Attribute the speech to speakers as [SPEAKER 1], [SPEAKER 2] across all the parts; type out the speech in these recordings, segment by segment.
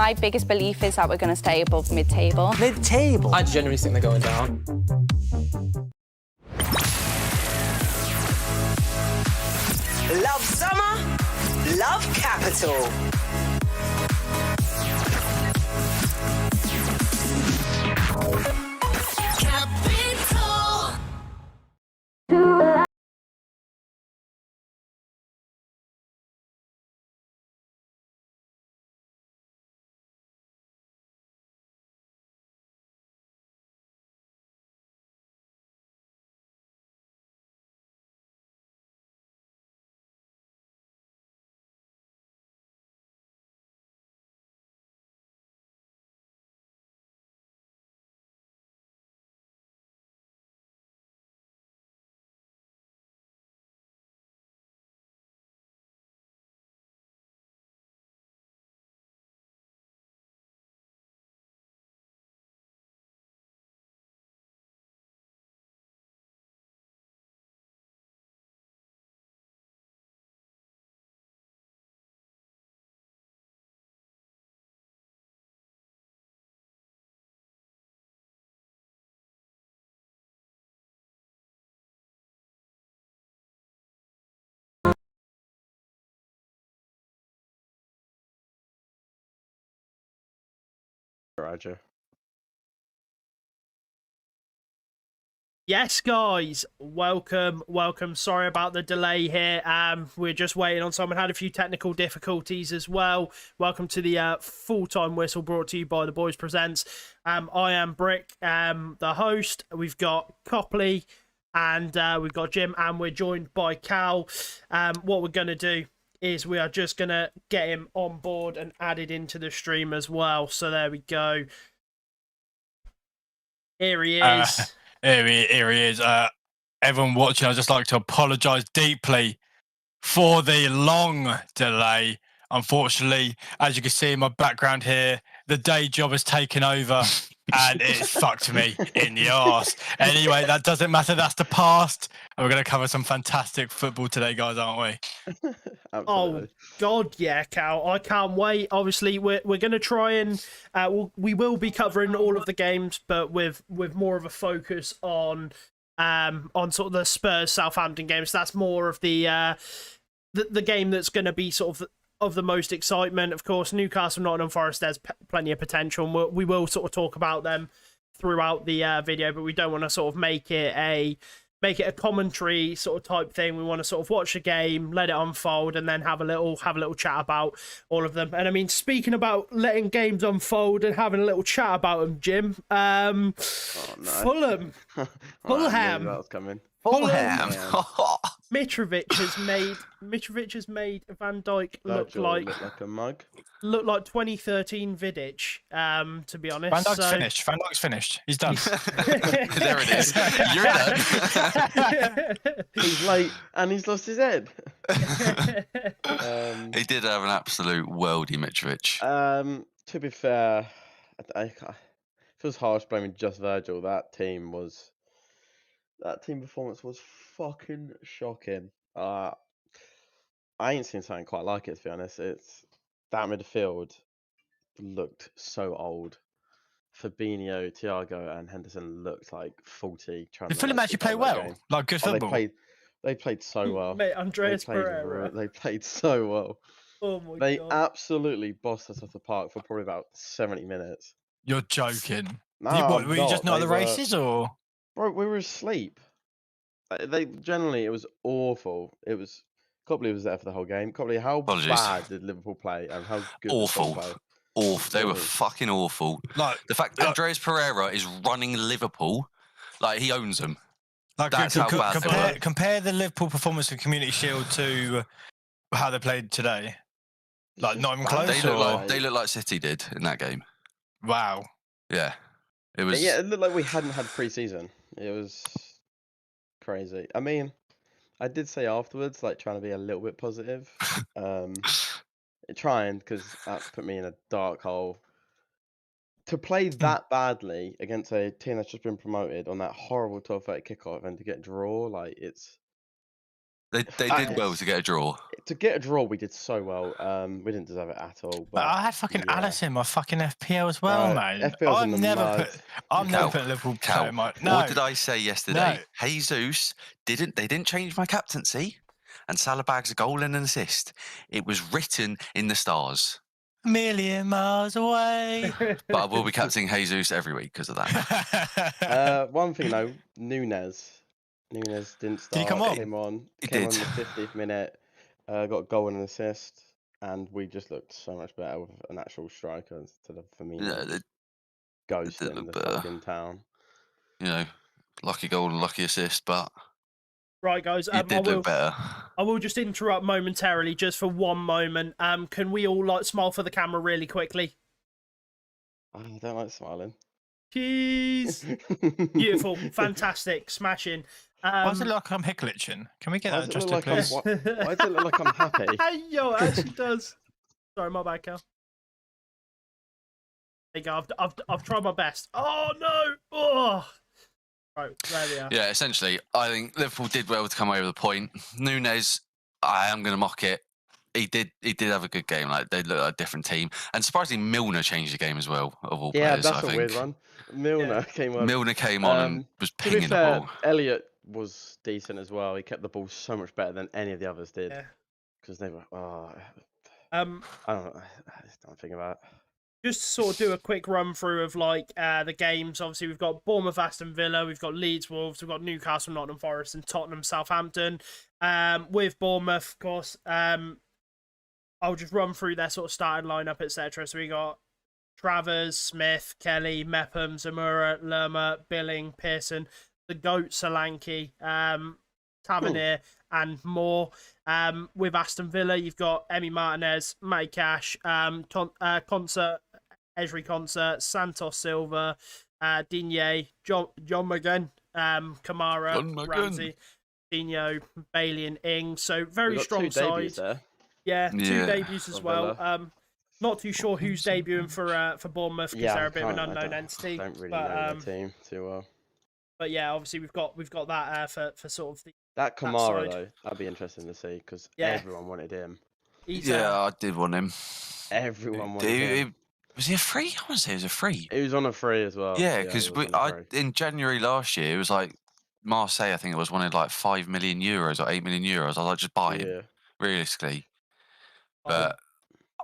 [SPEAKER 1] My biggest belief is that we're going to stay above mid-table.
[SPEAKER 2] Mid-table?
[SPEAKER 3] I genuinely think they're going down.
[SPEAKER 2] Love summer, love capital.
[SPEAKER 4] Roger.
[SPEAKER 5] Yes, guys, welcome. Sorry about the delay here. We're just waiting on someone. Had a few technical difficulties as well. Welcome to the full-time whistle brought to you by the Boys Presents. I am Brick, the host. We've got Copley and we've got Jim, and we're joined by Cal. What we're going to do is we are just going to get him on board and added into the stream as well. So there we go. Here he is.
[SPEAKER 6] Here he is. Everyone watching, I'd just like to apologise deeply for the long delay. Unfortunately, as you can see in my background here, the day job has taken over and it's fucked me in the arse. Anyway, that doesn't matter. That's the past. And we're going to cover some fantastic football today, guys, aren't we?
[SPEAKER 5] Oh, God, yeah, Cal. I can't wait. Obviously, we're going to try and we will be covering all of the games, but with more of a focus on sort of the Spurs Southampton games. That's more of the game that's going to be sort of the most excitement. Of course, Newcastle, Nottingham Forest, there's plenty of potential, and we will sort of talk about them throughout the video, but we don't want to sort of make it a commentary sort of type thing. We want to sort of watch the game, let it unfold, and then have a little chat about all of them. And I mean, speaking about letting games unfold and having a little chat about them, Jim, Fulham.
[SPEAKER 4] Fulham. That was coming.
[SPEAKER 5] Fulham. Mitrovic has made Van Dijk look like
[SPEAKER 4] a mug.
[SPEAKER 5] Look like 2013 Vidic, to be honest.
[SPEAKER 6] Van Dijk's finished. Van Dijk's finished. He's done.
[SPEAKER 7] There it is. You're done.
[SPEAKER 4] He's late and he's lost his head.
[SPEAKER 7] He did have an absolute worldie, Mitrovic.
[SPEAKER 4] To be fair, it feels harsh blaming just Virgil. That team performance was fucking shocking. I ain't seen something quite like it, to be honest. It's that midfield looked so old. Fabinho, Thiago, and Henderson looked like 40.
[SPEAKER 6] Did Fulham actually play well?
[SPEAKER 4] Game.
[SPEAKER 6] Like good football?
[SPEAKER 4] They played so well.
[SPEAKER 5] Mate, Andreas Pereira.
[SPEAKER 4] They played so well.
[SPEAKER 5] Oh my
[SPEAKER 4] They
[SPEAKER 5] God.
[SPEAKER 4] absolutely bossed us off the park for probably about 70 minutes.
[SPEAKER 6] You're joking.
[SPEAKER 4] No,
[SPEAKER 6] Were you just not at the races, or?
[SPEAKER 4] Bro, we were asleep. It was awful. It was Copley was there for the whole game. Copley, how bad did Liverpool play and how good
[SPEAKER 7] Awful.
[SPEAKER 4] did Liverpool play?
[SPEAKER 7] Awful. They were fucking awful.
[SPEAKER 6] Like
[SPEAKER 7] the fact Andreas Pereira is running Liverpool, like he owns them.
[SPEAKER 6] Like,
[SPEAKER 7] That's how bad they were.
[SPEAKER 6] Compare the Liverpool performance of Community Shield to how they played today. Like not even close.
[SPEAKER 7] They look like City did in that game.
[SPEAKER 6] Wow.
[SPEAKER 7] Yeah. It was.
[SPEAKER 4] Yeah, it looked like we hadn't had pre-season. It was crazy. I mean, I did say afterwards, like trying to be a little bit positive, trying because that put me in a dark hole. To play that badly against a team that's just been promoted on that horrible 12:30 kickoff and to get a draw, like it's.
[SPEAKER 7] They did well to get a draw.
[SPEAKER 4] to get a draw, we did so well. We didn't deserve it at all.
[SPEAKER 6] But
[SPEAKER 4] But
[SPEAKER 6] I had fucking
[SPEAKER 4] yeah.
[SPEAKER 6] Alice in my fucking FPL as well,
[SPEAKER 4] No,
[SPEAKER 6] man.
[SPEAKER 4] FPL's
[SPEAKER 6] I'm
[SPEAKER 4] in the
[SPEAKER 6] never
[SPEAKER 4] mud.
[SPEAKER 6] putting Liverpool
[SPEAKER 7] Cal,
[SPEAKER 6] in my. No.
[SPEAKER 7] what did I say yesterday? Jesus didn't change my captaincy, and Salah bags a goal and an assist. It was written in the stars.
[SPEAKER 6] A million miles away.
[SPEAKER 7] But I will be captaining Jesus every week because of that.
[SPEAKER 4] One thing though, Nunes didn't start.
[SPEAKER 6] Did he come on?
[SPEAKER 4] Came on.
[SPEAKER 7] He
[SPEAKER 4] Came
[SPEAKER 7] did.
[SPEAKER 4] on in the 50th minute. Got a goal and an assist, and we just looked so much better with an actual striker instead of Firmino ghost in
[SPEAKER 7] look
[SPEAKER 4] the
[SPEAKER 7] better.
[SPEAKER 4] fucking town.
[SPEAKER 7] You know, lucky goal and lucky assist, but
[SPEAKER 5] Right, guys.
[SPEAKER 7] it did look better.
[SPEAKER 5] I will just interrupt momentarily, just for one moment. Can we all like smile for the camera really quickly?
[SPEAKER 4] I don't like smiling.
[SPEAKER 5] Cheese. Beautiful, fantastic, smashing.
[SPEAKER 6] Why does it look like I'm hickliching? Can we get
[SPEAKER 4] Why
[SPEAKER 6] that
[SPEAKER 4] does it look
[SPEAKER 6] adjusted,
[SPEAKER 4] like
[SPEAKER 6] please?
[SPEAKER 4] why does it look like I'm happy?
[SPEAKER 5] Yo, it actually does. Sorry, my bad, Cal. There you go. I've tried my best. Oh no! Oh. Right, there we are.
[SPEAKER 7] Yeah, essentially, I think Liverpool did well to come away with a point. Nunes, I am going to mock it. He did have a good game. Like they look like a different team, and surprisingly, Milner changed the game as well. Of all
[SPEAKER 4] Yeah,
[SPEAKER 7] players,
[SPEAKER 4] that's
[SPEAKER 7] I
[SPEAKER 4] a
[SPEAKER 7] think.
[SPEAKER 4] weird one. Milner came on.
[SPEAKER 7] Milner came on and was
[SPEAKER 4] To be
[SPEAKER 7] pinging the
[SPEAKER 4] fair,
[SPEAKER 7] ball.
[SPEAKER 4] Elliot was decent as well. He kept the ball so much better than any of the others did.
[SPEAKER 5] Yeah.
[SPEAKER 4] Because they were. I
[SPEAKER 5] Um,
[SPEAKER 4] don't know. I just don't think about it.
[SPEAKER 5] just to sort of do a quick run through of like the games. Obviously, we've got Bournemouth, Aston Villa, we've got Leeds, Wolves, we've got Newcastle, Nottingham Forest, and Tottenham, Southampton. With Bournemouth, of course, I'll just run through their sort of starting lineup, etc. So we got Travers, Smith, Kelly, Mepham, Zamora, Lerma, Billing, Pearson, the GOAT, Solanke, Tavernier, and more. With Aston Villa, you've got Emi Martinez, Matty Cash, Concert, Esri Concert, Santos Silva, Digne, John McGinn, Kamara,
[SPEAKER 7] John McGinn.
[SPEAKER 5] Ramsey, Dino, Bailey, and Ing. So
[SPEAKER 4] We
[SPEAKER 5] very
[SPEAKER 4] got
[SPEAKER 5] strong
[SPEAKER 4] two debuts
[SPEAKER 5] side.
[SPEAKER 4] there.
[SPEAKER 5] Yeah, two
[SPEAKER 7] Yeah.
[SPEAKER 5] debuts as
[SPEAKER 4] For
[SPEAKER 5] well.
[SPEAKER 4] Villa.
[SPEAKER 5] Not too sure who's debuting for Bournemouth because they're a bit of an unknown entity.
[SPEAKER 4] I don't really
[SPEAKER 5] but,
[SPEAKER 4] know their team too well.
[SPEAKER 5] But yeah, obviously we've got that for sort of the
[SPEAKER 4] That Kamara
[SPEAKER 5] side.
[SPEAKER 4] though, that'd be interesting to see because
[SPEAKER 5] Yeah.
[SPEAKER 4] everyone wanted him.
[SPEAKER 5] he's,
[SPEAKER 7] Yeah, I did want him.
[SPEAKER 4] Everyone wanted him.
[SPEAKER 7] Was he a free? I want to say he was a free.
[SPEAKER 4] He was on a free as well.
[SPEAKER 7] Yeah,
[SPEAKER 4] he
[SPEAKER 7] because
[SPEAKER 4] was on a free.
[SPEAKER 7] in January last year, it was like Marseille. I think it was wanted like €5 million or €8 million. I was like, just buy him.
[SPEAKER 4] Yeah.
[SPEAKER 7] Realistically,
[SPEAKER 5] Oh.
[SPEAKER 7] but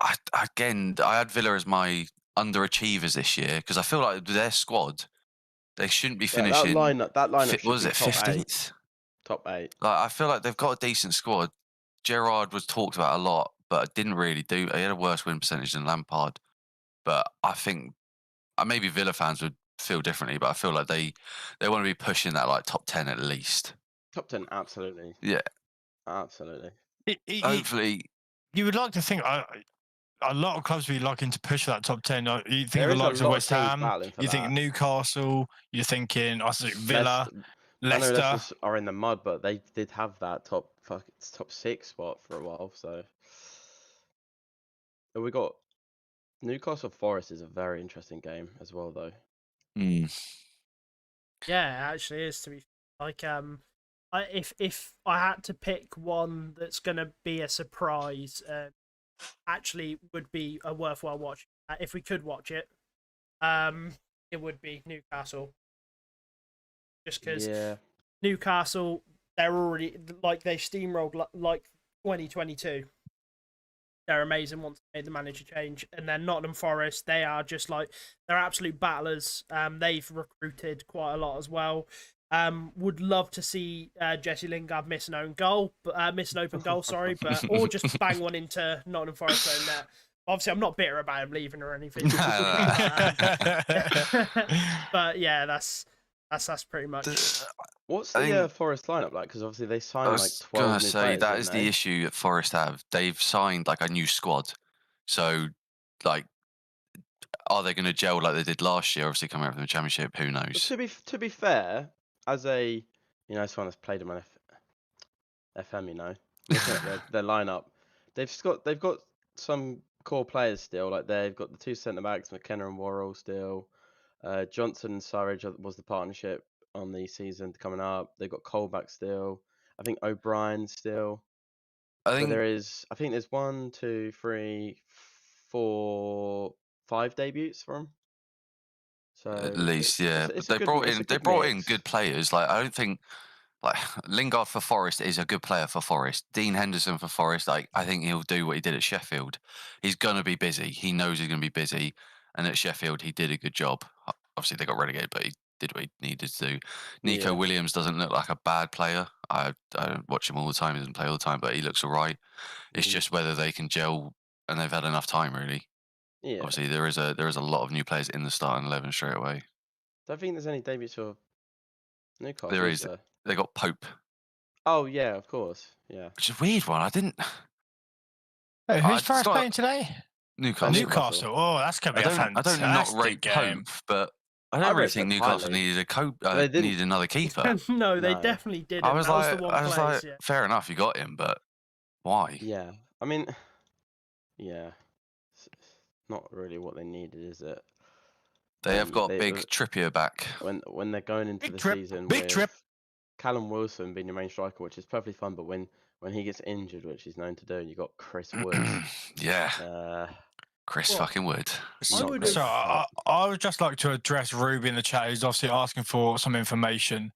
[SPEAKER 7] I had Villa as my underachievers this year because I feel like their squad, they shouldn't be
[SPEAKER 4] That
[SPEAKER 7] finishing.
[SPEAKER 4] lineup should
[SPEAKER 7] Was
[SPEAKER 4] be
[SPEAKER 7] it
[SPEAKER 4] top
[SPEAKER 7] 15th?
[SPEAKER 4] Top 8.
[SPEAKER 7] Like I feel like they've got a decent squad. Gerrard was talked about a lot, but didn't really do. He had a worse win percentage than Lampard. But I think maybe Villa fans would feel differently. But I feel like they want to be pushing that like top 10 at least.
[SPEAKER 4] Top 10, absolutely.
[SPEAKER 7] Yeah,
[SPEAKER 4] Absolutely.
[SPEAKER 7] hopefully.
[SPEAKER 6] You would like to think a lot of clubs would be liking to push that top 10. You think
[SPEAKER 4] There
[SPEAKER 6] of
[SPEAKER 4] is
[SPEAKER 6] the
[SPEAKER 4] a
[SPEAKER 6] likes of
[SPEAKER 4] lot of
[SPEAKER 6] West
[SPEAKER 4] teams
[SPEAKER 6] Ham,
[SPEAKER 4] battling for
[SPEAKER 6] you think
[SPEAKER 4] that.
[SPEAKER 6] Newcastle, you're thinking Villa,
[SPEAKER 4] I know
[SPEAKER 6] Leicester.
[SPEAKER 4] Leicester are in the mud, but they did have that top 6 spot for a while. So we got Newcastle Forest is a very interesting game as well, though.
[SPEAKER 5] Yeah, it actually is to be like if I had to pick one that's gonna be a surprise, actually would be a worthwhile watch. If we could watch it, it would be Newcastle. Just because
[SPEAKER 4] Yeah.
[SPEAKER 5] Newcastle, they're already like they steamrolled like 2022. They're amazing once they made the manager change, and then Nottingham Forest, they are just like they're absolute battlers. They've recruited quite a lot as well. Would love to see Jesse Lingard miss an own goal, miss an open goal, sorry, but or just bang one into Nottingham Forest own net. Obviously, I'm not bitter about him leaving or anything. But yeah, that's pretty much.
[SPEAKER 4] What's
[SPEAKER 7] I
[SPEAKER 4] the
[SPEAKER 7] think-
[SPEAKER 4] Forest lineup like? Because obviously they
[SPEAKER 7] I
[SPEAKER 4] signed like
[SPEAKER 7] was
[SPEAKER 4] 12
[SPEAKER 7] gonna
[SPEAKER 4] new
[SPEAKER 7] say
[SPEAKER 4] players,
[SPEAKER 7] that
[SPEAKER 4] didn't
[SPEAKER 7] is
[SPEAKER 4] they?
[SPEAKER 7] the issue that Forest have. They've signed like a new squad, so like, are they going to gel like they did last year? Obviously, coming out from the Championship, who
[SPEAKER 4] But
[SPEAKER 7] knows?
[SPEAKER 4] to be fair, as a someone that's played in my FM, looking at their lineup, they've got some core players still. Like they've got the two centre backs, McKenna and Worrell still. Johnson and Surridge was the partnership on the season coming up. They've got Colback still. I think O'Brien still.
[SPEAKER 7] I
[SPEAKER 4] So
[SPEAKER 7] think
[SPEAKER 4] I think there's 1, 2, 3, 4, 5 debuts for him. So
[SPEAKER 7] at least, yeah. But
[SPEAKER 4] it's a
[SPEAKER 7] they
[SPEAKER 4] good
[SPEAKER 7] brought
[SPEAKER 4] it's a
[SPEAKER 7] in they
[SPEAKER 4] good
[SPEAKER 7] brought in
[SPEAKER 4] mix.
[SPEAKER 7] good players. Like I don't think like Lingard for Forest is a good player for Forest. Dean Henderson for Forest, like I think he'll do what he did at Sheffield. He's gonna be busy. He knows he's gonna be busy, and at Sheffield he did a good job. Obviously they got relegated, but he did what he needed to do. Nico
[SPEAKER 4] Yeah.
[SPEAKER 7] Williams doesn't look like a bad player. I don't watch him all the time. He doesn't play all the time, but he looks alright. It's
[SPEAKER 4] Mm.
[SPEAKER 7] just whether they can gel, and they've had enough time really.
[SPEAKER 4] Yeah.
[SPEAKER 7] Obviously there is a lot of new players in the starting 11 straight away.
[SPEAKER 4] Don't think there's any debuts for Newcastle,
[SPEAKER 7] There
[SPEAKER 4] is
[SPEAKER 7] is.
[SPEAKER 4] there?
[SPEAKER 7] They got Pope,
[SPEAKER 4] Oh yeah, of course. Yeah.
[SPEAKER 7] which is a weird one. I didn't.
[SPEAKER 6] Hey, who's
[SPEAKER 7] It's
[SPEAKER 6] Forest
[SPEAKER 7] not-
[SPEAKER 6] playing today?
[SPEAKER 7] Newcastle.
[SPEAKER 6] Newcastle. Oh, that's gonna be a
[SPEAKER 7] I don't not
[SPEAKER 6] fantastic
[SPEAKER 7] rate
[SPEAKER 6] game.
[SPEAKER 7] Pope, but I
[SPEAKER 4] I
[SPEAKER 7] don't really
[SPEAKER 4] rate
[SPEAKER 7] think
[SPEAKER 4] Pope
[SPEAKER 7] Newcastle
[SPEAKER 4] highly.
[SPEAKER 7] needed
[SPEAKER 4] They didn't.
[SPEAKER 7] needed another keeper.
[SPEAKER 5] No, they
[SPEAKER 4] No.
[SPEAKER 5] definitely didn't.
[SPEAKER 7] I was
[SPEAKER 5] that
[SPEAKER 7] like,
[SPEAKER 5] was the one
[SPEAKER 7] I was
[SPEAKER 5] place.
[SPEAKER 7] like, fair enough, you got him, but why?
[SPEAKER 4] Yeah. I mean, yeah. It's not really what they needed, is it?
[SPEAKER 7] They have got
[SPEAKER 4] they-
[SPEAKER 7] big Trippier back.
[SPEAKER 4] When they're going into
[SPEAKER 6] Big
[SPEAKER 4] the
[SPEAKER 6] trip,
[SPEAKER 4] season
[SPEAKER 6] big
[SPEAKER 4] with
[SPEAKER 6] trip.
[SPEAKER 4] Callum Wilson being your main striker, which is perfectly fun, but when he gets injured, which he's known to do, and you got Chris Woods.
[SPEAKER 7] Yeah, Chris
[SPEAKER 5] Well,
[SPEAKER 7] fucking Wood.
[SPEAKER 4] not
[SPEAKER 5] would
[SPEAKER 4] great
[SPEAKER 6] So
[SPEAKER 5] have-
[SPEAKER 4] for Pope.
[SPEAKER 6] I would just like to address Ruby in the chat, who's obviously asking for some information.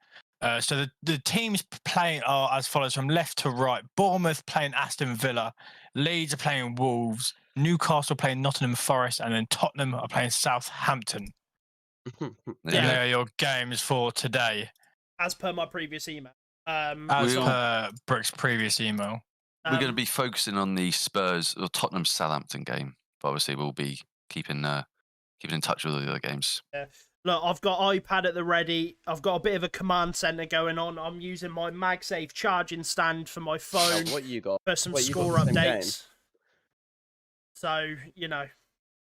[SPEAKER 6] So the teams playing are as follows from left to right: Bournemouth playing Aston Villa, Leeds are playing Wolves, Newcastle playing Nottingham Forest, and then Tottenham are playing Southampton. And
[SPEAKER 5] Yeah.
[SPEAKER 6] they are your games for today,
[SPEAKER 5] As per my previous email.
[SPEAKER 6] as
[SPEAKER 7] We'll-
[SPEAKER 6] per Brooks' previous email.
[SPEAKER 7] We're going to
[SPEAKER 5] um,
[SPEAKER 7] be focusing on the Spurs or Tottenham Southampton game, but obviously we'll be keeping in touch with all the other games.
[SPEAKER 5] Look, I've got iPad at the ready. I've got a bit of a command center going on. I'm using my MagSafe charging stand for my phone
[SPEAKER 4] What you got?
[SPEAKER 5] for some
[SPEAKER 4] Wait, you got
[SPEAKER 5] score
[SPEAKER 4] the same game?
[SPEAKER 5] updates. So,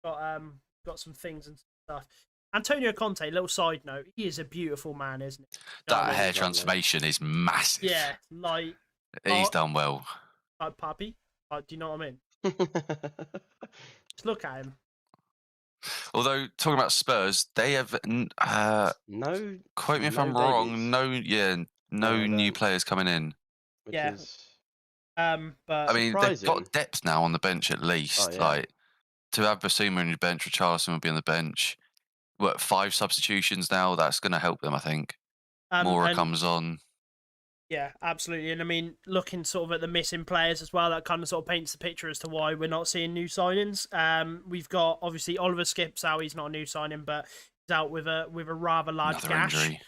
[SPEAKER 5] got some things and stuff. Antonio Conte, little side note, he is a beautiful man, isn't he? You know what I
[SPEAKER 7] That
[SPEAKER 5] mean?
[SPEAKER 7] hair
[SPEAKER 4] lovely.
[SPEAKER 7] transformation is massive.
[SPEAKER 5] Yeah, like
[SPEAKER 7] He's done well.
[SPEAKER 5] puppy. Like, do you know what I mean? Just look at him.
[SPEAKER 7] Although talking about Spurs, they have
[SPEAKER 4] no.
[SPEAKER 7] quote me if
[SPEAKER 4] no
[SPEAKER 7] I'm wrong.
[SPEAKER 4] debuts.
[SPEAKER 7] No
[SPEAKER 4] No,
[SPEAKER 7] new
[SPEAKER 4] no.
[SPEAKER 7] players coming in.
[SPEAKER 4] Which
[SPEAKER 5] Yeah.
[SPEAKER 4] is
[SPEAKER 5] But
[SPEAKER 7] I mean, they've
[SPEAKER 4] surprising.
[SPEAKER 7] got depth now on the bench at least.
[SPEAKER 4] yeah.
[SPEAKER 7] Like to have Basuma on your bench, Richarlison will be on the bench. What 5 substitutions now? That's going to help them, I think. Mora
[SPEAKER 5] and-
[SPEAKER 7] comes on.
[SPEAKER 5] Yeah, absolutely. And I mean, looking sort of at the missing players as well, that kind of sort of paints the picture as to why we're not seeing new signings. We've got obviously Oliver Skipp's out. He's not a new signing, but he's out with a rather large
[SPEAKER 7] Another
[SPEAKER 5] gash.
[SPEAKER 7] injury.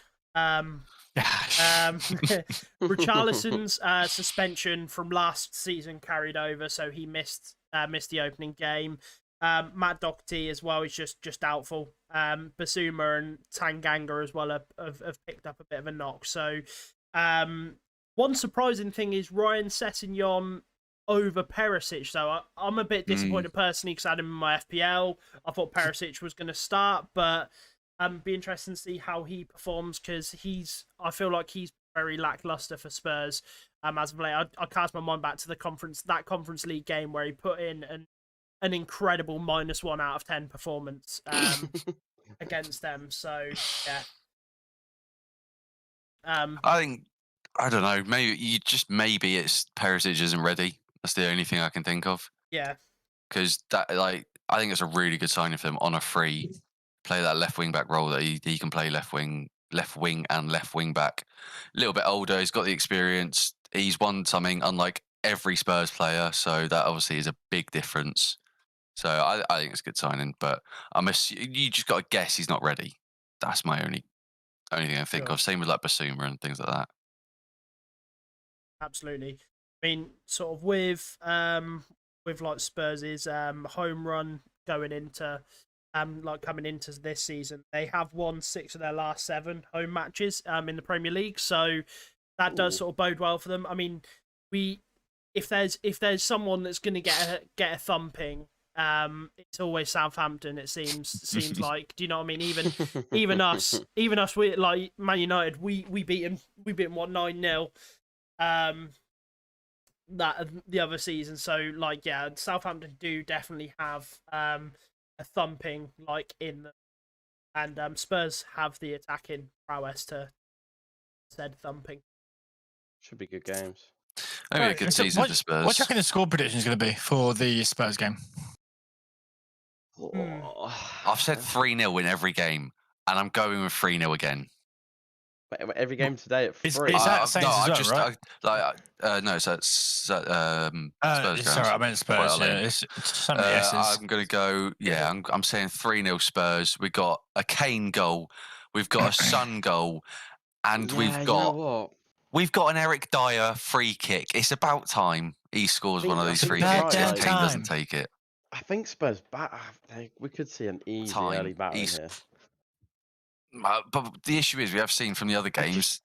[SPEAKER 5] Richarlison's suspension from last season carried over, so he missed the opening game. Matt Doherty as well is just doubtful. Basuma and Tanganga as well have picked up a bit of a knock. So one surprising thing is Ryan Sessegnon over Perisic. So I'm a bit disappointed personally because I had him in my FPL. I thought Perisic was going to start, but be interesting to see how he performs because I feel like he's very lackluster for Spurs as of late. I cast my mind back to that conference league game where he put in an incredible -1 out of 10 performance against them. So yeah.
[SPEAKER 7] I don't know. Maybe it's Perisic isn't ready. That's the only thing I can think of.
[SPEAKER 5] Yeah.
[SPEAKER 7] Because I think it's a really good signing for him on a free. Play that left wing back role that he can play left wing and left wing back. A little bit older, he's got the experience. He's won something unlike every Spurs player, so that obviously is a big difference. So I think it's a good signing, but you just got to guess he's not ready. That's my only thing I think
[SPEAKER 5] Sure.
[SPEAKER 7] of. Same with like Basuma and things like that.
[SPEAKER 5] Absolutely. I mean, sort of with like Spurs' home run going into coming into this season, they have won 6 of their last 7 home matches in the Premier League, so that does sort of bode well for them. I mean, if there's someone that's going to get a thumping, it's always Southampton. It seems like. Do you know what I mean? Even us, we like Man United. We beat him what 9-0. That the other season. So like yeah, Southampton do definitely have a thumping like in them, and Spurs have the attacking prowess to said thumping.
[SPEAKER 4] Should be good games.
[SPEAKER 7] Maybe a good season for
[SPEAKER 6] What
[SPEAKER 7] Spurs.
[SPEAKER 6] do you reckon the score prediction is going to be for the Spurs game?
[SPEAKER 7] I've said 3-0 in every game, and I'm going with 3-0 again.
[SPEAKER 4] Every game today at 3.
[SPEAKER 6] Is that Saints as well, right?
[SPEAKER 7] No, so it's Spurs
[SPEAKER 6] sorry,
[SPEAKER 7] grounds.
[SPEAKER 6] I meant Spurs. Yeah, it's so many S's.
[SPEAKER 7] I'm going to go. Yeah, I'm saying 3-0 Spurs. We got a Kane goal, we've got a Son goal, and we've got an Eric Dyer free kick. It's about time he scores one of these free kicks if Kane doesn't take it.
[SPEAKER 4] I think Spurs we could see an easy early battle here.
[SPEAKER 7] But the issue is, we have seen from the other games.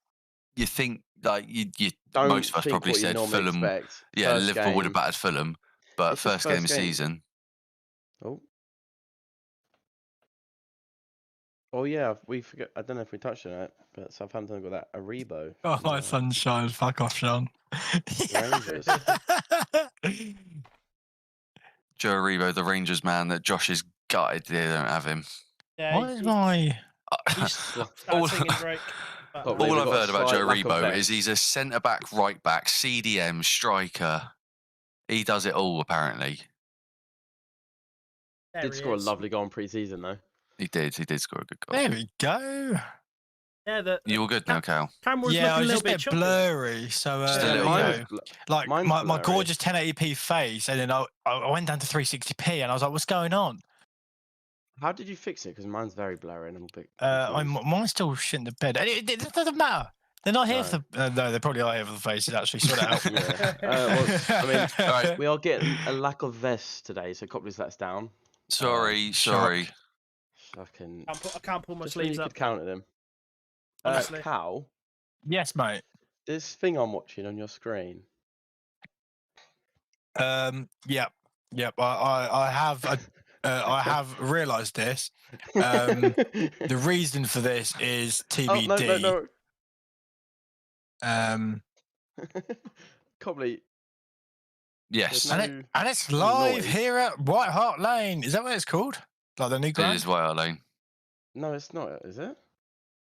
[SPEAKER 7] You think like you
[SPEAKER 4] Don't
[SPEAKER 7] most of us
[SPEAKER 4] think
[SPEAKER 7] probably
[SPEAKER 4] what you
[SPEAKER 7] said
[SPEAKER 4] normally
[SPEAKER 7] Fulham.
[SPEAKER 4] expect.
[SPEAKER 7] Yeah,
[SPEAKER 4] First
[SPEAKER 7] Liverpool would have
[SPEAKER 4] game.
[SPEAKER 7] battered Fulham, but
[SPEAKER 4] It's just
[SPEAKER 7] first game of
[SPEAKER 4] first game.
[SPEAKER 7] season.
[SPEAKER 4] Oh yeah, we forget. I don't know if we touched on it, but Southampton got that Aribo.
[SPEAKER 6] Oh, my sunshine! Fuck off, Sean.
[SPEAKER 4] Rangers.
[SPEAKER 7] Joe Aribo, the Rangers man that Josh is gutted they don't have him.
[SPEAKER 5] Yeah,
[SPEAKER 6] What is my?
[SPEAKER 7] all
[SPEAKER 5] singing Drake.
[SPEAKER 7] all I've heard about Joe Aribo is he's a centre back, right back, CDM, striker. He does it all apparently.
[SPEAKER 4] Did score a lovely goal in pre-season though.
[SPEAKER 7] He did score a good goal.
[SPEAKER 6] There we go.
[SPEAKER 5] Yeah,
[SPEAKER 7] you all good now, Cal?
[SPEAKER 5] Camera's
[SPEAKER 6] Yeah, I
[SPEAKER 5] looking
[SPEAKER 6] was
[SPEAKER 5] a
[SPEAKER 6] just a
[SPEAKER 5] little
[SPEAKER 6] bit
[SPEAKER 5] bit
[SPEAKER 6] blurry, so
[SPEAKER 7] Just a little
[SPEAKER 6] like my
[SPEAKER 4] blurry.
[SPEAKER 6] gorgeous 1080p face, and then I went down to 360p, and I was like, "What's going on?"
[SPEAKER 4] How did you fix it? Because mine's very blurry and I'm a bit.
[SPEAKER 6] Mine's still shitting the bed. It doesn't matter. They're not here for the. No, they probably are here for the faces. Actually, sort it out.
[SPEAKER 4] Yeah. I mean,
[SPEAKER 7] All right.
[SPEAKER 4] we are getting a lack of vests today, so Copley's let us down.
[SPEAKER 7] Sorry.
[SPEAKER 4] Fucking.
[SPEAKER 5] I can't pull my
[SPEAKER 4] Just when
[SPEAKER 5] sleeves
[SPEAKER 4] you
[SPEAKER 5] up.
[SPEAKER 4] could count them.
[SPEAKER 5] Honestly.
[SPEAKER 4] Cal,
[SPEAKER 6] Yes, mate.
[SPEAKER 4] this thing I'm watching on your screen.
[SPEAKER 6] Yep. I have realised this. The reason for this is TBD.
[SPEAKER 4] No. Copley.
[SPEAKER 7] Yes.
[SPEAKER 6] And it's live
[SPEAKER 4] noise.
[SPEAKER 6] here at White Hart Lane. Is that what it's called? Like the new
[SPEAKER 7] It
[SPEAKER 6] ground?
[SPEAKER 7] is White Hart Lane.
[SPEAKER 4] No, it's not. Is it?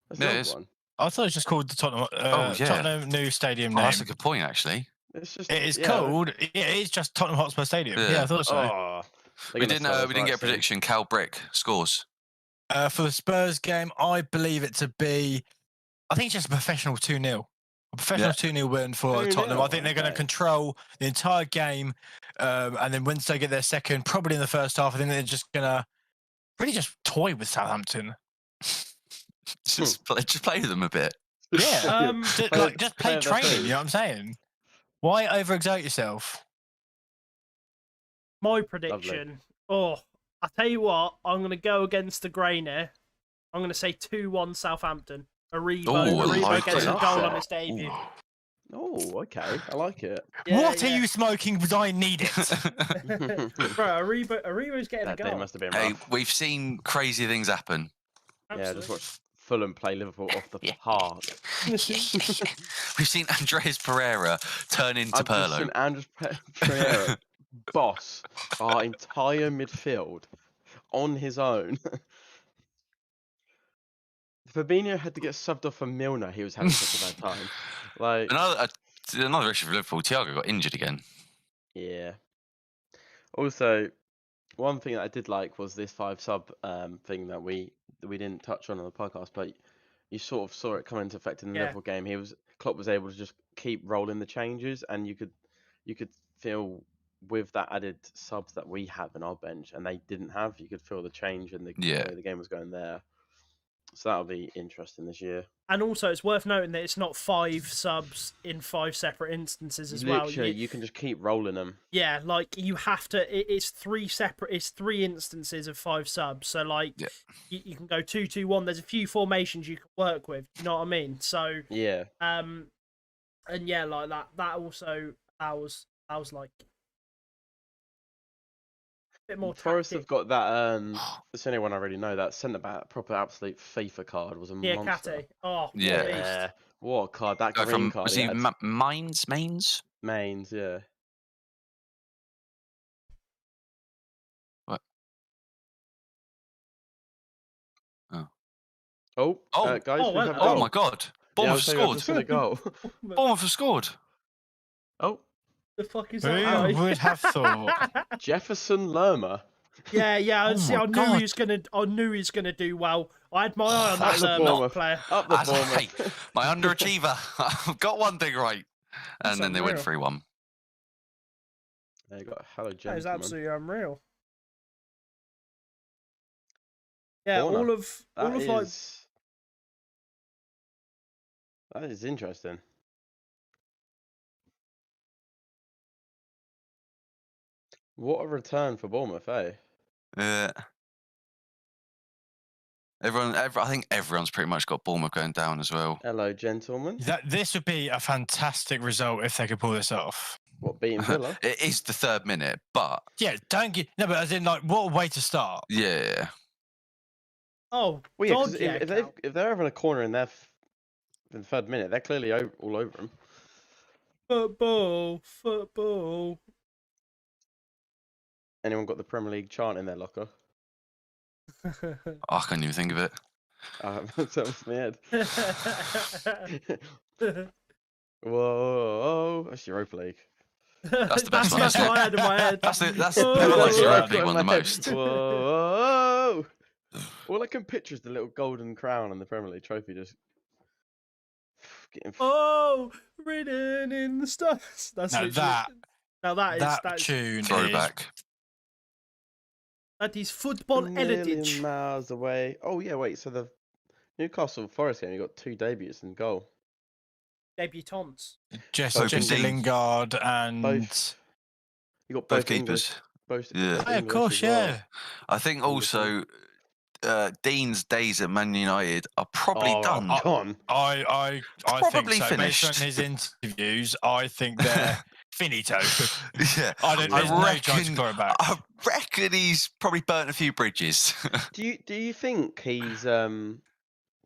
[SPEAKER 4] That's
[SPEAKER 7] Yeah,
[SPEAKER 4] the
[SPEAKER 7] it
[SPEAKER 4] old
[SPEAKER 7] is.
[SPEAKER 4] one.
[SPEAKER 6] I thought it was just called the Tottenham.
[SPEAKER 7] Yeah.
[SPEAKER 6] Tottenham new stadium
[SPEAKER 7] Oh,
[SPEAKER 6] name.
[SPEAKER 7] that's a good point, actually.
[SPEAKER 4] It's just.
[SPEAKER 6] It is called. It is just Tottenham Hotspur Stadium. Yeah, I thought so.
[SPEAKER 4] Oh,
[SPEAKER 7] We didn't get a prediction. Cal Brick scores.
[SPEAKER 6] For the Spurs game, I believe it to be. I think it's just a professional 2-0. A professional 2-0 win for
[SPEAKER 4] 2-0,
[SPEAKER 6] Tottenham. I think they're going to
[SPEAKER 4] okay.
[SPEAKER 6] control the entire game, and then once they get their second, probably in the first half, I think they're just going to really just toy with Southampton.
[SPEAKER 7] Just play with them a bit.
[SPEAKER 6] Yeah, just play
[SPEAKER 4] their
[SPEAKER 6] training.
[SPEAKER 4] food.
[SPEAKER 6] You know what I'm saying? Why overexert yourself?
[SPEAKER 5] My prediction. Oh, I tell you what, I'm going to go against the grain here. I'm going to say 2-1 Southampton. Aribo gets a goal on his debut.
[SPEAKER 4] Oh, okay. I like it.
[SPEAKER 5] Yeah,
[SPEAKER 6] What are you smoking? Because I need it.
[SPEAKER 5] Bro, Aribo's getting a
[SPEAKER 4] That day
[SPEAKER 5] goal.
[SPEAKER 4] must have been
[SPEAKER 7] Hey,
[SPEAKER 4] rough.
[SPEAKER 7] we've seen crazy things happen.
[SPEAKER 4] Yeah,
[SPEAKER 5] Absolutely.
[SPEAKER 4] just watch Fulham play Liverpool off the park.
[SPEAKER 7] We've seen Andres Pereira turn into Pirlo.
[SPEAKER 4] And Andres Pereira boss our entire midfield on his own. Fabinho had to get subbed off for Milner. He was having such a bad time. Like,
[SPEAKER 7] Another issue for Liverpool. Thiago got injured again.
[SPEAKER 4] yeah. Also, one thing that I did like was this 5-sub thing that we didn't touch on the podcast, but you sort of saw it come into effect in the Liverpool game. Klopp was able to just keep rolling the changes, and you could feel with that added subs that we have in our bench and they didn't have, you could feel the change in the way the game was going there. So that'll be interesting this year.
[SPEAKER 5] And also, it's worth noting that it's not 5 subs in 5 separate instances as well.
[SPEAKER 4] Literally, you can just keep rolling them.
[SPEAKER 5] Yeah, like you have to. It's 3 instances of 5 subs. So like, you can go 2-2-1. There's a few formations you can work with. You know what I mean? So
[SPEAKER 4] yeah.
[SPEAKER 5] And yeah, like that. That was like a bit more.
[SPEAKER 4] Forest
[SPEAKER 5] tactic.
[SPEAKER 4] have got that. It's the only one I really know. That centre back, proper absolute FIFA card was a monster.
[SPEAKER 5] Kate. Oh,
[SPEAKER 4] yeah. What a card! That green card.
[SPEAKER 7] Was he Mainz?
[SPEAKER 4] Mainz, yeah.
[SPEAKER 7] What?
[SPEAKER 4] Guys, we have
[SPEAKER 7] oh my God! Bournemouth
[SPEAKER 4] scored.
[SPEAKER 7] have scored. Bournemouth have scored.
[SPEAKER 4] Oh,
[SPEAKER 5] The fuck is
[SPEAKER 6] Who
[SPEAKER 5] that guy?
[SPEAKER 6] would have thought?
[SPEAKER 4] Jefferson Lerma.
[SPEAKER 5] Yeah.
[SPEAKER 6] Oh
[SPEAKER 5] See,
[SPEAKER 6] my
[SPEAKER 5] I knew
[SPEAKER 6] God.
[SPEAKER 5] he was gonna do well. I had my eye on that
[SPEAKER 4] Up the
[SPEAKER 5] Lerma
[SPEAKER 4] Bournemouth.
[SPEAKER 5] player.
[SPEAKER 4] Up the
[SPEAKER 7] That's hey,
[SPEAKER 4] Bournemouth.
[SPEAKER 7] my underachiever. I've got one thing right.
[SPEAKER 5] That's
[SPEAKER 7] And then they went
[SPEAKER 5] unreal.
[SPEAKER 7] 3-1.
[SPEAKER 4] There you got hello
[SPEAKER 5] That is
[SPEAKER 4] gentlemen.
[SPEAKER 5] absolutely unreal. Yeah,
[SPEAKER 4] Corner.
[SPEAKER 5] all of like
[SPEAKER 4] That is interesting. What a return for Bournemouth, eh?
[SPEAKER 7] Yeah. I think everyone's pretty much got Bournemouth going down as well.
[SPEAKER 4] Hello, gentlemen.
[SPEAKER 6] This would be a fantastic result if they could pull this off.
[SPEAKER 4] What, beating Villa?
[SPEAKER 7] It is the 3rd minute, but
[SPEAKER 6] Yeah, don't get no, but as in like, what a way to start.
[SPEAKER 7] yeah.
[SPEAKER 5] oh
[SPEAKER 4] Well, yeah,
[SPEAKER 5] God,
[SPEAKER 4] 'cause
[SPEAKER 5] yeah,
[SPEAKER 4] if they're having a corner in their in the 3rd minute, they're clearly all over them.
[SPEAKER 5] football.
[SPEAKER 4] Anyone got the Premier League chant in their locker?
[SPEAKER 7] I can't even think of it.
[SPEAKER 4] That was my head. Whoa, that's Europa League.
[SPEAKER 7] That's the best one,
[SPEAKER 5] That's
[SPEAKER 7] isn't
[SPEAKER 5] what
[SPEAKER 7] it?
[SPEAKER 5] I had in my head.
[SPEAKER 7] That's
[SPEAKER 5] Oh,
[SPEAKER 7] everyone likes the
[SPEAKER 5] oh,
[SPEAKER 7] Europa
[SPEAKER 4] oh,
[SPEAKER 7] League one the most.
[SPEAKER 4] Whoa! All I can picture is the little golden crown on the Premier League trophy just getting.
[SPEAKER 5] Oh, written in the stars. That's
[SPEAKER 6] Now
[SPEAKER 5] literally-
[SPEAKER 6] that tune is
[SPEAKER 7] Throwback.
[SPEAKER 5] that is
[SPEAKER 4] a
[SPEAKER 5] football
[SPEAKER 4] million
[SPEAKER 5] heritage.
[SPEAKER 4] miles away. Oh yeah, wait. So the Newcastle Forest game, you got 2 debuts in goal.
[SPEAKER 5] Debutants.
[SPEAKER 6] Jesse
[SPEAKER 7] Both indeed.
[SPEAKER 6] Lingard and
[SPEAKER 4] Both. You got
[SPEAKER 7] Both
[SPEAKER 4] both English,
[SPEAKER 7] keepers.
[SPEAKER 4] both.
[SPEAKER 7] Yeah.
[SPEAKER 4] both
[SPEAKER 6] Oh, of
[SPEAKER 4] English
[SPEAKER 6] course,
[SPEAKER 4] as well.
[SPEAKER 6] yeah.
[SPEAKER 7] I think
[SPEAKER 4] Wonderful.
[SPEAKER 7] also Dean's days at Man United are probably
[SPEAKER 4] Oh,
[SPEAKER 7] done.
[SPEAKER 4] gone.
[SPEAKER 6] I think
[SPEAKER 7] Probably
[SPEAKER 6] so. Based
[SPEAKER 7] finished.
[SPEAKER 6] on his interviews, I think they're finito.
[SPEAKER 7] Yeah.
[SPEAKER 6] There's no chance to claw it back.
[SPEAKER 7] I reckon he's probably burnt a few bridges.
[SPEAKER 4] Do you think he's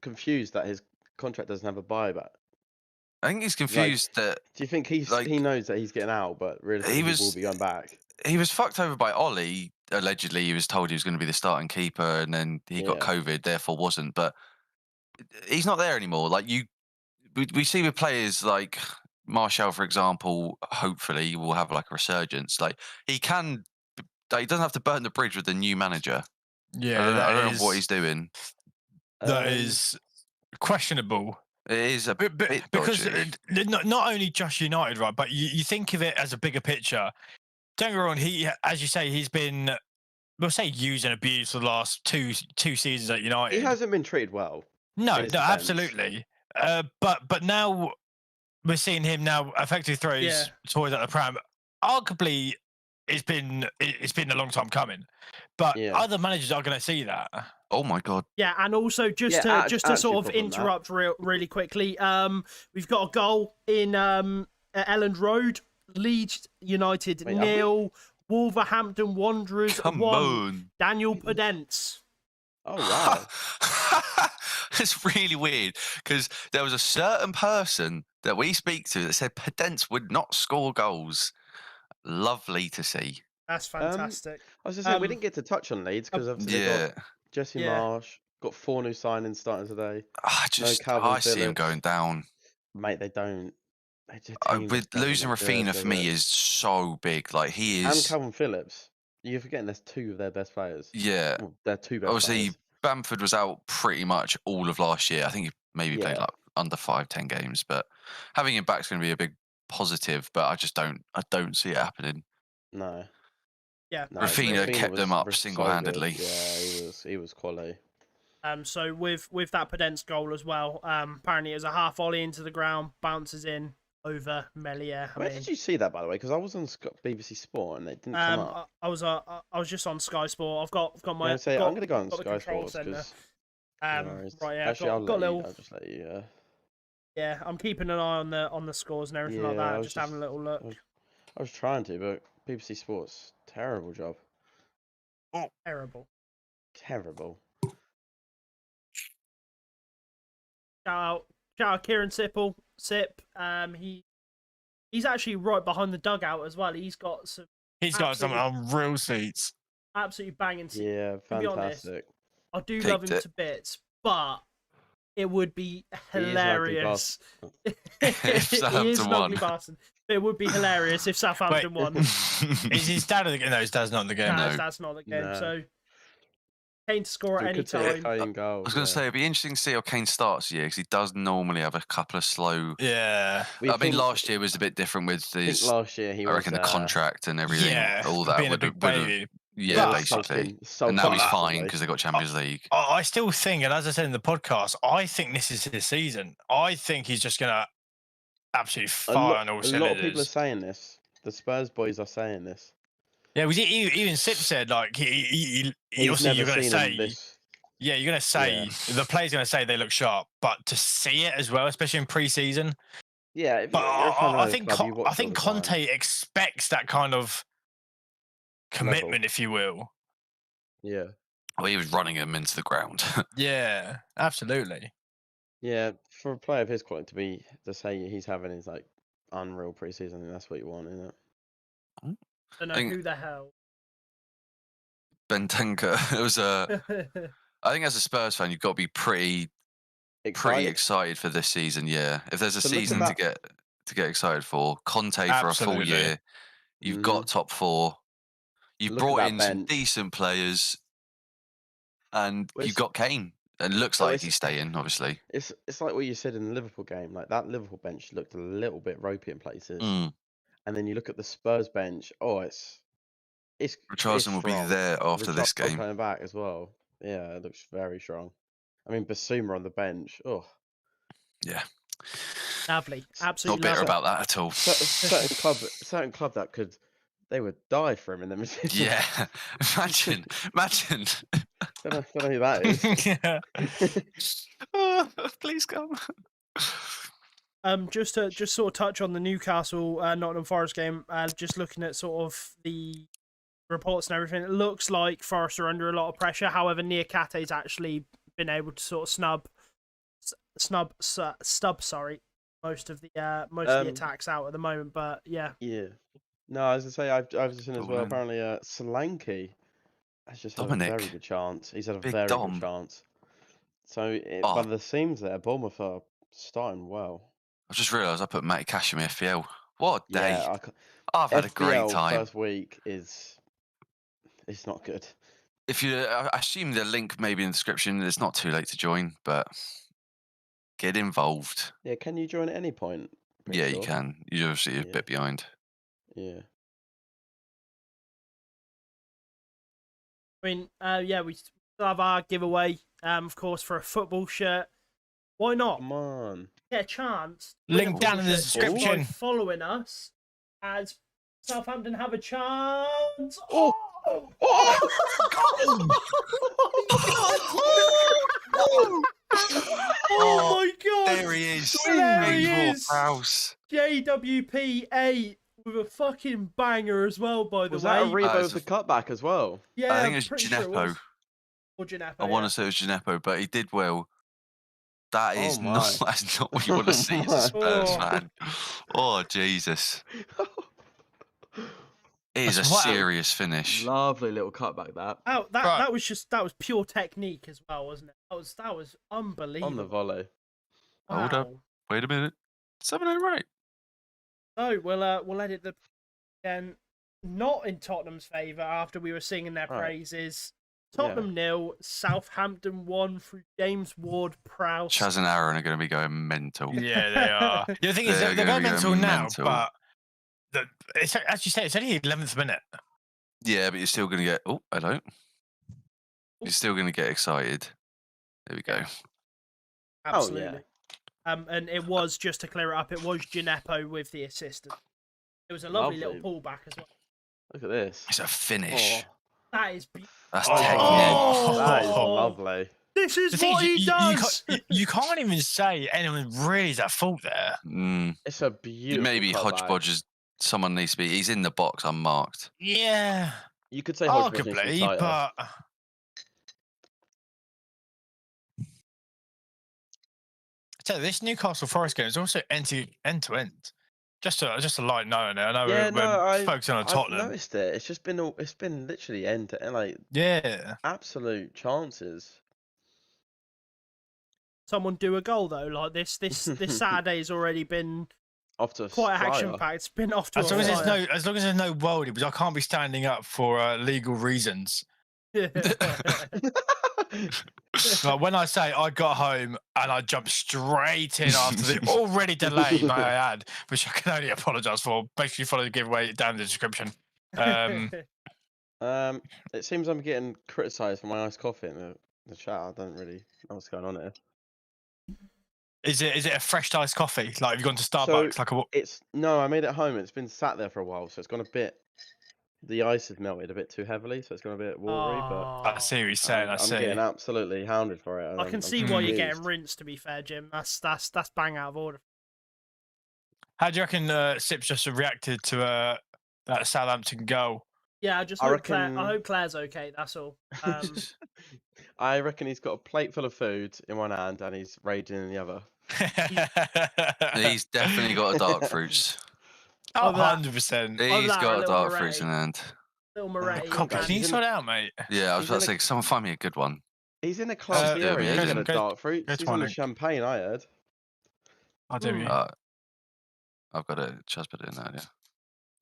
[SPEAKER 4] confused that his contract doesn't have a buyback?
[SPEAKER 7] I think he's confused that
[SPEAKER 4] Do you think he knows that he's getting out, but realistically he will be going back?
[SPEAKER 7] he was fucked over by Ollie. Allegedly, he was told he was going to be the starting keeper, and then he got
[SPEAKER 4] Yeah.
[SPEAKER 7] COVID, therefore wasn't. But he's not there anymore. Like we see with players like Martial, for example. Hopefully, will have like a resurgence. Like he can. He doesn't have to burn the bridge with the new manager.
[SPEAKER 6] Yeah,
[SPEAKER 7] I don't know what he's doing.
[SPEAKER 6] That is questionable.
[SPEAKER 7] It is a bit
[SPEAKER 6] Because
[SPEAKER 7] dodgy.
[SPEAKER 6] not only just United, right? But you think of it as a bigger picture. Don't get me wrong. He, as you say, he's been, we'll say, used and abused for the last two seasons at United.
[SPEAKER 4] He hasn't been treated well.
[SPEAKER 6] No,
[SPEAKER 4] in his defence.
[SPEAKER 6] absolutely. But now we're seeing him now effectively throw his toys at the pram. Arguably, it's been a long time coming. But other managers are going to see that.
[SPEAKER 7] Oh my god.
[SPEAKER 5] Yeah, and also just to
[SPEAKER 4] actually
[SPEAKER 5] sort of
[SPEAKER 4] problem, that.
[SPEAKER 5] interrupt really quickly, we've got a goal in at Elland Road. Leeds United
[SPEAKER 4] Wait,
[SPEAKER 5] 0, Wolverhampton Wanderers
[SPEAKER 7] Come
[SPEAKER 5] 1.
[SPEAKER 7] on.
[SPEAKER 5] Daniel Podence.
[SPEAKER 4] Oh wow!
[SPEAKER 7] It's really weird because there was a certain person that we speak to that said Podence would not score goals. Lovely to see.
[SPEAKER 5] That's fantastic.
[SPEAKER 4] I was just saying we didn't get to touch on Leeds because obviously they got Jesse Marsh, got 4 new signings starting today.
[SPEAKER 7] I see him going down.
[SPEAKER 4] Mate, they don't.
[SPEAKER 7] With losing Rafinha for me is so big. Like he is.
[SPEAKER 4] And Calvin Phillips. You're forgetting there's 2 of their best players.
[SPEAKER 7] Yeah.
[SPEAKER 4] Well, they're 2 best
[SPEAKER 7] Obviously,
[SPEAKER 4] players.
[SPEAKER 7] Bamford was out pretty much all of last year. I think he maybe played
[SPEAKER 4] Yeah.
[SPEAKER 7] like under 5-10 games, but having him back is going to be a big positive. But I don't see it happening.
[SPEAKER 4] No.
[SPEAKER 5] Yeah.
[SPEAKER 4] No,
[SPEAKER 7] Rafinha kept them up
[SPEAKER 4] was so
[SPEAKER 7] single-handedly.
[SPEAKER 4] good. Yeah, he was quality.
[SPEAKER 5] So with that Podence goal as well, apparently it was a half volley into the ground, bounces in over Melier.
[SPEAKER 4] Where did you see that, by the way? Because I was on BBC Sport and it didn't come up.
[SPEAKER 5] I was just on Sky Sport. I've got my.
[SPEAKER 4] I'm going to go on
[SPEAKER 5] got the
[SPEAKER 4] Sky
[SPEAKER 5] control
[SPEAKER 4] Sports
[SPEAKER 5] centre.
[SPEAKER 4] because.
[SPEAKER 5] Right, yeah.
[SPEAKER 4] Actually,
[SPEAKER 5] I'll
[SPEAKER 4] just let you.
[SPEAKER 5] Yeah, I'm keeping an eye on the scores and everything like that. Just having a little look.
[SPEAKER 4] I was trying to, but BBC Sports, terrible job.
[SPEAKER 5] Terrible.
[SPEAKER 4] Terrible.
[SPEAKER 5] Shout out Kieran Sipple. Sip. He's actually right behind the dugout as well. He's got some
[SPEAKER 6] unreal seats.
[SPEAKER 5] absolutely banging seats.
[SPEAKER 4] Yeah,
[SPEAKER 5] To be honest,
[SPEAKER 4] fantastic.
[SPEAKER 5] I do
[SPEAKER 7] Picked
[SPEAKER 5] love him
[SPEAKER 7] it.
[SPEAKER 5] to bits, but it would be
[SPEAKER 4] He is an ugly
[SPEAKER 5] hilarious.
[SPEAKER 7] If
[SPEAKER 5] He
[SPEAKER 7] Southampton
[SPEAKER 5] is an ugly
[SPEAKER 7] won.
[SPEAKER 5] bastard. It would be hilarious if Southampton won.
[SPEAKER 6] Is his dad in the game? No, his dad's not in the game.
[SPEAKER 5] No,
[SPEAKER 7] No.
[SPEAKER 5] that's not the game.
[SPEAKER 4] No.
[SPEAKER 5] So Kane to score at
[SPEAKER 4] We
[SPEAKER 5] any
[SPEAKER 4] could see a
[SPEAKER 5] time.
[SPEAKER 4] Kane
[SPEAKER 7] I
[SPEAKER 4] goal.
[SPEAKER 7] was going to say it'd be interesting to see how Kane starts the year because he does normally have a couple of slow.
[SPEAKER 6] Yeah.
[SPEAKER 4] We
[SPEAKER 7] I mean,
[SPEAKER 4] think-
[SPEAKER 7] last year was a bit different with
[SPEAKER 4] I think
[SPEAKER 7] his.
[SPEAKER 4] last year he
[SPEAKER 7] I
[SPEAKER 4] was.
[SPEAKER 7] reckon the contract and everything,
[SPEAKER 6] Yeah.
[SPEAKER 7] all that
[SPEAKER 6] being a
[SPEAKER 7] would
[SPEAKER 6] big
[SPEAKER 7] have.
[SPEAKER 6] baby.
[SPEAKER 7] Yeah,
[SPEAKER 6] But-
[SPEAKER 7] basically. And now he's fine because they got Champions League.
[SPEAKER 6] I still think, and as I said in the podcast, I think this is his season. I think he's just going to absolutely fire on all
[SPEAKER 4] A lot of people are
[SPEAKER 6] cylinders.
[SPEAKER 4] saying this. The Spurs boys are saying this.
[SPEAKER 6] Yeah, even Sip said, like, he
[SPEAKER 4] He's
[SPEAKER 6] also
[SPEAKER 4] never
[SPEAKER 6] you're going to
[SPEAKER 4] seen him
[SPEAKER 6] say,
[SPEAKER 4] this.
[SPEAKER 6] yeah, you're going to say, the player's going to say they look sharp, but to see it as well, especially in pre-season.
[SPEAKER 4] Yeah, if
[SPEAKER 6] But
[SPEAKER 4] you're a fan of
[SPEAKER 6] I
[SPEAKER 4] the
[SPEAKER 6] think
[SPEAKER 4] club, you watch
[SPEAKER 6] I think
[SPEAKER 4] all the time.
[SPEAKER 6] Conte expects that kind of commitment, if you will.
[SPEAKER 4] Yeah,
[SPEAKER 7] Well, he was running him into the ground.
[SPEAKER 6] Yeah, absolutely.
[SPEAKER 4] yeah. For a player of his quality to say he's having his like unreal preseason, that's what you want, isn't it?
[SPEAKER 5] Don't know
[SPEAKER 7] think-
[SPEAKER 5] who the hell.
[SPEAKER 7] Bentanka. It was a. I think as a Spurs fan, you've got to be pretty excited for this season. Yeah, if there's a
[SPEAKER 4] So look at
[SPEAKER 7] season
[SPEAKER 4] that-
[SPEAKER 7] to get excited for, Conte for a full
[SPEAKER 6] Absolutely.
[SPEAKER 7] year. You've got top four. You've
[SPEAKER 4] Look at
[SPEAKER 7] brought
[SPEAKER 4] that
[SPEAKER 7] in some
[SPEAKER 4] bench.
[SPEAKER 7] decent players, and
[SPEAKER 4] Well,
[SPEAKER 7] you've got Kane. And it looks
[SPEAKER 4] well,
[SPEAKER 7] like
[SPEAKER 4] it's-
[SPEAKER 7] he's staying, obviously.
[SPEAKER 4] It's like what you said in the Liverpool game. Like that Liverpool bench looked a little bit ropey in places,
[SPEAKER 7] Mm.
[SPEAKER 4] and then you look at the Spurs bench. Oh, it's
[SPEAKER 7] Richarlison will be
[SPEAKER 4] strong.
[SPEAKER 7] there after this
[SPEAKER 4] Richarlison
[SPEAKER 7] game.
[SPEAKER 4] coming back as well. Yeah, it looks very strong. I mean, Basuma on the bench. Oh,
[SPEAKER 7] Yeah,
[SPEAKER 5] Lovely.
[SPEAKER 7] not
[SPEAKER 5] Absolutely
[SPEAKER 7] bitter
[SPEAKER 5] lovely.
[SPEAKER 7] about that at all.
[SPEAKER 4] certain club that could they would die for him in the midfield.
[SPEAKER 7] Yeah, imagine.
[SPEAKER 4] don't know who that is.
[SPEAKER 6] Yeah.
[SPEAKER 7] Please come.
[SPEAKER 5] Just to sort of touch on the Newcastle Nottingham Forest game, just looking at sort of the reports and everything, it looks like Forest are under a lot of pressure. However, Niakate's actually been able to sort of stub most of the attacks out at the moment. But yeah,
[SPEAKER 4] Yeah. No, I was gonna say I was just in as well.
[SPEAKER 7] Cool, man.
[SPEAKER 4] Apparently, Solanke has just had a
[SPEAKER 7] Dominic.
[SPEAKER 4] very good chance. He's had a
[SPEAKER 7] Big
[SPEAKER 4] very
[SPEAKER 7] Dom.
[SPEAKER 4] good chance. So
[SPEAKER 7] Oh.
[SPEAKER 4] by the seams there, Bournemouth are starting well.
[SPEAKER 7] I just realised I put Matty Cash in my FPL. What a day!
[SPEAKER 4] Yeah,
[SPEAKER 7] I've had a great
[SPEAKER 4] FPL
[SPEAKER 7] time.
[SPEAKER 4] First week is it's not good.
[SPEAKER 7] If you, I assume the link may be in the description. It's not too late to join, but get involved.
[SPEAKER 4] Yeah, can you join at any point? Pretty
[SPEAKER 7] Yeah, you
[SPEAKER 4] sure.
[SPEAKER 7] can. You're obviously a
[SPEAKER 4] Yeah.
[SPEAKER 7] bit behind.
[SPEAKER 4] Yeah.
[SPEAKER 5] I mean, yeah, we still have our giveaway, of course, for a football shirt. Why not?
[SPEAKER 4] Come on.
[SPEAKER 5] Get a chance.
[SPEAKER 6] Link
[SPEAKER 5] win a
[SPEAKER 6] down in the
[SPEAKER 5] football shirt just by
[SPEAKER 6] description.
[SPEAKER 5] following us, as Southampton have a chance.
[SPEAKER 4] Oh!
[SPEAKER 5] Oh my god!
[SPEAKER 7] There he is.
[SPEAKER 5] There he
[SPEAKER 7] James
[SPEAKER 5] is.
[SPEAKER 7] Ward-Prowse.
[SPEAKER 5] JWP8 with a fucking banger as well, by the
[SPEAKER 4] Was
[SPEAKER 5] way.
[SPEAKER 4] that a Rebo
[SPEAKER 7] it's
[SPEAKER 4] with the cutback as well?
[SPEAKER 5] Yeah,
[SPEAKER 7] I think
[SPEAKER 5] I'm
[SPEAKER 7] it was
[SPEAKER 5] pretty sure it
[SPEAKER 7] Gineppo.
[SPEAKER 5] was. Or Gineppo,
[SPEAKER 7] I want
[SPEAKER 5] yeah.
[SPEAKER 7] to say it was Gineppo, but he did well. That
[SPEAKER 4] Oh
[SPEAKER 7] is
[SPEAKER 4] my.
[SPEAKER 7] not. That's not what you want to see as a
[SPEAKER 4] my.
[SPEAKER 7] Spurs
[SPEAKER 5] Oh.
[SPEAKER 7] fan. Oh Jesus! It is a
[SPEAKER 6] That's wild.
[SPEAKER 7] serious finish.
[SPEAKER 4] Lovely little cutback that
[SPEAKER 5] Oh, that
[SPEAKER 6] Right.
[SPEAKER 5] that was pure technique as well, wasn't it? That was unbelievable.
[SPEAKER 4] on the volley.
[SPEAKER 7] Hold up.
[SPEAKER 5] Wow.
[SPEAKER 7] Wait a minute. 7-0 right.
[SPEAKER 5] So we'll edit the again. Not in Tottenham's favour after we were singing their
[SPEAKER 4] Right.
[SPEAKER 5] praises.
[SPEAKER 4] Yeah.
[SPEAKER 5] Tottenham 0, Southampton 1 through James Ward-Prowse.
[SPEAKER 7] Chaz and Aaron are going to be going mental.
[SPEAKER 6] Yeah, they are. The thing is,
[SPEAKER 7] They're
[SPEAKER 6] they're
[SPEAKER 7] gonna
[SPEAKER 6] going
[SPEAKER 7] be
[SPEAKER 6] mental
[SPEAKER 7] going
[SPEAKER 6] now,
[SPEAKER 7] mental.
[SPEAKER 6] but it's, as you say, it's only the 11th minute.
[SPEAKER 7] Yeah, but you're still going to get. Oh, hello. You're still going to get excited. There we go.
[SPEAKER 5] Absolutely. And it was, just to clear it up, it was Gineppo with the assistant. It was a lovely
[SPEAKER 4] Lovely.
[SPEAKER 5] little pullback as well.
[SPEAKER 4] Look at this.
[SPEAKER 7] It's a finish.
[SPEAKER 4] Oh,
[SPEAKER 5] That is.
[SPEAKER 7] That's
[SPEAKER 4] Oh,
[SPEAKER 7] technique.
[SPEAKER 4] that is
[SPEAKER 5] Oh.
[SPEAKER 4] lovely.
[SPEAKER 5] This is
[SPEAKER 6] The thing
[SPEAKER 5] what
[SPEAKER 6] is,
[SPEAKER 5] he
[SPEAKER 6] you
[SPEAKER 5] does.
[SPEAKER 6] you can't even say anyone really is at fault there.
[SPEAKER 7] Mm,
[SPEAKER 4] It's a beautiful
[SPEAKER 7] maybe
[SPEAKER 4] cutback.
[SPEAKER 7] Hodgepodge is. Someone needs to be. He's in the box unmarked.
[SPEAKER 6] Yeah,
[SPEAKER 4] You could say Hodgepodge needs to be
[SPEAKER 6] arguably,
[SPEAKER 4] tighter.
[SPEAKER 6] but so this Newcastle Forest game is also end to end. Just a light note on it. I know
[SPEAKER 4] Yeah,
[SPEAKER 6] we're focusing on
[SPEAKER 4] I've
[SPEAKER 6] Tottenham.
[SPEAKER 4] noticed it. It's just been it's been literally end to end, like
[SPEAKER 6] Yeah,
[SPEAKER 4] absolute chances.
[SPEAKER 5] Someone do a goal though, like this Saturday's already been
[SPEAKER 4] off to a
[SPEAKER 5] quite
[SPEAKER 4] flyer.
[SPEAKER 5] action-packed. It's been off to
[SPEAKER 6] As
[SPEAKER 5] a
[SPEAKER 6] long
[SPEAKER 5] flyer.
[SPEAKER 6] as there's no worldie, because I can't be standing up for legal reasons. Like when I say I got home and I jumped straight in after the already delayed night I had, which I can only apologise for. Basically, follow the giveaway down in the description.
[SPEAKER 4] It seems I'm getting criticised for my iced coffee in the chat. I don't really know what's going on here.
[SPEAKER 6] Is it a fresh iced coffee? Like have you gone to
[SPEAKER 4] So
[SPEAKER 6] Starbucks?
[SPEAKER 4] no, I made it home. It's been sat there for a while, so it's gone a bit. The ice has melted a bit too heavily, so it's gone a bit watery. But
[SPEAKER 6] I see what you're saying.
[SPEAKER 4] I'm getting absolutely hounded for it.
[SPEAKER 5] I can see why you're getting rinsed. To be fair, Jim, that's bang out of order.
[SPEAKER 6] How do you reckon Sips just reacted to that Southampton goal?
[SPEAKER 5] Yeah, I hope Claire's okay. That's all.
[SPEAKER 4] I reckon he's got a plate full of food in one hand and he's raging in the other.
[SPEAKER 7] He's definitely got a dark fruits.
[SPEAKER 6] Oh, 100%.
[SPEAKER 7] He's got a dark fruits in hand.
[SPEAKER 5] Little Moretti.
[SPEAKER 6] Can you sort it out, mate?
[SPEAKER 7] Yeah, I was about to say, someone find me a good one.
[SPEAKER 4] He's in a club beer. He's in a dark fruit. He's on the
[SPEAKER 6] link.
[SPEAKER 4] champagne. I heard.
[SPEAKER 6] I do.
[SPEAKER 7] I've got a Chasbit in there. Yeah.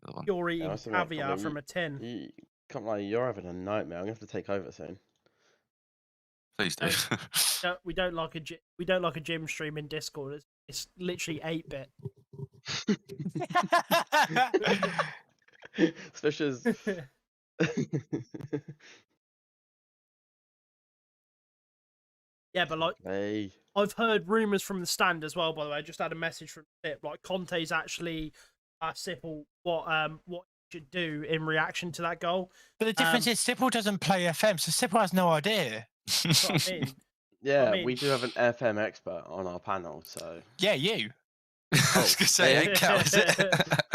[SPEAKER 7] The other one.
[SPEAKER 5] You're eating caviar from a tin.
[SPEAKER 4] You can't lie. You're having a nightmare. I'm gonna have to take over soon.
[SPEAKER 7] Please do.
[SPEAKER 5] We don't like a gym stream in Discord. It's literally 8-bit.
[SPEAKER 4] Especially as...
[SPEAKER 5] Yeah, but like I've heard rumours from the stand as well. By the way, I just had a message from Sip. Like Conte's actually Sipple what he should do in reaction to that goal.
[SPEAKER 6] But the difference is Sipple doesn't play FM, so Sipple has no idea.
[SPEAKER 5] That's what I mean.
[SPEAKER 4] Yeah, we do have an FM expert on our panel, so
[SPEAKER 6] yeah, you.
[SPEAKER 7] I was gonna say, ain't Cal, is it?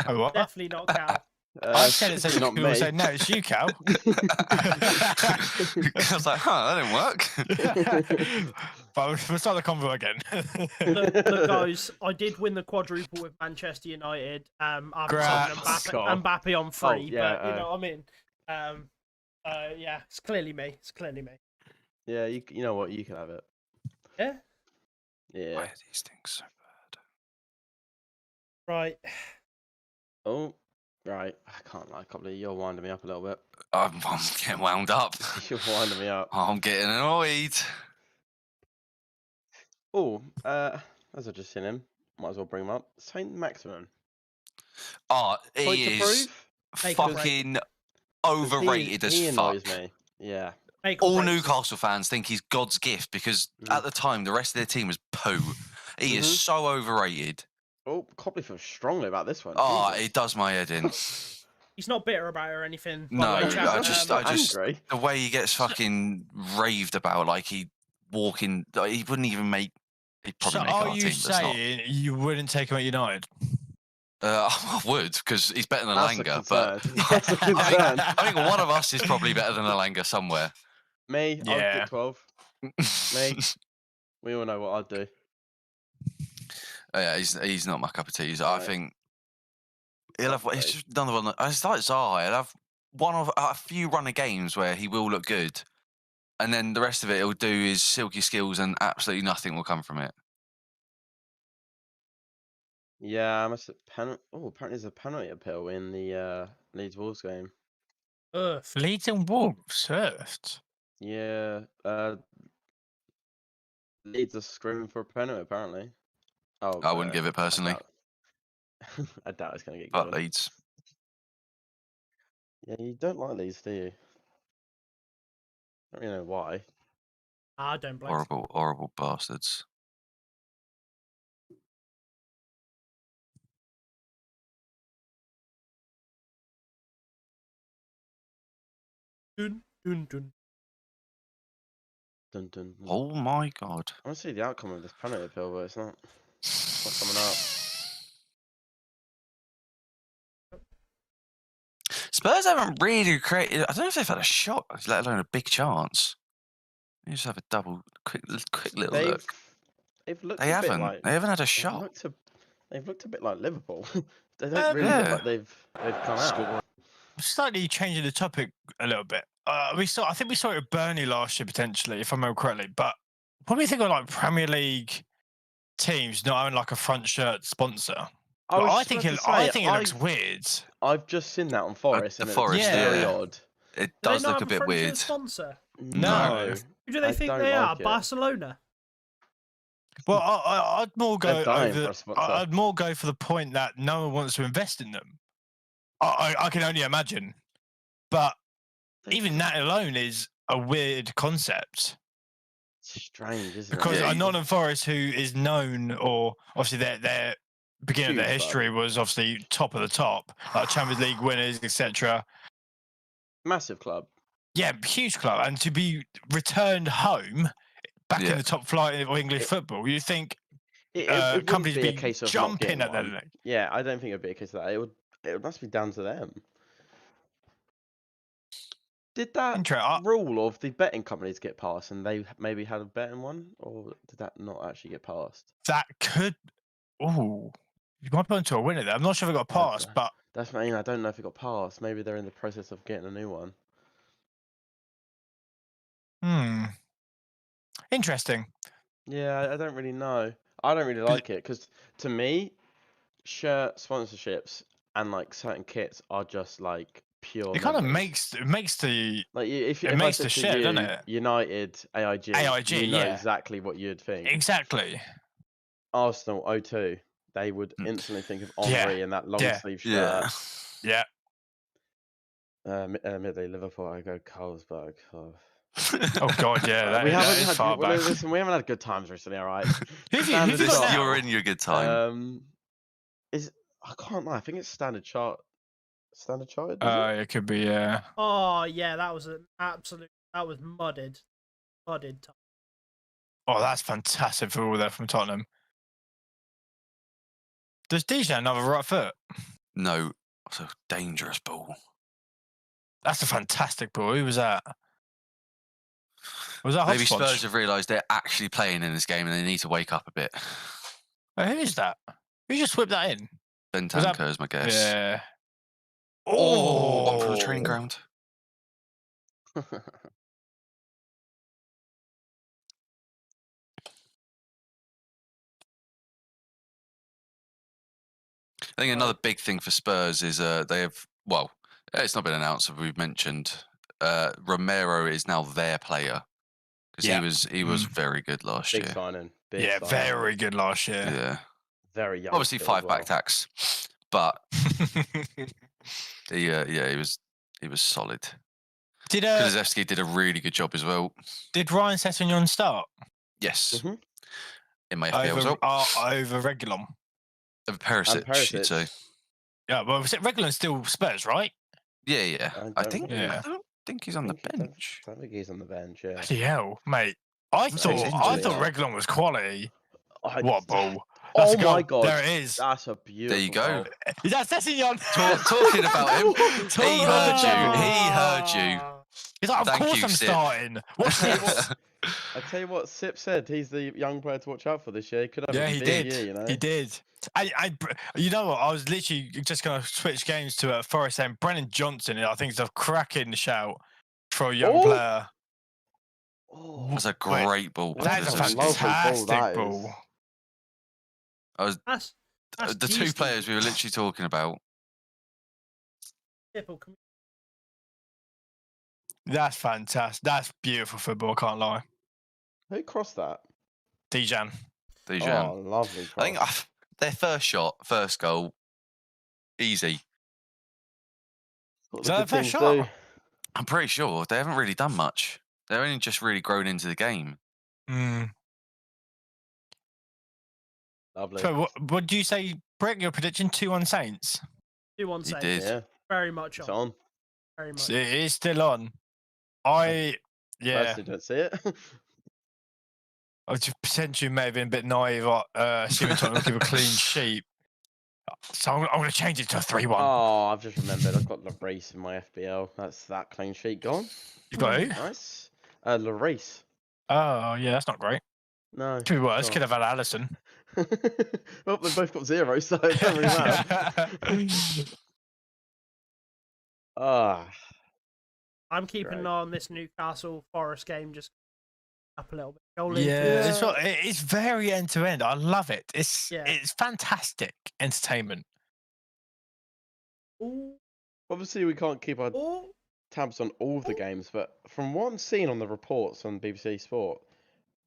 [SPEAKER 6] Oh, what?
[SPEAKER 5] Definitely not Cal.
[SPEAKER 6] I said it's
[SPEAKER 4] not me.
[SPEAKER 6] People say no, it's you, Cal.
[SPEAKER 7] I was like, that didn't work.
[SPEAKER 6] But we'll start the convo again.
[SPEAKER 5] Look, guys, I did win the quadruple with Manchester United. After Mbappe on free, but you know what I mean. Yeah, it's clearly me.
[SPEAKER 4] Yeah, you know what? You can have it.
[SPEAKER 5] Yeah.
[SPEAKER 4] Yeah.
[SPEAKER 7] Why are these things so bad?
[SPEAKER 5] Right.
[SPEAKER 4] Oh, right. I can't lie, Copley. You're winding me up a little bit.
[SPEAKER 7] I'm getting wound up.
[SPEAKER 4] You're winding me up.
[SPEAKER 7] I'm getting annoyed.
[SPEAKER 4] Oh, as I just seen him, might as well bring him up. Saint Maximin.
[SPEAKER 7] Oh, he
[SPEAKER 4] Point to
[SPEAKER 7] is
[SPEAKER 4] prove?
[SPEAKER 7] fucking overrated
[SPEAKER 4] he
[SPEAKER 7] as fuck.
[SPEAKER 4] annoys me. Yeah.
[SPEAKER 7] All Newcastle fans think he's God's gift because at the time the rest of their team was poo. He is so overrated.
[SPEAKER 4] Oh, Copley feels strongly about this one.
[SPEAKER 7] Oh,
[SPEAKER 4] Jesus.
[SPEAKER 7] it does my head in.
[SPEAKER 5] He's not bitter about it or anything.
[SPEAKER 7] No,
[SPEAKER 5] I
[SPEAKER 7] just the way he gets fucking raved about, like he wouldn't even make. He'd probably
[SPEAKER 6] So
[SPEAKER 7] make our
[SPEAKER 6] are you
[SPEAKER 7] team,
[SPEAKER 6] saying you wouldn't take him at United?
[SPEAKER 7] I would, because he's better than
[SPEAKER 4] That's a
[SPEAKER 7] Alanga,
[SPEAKER 4] concern.
[SPEAKER 7] but
[SPEAKER 4] That's a concern.
[SPEAKER 7] I think one of us is probably better than Alanga somewhere.
[SPEAKER 4] Me,
[SPEAKER 6] Yeah.
[SPEAKER 4] I'd get 12. Me, we all know what I'd do.
[SPEAKER 7] Yeah, he's not my cup of tea. I
[SPEAKER 4] Right.
[SPEAKER 7] think he'll have. It's just another one. It's like Zaha. He'll have one of a few run of games where he will look good, and then the rest of it he'll do his silky skills, and absolutely nothing will come from it.
[SPEAKER 4] Yeah, I must have apparently there's a penalty appeal in the Leeds Wolves game.
[SPEAKER 6] Leeds and Wolves, surfed.
[SPEAKER 4] Yeah, Leeds are screaming for a penalty apparently. Oh,
[SPEAKER 7] I wouldn't give it personally.
[SPEAKER 4] I doubt it's going to get
[SPEAKER 7] But
[SPEAKER 4] given.
[SPEAKER 7] Leeds.
[SPEAKER 4] Yeah, you don't like Leeds, do you? I don't really know why.
[SPEAKER 5] I don't blame you.
[SPEAKER 7] Horrible bastards.
[SPEAKER 5] Dun, dun, dun.
[SPEAKER 4] Dun, dun, dun.
[SPEAKER 7] Oh my god.
[SPEAKER 4] I want to see the outcome of this penalty appeal, but it's not coming up.
[SPEAKER 7] Spurs haven't really created. I don't know if they've had a shot, let alone a big chance. You just have a quick little look.
[SPEAKER 4] They've looked.
[SPEAKER 7] They
[SPEAKER 4] a bit
[SPEAKER 7] haven't.
[SPEAKER 4] like,
[SPEAKER 7] They haven't had a
[SPEAKER 4] they've
[SPEAKER 7] shot.
[SPEAKER 4] looked a bit like Liverpool. They don't really look like they've come out.
[SPEAKER 6] Slightly changing the topic a little bit. I think we saw it with Burnley last year potentially, if I remember correctly. But what do you think of like Premier League teams not having like a front shirt sponsor?
[SPEAKER 4] was
[SPEAKER 6] I
[SPEAKER 4] just
[SPEAKER 6] think
[SPEAKER 4] about
[SPEAKER 6] it,
[SPEAKER 4] to say,
[SPEAKER 6] I think it looks weird.
[SPEAKER 4] I've just seen that on Forest,
[SPEAKER 7] the
[SPEAKER 4] and it
[SPEAKER 7] Forest,
[SPEAKER 4] looks very
[SPEAKER 6] yeah.
[SPEAKER 4] odd.
[SPEAKER 7] It
[SPEAKER 5] Do they
[SPEAKER 7] does
[SPEAKER 5] not
[SPEAKER 7] look
[SPEAKER 5] have
[SPEAKER 7] a bit
[SPEAKER 5] franchise
[SPEAKER 7] weird.
[SPEAKER 5] sponsor?
[SPEAKER 6] No.
[SPEAKER 5] Who do they
[SPEAKER 4] I
[SPEAKER 5] think
[SPEAKER 4] don't
[SPEAKER 5] they are?
[SPEAKER 4] like it.
[SPEAKER 5] Barcelona.
[SPEAKER 6] Well, I'd more
[SPEAKER 4] They're
[SPEAKER 6] go
[SPEAKER 4] dying
[SPEAKER 6] over.
[SPEAKER 4] for a sponsor.
[SPEAKER 6] I'd more go for the point that no one wants to invest in them. I can only imagine, but even that alone is a weird concept.
[SPEAKER 4] It's strange, isn't
[SPEAKER 6] Because
[SPEAKER 4] it?
[SPEAKER 6] a Nottingham Forest who is known, or obviously their beginning of their
[SPEAKER 4] Huge club.
[SPEAKER 6] history was obviously top of the top, like Champions League winners, etc.
[SPEAKER 4] Massive club.
[SPEAKER 6] Yeah, huge club, and to be returned home back in the top flight of English football, you think
[SPEAKER 4] It wouldn't
[SPEAKER 6] companies
[SPEAKER 4] be a
[SPEAKER 6] be
[SPEAKER 4] case of not
[SPEAKER 6] jumping
[SPEAKER 4] getting
[SPEAKER 6] at
[SPEAKER 4] one.
[SPEAKER 6] that.
[SPEAKER 4] Yeah, I don't think it'd be a case of that. It would must be down to them. Did that rule of the betting companies get passed, and they maybe had a betting one, or did that not actually get passed?
[SPEAKER 6] That could. Oh, you might put into a winner there. I'm not sure if it got passed, but
[SPEAKER 4] That's what I mean. I don't know if it got passed. Maybe they're in the process of getting a new one.
[SPEAKER 6] Interesting.
[SPEAKER 4] Yeah, I don't really know. I don't really like it because to me, shirt sponsorships and like certain kits are just like pure.
[SPEAKER 6] It kind of
[SPEAKER 4] numbers.
[SPEAKER 6] makes the
[SPEAKER 4] Like if
[SPEAKER 6] it
[SPEAKER 4] I
[SPEAKER 6] makes
[SPEAKER 4] said
[SPEAKER 6] the
[SPEAKER 4] to
[SPEAKER 6] shit,
[SPEAKER 4] you,
[SPEAKER 6] doesn't it?
[SPEAKER 4] United, AIG, you know
[SPEAKER 6] yeah.
[SPEAKER 4] exactly what you'd think.
[SPEAKER 6] Exactly.
[SPEAKER 4] Arsenal, O2, they would instantly think of Henri and that long sleeve shirt.
[SPEAKER 6] Yeah.
[SPEAKER 4] Midday Liverpool, I go Carlsberg. Oh.
[SPEAKER 6] Oh God, yeah.
[SPEAKER 4] We haven't
[SPEAKER 6] that is
[SPEAKER 4] had.
[SPEAKER 6] far
[SPEAKER 4] Well,
[SPEAKER 6] back.
[SPEAKER 4] listen, we haven't had good times recently. All right.
[SPEAKER 6] Who have you got now?
[SPEAKER 7] You're in your good time.
[SPEAKER 4] I can't lie. I think it's Standard Chartered.
[SPEAKER 6] It could be. Yeah.
[SPEAKER 5] Oh yeah, that was an absolute. That was mudded. Time.
[SPEAKER 6] Oh, that's fantastic for all that from Tottenham. Does Dijon have a right foot?
[SPEAKER 7] No, it's a dangerous ball.
[SPEAKER 6] That's a fantastic ball. Who was that? Was that
[SPEAKER 7] Maybe
[SPEAKER 6] Hodgepodge?
[SPEAKER 7] Spurs have realised they're actually playing in this game and they need to wake up a bit.
[SPEAKER 6] Who is that? Who just whipped that in?
[SPEAKER 7] Bentancur is my guess.
[SPEAKER 6] Yeah.
[SPEAKER 7] On from the training ground. I think another big thing for Spurs is they have, well, it's not been announced, but we've mentioned Romero is now their player because he was very good last year.
[SPEAKER 4] Big signing.
[SPEAKER 6] Very good last year.
[SPEAKER 7] Yeah.
[SPEAKER 4] Very young.
[SPEAKER 7] Obviously 5 back tax, but he was solid.
[SPEAKER 6] Did
[SPEAKER 7] Kulusevski did a really good job as well.
[SPEAKER 6] Did Ryan Sessegnon start?
[SPEAKER 7] Yes. In my FPL result.
[SPEAKER 6] Over Reguilon.
[SPEAKER 7] Of Perisic, you'd say.
[SPEAKER 6] Yeah, well, Reguilon's still Spurs, right?
[SPEAKER 7] Yeah. I don't think he's on the bench.
[SPEAKER 4] I don't think he's on the bench. Yeah.
[SPEAKER 6] Bloody hell, mate! I thought Reguilon was quality. What ball?
[SPEAKER 4] Oh my God!
[SPEAKER 6] There it is.
[SPEAKER 4] That's a beautiful.
[SPEAKER 7] There you go.
[SPEAKER 6] Is that Sessegnon?
[SPEAKER 7] Talking about him, he heard you.
[SPEAKER 6] He's like, of course I'm starting. What's this?
[SPEAKER 4] I tell you what, Sip said he's the young player to watch out for this year. He could have a big year, you know.
[SPEAKER 6] He did. You know what? I was literally just going to switch games to Forest and Brennan Johnson. I think it's a cracking shout for a young player.
[SPEAKER 7] That's a great ball.
[SPEAKER 6] That is a fantastic ball.
[SPEAKER 5] That's
[SPEAKER 7] the two players we were literally talking about.
[SPEAKER 6] That's fantastic. That's beautiful football. I can't lie.
[SPEAKER 4] Who crossed that?
[SPEAKER 6] Dijon.
[SPEAKER 4] Oh, lovely cross.
[SPEAKER 7] I think their first goal, easy.
[SPEAKER 6] Is that their first shot?
[SPEAKER 7] I'm pretty sure they haven't really done much. They're only just really grown into the game.
[SPEAKER 4] Lovely.
[SPEAKER 6] So, what do you say, Brick? Your prediction 2-1 Saints?
[SPEAKER 5] 2-1 Saints.
[SPEAKER 7] Did.
[SPEAKER 4] Yeah.
[SPEAKER 5] Very much on.
[SPEAKER 4] It's on.
[SPEAKER 5] Very much.
[SPEAKER 6] It is still on. I
[SPEAKER 4] don't see it.
[SPEAKER 6] I just potentially may have been a bit naive. Assuming Tottenham will give a clean sheet. So I'm going to change it to a 3-1.
[SPEAKER 4] Oh, I've just remembered. I've got Lloris in my FBL. That's that clean sheet gone.
[SPEAKER 6] You got who?
[SPEAKER 4] Nice. Lloris.
[SPEAKER 6] Oh, yeah, that's not great.
[SPEAKER 4] No.
[SPEAKER 6] Could be worse. Could have had Allison.
[SPEAKER 4] Well, they both got 0, so it doesn't really matter.
[SPEAKER 5] I'm keeping an eye on this Newcastle Forest game just up a little bit. Goal
[SPEAKER 6] Yeah,
[SPEAKER 5] influence.
[SPEAKER 6] it's very end to end. I love it. It's
[SPEAKER 5] Yeah.
[SPEAKER 6] it's fantastic entertainment.
[SPEAKER 5] Ooh,
[SPEAKER 4] Obviously, we can't keep our
[SPEAKER 5] ooh.
[SPEAKER 4] tabs on all the games, but from what I'm seeing on the reports on BBC Sport,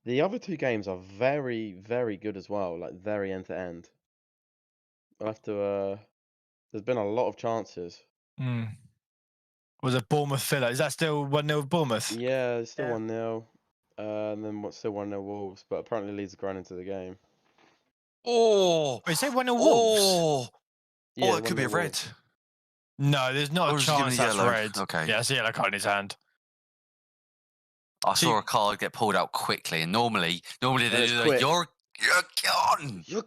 [SPEAKER 4] the other two games are very, very good as well. Like very end to end. I'll have to. There's been a lot of chances.
[SPEAKER 6] Mm. Was it Bournemouth Villa? Is that still 1-0 Bournemouth?
[SPEAKER 4] Yeah, it's still
[SPEAKER 5] Yeah.
[SPEAKER 4] 1-0. And then what's still 1-0 Wolves, but apparently Leeds are growing into the game.
[SPEAKER 7] Oh,
[SPEAKER 6] Is it 1-0 Wolves?
[SPEAKER 7] oh,
[SPEAKER 4] Yeah,
[SPEAKER 7] it could be a
[SPEAKER 4] 1-0
[SPEAKER 7] red.
[SPEAKER 4] Wolves.
[SPEAKER 6] No, there's not
[SPEAKER 7] Or
[SPEAKER 6] a
[SPEAKER 7] is he giving
[SPEAKER 6] chance
[SPEAKER 7] a
[SPEAKER 6] that's
[SPEAKER 7] yellow?
[SPEAKER 6] red.
[SPEAKER 7] Okay.
[SPEAKER 6] Yeah, it's a yellow card in his hand.
[SPEAKER 7] I
[SPEAKER 6] See-
[SPEAKER 7] saw a card get pulled out quickly, and normally they
[SPEAKER 4] it's
[SPEAKER 7] do like,
[SPEAKER 4] quick.
[SPEAKER 7] you're gone.
[SPEAKER 4] You're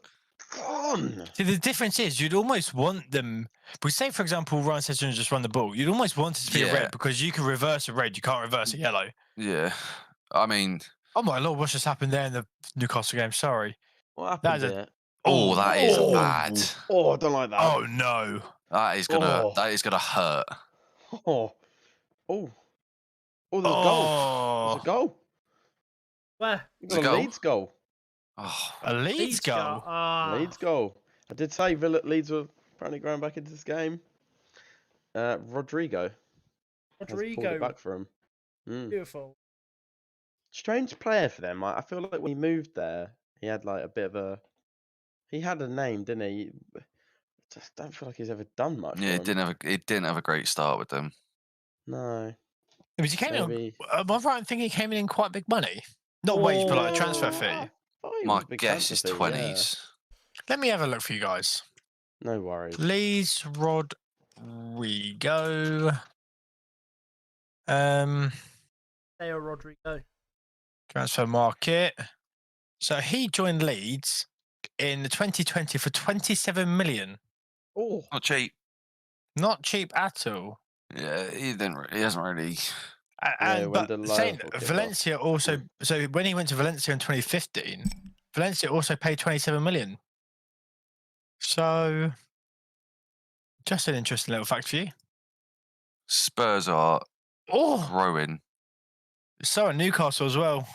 [SPEAKER 4] gone.
[SPEAKER 6] See, the difference is you'd almost want them. But say, for example, Ryan Sessions just run the ball. You'd almost want it to be a
[SPEAKER 7] Yeah.
[SPEAKER 6] red because you can reverse a red. You can't reverse a yellow.
[SPEAKER 7] Yeah, I mean,
[SPEAKER 6] Oh my lord, what's just happened there in the Newcastle game? Sorry.
[SPEAKER 4] What
[SPEAKER 6] That
[SPEAKER 4] happened
[SPEAKER 6] is a-
[SPEAKER 4] there?
[SPEAKER 7] oh, that is
[SPEAKER 6] Oh.
[SPEAKER 7] bad.
[SPEAKER 4] Oh, I don't like that.
[SPEAKER 6] Oh no.
[SPEAKER 7] That is gonna hurt.
[SPEAKER 4] Oh. Oh. Oh, there's a goal. There's a
[SPEAKER 6] Oh,
[SPEAKER 4] goal.
[SPEAKER 5] Where?
[SPEAKER 4] You
[SPEAKER 7] There's
[SPEAKER 4] got
[SPEAKER 7] a
[SPEAKER 4] a
[SPEAKER 7] goal?
[SPEAKER 4] Leeds goal.
[SPEAKER 7] Oh,
[SPEAKER 6] a Leeds goal.
[SPEAKER 4] Leeds goal. I did say Leeds were apparently going back into this game. Rodrigo has pulled it
[SPEAKER 5] Rodrigo.
[SPEAKER 4] back for him.
[SPEAKER 5] Beautiful.
[SPEAKER 4] Strange player for them. I feel like when he moved there, he had like a bit of a. He had a name, didn't he? Just don't feel like he's ever done much.
[SPEAKER 7] yeah,
[SPEAKER 4] for him.
[SPEAKER 7] it didn't have a great start with them.
[SPEAKER 4] No.
[SPEAKER 6] Because he came
[SPEAKER 4] Maybe.
[SPEAKER 6] in. Am I right in thinking he came in quite big money? Not wage, but like a transfer fee.
[SPEAKER 4] I thought he
[SPEAKER 7] My
[SPEAKER 4] was a big
[SPEAKER 7] guess is
[SPEAKER 4] transfer fee, yeah.
[SPEAKER 7] 20s.
[SPEAKER 6] Let me have a look for you guys.
[SPEAKER 4] No worries.
[SPEAKER 6] Leeds Rodrigo.
[SPEAKER 5] Theo Rodrigo.
[SPEAKER 6] Transfer market. So he joined Leeds in 2020 for 27 million.
[SPEAKER 4] Oh.
[SPEAKER 7] Not cheap.
[SPEAKER 6] Not cheap at all.
[SPEAKER 7] Yeah, he hasn't really.
[SPEAKER 6] And
[SPEAKER 4] when
[SPEAKER 6] but
[SPEAKER 4] did
[SPEAKER 6] saying
[SPEAKER 4] Liverpool kick off?
[SPEAKER 6] Valencia also. So when he went to Valencia in 2015, Valencia also paid 27 million. So just an interesting little fact for you.
[SPEAKER 7] Spurs are
[SPEAKER 6] Oh,
[SPEAKER 7] growing.
[SPEAKER 6] so are Newcastle as well.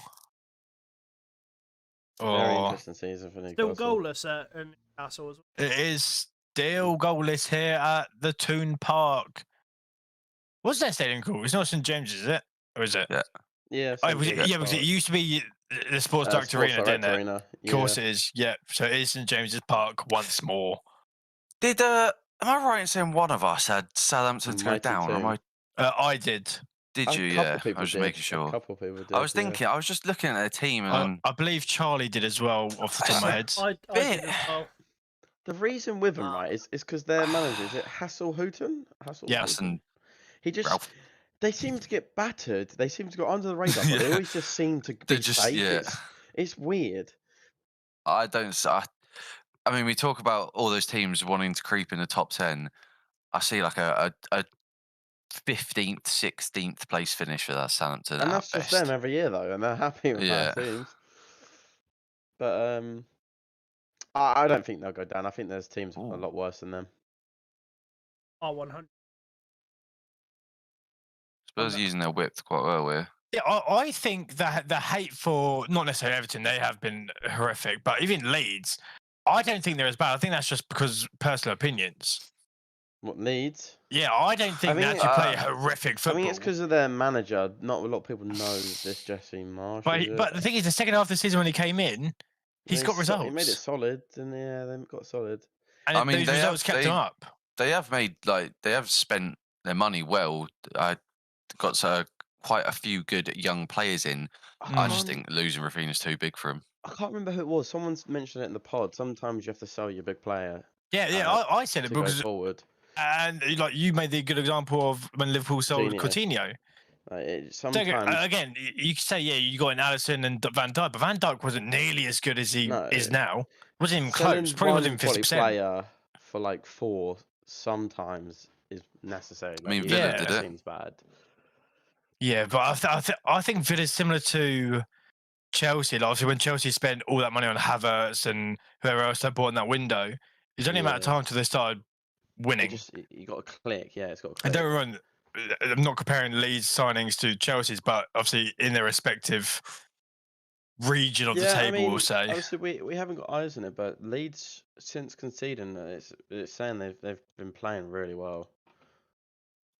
[SPEAKER 4] Very
[SPEAKER 6] Oh,
[SPEAKER 4] interesting season for Newcastle.
[SPEAKER 5] Still goalless at Newcastle as well.
[SPEAKER 6] it is still goalless here at the Toon Park. What's that stadium called? It's not St James's, is it? Or is it?
[SPEAKER 7] Yeah.
[SPEAKER 4] Yeah.
[SPEAKER 6] Oh, was
[SPEAKER 4] St.
[SPEAKER 6] it,
[SPEAKER 4] James's
[SPEAKER 6] yeah, because it
[SPEAKER 4] Park.
[SPEAKER 6] used to be the Sports Direct Arena,
[SPEAKER 4] Sports
[SPEAKER 6] didn't
[SPEAKER 4] Direct
[SPEAKER 6] it?
[SPEAKER 4] Arena.
[SPEAKER 6] Of course it is. Yeah. So it is St James's Park once more.
[SPEAKER 7] Did am I right in saying one of us had Southampton to go
[SPEAKER 4] Mighty
[SPEAKER 7] down? Or am
[SPEAKER 4] Two.
[SPEAKER 6] I did.
[SPEAKER 7] Did you?
[SPEAKER 4] A
[SPEAKER 7] Yeah.
[SPEAKER 4] couple
[SPEAKER 7] I
[SPEAKER 4] people
[SPEAKER 7] was just
[SPEAKER 4] did.
[SPEAKER 7] making sure.
[SPEAKER 4] A couple people did.
[SPEAKER 7] I was
[SPEAKER 4] yeah.
[SPEAKER 7] thinking. I was just looking at their team and
[SPEAKER 6] I believe Charlie did as well, off the top of my head.
[SPEAKER 5] I
[SPEAKER 7] Bit.
[SPEAKER 5] did as well.
[SPEAKER 4] The reason with them, right, is because their manager is it Hasselhoughton?
[SPEAKER 6] Yeah.
[SPEAKER 7] Hassan
[SPEAKER 4] He just
[SPEAKER 7] Ralph.
[SPEAKER 4] they seem to get battered. They seem to go under the radar, but they
[SPEAKER 7] Yeah.
[SPEAKER 4] always just seem to
[SPEAKER 7] They
[SPEAKER 4] be
[SPEAKER 7] just-
[SPEAKER 4] safe.
[SPEAKER 7] yeah.
[SPEAKER 4] It's weird.
[SPEAKER 7] I don't. I mean, we talk about all those teams wanting to creep in the top 10. I see like a 15th, 16th place finish for that Southampton.
[SPEAKER 4] And
[SPEAKER 7] at
[SPEAKER 4] that's just
[SPEAKER 7] best.
[SPEAKER 4] them every year though, and they're happy with
[SPEAKER 7] Yeah.
[SPEAKER 4] that teams. But I don't think they'll go down. I think there's teams a
[SPEAKER 7] Ooh.
[SPEAKER 4] lot worse than them.
[SPEAKER 5] R100.
[SPEAKER 7] Spurs are using their width quite well here.
[SPEAKER 6] Yeah, I think that the hate for not necessarily Everton, they have been horrific, but even Leeds, I don't think they're as bad. I think that's just because personal opinions.
[SPEAKER 4] What Leeds?
[SPEAKER 6] Yeah, I don't think they
[SPEAKER 4] think,
[SPEAKER 6] actually play horrific
[SPEAKER 4] I
[SPEAKER 6] football.
[SPEAKER 4] think it's because of their manager. Not a lot of people know this Jesse Marsh.
[SPEAKER 6] But the thing is, the second half of the season when he came in, he's got results.
[SPEAKER 4] He made it solid, and yeah, they got solid.
[SPEAKER 6] And
[SPEAKER 7] I mean,
[SPEAKER 6] those
[SPEAKER 7] they
[SPEAKER 6] results
[SPEAKER 7] have-
[SPEAKER 6] kept him up.
[SPEAKER 7] They have spent their money well. I got quite a few good young players in. I just think losing Rafinha's too big for him.
[SPEAKER 4] I can't remember who it was. Someone's mentioned it in the pod. Sometimes you have to sell your big player
[SPEAKER 6] Yeah, I said it
[SPEAKER 4] to go
[SPEAKER 6] because,
[SPEAKER 4] forward.
[SPEAKER 6] and like you made the good example of when Liverpool sold
[SPEAKER 4] Coutinho.
[SPEAKER 6] Coutinho.
[SPEAKER 4] Sometimes
[SPEAKER 6] Again, you could say, yeah, you got in Alisson and Van Dijk, but Van Dijk wasn't nearly as good as he is now. Wasn't even
[SPEAKER 4] selling
[SPEAKER 6] close. Probably wasn't even
[SPEAKER 4] one quality
[SPEAKER 6] 50%.
[SPEAKER 4] player for like 4 sometimes is necessary.
[SPEAKER 7] I mean,
[SPEAKER 4] Like,
[SPEAKER 7] Villa
[SPEAKER 6] Yeah.
[SPEAKER 7] did
[SPEAKER 4] it
[SPEAKER 7] it.
[SPEAKER 4] seems bad.
[SPEAKER 6] Yeah, but I think Villa's similar to Chelsea. Like, obviously, when Chelsea spent all that money on Havertz and whoever else they bought in that window, it's only a matter of
[SPEAKER 4] Yeah.
[SPEAKER 6] time until they started winning.
[SPEAKER 4] You got to click. Yeah, it's got to
[SPEAKER 6] And
[SPEAKER 4] click.
[SPEAKER 6] don't run. I'm not comparing Leeds signings to Chelsea's, but obviously in their respective region of the table, we'll say.
[SPEAKER 4] Obviously, we haven't got eyes on it, but Leeds, since conceding, it's saying they've been playing really well.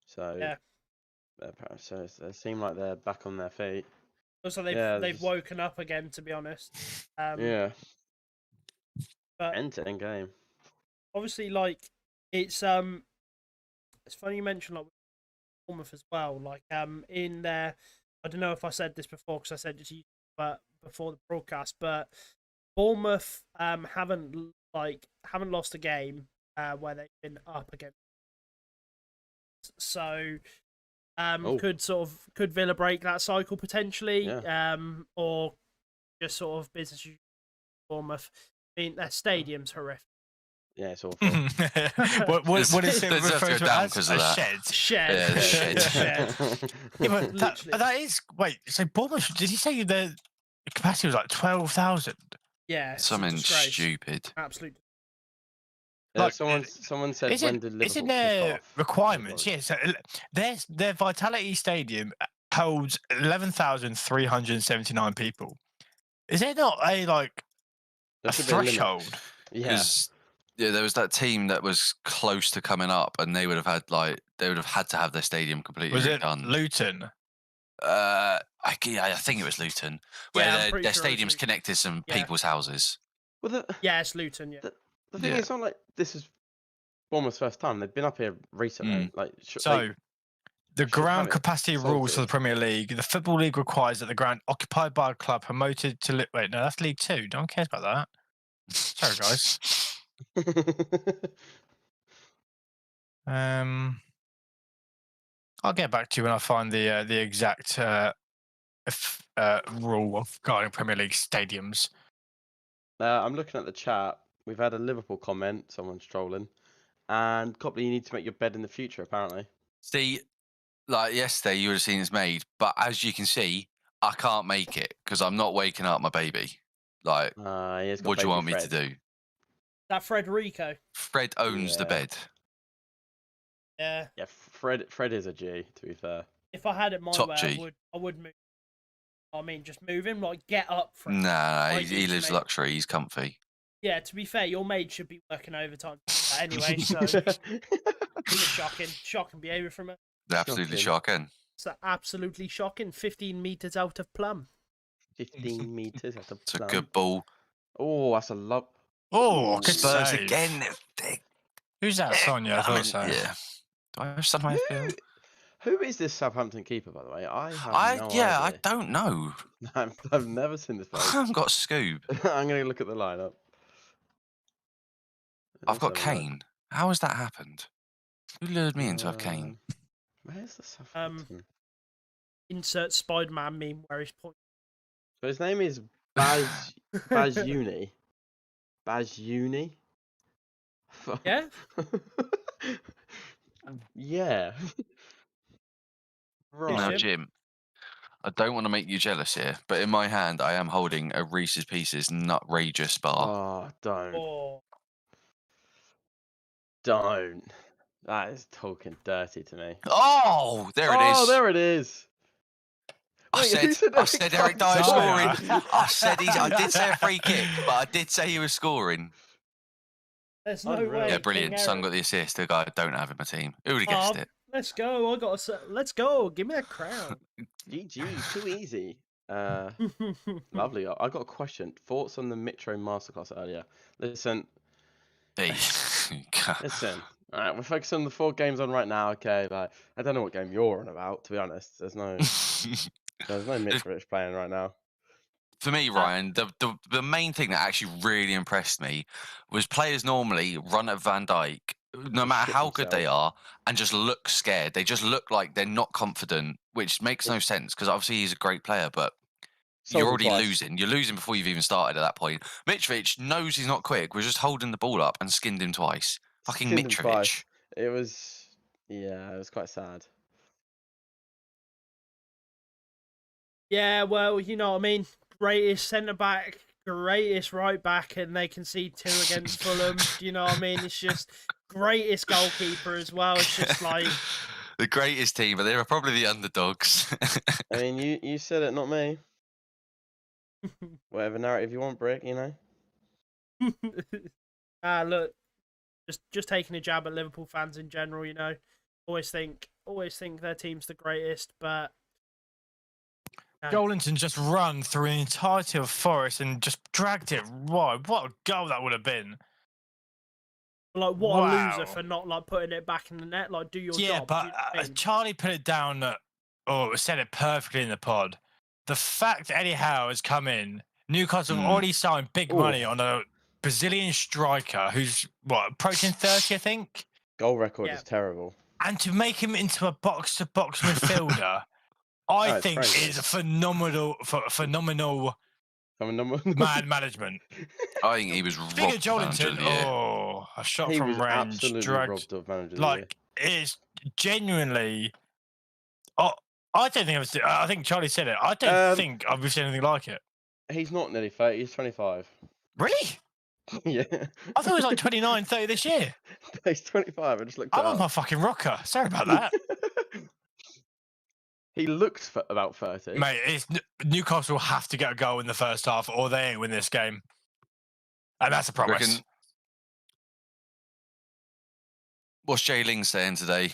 [SPEAKER 4] So
[SPEAKER 5] Yeah.
[SPEAKER 4] So they seem like they're back on their feet.
[SPEAKER 5] Also, they've woken up again, to be honest.
[SPEAKER 4] Yeah.
[SPEAKER 5] But
[SPEAKER 4] End-to-end game.
[SPEAKER 5] obviously, like it's funny you mentioned like Bournemouth as well. Like in there, I don't know if I said this before because I said it to you, but before the broadcast. But Bournemouth haven't lost a game where they've been up against. So could Villa break that cycle potentially?
[SPEAKER 4] Yeah.
[SPEAKER 5] Or just sort of business as usual. Bournemouth. I mean, their stadium's horrific.
[SPEAKER 4] Yeah, it's awful.
[SPEAKER 6] what is it
[SPEAKER 7] Let's have to
[SPEAKER 6] referred
[SPEAKER 7] go
[SPEAKER 6] to
[SPEAKER 7] down
[SPEAKER 6] as?
[SPEAKER 7] 'cause
[SPEAKER 6] A
[SPEAKER 7] of that.
[SPEAKER 6] shed.
[SPEAKER 5] Shed.
[SPEAKER 7] Yeah,
[SPEAKER 5] Shed.
[SPEAKER 6] Yeah, but
[SPEAKER 5] Literally.
[SPEAKER 6] that is... Wait, so Bournemouth, did you say the capacity was like 12,000?
[SPEAKER 5] Yeah, it's a
[SPEAKER 7] Something
[SPEAKER 5] disgrace.
[SPEAKER 7] stupid.
[SPEAKER 5] Absolutely.
[SPEAKER 4] Yeah,
[SPEAKER 6] Like,
[SPEAKER 4] someone said,
[SPEAKER 6] Is
[SPEAKER 4] when
[SPEAKER 6] it,
[SPEAKER 4] did
[SPEAKER 6] is
[SPEAKER 4] Liverpool
[SPEAKER 6] it their
[SPEAKER 4] kick off?
[SPEAKER 6] requirements? Yes. Their Vitality Stadium holds 11,379 people. Is there not a
[SPEAKER 4] There should be a limit.
[SPEAKER 6] threshold?
[SPEAKER 4] Yeah.
[SPEAKER 7] Because there was that team that was close to coming up, and they would have had to have their stadium completely
[SPEAKER 6] Was it
[SPEAKER 7] redone.
[SPEAKER 6] Luton?
[SPEAKER 7] I think it was Luton, where
[SPEAKER 5] Yeah, I'm pretty
[SPEAKER 7] their
[SPEAKER 5] sure it was
[SPEAKER 7] stadium's
[SPEAKER 5] Luton.
[SPEAKER 7] connected some
[SPEAKER 5] Yeah.
[SPEAKER 7] people's houses.
[SPEAKER 4] Well,
[SPEAKER 5] Yeah, it's Luton. Yeah.
[SPEAKER 4] the thing is, it's not like this is Bournemouth's first time. They've been up here recently.
[SPEAKER 6] The
[SPEAKER 4] should
[SPEAKER 6] ground
[SPEAKER 4] have it
[SPEAKER 6] capacity rules for the
[SPEAKER 4] sorted.
[SPEAKER 6] Premier League. The Football League requires that the ground occupied by a club promoted to... Wait, no, that's League 2. No one cares about that. Sorry, guys. I'll get back to you when I find the exact rule regarding Premier League stadiums.
[SPEAKER 4] I'm looking at the chat. We've had a Liverpool comment. Someone's trolling. And Copley, you need to make your bed in the future, apparently.
[SPEAKER 7] See, like yesterday, you would have seen it's made, but as you can see, I can't make it because I'm not waking up my baby. Like, what do you want me to do?
[SPEAKER 5] That Frederico.
[SPEAKER 7] Fred owns the
[SPEAKER 4] Yeah.
[SPEAKER 7] bed.
[SPEAKER 5] Yeah.
[SPEAKER 4] Yeah, Fred is a G, to be fair.
[SPEAKER 5] If I had it my
[SPEAKER 7] Top
[SPEAKER 5] way,
[SPEAKER 7] G.
[SPEAKER 5] I would move. I mean, just move him. Like, get up, Fred.
[SPEAKER 7] Nah,
[SPEAKER 5] Like,
[SPEAKER 7] he lives
[SPEAKER 5] mate.
[SPEAKER 7] luxury. He's comfy.
[SPEAKER 5] Yeah, to be fair, your maid should be working overtime anyway. So it's shocking behaviour from her.
[SPEAKER 7] They're absolutely shocking.
[SPEAKER 5] It's absolutely shocking. 15 meters out of plumb.
[SPEAKER 4] 15 meters at the
[SPEAKER 7] It's a
[SPEAKER 4] plum.
[SPEAKER 7] good ball.
[SPEAKER 4] Oh, that's a love.
[SPEAKER 6] Oh, good
[SPEAKER 7] Spurs
[SPEAKER 6] save.
[SPEAKER 7] again.
[SPEAKER 6] Who's that, Sonia? I thought so.
[SPEAKER 7] Yeah. Do I have some idea?
[SPEAKER 4] Who is this Southampton keeper, by the way? I have no idea.
[SPEAKER 7] I don't know.
[SPEAKER 4] I've never seen this
[SPEAKER 7] I
[SPEAKER 4] bloke.
[SPEAKER 7] haven't got a scoop.
[SPEAKER 4] I'm going to look at the lineup.
[SPEAKER 7] I've got
[SPEAKER 4] Let's have a look.
[SPEAKER 7] Kane. How has that happened? Who lured me into have Kane?
[SPEAKER 4] Where's the Southampton?
[SPEAKER 5] Insert Spider-Man meme where he's pointing.
[SPEAKER 4] So his name is Bazuni. Bazuni?
[SPEAKER 5] Yeah?
[SPEAKER 4] Yeah. Right.
[SPEAKER 7] Now,
[SPEAKER 5] Jim?
[SPEAKER 7] Jim, I don't want to make you jealous here, but in my hand, I am holding a Reese's Pieces Nutrageous bar.
[SPEAKER 4] Oh, don't.
[SPEAKER 5] Oh,
[SPEAKER 4] Don't. That is talking dirty to me.
[SPEAKER 7] Oh, there it is.
[SPEAKER 4] Oh, there it is.
[SPEAKER 7] I
[SPEAKER 4] Wait, who
[SPEAKER 7] said Eric Dyer
[SPEAKER 6] Dyer?
[SPEAKER 7] scoring. I did say a free kick, but I did say he was scoring.
[SPEAKER 5] there's no
[SPEAKER 4] Unreal.
[SPEAKER 5] way.
[SPEAKER 7] Yeah, brilliant.
[SPEAKER 5] King
[SPEAKER 7] Son
[SPEAKER 5] Eric-
[SPEAKER 7] got the assist. The guy I don't have in my team. Who would have guessed it?
[SPEAKER 5] Let's go. Let's go. Give me that crown.
[SPEAKER 4] GG, too easy. Lovely. I got a question. Thoughts on the Mitro masterclass earlier? Listen.
[SPEAKER 7] Hey.
[SPEAKER 4] Listen. All right, we're focusing on the 4 games on right now. Okay, like I don't know what game you're on about. To be honest, there's no Mitrovic playing right now.
[SPEAKER 7] For me, Ryan, the main thing that actually really impressed me was players normally run at Van Dijk, no matter
[SPEAKER 4] shit
[SPEAKER 7] how good they
[SPEAKER 4] themselves.
[SPEAKER 7] are, and just look scared. They just look like they're not confident, which makes no sense because obviously he's a great player, but
[SPEAKER 4] Sold
[SPEAKER 7] you're
[SPEAKER 4] him
[SPEAKER 7] already
[SPEAKER 4] twice.
[SPEAKER 7] losing. You're losing before you've even started at that point. Mitrovic knows he's not quick. We're just holding the ball up and skinned him twice. Fucking
[SPEAKER 4] Skinned him
[SPEAKER 7] Mitrovic.
[SPEAKER 4] twice. It was quite sad.
[SPEAKER 5] Yeah, well, you know what I mean. Greatest centre back, greatest right back, and they concede 2 against Fulham. Do you know what I mean? It's just greatest goalkeeper as well. It's just like
[SPEAKER 7] The greatest team, but they were probably the underdogs.
[SPEAKER 4] I mean, you said it, not me. Whatever narrative you want, Brick. You know.
[SPEAKER 5] Look, just taking a jab at Liverpool fans in general. You know, always think their team's the greatest, but no.
[SPEAKER 6] Jolinton just run through the entirety of Forest and just dragged it wide. What a goal that would have been!
[SPEAKER 5] Like, what a
[SPEAKER 6] Wow.
[SPEAKER 5] loser for not like putting it back in the net. Like, do your
[SPEAKER 6] Yeah,
[SPEAKER 5] job.
[SPEAKER 6] but
[SPEAKER 5] do you know what I mean?
[SPEAKER 6] Charlie put it down. Said it perfectly in the pod. The fact Eddie Howe has come in, Newcastle have already signed big money on a Brazilian striker who's approaching 30, I think.
[SPEAKER 4] Goal record
[SPEAKER 5] Yeah.
[SPEAKER 4] is terrible.
[SPEAKER 6] And to make him into a box-to-box midfielder, I
[SPEAKER 4] it's
[SPEAKER 6] think
[SPEAKER 4] crazy.
[SPEAKER 6] is phenomenal man management.
[SPEAKER 7] I think he was
[SPEAKER 6] Speaking of
[SPEAKER 7] robbed of Manager of
[SPEAKER 6] Jolinton,
[SPEAKER 7] the Year.
[SPEAKER 6] a shot
[SPEAKER 4] He
[SPEAKER 6] from
[SPEAKER 4] was
[SPEAKER 6] range,
[SPEAKER 4] absolutely
[SPEAKER 6] dragged.
[SPEAKER 4] robbed of Manager of the Year.
[SPEAKER 6] Like, it's genuinely. I don't think I think Charlie said it. I don't think I've seen anything like it.
[SPEAKER 4] He's not nearly 30. He's 25.
[SPEAKER 6] Really?
[SPEAKER 4] Yeah.
[SPEAKER 6] I thought it was like 29, 30 this year.
[SPEAKER 4] He's 25. I just looked it
[SPEAKER 6] I'm on
[SPEAKER 4] up.
[SPEAKER 6] my fucking rocker. Sorry about that.
[SPEAKER 4] He looks about 30.
[SPEAKER 6] Mate, Newcastle have to get a goal in the first half or they ain't win this game. And that's a promise.
[SPEAKER 7] Reckon- What's Jay Ling saying today?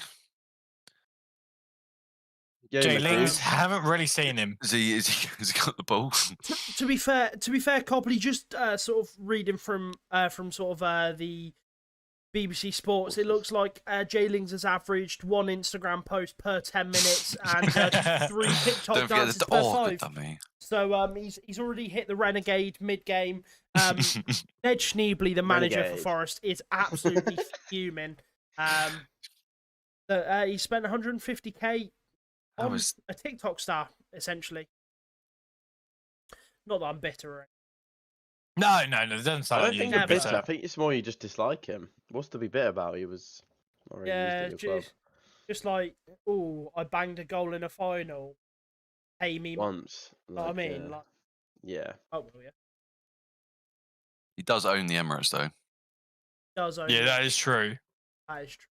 [SPEAKER 6] Jay Lings, haven't really seen him.
[SPEAKER 7] Has he got the ball?
[SPEAKER 5] To be fair, Copley, just sort of reading from sort of the BBC Sports, it looks like Jay Lings has averaged 1 Instagram post per 10 minutes and 3 TikTok
[SPEAKER 7] Don't forget
[SPEAKER 5] dances
[SPEAKER 7] the
[SPEAKER 5] per
[SPEAKER 7] good
[SPEAKER 5] 5.
[SPEAKER 7] dummy.
[SPEAKER 5] So he's already hit the Renegade mid-game. Ned Schneebly, the manager for
[SPEAKER 4] Renegade.
[SPEAKER 5] Forest, is absolutely fuming. He spent 150k on a TikTok star, essentially. Not that I'm bitter or anything.
[SPEAKER 6] No, it doesn't
[SPEAKER 4] I
[SPEAKER 6] sound
[SPEAKER 4] don't
[SPEAKER 6] like
[SPEAKER 4] think
[SPEAKER 6] you.
[SPEAKER 4] you're bitter. I think it's more you just dislike him. What's to be bitter about? He was not really used at your club.
[SPEAKER 5] Just like, oh, I banged a goal in a final. Pay me.
[SPEAKER 4] Once.
[SPEAKER 5] You know what I mean?
[SPEAKER 4] yeah.
[SPEAKER 5] Like,
[SPEAKER 4] Yeah.
[SPEAKER 5] oh, well, yeah.
[SPEAKER 7] He does own the Emirates, though.
[SPEAKER 5] Does own
[SPEAKER 6] Yeah,
[SPEAKER 5] it.
[SPEAKER 6] that is true.
[SPEAKER 5] That is true.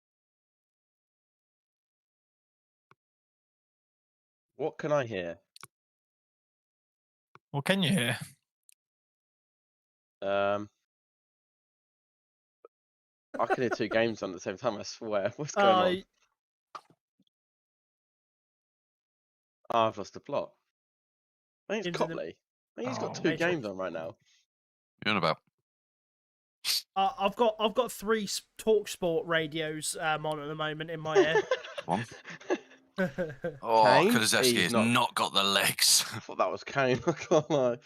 [SPEAKER 4] What can I hear?
[SPEAKER 6] What can you hear?
[SPEAKER 4] I can hear 2 games on at the same time, I swear. What's going on? Oh, I've lost the plot. I think it's
[SPEAKER 5] Into the-
[SPEAKER 4] Copley. I think he's got
[SPEAKER 6] Oh.
[SPEAKER 4] 2
[SPEAKER 5] Matrix.
[SPEAKER 4] games on right now.
[SPEAKER 7] You're on about.
[SPEAKER 5] I've got 3 Talk Sport radios on at the moment in my ear.
[SPEAKER 7] One. Oh,
[SPEAKER 4] Kane?
[SPEAKER 7] Kulusevski
[SPEAKER 4] He's
[SPEAKER 7] has
[SPEAKER 4] not-
[SPEAKER 7] not got the legs.
[SPEAKER 4] I thought that was Kane. I can't lie.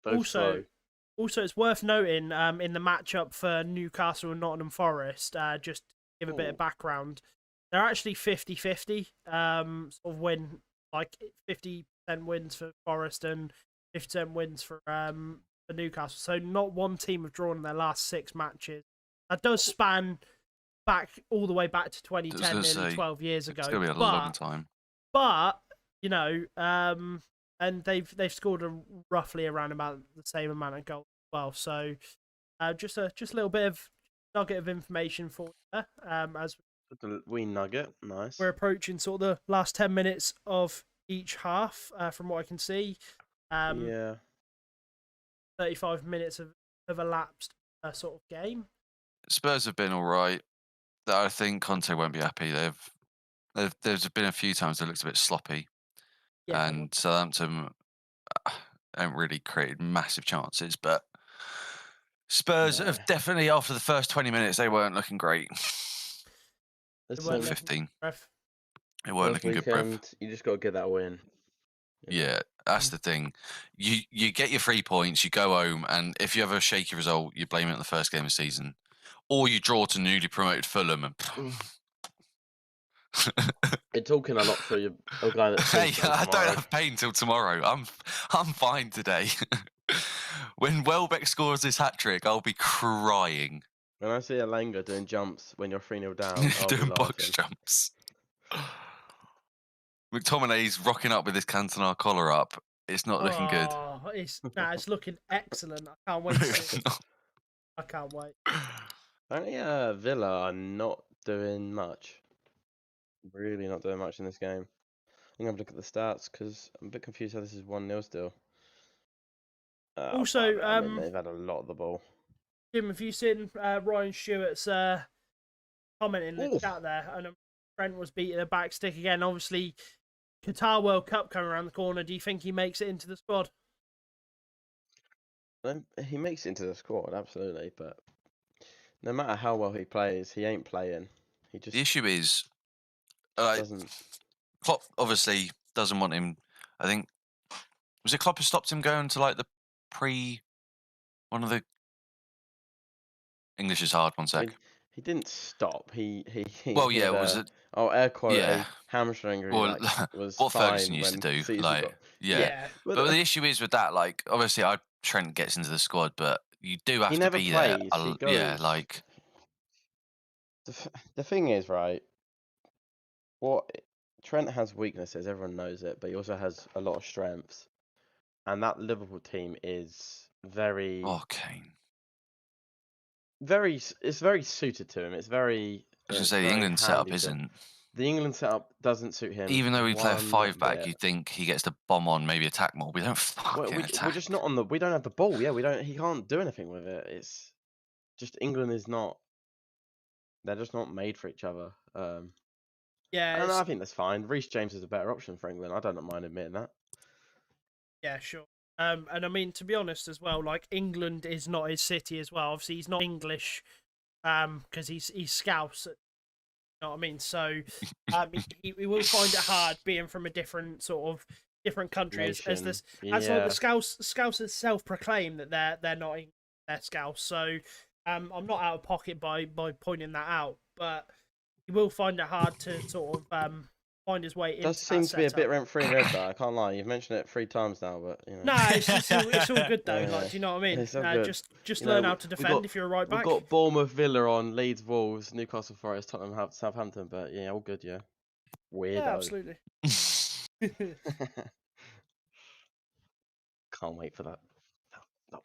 [SPEAKER 4] Both slow.
[SPEAKER 5] Also, it's worth noting in the matchup for Newcastle and Nottingham Forest, just to give a bit
[SPEAKER 4] Ooh.
[SPEAKER 5] of background, they're actually 50-50 sort of win, like 50% wins for Forest and 50% wins for Newcastle. So not one team have drawn in their last 6 matches. That does span back all the way back to 2010,
[SPEAKER 7] gonna
[SPEAKER 5] nearly
[SPEAKER 7] say,
[SPEAKER 5] 12 years ago.
[SPEAKER 7] It's going to be a long time.
[SPEAKER 5] But you know, and they've scored roughly around about the same amount of goals as well. So just a little bit of nugget of information for you as
[SPEAKER 4] The wee nugget. Nice.
[SPEAKER 5] we're approaching sort of the last 10 minutes of each half. From what I can see,
[SPEAKER 4] Yeah.
[SPEAKER 5] 35 minutes have elapsed sort of game.
[SPEAKER 7] Spurs have been all right. I think Conte won't be happy. There's been a few times it looks a bit sloppy,
[SPEAKER 5] Yeah,
[SPEAKER 7] and Southampton haven't really created massive chances. But Spurs
[SPEAKER 4] No.
[SPEAKER 7] have definitely, after the first 20 minutes, they weren't looking great.
[SPEAKER 4] Listen,
[SPEAKER 5] weren't looking-
[SPEAKER 7] 15.
[SPEAKER 5] ref.
[SPEAKER 7] They weren't
[SPEAKER 4] first
[SPEAKER 7] looking good, bruv.
[SPEAKER 4] weekend, you just got to get that win. You know?
[SPEAKER 7] Yeah, that's the thing. You get your 3 points, you go home, and if you have a shaky result, you blame it on the first game of the season, or you draw to newly promoted Fulham. And
[SPEAKER 4] You're talking a lot for a guy that's.
[SPEAKER 7] hey, I don't have pain till tomorrow. I'm fine today. When Welbeck scores this hat trick, I'll be crying.
[SPEAKER 4] When I see a Langer doing jumps when you're 3-0 down, I'll be
[SPEAKER 7] Doing box
[SPEAKER 4] laughing.
[SPEAKER 7] jumps. McTominay's rocking up with his Cantona collar up. It's not looking good.
[SPEAKER 5] Oh, it's looking excellent. I can't wait to see it. I can't wait.
[SPEAKER 4] Apparently, Villa are not doing much. Really not doing much in this game. I'm going to have a look at the stats because I'm a bit confused how this is 1-0 still.
[SPEAKER 5] Also,
[SPEAKER 4] I mean, they've had a lot of the ball.
[SPEAKER 5] Jim, have you seen Ryan Stewart's comment in the chat there? And Trent was beating the back stick again. Obviously, Qatar World Cup coming around the corner. Do you think he makes it into the squad?
[SPEAKER 4] He makes it into the squad, absolutely, but no matter how well he plays, he ain't playing. He just
[SPEAKER 7] The issue is,
[SPEAKER 4] doesn't.
[SPEAKER 7] Klopp obviously doesn't want him. I think was it Klopp who stopped him going to like the one of the English is hard. One sec.
[SPEAKER 4] He didn't stop. He
[SPEAKER 7] Well, yeah,
[SPEAKER 4] had,
[SPEAKER 7] was it?
[SPEAKER 4] air quality
[SPEAKER 7] Yeah.
[SPEAKER 4] hamstring injury.
[SPEAKER 7] Well,
[SPEAKER 4] was
[SPEAKER 7] what
[SPEAKER 4] fine
[SPEAKER 7] Ferguson used to
[SPEAKER 4] when
[SPEAKER 7] do,
[SPEAKER 4] season
[SPEAKER 7] like,
[SPEAKER 4] got-
[SPEAKER 7] yeah.
[SPEAKER 4] But,
[SPEAKER 7] But the issue is with that, like, obviously, Trent gets into the squad, but you do have
[SPEAKER 4] he
[SPEAKER 7] to
[SPEAKER 4] never
[SPEAKER 7] be
[SPEAKER 4] plays.
[SPEAKER 7] there.
[SPEAKER 4] He goes.
[SPEAKER 7] Yeah, like
[SPEAKER 4] The thing is, right? Trent has weaknesses. Everyone knows it, but he also has a lot of strengths. And that Liverpool team is very,
[SPEAKER 7] Kane.
[SPEAKER 4] it's very suited to him. It's very.
[SPEAKER 7] I was gonna
[SPEAKER 4] it's
[SPEAKER 7] say the
[SPEAKER 4] very
[SPEAKER 7] England setup
[SPEAKER 4] handy to him.
[SPEAKER 7] isn't.
[SPEAKER 4] The England setup doesn't suit him.
[SPEAKER 7] Even though we play a
[SPEAKER 4] one
[SPEAKER 7] 5-back,
[SPEAKER 4] bit.
[SPEAKER 7] you'd think he gets to bomb on, maybe attack more. We don't fucking attack.
[SPEAKER 4] We're just not on the. We don't have the ball. Yeah, we don't. He can't do anything with it. It's just England is not. They're just not made for each other.
[SPEAKER 5] Yeah,
[SPEAKER 4] and I think that's fine. Reece James is a better option for England. I don't mind admitting that.
[SPEAKER 5] yeah, sure. And I mean, to be honest as well, like England is not his city as well. Obviously, he's not English, because he's Scouse. You know what I mean? So, he will find it hard being from a different sort of different country as this. As like the Scousers self-proclaim that they're not English, they're Scouse. So, I'm not out of pocket by pointing that out, but he will find it hard to sort of find his way into that setup.
[SPEAKER 4] Does seem to be a bit rent-free in red, though. I can't lie. You've mentioned it 3 times now, but you know.
[SPEAKER 5] No, it's all good though.
[SPEAKER 4] Yeah.
[SPEAKER 5] Like, do you know what I mean?
[SPEAKER 4] It's all good.
[SPEAKER 5] Just
[SPEAKER 4] You
[SPEAKER 5] learn
[SPEAKER 4] know,
[SPEAKER 5] how to
[SPEAKER 4] we've
[SPEAKER 5] defend
[SPEAKER 4] got-
[SPEAKER 5] if you're a right back.
[SPEAKER 4] We've got Bournemouth, Villa on, Leeds, Wolves, Newcastle Forest, Tottenham, Southampton, but yeah, all good, yeah. Weirdo.
[SPEAKER 5] Yeah, absolutely.
[SPEAKER 4] Can't wait for that. That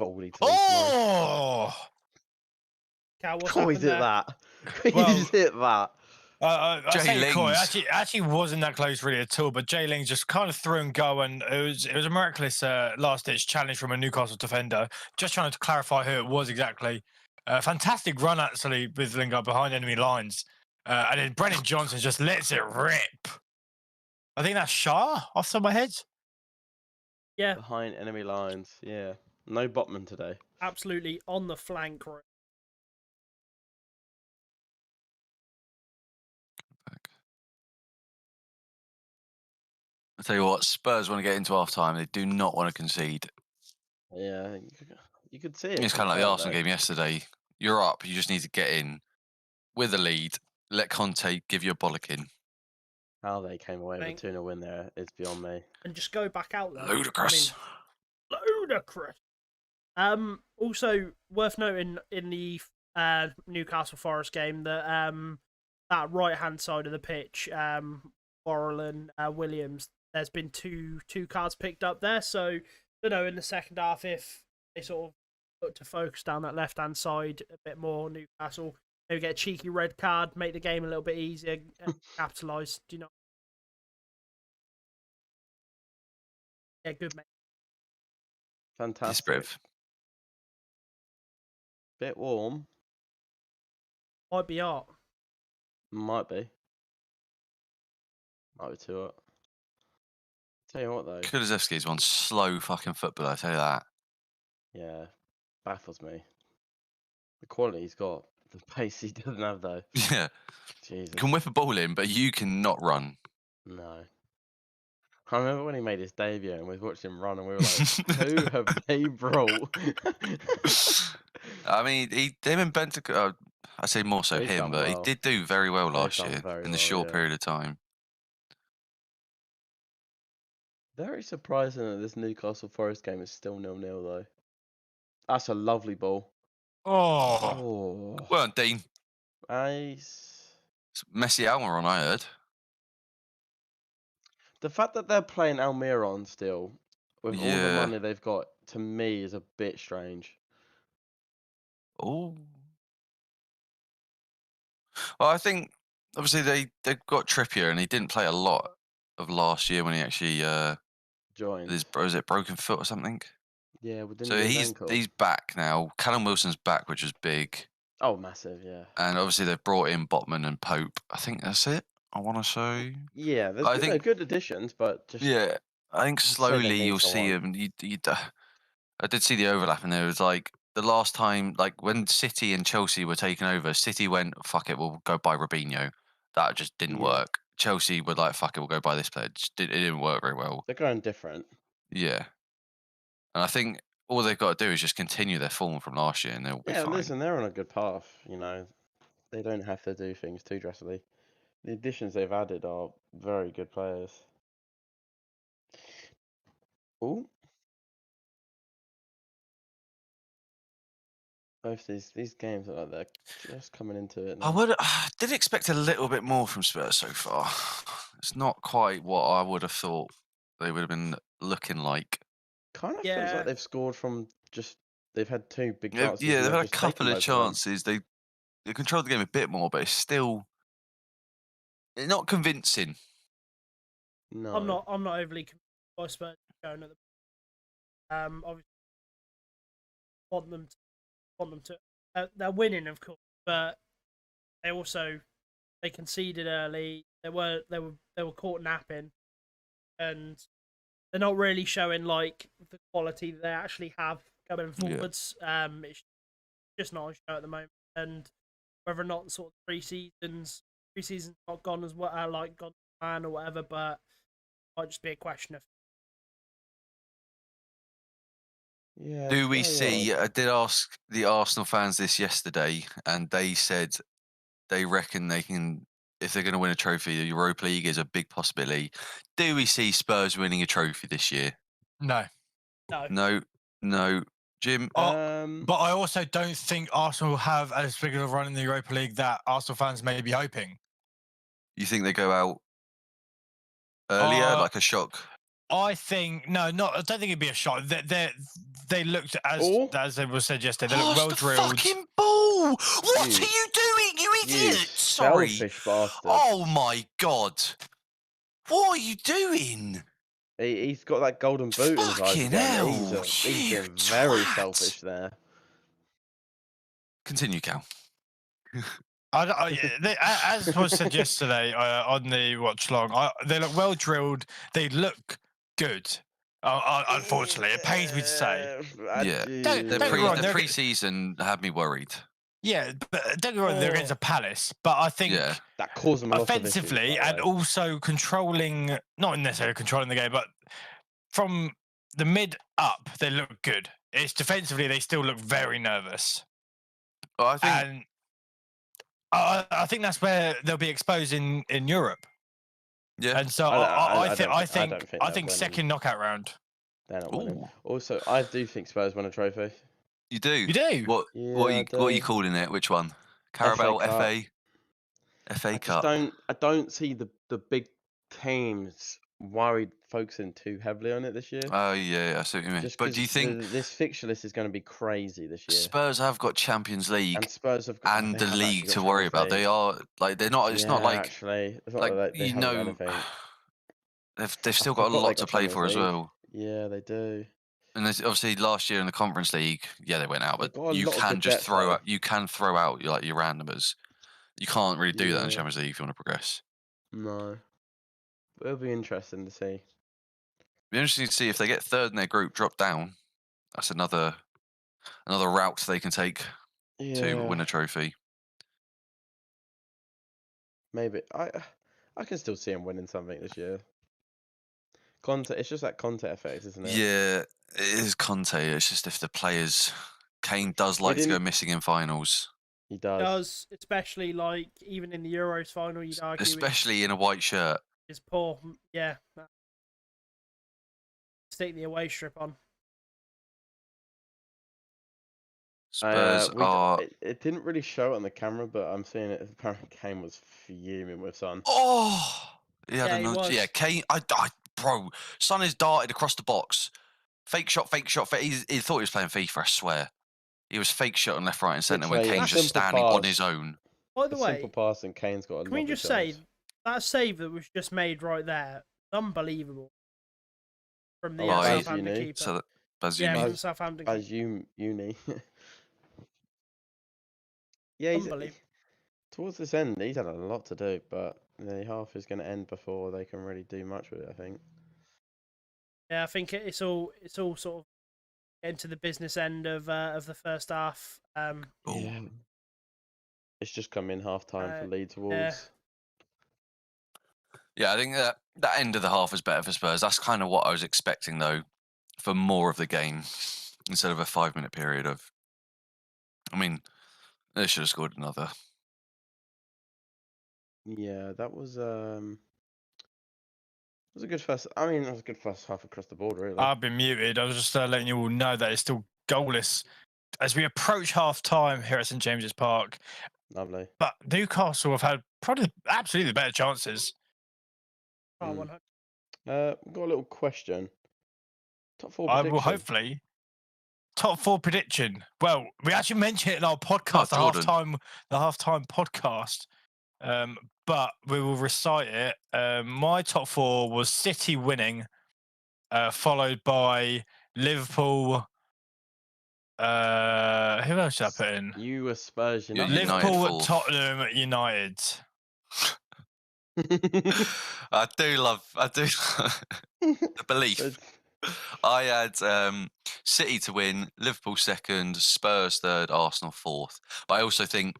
[SPEAKER 4] goalie to leave tomorrow.
[SPEAKER 6] Oh!
[SPEAKER 5] Cal, what's
[SPEAKER 4] Always
[SPEAKER 5] happened
[SPEAKER 4] hit
[SPEAKER 5] there?
[SPEAKER 4] that.
[SPEAKER 6] Well-
[SPEAKER 4] Always hit that.
[SPEAKER 6] I
[SPEAKER 7] Jay
[SPEAKER 6] say Coy,
[SPEAKER 7] Lings.
[SPEAKER 6] actually wasn't that close really at all, but Jay Ling just kind of threw and go, and it was a miraculous last-ditch challenge from a Newcastle defender. Just trying to clarify who it was exactly. Fantastic run actually with Lingard behind enemy lines, and then Brennan Johnson just lets it rip. I think that's Shah off the top of my head.
[SPEAKER 5] Yeah,
[SPEAKER 4] Behind enemy lines, yeah. No Botman today.
[SPEAKER 5] absolutely on the flank. Right.
[SPEAKER 7] I tell you what, Spurs want to get into half time. They do not want to concede.
[SPEAKER 4] Yeah, you could see it.
[SPEAKER 7] It's kind of like the Arsenal game yesterday. You're up. You just need to get in with a lead. Let Conte give you a bollocking.
[SPEAKER 4] How they came away with
[SPEAKER 5] Thank-
[SPEAKER 4] a 2-0 win there is beyond me.
[SPEAKER 5] And just go back out there.
[SPEAKER 7] Ludicrous.
[SPEAKER 5] I mean, ludicrous. Also worth noting in the Newcastle Forest game that that right hand side of the pitch, Worrell and Williams, there's been two cards picked up there. So don't know in the second half if they sort of look to focus down that left hand side a bit more. Newcastle maybe get a cheeky red card, make the game a little bit easier, and capitalise. Do you know? Yeah, good mate.
[SPEAKER 4] Fantastic.
[SPEAKER 7] Desperate.
[SPEAKER 4] Bit warm.
[SPEAKER 5] Might be art.
[SPEAKER 4] Might be. Might be too hot. Tell you what though.
[SPEAKER 7] Kulusevski is one slow fucking footballer, I tell you that.
[SPEAKER 4] Yeah. Baffles me. The quality he's got. The pace he doesn't have though.
[SPEAKER 7] Yeah.
[SPEAKER 4] Jesus.
[SPEAKER 7] Can whip a ball in, but you cannot run.
[SPEAKER 4] No. I remember when he made his debut and we watched him run and we were like, who have they brought?
[SPEAKER 7] I mean, him and Bentancur, I say more so
[SPEAKER 4] He's
[SPEAKER 7] him,
[SPEAKER 4] done
[SPEAKER 7] but
[SPEAKER 4] well.
[SPEAKER 7] he did do very well last
[SPEAKER 4] done
[SPEAKER 7] year
[SPEAKER 4] very
[SPEAKER 7] in the
[SPEAKER 4] well,
[SPEAKER 7] short
[SPEAKER 4] yeah.
[SPEAKER 7] period of time.
[SPEAKER 4] Very surprising that this Newcastle Forest game is still 0-0 though. That's a lovely ball.
[SPEAKER 6] Oh,
[SPEAKER 4] Oh.
[SPEAKER 7] Well, Dean,
[SPEAKER 4] Nice.
[SPEAKER 7] it's Messi Almiron, I heard.
[SPEAKER 4] The fact that they're playing Almiron still, with all the
[SPEAKER 7] Yeah.
[SPEAKER 4] money they've got, to me is a bit strange.
[SPEAKER 7] Oh. Well, I think obviously they've got Trippier, and he didn't play a lot of last year when he actually
[SPEAKER 4] Joined.
[SPEAKER 7] was it broken foot or something?
[SPEAKER 4] Yeah, we didn't
[SPEAKER 7] So
[SPEAKER 4] do his ankle.
[SPEAKER 7] he's back now. Callum Wilson's back, which is big.
[SPEAKER 4] Oh, massive, yeah.
[SPEAKER 7] And obviously they've brought in Botman and Pope. I think that's it. I want to say.
[SPEAKER 4] Yeah, they're good additions, but just
[SPEAKER 7] Yeah, I think
[SPEAKER 4] just say they
[SPEAKER 7] slowly
[SPEAKER 4] mean
[SPEAKER 7] you'll
[SPEAKER 4] so
[SPEAKER 7] see
[SPEAKER 4] on.
[SPEAKER 7] him. I did see the overlap, and there was like the last time, like when City and Chelsea were taken over, City went, "Fuck it, we'll go buy Robinho." That just didn't
[SPEAKER 4] Yeah.
[SPEAKER 7] work. Chelsea were like, "Fuck it, we'll go buy this player." It didn't work very well.
[SPEAKER 4] They're going different.
[SPEAKER 7] Yeah, and I think all they've got to do is just continue their form from last year, and they'll be
[SPEAKER 4] Yeah,
[SPEAKER 7] fine.
[SPEAKER 4] listen, they're on a good path. You know, they don't have to do things too drastically. The additions they've added are very good players. Ooh. Both these games are like they're just coming into it now.
[SPEAKER 7] I did expect a little bit more from Spurs so far. It's not quite what I would have thought they would have been looking like.
[SPEAKER 4] Kind of feels
[SPEAKER 5] Yeah.
[SPEAKER 4] like they've scored from just they've had 2 big
[SPEAKER 7] Yeah,
[SPEAKER 4] chances.
[SPEAKER 7] they've
[SPEAKER 4] and
[SPEAKER 7] had a
[SPEAKER 4] just taken
[SPEAKER 7] couple of
[SPEAKER 4] most them.
[SPEAKER 7] chances. They controlled the game a bit more, but it's still not convincing.
[SPEAKER 4] No,
[SPEAKER 5] I'm not overly convinced by Spurs going at the. Obviously, want them to. They're winning, of course, but they conceded early. They were caught napping, and they're not really showing like the quality that they actually have going forwards. It's just not on show at the moment, and whether or not sort of pre-season's not gone as well, like gone to plan or whatever, but it might just be a question of.
[SPEAKER 4] yeah.
[SPEAKER 7] Do we
[SPEAKER 4] it's
[SPEAKER 7] see?
[SPEAKER 4] very
[SPEAKER 7] I did ask the Arsenal fans this yesterday, and they said they reckon they can. If they're going to win a trophy, the Europa League is a big possibility. Do we see Spurs winning a trophy this year?
[SPEAKER 6] No.
[SPEAKER 5] No.
[SPEAKER 7] No. Jim?
[SPEAKER 4] odd.
[SPEAKER 6] But I also don't think Arsenal will have as big of a run in the Europa League that Arsenal fans may be hoping.
[SPEAKER 7] You think they go out earlier, like a shock?
[SPEAKER 6] I think no, not. I don't think it'd be a shot. They looked as it was said yesterday. They look well drilled.
[SPEAKER 7] Fucking ball! What
[SPEAKER 4] You-
[SPEAKER 7] are you doing, you
[SPEAKER 4] You
[SPEAKER 7] idiot? Sorry.
[SPEAKER 4] selfish bastard.
[SPEAKER 7] Oh my god! What are you doing?
[SPEAKER 4] He's got that golden boot in his eyes
[SPEAKER 7] Fucking
[SPEAKER 4] again.
[SPEAKER 7] hell,
[SPEAKER 4] He's
[SPEAKER 7] you
[SPEAKER 4] being very
[SPEAKER 7] twat.
[SPEAKER 4] selfish there.
[SPEAKER 7] Continue, Cal.
[SPEAKER 6] As was said yesterday on the Watchalong, they look well drilled. They look good. Unfortunately, it pains me to say.
[SPEAKER 7] Yeah,
[SPEAKER 6] Don't get me wrong,
[SPEAKER 7] the pre-season had me worried.
[SPEAKER 6] Yeah, but don't get me wrong, they're against a Palace. But I think
[SPEAKER 4] that caused them a lot of issues,
[SPEAKER 6] offensively and also controlling, not necessarily controlling the game, but from the mid up, they look good. It's defensively, they still look very nervous.
[SPEAKER 7] Well, I think,
[SPEAKER 6] and I think that's where they'll be exposed in Europe.
[SPEAKER 7] Yeah,
[SPEAKER 6] and so I think second knockout round.
[SPEAKER 4] They're not winning. Also, I do think Spurs win a trophy.
[SPEAKER 7] You do?
[SPEAKER 6] You do?
[SPEAKER 7] What are you calling it? Which one? Carabao, FA Cup.
[SPEAKER 4] I don't see the big teams focusing too heavily on it this year.
[SPEAKER 7] Oh yeah, I see what you mean. But do you think
[SPEAKER 4] this fixture list is going to be crazy this year?
[SPEAKER 7] Spurs have got Champions League
[SPEAKER 4] and Spurs have got,
[SPEAKER 7] and the league to worry about. They are like they're not. It's not like
[SPEAKER 4] actually. It's not
[SPEAKER 7] like
[SPEAKER 4] they
[SPEAKER 7] you
[SPEAKER 4] haven't
[SPEAKER 7] know.
[SPEAKER 4] anything.
[SPEAKER 7] They've still got a lot to play for as well.
[SPEAKER 4] Yeah, they do.
[SPEAKER 7] And obviously last year in the Conference League, yeah, they went out, but you can just throw out. You can throw out your randomers. You can't really do that in the Champions League if you want to progress.
[SPEAKER 4] No, but it'll be interesting to see.
[SPEAKER 7] Be interesting to see if they get third in their group, drop down. That's another route they can take to win a trophy.
[SPEAKER 4] Maybe I can still see them winning something this year. Conte, it's just that Conte effect, isn't it?
[SPEAKER 7] Yeah, it is Conte. It's just if the players, Kane does like to go missing in finals.
[SPEAKER 4] He does.
[SPEAKER 5] Especially like even in the Euros final, you'd argue.
[SPEAKER 7] Especially in a white shirt.
[SPEAKER 5] It's poor. Yeah. Stick the away strip on.
[SPEAKER 7] Spurs are.
[SPEAKER 4] It didn't really show it on the camera, but I'm seeing it. Apparently, Kane was fuming with Son.
[SPEAKER 7] Oh, yeah,
[SPEAKER 5] he was.
[SPEAKER 7] Yeah, Kane. Bro, Son has darted across the box. Fake shot. He thought he was playing FIFA. I swear, he was fake shot on left, right, and centre when Kane's just standing on his own.
[SPEAKER 5] By the way,
[SPEAKER 4] simple pass and Kane's got.
[SPEAKER 5] Can we just say that save that was just made right there? Unbelievable. From the Southampton keeper. Yeah,
[SPEAKER 7] Bazumi.
[SPEAKER 5] from Southampton.
[SPEAKER 4] As uni. Yeah,
[SPEAKER 5] Unbelievable.
[SPEAKER 4] towards this end, he's had a lot to do, but the half is going to end before they can really do much with it, I think.
[SPEAKER 5] Yeah, I think it's all sort of getting to the business end of the first half.
[SPEAKER 4] Yeah. It's just come in half time for Leeds Wolves.
[SPEAKER 7] Yeah, I think that end of the half was better for Spurs. That's kind of what I was expecting, though, for more of the game instead of a 5-minute period of. I mean, they should have scored another.
[SPEAKER 4] Yeah, that was a good first. I mean, that was a good first half across the board, really.
[SPEAKER 6] I've been muted. I was just letting you all know that it's still goalless as we approach half time here at St James's Park.
[SPEAKER 4] Lovely.
[SPEAKER 6] But Newcastle have had probably absolutely the better chances.
[SPEAKER 5] Oh,
[SPEAKER 4] Mm.
[SPEAKER 5] 100.
[SPEAKER 4] We've got a little question. Top 4
[SPEAKER 6] I
[SPEAKER 4] prediction.
[SPEAKER 6] will hopefully. Top 4 prediction. Well, we actually mentioned it in our podcast, the halftime podcast. But we will recite it. My top 4 was City winning, followed by Liverpool. Who else should I put in?
[SPEAKER 4] You were Spurs
[SPEAKER 7] You're
[SPEAKER 4] United.
[SPEAKER 7] United
[SPEAKER 6] Liverpool,
[SPEAKER 7] fourth.
[SPEAKER 6] Tottenham, United.
[SPEAKER 7] I do the belief. I had City to win, Liverpool second, Spurs third, Arsenal fourth. But I also think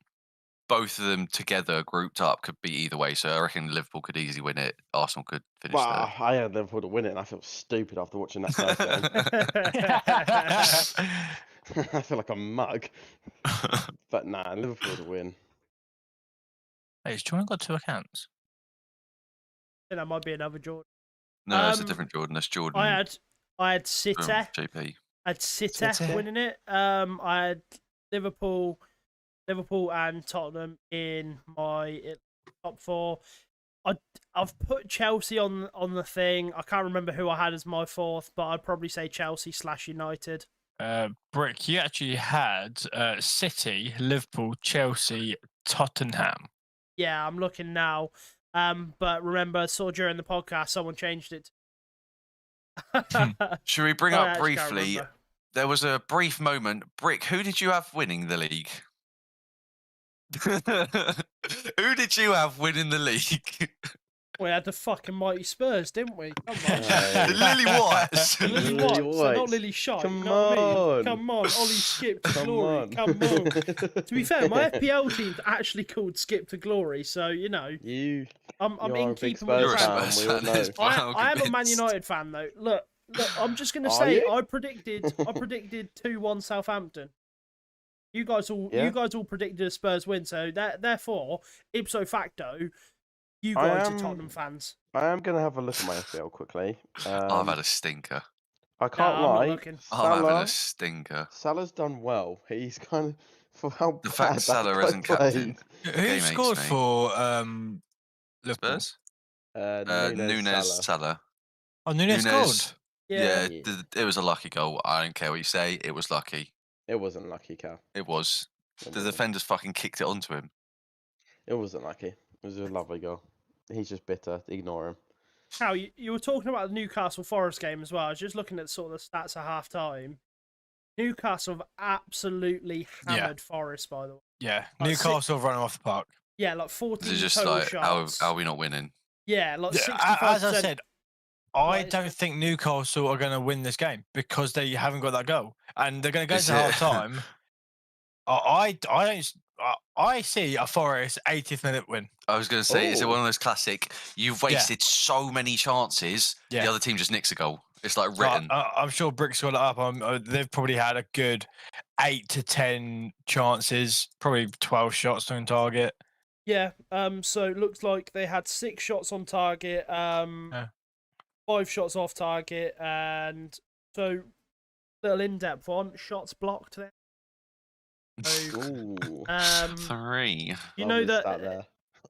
[SPEAKER 7] both of them together, grouped up, could be either way. So I reckon Liverpool could easily win it. Arsenal could finish
[SPEAKER 4] Well,
[SPEAKER 7] third.
[SPEAKER 4] I had Liverpool to win it, and I felt stupid after watching that Spurs game. I feel like a mug. But nah, Liverpool to win.
[SPEAKER 6] Hey, has Jordan got 2 accounts?
[SPEAKER 5] I think that might be another Jordan.
[SPEAKER 7] No, it's a different Jordan. That's Jordan.
[SPEAKER 5] I had City.
[SPEAKER 7] JP.
[SPEAKER 5] I had City winning it. I had Liverpool and Tottenham in my top 4. I've put Chelsea on the thing. I can't remember who I had as my 4th, but I'd probably say Chelsea/United.
[SPEAKER 6] Brick, you actually had City, Liverpool, Chelsea, Tottenham.
[SPEAKER 5] Yeah, I'm looking now. But remember, I saw during the podcast someone changed it.
[SPEAKER 7] Should we bring
[SPEAKER 5] I
[SPEAKER 7] up
[SPEAKER 5] actually can't
[SPEAKER 7] briefly?
[SPEAKER 5] remember.
[SPEAKER 7] There was a brief moment. Brick, who did you have winning the league? Who did you have winning the league?
[SPEAKER 5] We had the fucking mighty Spurs, didn't we? Come on.
[SPEAKER 7] Lily Whites.
[SPEAKER 5] Lily
[SPEAKER 4] Lily
[SPEAKER 5] White, so not
[SPEAKER 4] White.
[SPEAKER 5] Lily Shite.
[SPEAKER 4] Come
[SPEAKER 5] you know what I mean?
[SPEAKER 4] on.
[SPEAKER 5] Come on, Ollie Skip to
[SPEAKER 4] Come
[SPEAKER 5] Glory.
[SPEAKER 4] on.
[SPEAKER 5] Come on. To be fair, my FPL team's actually called Skip to Glory, so you know I'm
[SPEAKER 4] you
[SPEAKER 5] in
[SPEAKER 4] are a big
[SPEAKER 5] keeping with
[SPEAKER 7] You're
[SPEAKER 5] the
[SPEAKER 7] a
[SPEAKER 4] Spurs
[SPEAKER 5] brand.
[SPEAKER 7] Spurs
[SPEAKER 4] fan, we all
[SPEAKER 7] fan.
[SPEAKER 4] know.
[SPEAKER 7] It's fine, I'm
[SPEAKER 5] I am a Man
[SPEAKER 7] convinced.
[SPEAKER 5] United fan though. Look, I'm just gonna
[SPEAKER 4] Are
[SPEAKER 5] say
[SPEAKER 4] you?
[SPEAKER 5] I predicted 2-1 Southampton. You guys all predicted a Spurs win, so therefore, ipso facto, you guys are Tottenham fans.
[SPEAKER 4] I am going to have a look at my FPL quickly.
[SPEAKER 7] I've had a stinker.
[SPEAKER 4] I can't
[SPEAKER 5] I'm not
[SPEAKER 4] lie.
[SPEAKER 5] looking.
[SPEAKER 7] I'm having
[SPEAKER 4] Salah,
[SPEAKER 7] a stinker.
[SPEAKER 4] Salah's done well. He's kind of for how
[SPEAKER 7] The
[SPEAKER 4] bad
[SPEAKER 7] fact
[SPEAKER 4] that
[SPEAKER 7] Salah
[SPEAKER 4] guy
[SPEAKER 7] isn't captain.
[SPEAKER 6] Who
[SPEAKER 7] Game makes
[SPEAKER 6] scored
[SPEAKER 7] me.
[SPEAKER 6] for Liverpool?
[SPEAKER 7] Spurs?
[SPEAKER 4] Nunes, Salah.
[SPEAKER 6] Oh, Nunes scored.
[SPEAKER 5] Yeah.
[SPEAKER 7] It was a lucky goal. I don't care what you say. It was lucky.
[SPEAKER 4] It wasn't lucky, Cal.
[SPEAKER 7] It was.
[SPEAKER 4] It
[SPEAKER 7] The
[SPEAKER 4] wasn't.
[SPEAKER 7] defenders fucking kicked it onto him.
[SPEAKER 4] It wasn't lucky. It was a lovely goal. He's just bitter. Ignore him.
[SPEAKER 5] How you were talking about the Newcastle Forest game as well. I was just looking at sort of the stats at half time. Newcastle have absolutely hammered Forest, by the way.
[SPEAKER 6] Yeah,
[SPEAKER 5] Like
[SPEAKER 6] Newcastle running off the park.
[SPEAKER 5] Yeah, like 14
[SPEAKER 7] It's just
[SPEAKER 5] total
[SPEAKER 7] like, how
[SPEAKER 5] shots.
[SPEAKER 7] are we not winning?
[SPEAKER 5] Yeah, like
[SPEAKER 6] Yeah,
[SPEAKER 5] 65%.
[SPEAKER 6] as I said, I
[SPEAKER 5] Like,
[SPEAKER 6] don't think Newcastle are going to win this game because they haven't got that goal, and they're going to go
[SPEAKER 7] Is
[SPEAKER 6] to
[SPEAKER 7] it?
[SPEAKER 6] half time. I see a Forest 80th minute win.
[SPEAKER 7] I was going to say, is it
[SPEAKER 4] Ooh.
[SPEAKER 7] one of those classic, you've wasted so many chances,
[SPEAKER 6] Yeah.
[SPEAKER 7] the other team just nicks a goal. It's like
[SPEAKER 6] So
[SPEAKER 7] written.
[SPEAKER 6] I'm sure Brick's got it up. They've probably had a good 8 to 10 chances, probably 12 shots on target.
[SPEAKER 5] yeah, so it looks like they had 6 shots on target, 5 shots off target, and so little in-depth one, shots blocked there. So,
[SPEAKER 4] Ooh.
[SPEAKER 7] 3.
[SPEAKER 5] you know
[SPEAKER 4] Lovely stat
[SPEAKER 5] that
[SPEAKER 4] there.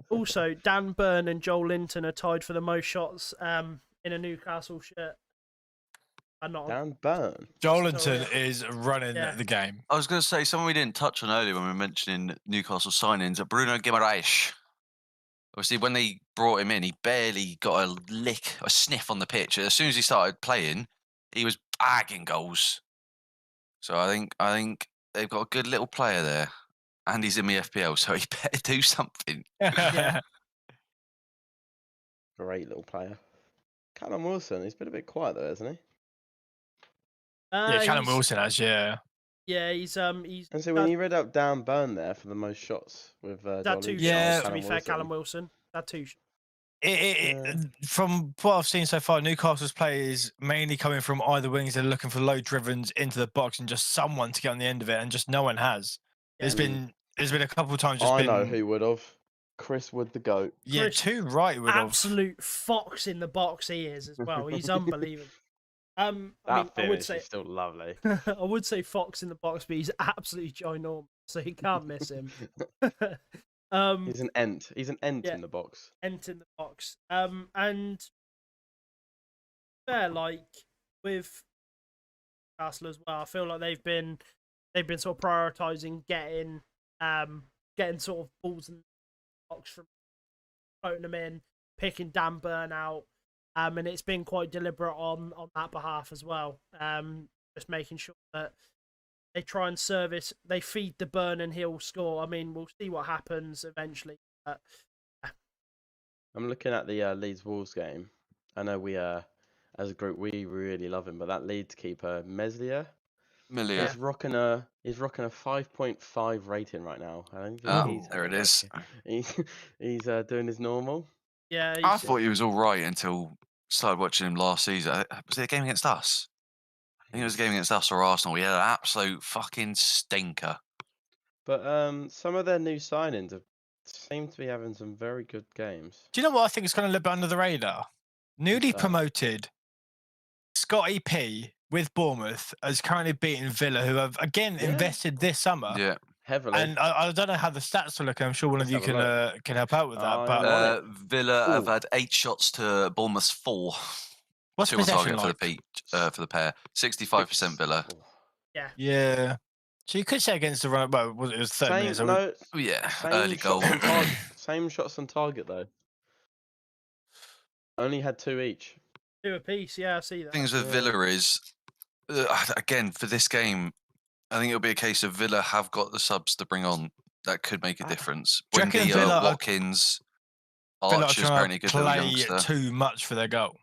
[SPEAKER 5] also Dan Burn and Joel Linton are tied for the most shots in a Newcastle shirt. Not
[SPEAKER 4] Dan Burn.
[SPEAKER 6] Jolinton
[SPEAKER 5] yeah.
[SPEAKER 6] is running
[SPEAKER 5] Yeah.
[SPEAKER 6] the game.
[SPEAKER 7] I was going to say, someone we didn't touch on earlier when we were mentioning Newcastle signings, Bruno Guimaraes. Obviously, when they brought him in, he barely got a sniff on the pitch. As soon as he started playing, he was bagging goals. So I think they've got a good little player there, and he's in the FPL, so he better do something.
[SPEAKER 5] Yeah.
[SPEAKER 4] Great little player. Callum Wilson, he's been a bit quiet though, hasn't he?
[SPEAKER 6] Yeah, Callum
[SPEAKER 5] he's-
[SPEAKER 6] Wilson has, yeah.
[SPEAKER 5] Yeah, he's
[SPEAKER 4] And so when you read out Dan Burn there for the most shots with
[SPEAKER 5] that two
[SPEAKER 4] Dolly,
[SPEAKER 6] Yeah.
[SPEAKER 5] shots. To be fair, Callum Wilson, that 2 shots.
[SPEAKER 6] From what I've seen so far, Newcastle's play is mainly coming from either wings. They're looking for low drivens into the box and just someone to get on the end of it, and just no one has.
[SPEAKER 5] Yeah.
[SPEAKER 6] There's been a couple of times.
[SPEAKER 4] I know who would have. Chris Wood, the goat.
[SPEAKER 6] Yeah,
[SPEAKER 5] Chris,
[SPEAKER 6] too right would have.
[SPEAKER 5] Absolute fox in the box he is as well. He's unbelievable. I would say
[SPEAKER 4] is still lovely.
[SPEAKER 5] I would say fox in the box, but he's absolutely ginormous, so you can't miss him.
[SPEAKER 4] He's an ent. He's an ent
[SPEAKER 5] yeah.
[SPEAKER 4] in the box.
[SPEAKER 5] Ent in the box. And fair, like with Castle as well, I feel like they've been sort of prioritizing getting sort of balls in the box from floating them in, picking Dan Burn out. And it's been quite deliberate on that behalf as well. Just making sure that they try and they feed the Burn and he'll score. I mean, we'll see what happens eventually. But,
[SPEAKER 4] I'm looking at the Leeds Wolves game. I know we as a group we really love him, but that Leeds keeper Meslier, he's rocking a 5.5 rating right now. I don't think
[SPEAKER 7] There it is.
[SPEAKER 4] He's doing his normal.
[SPEAKER 5] Yeah,
[SPEAKER 7] I thought he was all right until started watching him last season. Was it a game against us? I think it was a game against us or Arsenal. He had an absolute fucking stinker.
[SPEAKER 4] But some of their new signings seem to be having some very good games.
[SPEAKER 6] Do you know what I think is going to live under the radar? Newly promoted Scotty P with Bournemouth has currently beaten Villa, who have again invested this summer.
[SPEAKER 7] Yeah.
[SPEAKER 4] Heavily.
[SPEAKER 6] And I don't know how the stats are looking. I'm sure one of you can help out with that. But
[SPEAKER 7] Villa have had 8 shots to Bournemouth's 4.
[SPEAKER 6] What's
[SPEAKER 7] 2 on
[SPEAKER 6] possession
[SPEAKER 7] target
[SPEAKER 6] like?
[SPEAKER 7] for the pair. 65% Villa.
[SPEAKER 5] Yeah.
[SPEAKER 6] Yeah. So you could say against the run. Well, it was 30 minutes.
[SPEAKER 7] Early goal.
[SPEAKER 4] Same shots on target though. Only had 2 each.
[SPEAKER 5] 2 apiece. Yeah, I see that.
[SPEAKER 7] Things with Villa is again for this game. I think it'll be a case of Villa have got the subs to bring on that could make a difference.
[SPEAKER 6] Do you reckon Villa
[SPEAKER 7] Watkins,
[SPEAKER 6] Villa
[SPEAKER 7] Archer's apparently a good little
[SPEAKER 6] play
[SPEAKER 7] youngster.
[SPEAKER 6] too much for their goal?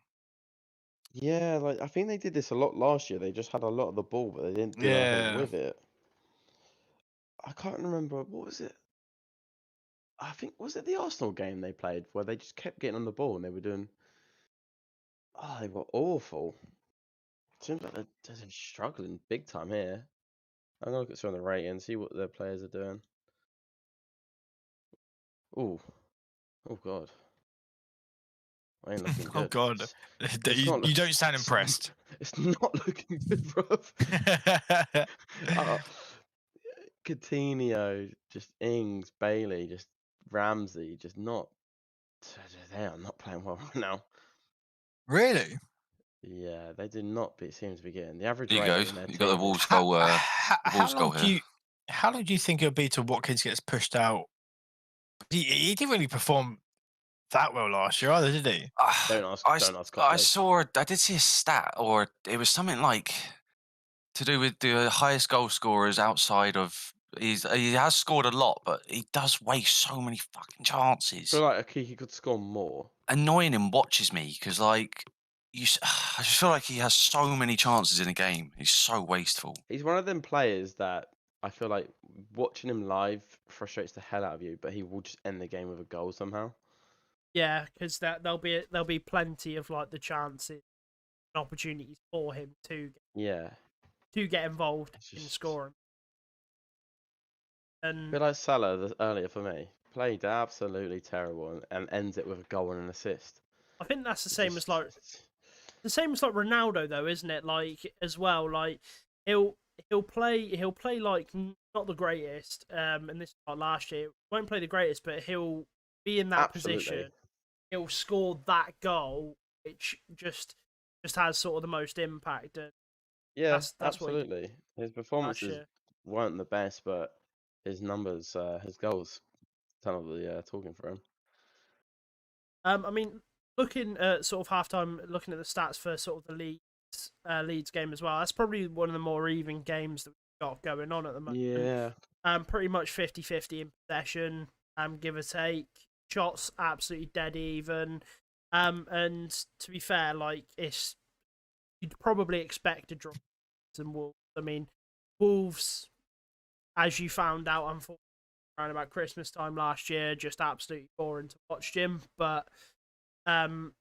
[SPEAKER 4] Yeah, like I think they did this a lot last year. They just had a lot of the ball, but they didn't do anything with it. I can't remember what was it. I think was it the Arsenal game they played where they just kept getting on the ball and they were doing. Oh, they were awful. Seems like they're struggling big time here. I'm gonna look at some of the rating, see what their players are doing. Oh God. I ain't looking good.
[SPEAKER 6] Oh God, you don't sound impressed.
[SPEAKER 4] It's not looking good, bro. Coutinho, just Ings, Bailey, just Ramsey, just not. They are not playing well right now.
[SPEAKER 6] Really?
[SPEAKER 4] Yeah, they do not seem to be getting the average.
[SPEAKER 7] There you go. You got the Wolves goal. Wolves goal here.
[SPEAKER 6] How long do you think it'll be till Watkins gets pushed out? He didn't really perform that well last year either, did he?
[SPEAKER 4] Don't ask.
[SPEAKER 7] I did see a stat, or it was something like to do with the highest goal scorers outside of. He has scored a lot, but he does waste so many fucking chances.
[SPEAKER 4] I feel like he could score more.
[SPEAKER 7] Annoying him watches me because like I just feel like he has so many chances in a game. He's so wasteful.
[SPEAKER 4] He's one of them players that I feel like watching him live frustrates the hell out of you, but he will just end the game with a goal somehow. Yeah,
[SPEAKER 5] because there'll be plenty of like the chances and opportunities for him to get involved in scoring. And
[SPEAKER 4] I feel like Salah earlier for me played absolutely terrible and ends it with a goal and an assist.
[SPEAKER 5] I think that's the same as Ronaldo though, isn't it? Like as well, like he'll play like not the greatest. And this is like last year, won't play the greatest, but he'll be in that position. He'll score that goal, which just has sort of the most impact. And that's
[SPEAKER 4] absolutely. His performances weren't the best, but his numbers, his goals, totally talking for him.
[SPEAKER 5] I mean, looking at sort of halftime, looking at the stats for sort of the league Leeds game as well. That's probably one of the more even games that we've got going on at the moment.
[SPEAKER 4] Yeah.
[SPEAKER 5] Pretty much 50-50 in possession, give or take. Shots absolutely dead even. And to be fair, like you'd probably expect a draw from Wolves. I mean, Wolves, as you found out, unfortunately, around about Christmas time last year, just absolutely boring to watch, Jim. But and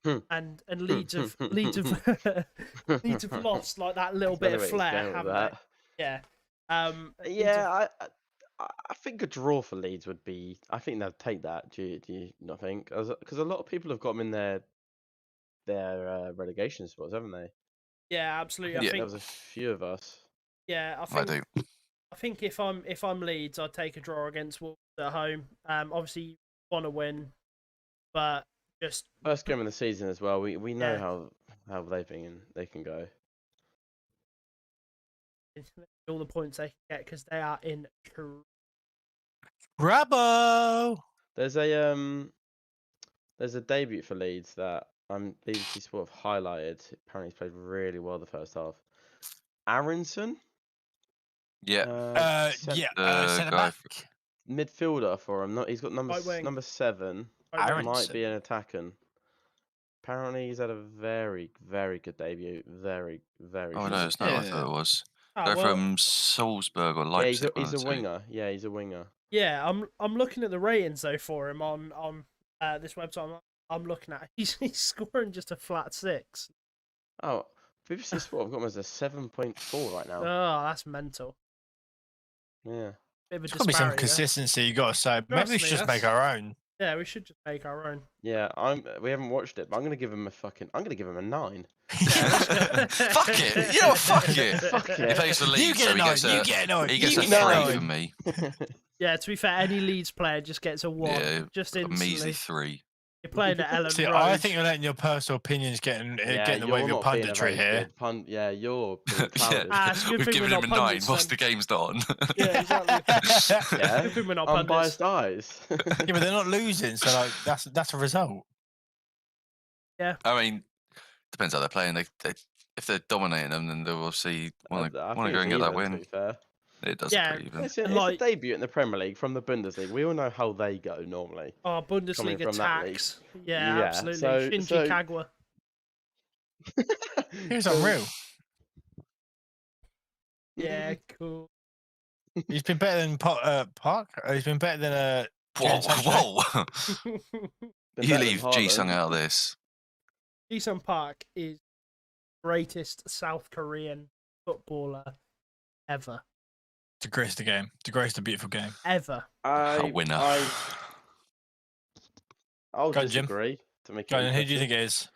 [SPEAKER 5] Leeds have Leeds have lost like that little bit of flair, haven't they? Yeah.
[SPEAKER 4] Yeah, I think a draw for Leeds would be. I think they'd take that. Do you not think? Because a lot of people have got them in their relegation spots, haven't they?
[SPEAKER 5] Yeah, absolutely. I
[SPEAKER 7] Yeah.
[SPEAKER 5] think
[SPEAKER 4] There was a few of us.
[SPEAKER 5] Yeah,
[SPEAKER 7] I do.
[SPEAKER 5] I think if I'm Leeds, I'd take a draw against Wolves at home. Obviously, you want to win, but just
[SPEAKER 4] First game of the season as well. We know
[SPEAKER 5] Yeah.
[SPEAKER 4] how they can go.
[SPEAKER 5] all the points they can get because they are in.
[SPEAKER 6] Bravo!
[SPEAKER 4] There's a debut for Leeds that BBC Sport have highlighted. Apparently, he's played really well the first half. Aronson,
[SPEAKER 7] Yeah.
[SPEAKER 6] Centre
[SPEAKER 7] guy
[SPEAKER 6] back.
[SPEAKER 4] midfielder for him. He's got
[SPEAKER 5] Right wing.
[SPEAKER 4] number 7.
[SPEAKER 5] Right wing.
[SPEAKER 6] Aronson.
[SPEAKER 4] Might be an attacking. Apparently, he's had a very, very good debut. Very, very.
[SPEAKER 7] Oh
[SPEAKER 4] good.
[SPEAKER 7] no, it's not. I thought it was.
[SPEAKER 5] Ah,
[SPEAKER 7] They're
[SPEAKER 5] well,
[SPEAKER 7] from Salzburg or
[SPEAKER 4] Yeah,
[SPEAKER 7] Leipzig.
[SPEAKER 4] he's a winger. Yeah, he's a winger.
[SPEAKER 5] yeah, I'm looking at the ratings though for him on this website. I'm looking at. He's scoring just a flat 6.
[SPEAKER 4] Oh, BBC Sport have got him as a 7.4 right now.
[SPEAKER 5] Oh, that's mental.
[SPEAKER 4] Yeah.
[SPEAKER 5] Bit of a
[SPEAKER 6] There's got to be some
[SPEAKER 5] disparity there.
[SPEAKER 6] consistency, you got to say. Maybe we
[SPEAKER 5] me,
[SPEAKER 6] should just
[SPEAKER 5] that's-
[SPEAKER 6] make our own.
[SPEAKER 5] Yeah, we should just make our own.
[SPEAKER 4] Yeah, we haven't watched it, but I'm gonna give him a 9.
[SPEAKER 7] Fuck it. You know what? Fuck it.
[SPEAKER 4] Fuck
[SPEAKER 7] He
[SPEAKER 4] it.
[SPEAKER 7] plays for
[SPEAKER 6] You
[SPEAKER 7] Leeds,
[SPEAKER 6] get
[SPEAKER 7] so
[SPEAKER 6] a
[SPEAKER 7] he
[SPEAKER 6] nine,
[SPEAKER 7] gets
[SPEAKER 6] you
[SPEAKER 7] a
[SPEAKER 6] get a nine,
[SPEAKER 7] he gets
[SPEAKER 6] you
[SPEAKER 7] a
[SPEAKER 6] get a
[SPEAKER 7] 3
[SPEAKER 6] nine.
[SPEAKER 7] from me.
[SPEAKER 5] Yeah, to be fair, any Leeds player just gets a 1.
[SPEAKER 7] Yeah,
[SPEAKER 5] just
[SPEAKER 7] a
[SPEAKER 5] instantly.
[SPEAKER 7] measly 3.
[SPEAKER 5] You're playing at Ellen
[SPEAKER 6] See,
[SPEAKER 5] Road.
[SPEAKER 6] I think you're letting your personal opinions get in the way of your
[SPEAKER 4] not being a
[SPEAKER 6] punditry
[SPEAKER 4] very
[SPEAKER 6] here.
[SPEAKER 4] good yeah, you're being
[SPEAKER 7] Yeah.
[SPEAKER 4] clouded.
[SPEAKER 5] It's a good
[SPEAKER 7] We've
[SPEAKER 5] thing
[SPEAKER 7] given
[SPEAKER 5] we're
[SPEAKER 7] him a
[SPEAKER 5] not
[SPEAKER 7] 9
[SPEAKER 5] pundits,
[SPEAKER 7] whilst
[SPEAKER 5] then.
[SPEAKER 7] the game's not on.
[SPEAKER 5] Yeah, exactly.
[SPEAKER 4] Yeah,
[SPEAKER 5] Good thing we're not pundits.
[SPEAKER 4] unbiased eyes.
[SPEAKER 6] Yeah, but they're not losing, so like that's a result.
[SPEAKER 7] I mean, depends how they're playing. They if they're dominating them, then they'll obviously want to
[SPEAKER 4] I
[SPEAKER 7] go
[SPEAKER 4] think
[SPEAKER 7] and
[SPEAKER 4] it's
[SPEAKER 7] get that
[SPEAKER 4] even,
[SPEAKER 7] win.
[SPEAKER 4] to be fair.
[SPEAKER 7] It does
[SPEAKER 5] Yeah.
[SPEAKER 7] pretty even.
[SPEAKER 4] It's a
[SPEAKER 5] Like-
[SPEAKER 4] debut in the Premier League from the Bundesliga. We all know how they go normally.
[SPEAKER 5] Oh,
[SPEAKER 4] Coming
[SPEAKER 5] Bundesliga
[SPEAKER 4] from that league.
[SPEAKER 5] tax. Yeah,
[SPEAKER 4] Yeah,
[SPEAKER 5] absolutely.
[SPEAKER 4] so-
[SPEAKER 5] Shinji
[SPEAKER 4] so-
[SPEAKER 5] Kagawa.
[SPEAKER 6] He's
[SPEAKER 4] So-
[SPEAKER 6] unreal.
[SPEAKER 5] Yeah, cool.
[SPEAKER 6] He's been better than Park. He's been better than
[SPEAKER 7] Whoa,
[SPEAKER 6] Jadon Sancho.
[SPEAKER 7] whoa!
[SPEAKER 4] Been
[SPEAKER 7] You
[SPEAKER 4] better than
[SPEAKER 7] leave Ji-sung
[SPEAKER 4] Haaland.
[SPEAKER 7] out of this.
[SPEAKER 5] Ji-sung Park is greatest South Korean footballer ever.
[SPEAKER 6] To grace the game. To grace the beautiful game.
[SPEAKER 5] Ever.
[SPEAKER 7] A winner.
[SPEAKER 4] I'll
[SPEAKER 6] Go on, Jim.
[SPEAKER 4] disagree to make it
[SPEAKER 6] Go on, who do you
[SPEAKER 4] interesting.
[SPEAKER 6] think it is?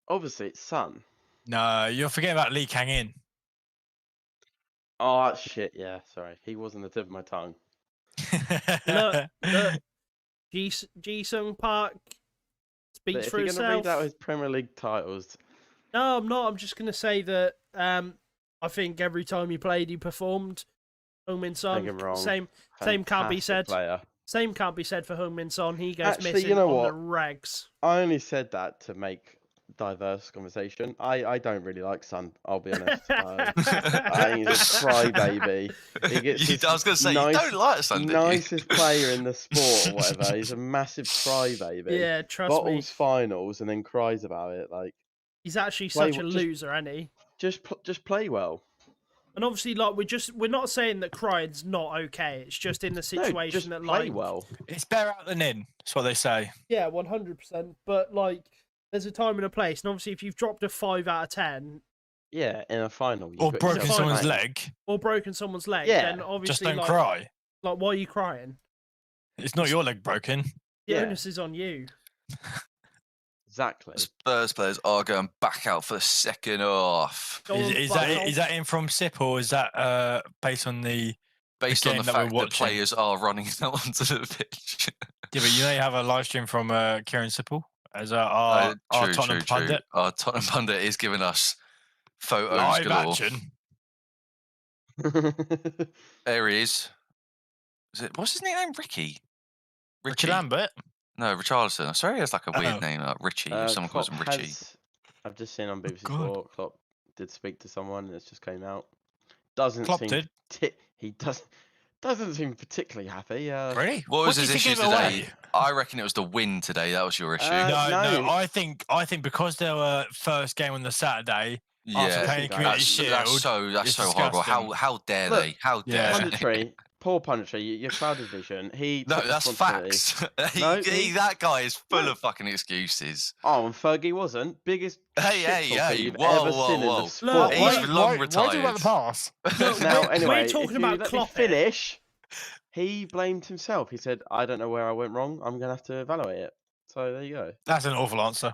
[SPEAKER 4] Obviously, it's Son.
[SPEAKER 6] No, you're forgetting about Lee Kang-in.
[SPEAKER 4] Oh shit! Yeah, sorry. He was on the tip of my tongue.
[SPEAKER 5] Look. Ji-sung Park
[SPEAKER 4] But
[SPEAKER 5] speaks
[SPEAKER 4] if
[SPEAKER 5] for
[SPEAKER 4] you're gonna
[SPEAKER 5] itself.
[SPEAKER 4] read out his Premier League titles,
[SPEAKER 5] No, I'm not. I'm just going to say that I think every time he played, he performed. Heung-min
[SPEAKER 4] don't get
[SPEAKER 5] Son,
[SPEAKER 4] me wrong.
[SPEAKER 5] same can't be
[SPEAKER 4] fantastic
[SPEAKER 5] said.
[SPEAKER 4] Player.
[SPEAKER 5] Same can't be said for Heung-min Son. He goes
[SPEAKER 4] Actually,
[SPEAKER 5] missing
[SPEAKER 4] you know
[SPEAKER 5] on
[SPEAKER 4] what?
[SPEAKER 5] the regs.
[SPEAKER 4] I only said that to make diverse conversation. I don't really like Son. I'll be honest. I think he's a crybaby. He gets
[SPEAKER 7] I was going to say, you
[SPEAKER 4] nice-
[SPEAKER 7] don't like Sun, do you?
[SPEAKER 4] nicest player in the sport or whatever. He's a massive crybaby.
[SPEAKER 5] Yeah, trust
[SPEAKER 4] Bottles
[SPEAKER 5] me.
[SPEAKER 4] finals and then cries about it. Like
[SPEAKER 5] He's actually
[SPEAKER 4] Play-
[SPEAKER 5] such a
[SPEAKER 4] just-
[SPEAKER 5] loser, isn't he?
[SPEAKER 4] just play well.
[SPEAKER 5] And obviously, like we're not saying that crying's not okay. It's just in the situation
[SPEAKER 4] No, just
[SPEAKER 5] that
[SPEAKER 4] play
[SPEAKER 5] like
[SPEAKER 4] well.
[SPEAKER 6] It's better out than in. That's what they say.
[SPEAKER 5] yeah, 100%. But like, there's a time and a place, and obviously, if you've dropped a 5 out of 10
[SPEAKER 4] Yeah, in a final. you've
[SPEAKER 6] Or
[SPEAKER 4] got
[SPEAKER 6] broken
[SPEAKER 4] yourself
[SPEAKER 6] someone's
[SPEAKER 4] playing.
[SPEAKER 6] leg.
[SPEAKER 5] or broken someone's leg,
[SPEAKER 4] Yeah,
[SPEAKER 5] then obviously
[SPEAKER 6] Just don't
[SPEAKER 5] like,
[SPEAKER 6] cry.
[SPEAKER 5] Like, why are you crying?
[SPEAKER 6] It's not your leg broken.
[SPEAKER 5] The
[SPEAKER 4] Yeah.
[SPEAKER 5] onus is on you.
[SPEAKER 4] Exactly.
[SPEAKER 7] Spurs players are going back out for the second half.
[SPEAKER 5] Go on,
[SPEAKER 6] Is
[SPEAKER 5] Buckle.
[SPEAKER 6] that in from SIP or is that based on the?
[SPEAKER 7] Based on
[SPEAKER 6] game
[SPEAKER 7] the
[SPEAKER 6] that we're
[SPEAKER 7] fact that
[SPEAKER 6] watching.
[SPEAKER 7] players are running out onto the pitch.
[SPEAKER 6] Yeah, but you know you have a live stream from Kieran Sipple as our Tottenham pundit.
[SPEAKER 7] Our Tottenham pundit is giving us photos
[SPEAKER 6] Live
[SPEAKER 7] galore.
[SPEAKER 6] action.
[SPEAKER 7] There he is. What's his nickname? Ricky?
[SPEAKER 6] Richard Lambert.
[SPEAKER 7] No, Richarlison. Sorry, it's like a weird
[SPEAKER 6] Oh.
[SPEAKER 7] name, like Richie. Someone calls him
[SPEAKER 4] Klopp
[SPEAKER 7] Richie.
[SPEAKER 4] I've just seen on BBC
[SPEAKER 6] God.
[SPEAKER 4] Sport, Klopp did speak to someone, and it's just came out. Doesn't
[SPEAKER 6] Klopp
[SPEAKER 4] seem
[SPEAKER 6] did.
[SPEAKER 4] he doesn't seem particularly happy.
[SPEAKER 6] Really?
[SPEAKER 7] What was
[SPEAKER 6] did
[SPEAKER 7] his
[SPEAKER 6] he
[SPEAKER 7] issue
[SPEAKER 6] give
[SPEAKER 7] today?
[SPEAKER 6] away?
[SPEAKER 7] I reckon it was the win today. That was your issue.
[SPEAKER 6] No,
[SPEAKER 4] No.
[SPEAKER 6] I think because there were first game on the Saturday after
[SPEAKER 7] yeah,
[SPEAKER 6] playing Community Shield.
[SPEAKER 7] that's
[SPEAKER 6] it's
[SPEAKER 7] so horrible.
[SPEAKER 6] disgusting.
[SPEAKER 7] How dare
[SPEAKER 4] Look,
[SPEAKER 7] they? How dare
[SPEAKER 6] Yeah.
[SPEAKER 7] they?
[SPEAKER 4] Punditry, poor punditry. Your clouded vision. He
[SPEAKER 7] No,
[SPEAKER 4] took
[SPEAKER 7] that's
[SPEAKER 4] responsibility.
[SPEAKER 7] facts.
[SPEAKER 4] No,
[SPEAKER 7] That guy is full
[SPEAKER 4] No.
[SPEAKER 7] of fucking excuses.
[SPEAKER 4] Oh, and Fergie wasn't. Biggest shit talker you've ever seen in the sport.
[SPEAKER 5] Look,
[SPEAKER 7] He's long
[SPEAKER 6] Why do you
[SPEAKER 7] retired.
[SPEAKER 6] about the pass?
[SPEAKER 4] Now,
[SPEAKER 5] we're
[SPEAKER 4] anyway,
[SPEAKER 5] talking
[SPEAKER 4] if you
[SPEAKER 5] about
[SPEAKER 4] let me
[SPEAKER 5] Klopp here.
[SPEAKER 4] finish, he blamed himself. He said, "I don't know where I went wrong. I'm gonna have to evaluate it." So there you go.
[SPEAKER 6] That's an awful answer.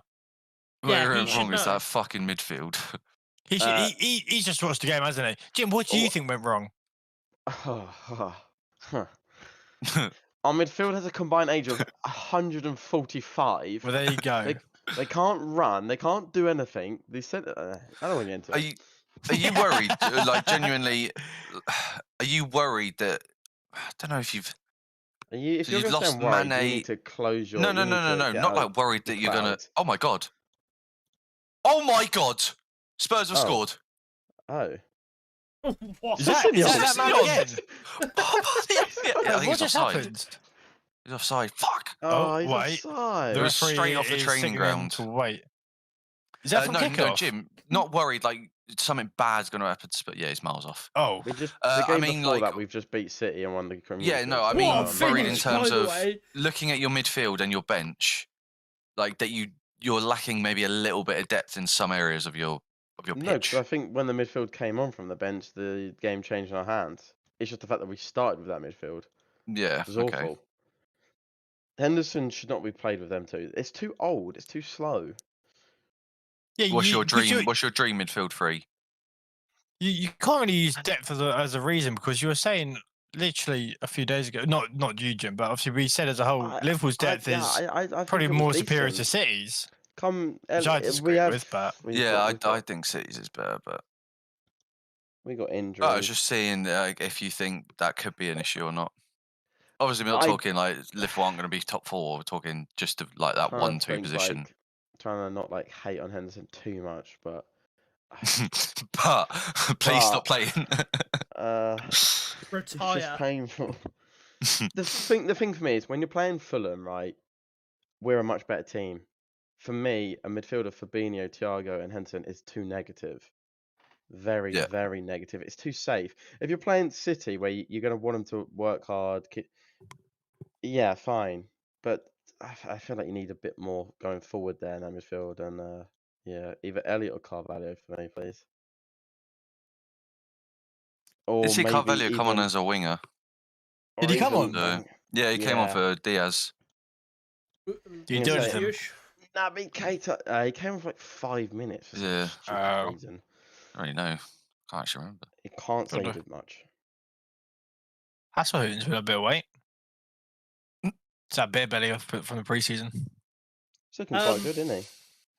[SPEAKER 5] Yeah,
[SPEAKER 7] Where
[SPEAKER 5] he
[SPEAKER 7] went
[SPEAKER 5] should
[SPEAKER 7] wrong is
[SPEAKER 5] know.
[SPEAKER 7] that fucking midfield.
[SPEAKER 6] He's just watched the game, hasn't he? Jim, what do you think went wrong?
[SPEAKER 4] Our midfield has a combined age of 145.
[SPEAKER 6] Well, there you go.
[SPEAKER 4] They can't run. They can't do anything. They said, I don't want to get into it.
[SPEAKER 7] Are you worried? Like genuinely, are you worried that I don't know if you've
[SPEAKER 4] If
[SPEAKER 7] so
[SPEAKER 4] you're
[SPEAKER 7] you've
[SPEAKER 4] going to
[SPEAKER 7] lost
[SPEAKER 4] sound worried, you
[SPEAKER 7] Mane-
[SPEAKER 4] need to close your.
[SPEAKER 7] no,
[SPEAKER 4] you need to get
[SPEAKER 7] not
[SPEAKER 4] out
[SPEAKER 7] like worried
[SPEAKER 4] the
[SPEAKER 7] that you're gonna.
[SPEAKER 4] clouds.
[SPEAKER 7] Oh my god! Oh my god! Spurs have
[SPEAKER 4] Oh.
[SPEAKER 7] scored.
[SPEAKER 4] Oh.
[SPEAKER 5] What?
[SPEAKER 6] Is that
[SPEAKER 7] Seriously?
[SPEAKER 6] man again?
[SPEAKER 7] I think
[SPEAKER 6] What
[SPEAKER 7] he's
[SPEAKER 6] just
[SPEAKER 7] offside.
[SPEAKER 6] happened?
[SPEAKER 7] He's offside. Fuck.
[SPEAKER 4] Oh, he's
[SPEAKER 6] wait.
[SPEAKER 4] offside.
[SPEAKER 6] The
[SPEAKER 7] was
[SPEAKER 6] referee
[SPEAKER 7] straight off the
[SPEAKER 6] is
[SPEAKER 7] training
[SPEAKER 6] signaling
[SPEAKER 7] ground.
[SPEAKER 6] to wait. Is that from
[SPEAKER 7] no,
[SPEAKER 6] kickoff?
[SPEAKER 7] Jim. Not worried. Like something bad's going to happen. But yeah, he's miles off.
[SPEAKER 6] Oh,
[SPEAKER 4] We just
[SPEAKER 7] I
[SPEAKER 4] the game
[SPEAKER 7] mean,
[SPEAKER 4] before
[SPEAKER 7] like-
[SPEAKER 4] that we've just beat City and won the Premier
[SPEAKER 7] Yeah,
[SPEAKER 4] League.
[SPEAKER 7] no, I
[SPEAKER 4] so,
[SPEAKER 7] mean,
[SPEAKER 5] What a
[SPEAKER 7] worried in
[SPEAKER 5] finish,
[SPEAKER 7] terms
[SPEAKER 5] by the
[SPEAKER 7] of
[SPEAKER 5] way.
[SPEAKER 7] looking at your midfield and your bench, like that you're lacking maybe a little bit of depth in some areas of your
[SPEAKER 4] No,
[SPEAKER 7] pitch.
[SPEAKER 4] because I think when the midfield came on from the bench, the game changed in our hands. It's just the fact that we started with that midfield.
[SPEAKER 7] Yeah,
[SPEAKER 4] It was
[SPEAKER 7] okay.
[SPEAKER 4] awful. Henderson should not be played with them two. It's too old. It's too slow.
[SPEAKER 6] yeah.
[SPEAKER 7] What's your
[SPEAKER 6] because
[SPEAKER 7] dream? What's your dream midfield three?
[SPEAKER 6] You can't really use depth as a reason because you were saying literally a few days ago, not you, Jim, but obviously we said as a whole, Liverpool's depth is
[SPEAKER 4] I
[SPEAKER 6] probably
[SPEAKER 4] think it was
[SPEAKER 6] more superior to
[SPEAKER 4] decent.
[SPEAKER 6] City's.
[SPEAKER 4] Come,
[SPEAKER 6] Which I
[SPEAKER 4] we
[SPEAKER 6] disagree
[SPEAKER 4] have.
[SPEAKER 6] with, but
[SPEAKER 4] we've
[SPEAKER 7] Yeah,
[SPEAKER 4] got, we've
[SPEAKER 7] I
[SPEAKER 4] got,
[SPEAKER 7] think City's is better, but
[SPEAKER 4] we got injuries.
[SPEAKER 7] I was just seeing if you think that could be an issue or not. Obviously, we're not
[SPEAKER 4] I-
[SPEAKER 7] talking like Liverpool aren't going to be top four. We're talking just of, like that
[SPEAKER 4] trying to
[SPEAKER 7] 1-2
[SPEAKER 4] think,
[SPEAKER 7] position.
[SPEAKER 4] like, trying to not like hate on Henderson too much, but
[SPEAKER 7] But please stop
[SPEAKER 4] But-
[SPEAKER 7] playing.
[SPEAKER 4] it's just
[SPEAKER 5] Retire.
[SPEAKER 4] painful. the thing for me is when you're playing Fulham, right? We're a much better team. For me, a midfielder Fabinho, Thiago, and Henderson is too negative. Very,
[SPEAKER 7] Yeah.
[SPEAKER 4] very negative. It's too safe. If you're playing City, where you're going to want them to work hard, yeah, fine. But I feel like you need a bit more going forward there in that midfield. And yeah, either Elliot or Carvalho for me, please. Or
[SPEAKER 7] Did you see
[SPEAKER 4] maybe
[SPEAKER 7] Carvalho come on
[SPEAKER 4] even-
[SPEAKER 7] as a winger?
[SPEAKER 6] Did he come
[SPEAKER 4] even,
[SPEAKER 6] on?
[SPEAKER 7] No. Yeah, he came on
[SPEAKER 4] Yeah.
[SPEAKER 7] for Diaz.
[SPEAKER 6] do you
[SPEAKER 4] Yeah,
[SPEAKER 6] do
[SPEAKER 4] so-
[SPEAKER 6] anything?
[SPEAKER 4] Nah, but he came on for like 5 minutes for
[SPEAKER 7] Yeah.
[SPEAKER 4] some stupid
[SPEAKER 6] Oh.
[SPEAKER 4] reason.
[SPEAKER 7] I don't really know. Can't actually remember.
[SPEAKER 4] He can't say he
[SPEAKER 6] Don't know.
[SPEAKER 4] did much.
[SPEAKER 6] Hasselhoff's with a bit of weight. It's that beer belly from the preseason.
[SPEAKER 4] He's looking quite good, isn't he?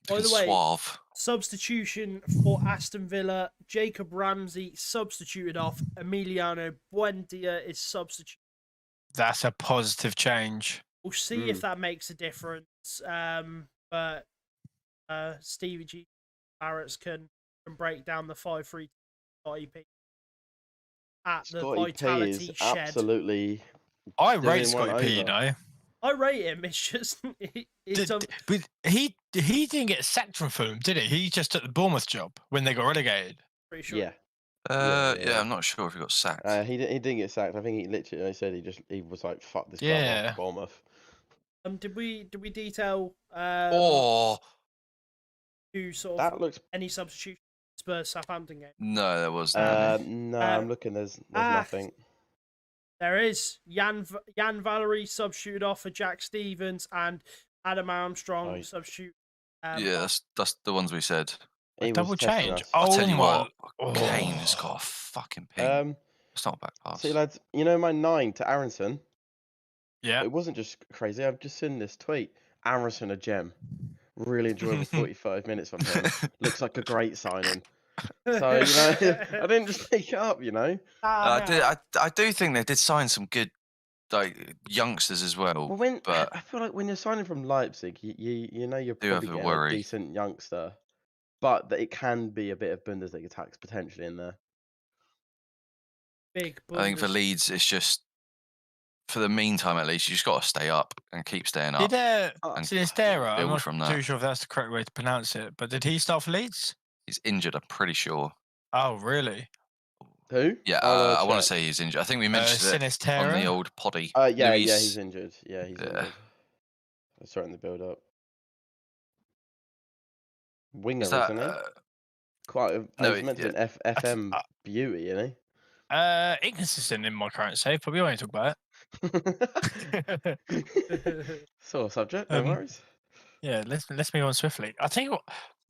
[SPEAKER 5] By the
[SPEAKER 7] Looking
[SPEAKER 5] way,
[SPEAKER 7] suave.
[SPEAKER 5] substitution for Aston Villa. Jacob Ramsey substituted off. Emiliano Buendia is substituted.
[SPEAKER 6] That's a positive change.
[SPEAKER 5] We'll see if that makes a difference. But Stevie G. Barrett's can break down the 5-3 Scotty at the
[SPEAKER 4] Scotty P
[SPEAKER 5] Vitality
[SPEAKER 4] is
[SPEAKER 5] Shed.
[SPEAKER 4] absolutely.
[SPEAKER 6] I
[SPEAKER 4] Doing
[SPEAKER 6] rate
[SPEAKER 4] one
[SPEAKER 6] Scotty P, you
[SPEAKER 4] over.
[SPEAKER 6] know.
[SPEAKER 5] I rate him. It's just it's
[SPEAKER 6] But he didn't get sacked from Fulham, did he? He just took the Bournemouth job when they got relegated.
[SPEAKER 5] pretty sure.
[SPEAKER 4] Yeah.
[SPEAKER 7] Yeah, I'm not sure if he got sacked.
[SPEAKER 4] He didn't get sacked. I think he literally said he was like, fuck this club
[SPEAKER 6] Yeah.
[SPEAKER 4] off Bournemouth.
[SPEAKER 5] Did we detail
[SPEAKER 7] Oh
[SPEAKER 5] who sort of
[SPEAKER 4] That looks.
[SPEAKER 5] any substitution Spurs Southampton game?
[SPEAKER 7] no, there was
[SPEAKER 4] No, I'm
[SPEAKER 5] Um,
[SPEAKER 4] looking. There's
[SPEAKER 5] ah,
[SPEAKER 4] nothing.
[SPEAKER 5] There is Jan Valery substituted off for Jack Stevens and Adam Armstrong
[SPEAKER 4] Right.
[SPEAKER 5] substitute.
[SPEAKER 7] yeah, that's the ones we said.
[SPEAKER 4] He was
[SPEAKER 6] Double
[SPEAKER 4] testing
[SPEAKER 6] change.
[SPEAKER 4] us.
[SPEAKER 7] I'll
[SPEAKER 6] Oh
[SPEAKER 7] tell you
[SPEAKER 6] my-
[SPEAKER 7] what, Kane has got a fucking ping. It's not a back pass.
[SPEAKER 4] See, lads, you know my 9 to Aronson?
[SPEAKER 6] Yeah.
[SPEAKER 4] It wasn't just crazy. I've just seen this tweet. Aronson, a gem. Really enjoyable 45 minutes from him. Looks like a great signing. So, you know, I didn't just pick it up, you know?
[SPEAKER 7] I do think they did sign some good like youngsters as well.
[SPEAKER 4] Well,
[SPEAKER 7] but
[SPEAKER 4] I feel like when you're signing from Leipzig, you know you're
[SPEAKER 7] Do have
[SPEAKER 4] probably
[SPEAKER 7] a
[SPEAKER 4] getting
[SPEAKER 7] worry.
[SPEAKER 4] a decent youngster. but it can be a bit of Bundesliga tax potentially in there.
[SPEAKER 5] Big.
[SPEAKER 7] I think for
[SPEAKER 5] Bundes-
[SPEAKER 7] Leeds, it's just for the meantime at least, you just got to stay up and keep staying up.
[SPEAKER 6] Did
[SPEAKER 7] and
[SPEAKER 6] Sinistera, I'm
[SPEAKER 7] build
[SPEAKER 6] not
[SPEAKER 7] from
[SPEAKER 6] too
[SPEAKER 7] that.
[SPEAKER 6] sure if that's the correct way to pronounce it, but did he start for Leeds?
[SPEAKER 7] He's injured, I'm pretty sure.
[SPEAKER 6] Oh, really?
[SPEAKER 4] Who?
[SPEAKER 7] Yeah,
[SPEAKER 4] I'll
[SPEAKER 7] I want to
[SPEAKER 4] check.
[SPEAKER 7] say he's injured. I think we mentioned it on the
[SPEAKER 6] Sinistera?
[SPEAKER 7] old poddy.
[SPEAKER 4] Yeah,
[SPEAKER 7] Luis,
[SPEAKER 4] yeah, he's injured. Yeah, he's
[SPEAKER 7] Yeah.
[SPEAKER 4] injured. That's starting the build up. Winger,
[SPEAKER 7] Is that?
[SPEAKER 4] isn't he? Quite.
[SPEAKER 7] no,
[SPEAKER 4] He's meant to be an FM beauty, isn't
[SPEAKER 6] Inconsistent in my current save, but we won't talk about
[SPEAKER 4] he?
[SPEAKER 6] it.
[SPEAKER 4] Sore subject. No
[SPEAKER 6] Um,
[SPEAKER 4] worries.
[SPEAKER 6] Yeah, let's move on swiftly. I tell you what,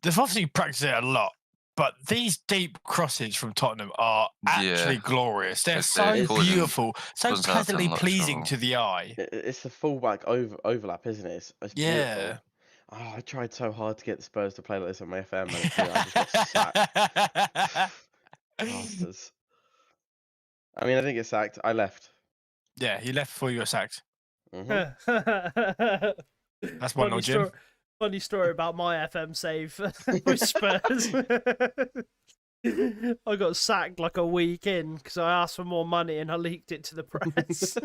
[SPEAKER 6] they've obviously practiced it a lot, but these deep crosses from Tottenham are actually
[SPEAKER 7] Yeah.
[SPEAKER 6] glorious. They're
[SPEAKER 7] It's-
[SPEAKER 6] so
[SPEAKER 7] they're causing-
[SPEAKER 6] beautiful, so
[SPEAKER 7] causing Southampton a
[SPEAKER 6] pleasantly
[SPEAKER 7] lot of
[SPEAKER 6] pleasing
[SPEAKER 7] trouble.
[SPEAKER 6] to the eye.
[SPEAKER 4] It's the fullback overlap, isn't it? It's
[SPEAKER 6] Yeah.
[SPEAKER 4] beautiful. Oh, I tried so hard to get the Spurs to play like this on my FM, and I just got sacked. Bastards. I mean, I didn't get sacked. I left.
[SPEAKER 6] Yeah, he left before you got sacked.
[SPEAKER 4] Mhm.
[SPEAKER 6] That's 1-0, Jim.
[SPEAKER 5] Funny story about my FM save with Spurs. I got sacked like a week in because I asked for more money and I leaked it to the press.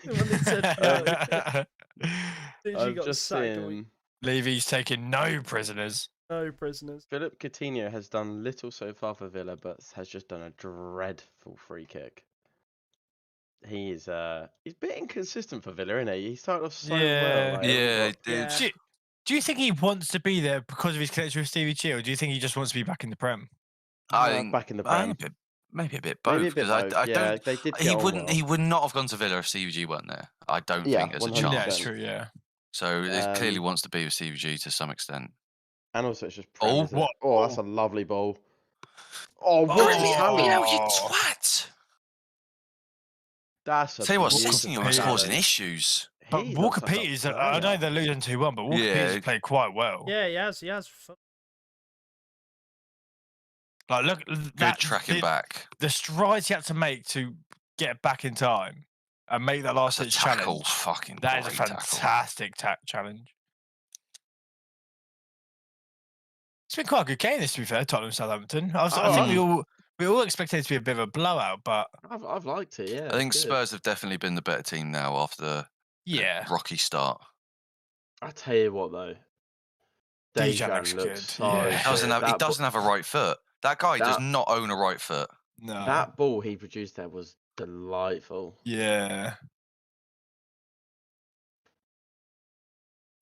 [SPEAKER 5] When they said no. Literally
[SPEAKER 4] I've
[SPEAKER 5] got
[SPEAKER 4] just
[SPEAKER 5] sacked a week.
[SPEAKER 4] seen
[SPEAKER 6] Levy's taking no prisoners.
[SPEAKER 5] No prisoners.
[SPEAKER 4] Philip Coutinho has done little so far for Villa, but has just done a dreadful free kick. He's a bit inconsistent for Villa, isn't he? He started off so
[SPEAKER 6] Yeah.
[SPEAKER 4] well. Like,
[SPEAKER 7] Yeah, he did.
[SPEAKER 5] Yeah.
[SPEAKER 6] Do you think he wants to be there because of his connection with Stevie G, or do you think he just wants to be back in the Prem?
[SPEAKER 7] I think
[SPEAKER 4] back in the
[SPEAKER 7] I
[SPEAKER 4] Prem.
[SPEAKER 7] think maybe a bit both.
[SPEAKER 4] Maybe a bit
[SPEAKER 7] 'cause
[SPEAKER 4] both.
[SPEAKER 7] I
[SPEAKER 4] Yeah,
[SPEAKER 7] don't.
[SPEAKER 4] they did
[SPEAKER 7] He
[SPEAKER 4] get on
[SPEAKER 7] wouldn't.
[SPEAKER 4] well.
[SPEAKER 7] He would not have gone to Villa if CVG weren't there. I don't
[SPEAKER 4] Yeah,
[SPEAKER 7] think there's a
[SPEAKER 4] 100%.
[SPEAKER 6] Yeah,
[SPEAKER 7] chance.
[SPEAKER 6] it's true. Yeah.
[SPEAKER 7] So he clearly wants to be with CVG to some extent.
[SPEAKER 4] And also, it's just Prem,
[SPEAKER 7] Oh,
[SPEAKER 4] isn't
[SPEAKER 6] what?
[SPEAKER 4] it? Oh, that's a lovely ball. Oh, what
[SPEAKER 7] Bring
[SPEAKER 4] a
[SPEAKER 7] me
[SPEAKER 4] challenge!
[SPEAKER 7] out, you twat!
[SPEAKER 4] That's a
[SPEAKER 7] Tell you what,
[SPEAKER 4] beautiful
[SPEAKER 7] Sessegnon was
[SPEAKER 6] challenge.
[SPEAKER 7] causing issues.
[SPEAKER 6] But
[SPEAKER 4] He
[SPEAKER 6] Walker
[SPEAKER 4] looks like a
[SPEAKER 6] Peters, I know
[SPEAKER 4] player.
[SPEAKER 6] they're losing 2-1, but Walker
[SPEAKER 7] Yeah.
[SPEAKER 6] Peters played quite well.
[SPEAKER 5] Yeah, he has. He has.
[SPEAKER 6] Like, look,
[SPEAKER 7] Good tracking back.
[SPEAKER 6] The strides he had to make to get back in time and make that last
[SPEAKER 7] That's a
[SPEAKER 6] ditch
[SPEAKER 7] tackle.
[SPEAKER 6] challenge.
[SPEAKER 7] Fucking
[SPEAKER 6] That is a
[SPEAKER 7] great tackle.
[SPEAKER 6] fantastic challenge. It's been quite a good game, this, to be fair, Tottenham Southampton. I think we all expected it to be a bit of a blowout, but
[SPEAKER 4] I've liked it. Yeah,
[SPEAKER 7] I think
[SPEAKER 4] it's good.
[SPEAKER 7] Spurs have definitely been the better team now after the
[SPEAKER 6] yeah,
[SPEAKER 7] rocky start.
[SPEAKER 4] I tell you what, though,
[SPEAKER 6] Dejan
[SPEAKER 4] Dejan
[SPEAKER 6] looks
[SPEAKER 4] looks
[SPEAKER 6] good,
[SPEAKER 4] so
[SPEAKER 6] yeah.
[SPEAKER 7] He doesn't have. He
[SPEAKER 4] That
[SPEAKER 7] doesn't have a right foot. That guy does
[SPEAKER 4] that-
[SPEAKER 7] not own a right foot.
[SPEAKER 6] no,
[SPEAKER 4] That ball he produced there was delightful.
[SPEAKER 6] yeah.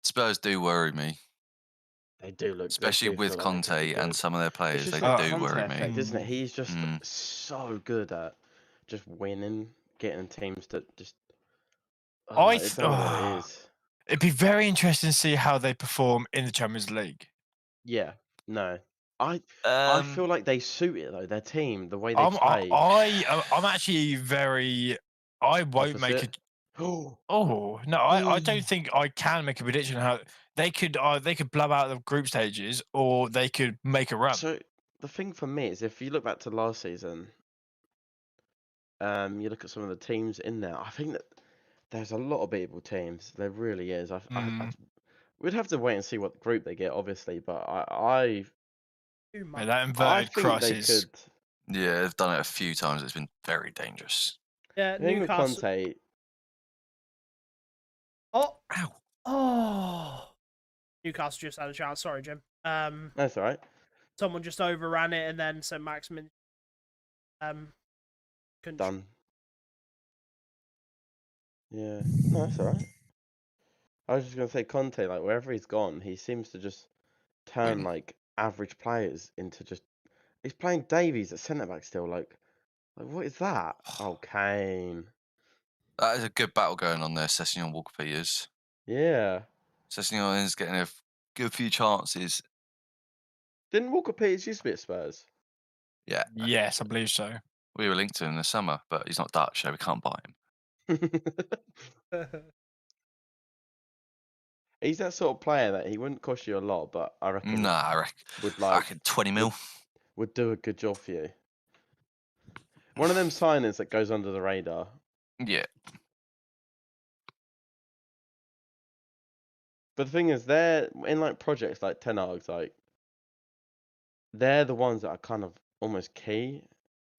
[SPEAKER 7] Spurs do worry me,
[SPEAKER 4] They do look,
[SPEAKER 7] especially
[SPEAKER 4] they do
[SPEAKER 7] with
[SPEAKER 4] feel like they're
[SPEAKER 7] Conte
[SPEAKER 4] pretty
[SPEAKER 7] and
[SPEAKER 4] good.
[SPEAKER 7] some of their
[SPEAKER 4] It's
[SPEAKER 7] players.
[SPEAKER 4] just
[SPEAKER 7] They
[SPEAKER 4] that
[SPEAKER 7] do
[SPEAKER 4] Conte
[SPEAKER 7] worry
[SPEAKER 4] effect,
[SPEAKER 7] me.
[SPEAKER 4] isn't it? He's just
[SPEAKER 7] Mm.
[SPEAKER 4] so good at just winning, getting teams to just.
[SPEAKER 6] I
[SPEAKER 4] don't know what it is.
[SPEAKER 6] It'd be very interesting to see how they perform in the Champions League.
[SPEAKER 4] Yeah, no, I
[SPEAKER 7] Um,
[SPEAKER 4] feel like they suit it though. Their team, the way they play.
[SPEAKER 6] I'm actually very. I won't make it.
[SPEAKER 4] Oh,
[SPEAKER 6] Oh no, I don't think I can make a prediction how they could blow out the group stages or they could make a run.
[SPEAKER 4] So the thing for me is, if you look back to last season, you look at some of the teams in there. I think that there's a lot of beatable teams. There really is. We'd have to wait and see what group they get, obviously. But I
[SPEAKER 5] Too
[SPEAKER 6] Mate,
[SPEAKER 5] much.
[SPEAKER 6] that
[SPEAKER 4] I
[SPEAKER 6] inverted
[SPEAKER 4] think
[SPEAKER 6] crisis.
[SPEAKER 4] they could.
[SPEAKER 7] yeah, they've done it a few times. It's been very dangerous.
[SPEAKER 5] Yeah,
[SPEAKER 4] The thing with
[SPEAKER 5] Newcastle.
[SPEAKER 4] Conte,
[SPEAKER 5] Oh,
[SPEAKER 7] Ow.
[SPEAKER 5] oh. Newcastle just had a chance. Sorry, Jim.
[SPEAKER 4] that's all right.
[SPEAKER 5] Someone just overran it, and then St. Maximin. Couldn't
[SPEAKER 4] Done. Yeah, no, that's all right. I was just gonna say Conte, like wherever he's gone, he seems to just turn
[SPEAKER 7] Win.
[SPEAKER 4] like average players into just. He's playing Davies at centre back still. Like what is that? Oh, Kane.
[SPEAKER 7] That is a good battle going on there. Sessegnon, Walker Peters.
[SPEAKER 4] Yeah.
[SPEAKER 7] Sessegnon is getting a good few chances.
[SPEAKER 4] Didn't Walker Peters used to be at Spurs?
[SPEAKER 7] Yeah,
[SPEAKER 6] Yes, I believe so.
[SPEAKER 7] we were linked to him in the summer, but he's not Dutch, so we can't buy him.
[SPEAKER 4] He's that sort of player that he wouldn't cost you a lot, but I reckon
[SPEAKER 7] Nah, I
[SPEAKER 4] would
[SPEAKER 7] reckon 20 mil.
[SPEAKER 4] would do a good job for you. One of them signings that goes under the radar.
[SPEAKER 7] Yeah.
[SPEAKER 4] But the thing is, they're in like projects like Ten Hag's, like they're the ones that are kind of almost key.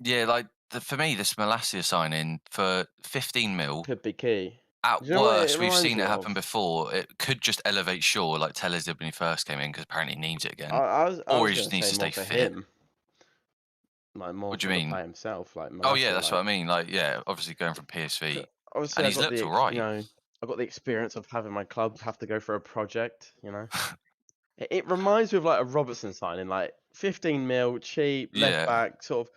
[SPEAKER 7] Yeah, like for me, this Malacia signing for 15 mil.
[SPEAKER 4] Could be key.
[SPEAKER 7] At
[SPEAKER 4] Do you know what
[SPEAKER 7] worst,
[SPEAKER 4] it
[SPEAKER 7] we've
[SPEAKER 4] reminds
[SPEAKER 7] seen
[SPEAKER 4] me
[SPEAKER 7] it happen
[SPEAKER 4] of?
[SPEAKER 7] before. It could just elevate Shaw like Tellers did when he first came in, because apparently he needs it again.
[SPEAKER 4] I
[SPEAKER 7] Or
[SPEAKER 4] was
[SPEAKER 7] he
[SPEAKER 4] going
[SPEAKER 7] just
[SPEAKER 4] to
[SPEAKER 7] needs
[SPEAKER 4] say
[SPEAKER 7] to
[SPEAKER 4] more
[SPEAKER 7] stay
[SPEAKER 4] for
[SPEAKER 7] fit.
[SPEAKER 4] him. Like more
[SPEAKER 7] What do
[SPEAKER 4] for
[SPEAKER 7] you
[SPEAKER 4] the
[SPEAKER 7] mean?
[SPEAKER 4] player himself. Like
[SPEAKER 7] Oh yeah,
[SPEAKER 4] Malacia,
[SPEAKER 7] that's
[SPEAKER 4] like,
[SPEAKER 7] what I mean. Like, yeah, obviously going from PSV,
[SPEAKER 4] obviously
[SPEAKER 7] and
[SPEAKER 4] I
[SPEAKER 7] he's
[SPEAKER 4] got
[SPEAKER 7] looked
[SPEAKER 4] the
[SPEAKER 7] all right.
[SPEAKER 4] you know, I got the experience of having my club have to go for a project. You know, it reminds me of like a Robertson signing, like 15 mil, cheap, left
[SPEAKER 7] Yeah.
[SPEAKER 4] back, sort of.